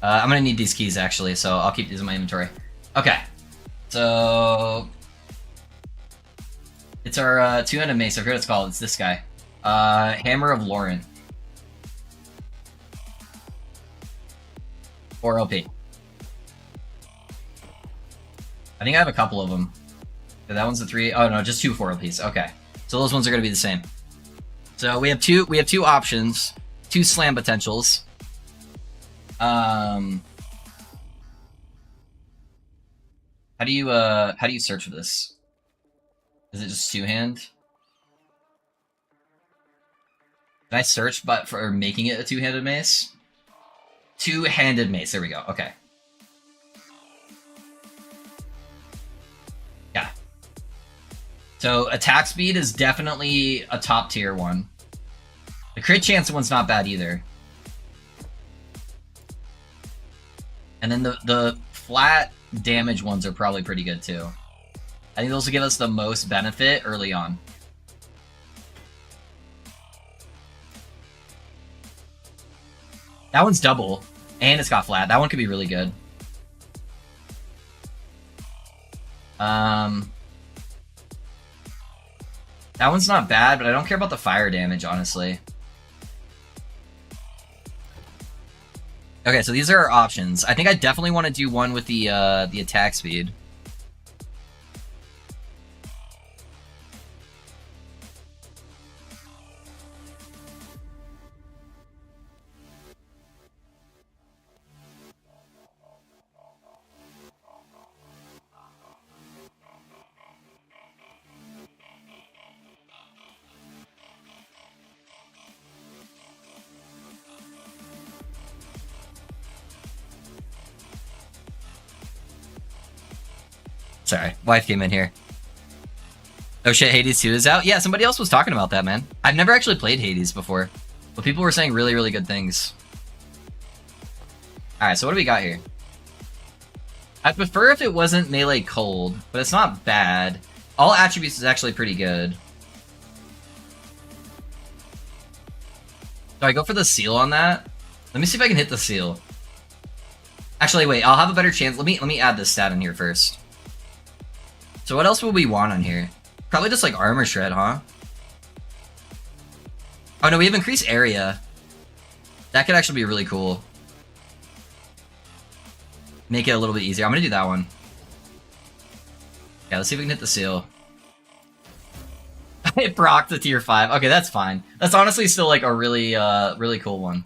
I'm gonna need these keys actually, so I'll keep these in my inventory. Okay, so it's our two-handed mace. I forget what it's called. It's this guy, Hammer of Lauren. 4 LP. I think I have a couple of them. Okay, that one's a 3. Oh no, just 2 4 LPs. Okay, so those ones are gonna be the same. So we have two options, 2 slam potentials. How do you search for this? Is it just 2-hand? Can I search but for making it a 2-handed mace? 2-handed mace, there we go, okay. Yeah. So attack speed is definitely a top tier one. The crit chance one's not bad either. And then the flat damage ones are probably pretty good too. I think those will give us the most benefit early on. That one's double, and it's got flat. That one could be really good. That one's not bad, but I don't care about the fire damage, honestly. Okay, so these are our options. I think I definitely want to do one with the attack speed. Sorry, wife came in here. Oh shit, Hades 2 is out? Yeah, somebody else was talking about that, man. I've never actually played Hades before, but people were saying really, really good things. Alright, so what do we got here? I'd prefer if it wasn't melee cold, but it's not bad. All attributes is actually pretty good. Do I go for the seal on that? Let me see if I can hit the seal. Actually, wait, I'll have a better chance. Let me add this stat in here first. So what else would we want on here? Probably just like armor shred, huh? Oh no, we have increased area. That could actually be really cool. Make it a little bit easier. I'm gonna do that one. Yeah, let's see if we can hit the seal. It procced to tier 5. Okay, that's fine. That's honestly still like a really, really cool one.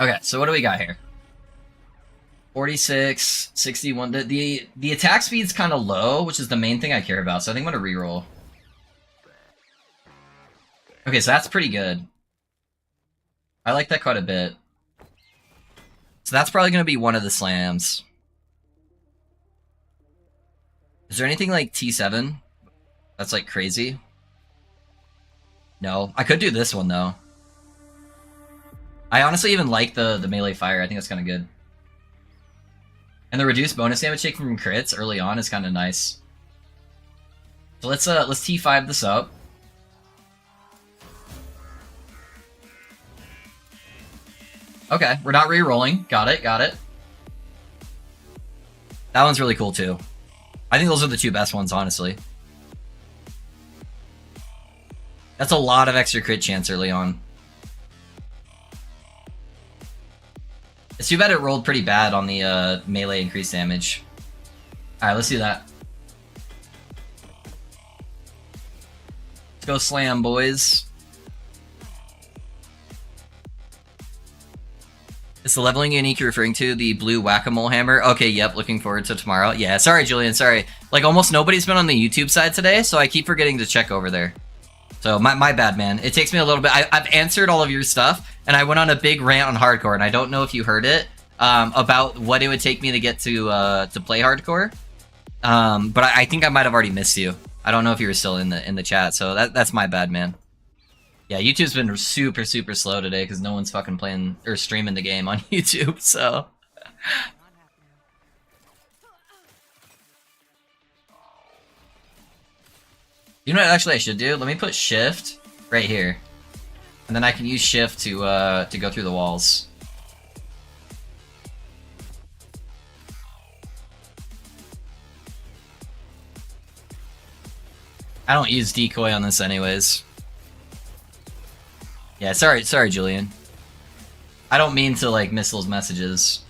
Okay, so what do we got here? 46, 61. The attack speed's kind of low, which is the main thing I care about, so I think I'm going to reroll. Okay, so that's pretty good. I like that quite a bit. So that's probably going to be one of the slams. Is there anything like T7 that's like crazy? No. I could do this one though. I honestly even like the melee fire. I think that's kind of good. And the reduced bonus damage taken from crits early on is kind of nice. So let's T5 this up. Okay, we're not re-rolling. Got it, got it. That one's really cool too. I think those are the two best ones, honestly. That's a lot of extra crit chance early on. It's too bad it rolled pretty bad on the melee increased damage. Alright, let's do that. Let's go slam, boys. Is the leveling unique you're referring to the blue whack-a-mole hammer? Okay, yep, looking forward to tomorrow. Yeah, sorry, Julian, sorry. Like, almost nobody's been on the YouTube side today, so I keep forgetting to check over there. So, my bad, man. It takes me a little bit. I've answered all of your stuff, and I went on a big rant on hardcore, and I don't know if you heard it, about what it would take me to get to play hardcore. But I think I might have already missed you. I don't know if you were still in the chat, so that's my bad, man. Yeah, YouTube's been super, super slow today because no one's fucking playing or streaming the game on YouTube, so. You know what actually I should do? Let me put shift right here. And then I can use shift to go through the walls. I don't use decoy on this anyways. Yeah, sorry, Julian. I don't mean to, like, miss those messages.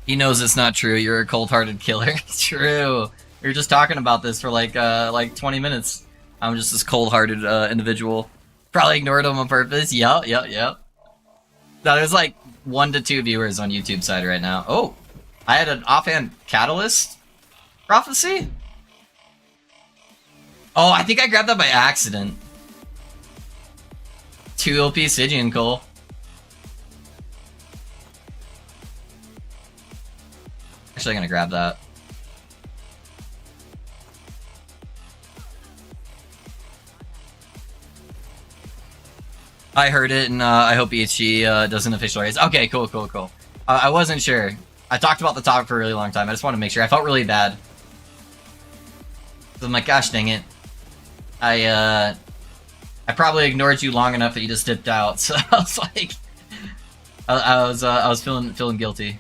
He knows it's not true. You're a cold-hearted killer. True. We were just talking about this for like 20 minutes. I'm just this cold-hearted individual. Probably ignored him on purpose. Yep. No, there's like 1 to 2 viewers on YouTube side right now. Oh, I had an offhand catalyst prophecy. Oh, I think I grabbed that by accident. 2 OP Stygian Cole. Actually, I'm gonna grab that. I heard it, and I hope EHG does an official raise. Okay, cool. I wasn't sure. I talked about the topic for a really long time. I just want to make sure. I felt really bad. So I'm like, gosh dang it. I probably ignored you long enough that you just dipped out. So I was like, I was feeling guilty.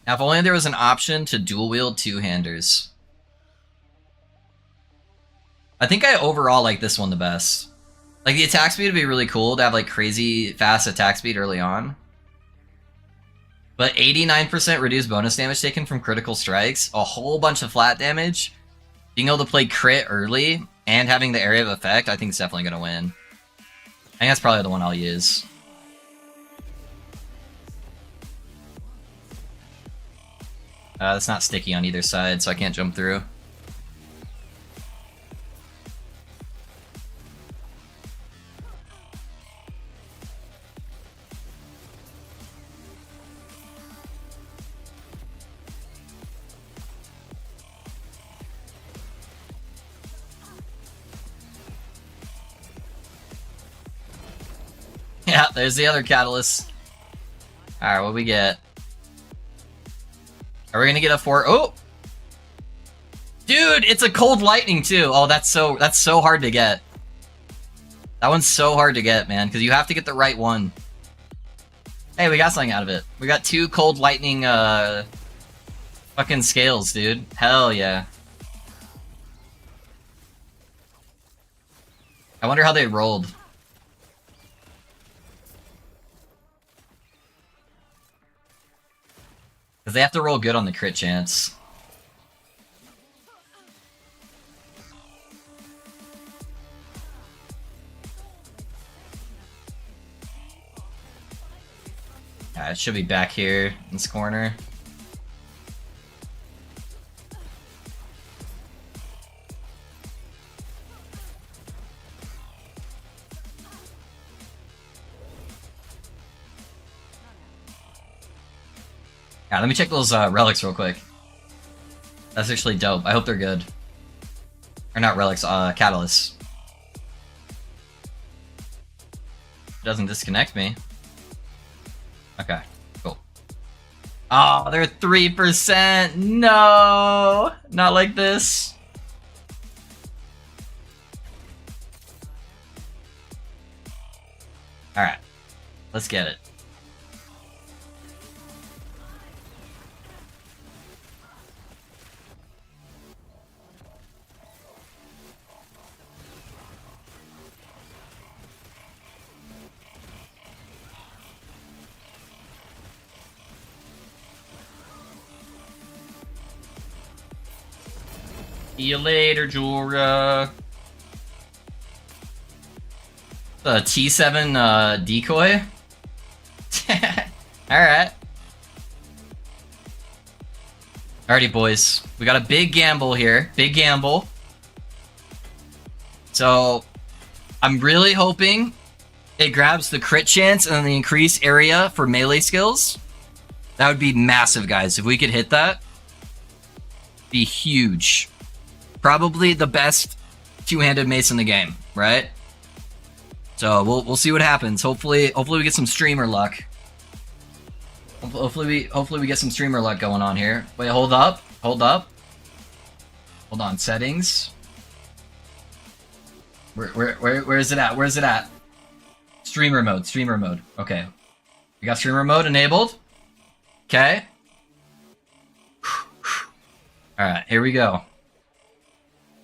Now, if only there was an option to dual wield 2-handers. I think I overall like this one the best. Like, the attack speed would be really cool to have, like, crazy fast attack speed early on. But 89% reduced bonus damage taken from critical strikes, a whole bunch of flat damage, being able to play crit early, and having the area of effect, I think it's definitely going to win. I think that's probably the one I'll use. That's not sticky on either side, so I can't jump through. Yeah, there's the other catalyst. Alright, what we get? Are we gonna get a 4? Oh! Dude, it's a cold lightning too. Oh, that's so hard to get. That one's so hard to get, man, because you have to get the right one. Hey, we got something out of it. We got 2 cold lightning fucking scales, dude. Hell yeah. I wonder how they rolled. Because they have to roll good on the crit chance. Yeah, it should be back here in this corner. Yeah, let me check those relics real quick. That's actually dope. I hope they're good. Or not relics, catalysts. It doesn't disconnect me. Okay, cool. Oh, they're 3%! No! Not like this. Alright. Let's get it. See you later, Jorah. The T7 decoy? Alright. Alrighty, boys. We got a big gamble here. Big gamble. So, I'm really hoping it grabs the crit chance and the increased area for melee skills. That would be massive, guys. If we could hit that, be huge. Probably the best two-handed mace in the game, right? So we'll see what happens. Hopefully we get some streamer luck. Hopefully we get some streamer luck going on here. Wait, hold up. Hold on, settings. Where is it at? Where is it at? Streamer mode. Okay. We got streamer mode enabled. Okay. Alright, here we go.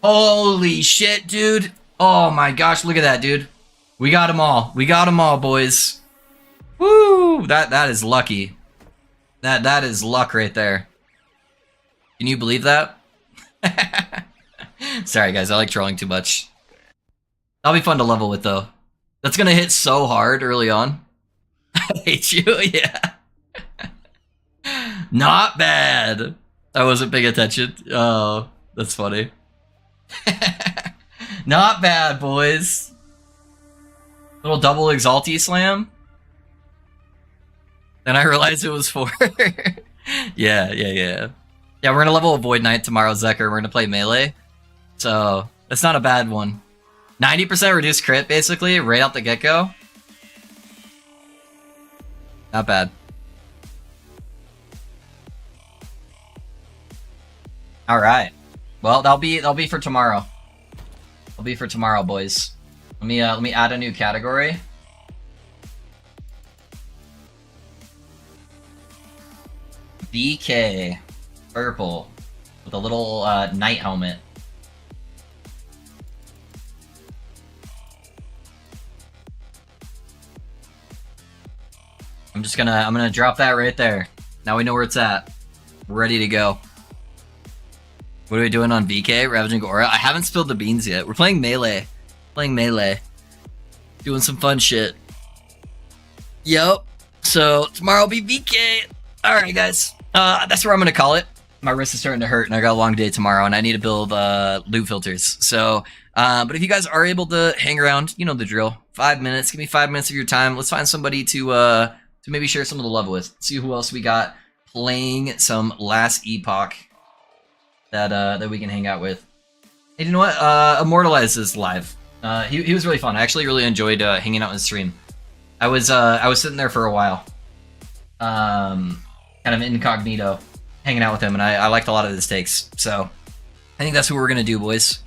Holy shit, dude. Oh my gosh, look at that, dude. We got them all. We got them all, boys. Woo! That is lucky. That is luck right there. Can you believe that? Sorry, guys. I like trolling too much. That'll be fun to level with, though. That's gonna hit so hard early on. I hate you, yeah. Not bad. I wasn't paying attention. Oh, that's funny. Not bad, boys. Little double exalty slam. Then I realized it was 4. Yeah. Yeah, we're gonna level a Void Knight tomorrow, Zeker. We're gonna play melee. So, that's not a bad one. 90% reduced crit, basically, right out the get-go. Not bad. Alright. Well, that'll be for tomorrow. That'll be for tomorrow, boys. Let me add a new category. VK. Purple. With a little knight helmet. I'm gonna drop that right there. Now we know where it's at. We're ready to go. What are we doing on VK? Ravaging Aura? I haven't spilled the beans yet. We're playing melee. Doing some fun shit. Yep. So tomorrow will be VK. Alright, guys. That's where I'm gonna call it. My wrist is starting to hurt and I got a long day tomorrow and I need to build loot filters. So, but if you guys are able to hang around, you know the drill. 5 minutes. Give me 5 minutes of your time. Let's find somebody to maybe share some of the love with. See who else we got playing some Last Epoch that we can hang out with. Hey, you know what? Immortalize is live. He was really fun. I actually really enjoyed hanging out in the stream. I was sitting there for a while, kind of incognito, hanging out with him, and I liked a lot of his takes. So I think that's what we're gonna do, boys.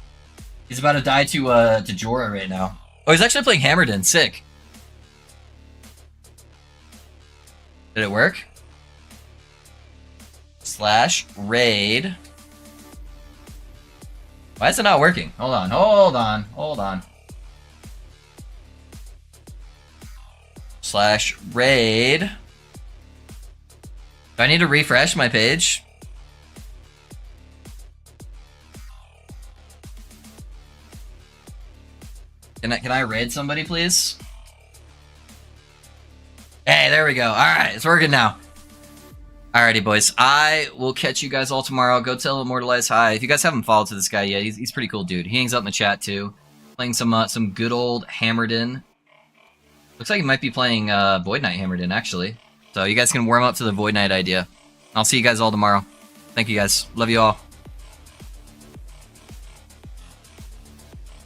He's about to die to Jorah right now. Oh, he's actually playing Hammerden. Sick. Did it work? /raid. Why is it not working? Hold on, hold on, hold on. /raid. Do I need to refresh my page? Can I raid somebody, please? Hey, there we go. All right, it's working now. Alrighty, boys. I will catch you guys all tomorrow. Go tell Immortalize hi. If you guys haven't followed to this guy yet, he's pretty cool, dude. He hangs out in the chat too, playing some good old Hammerden. Looks like he might be playing Void Knight Hammerden actually. So you guys can warm up to the Void Knight idea. I'll see you guys all tomorrow. Thank you guys. Love you all.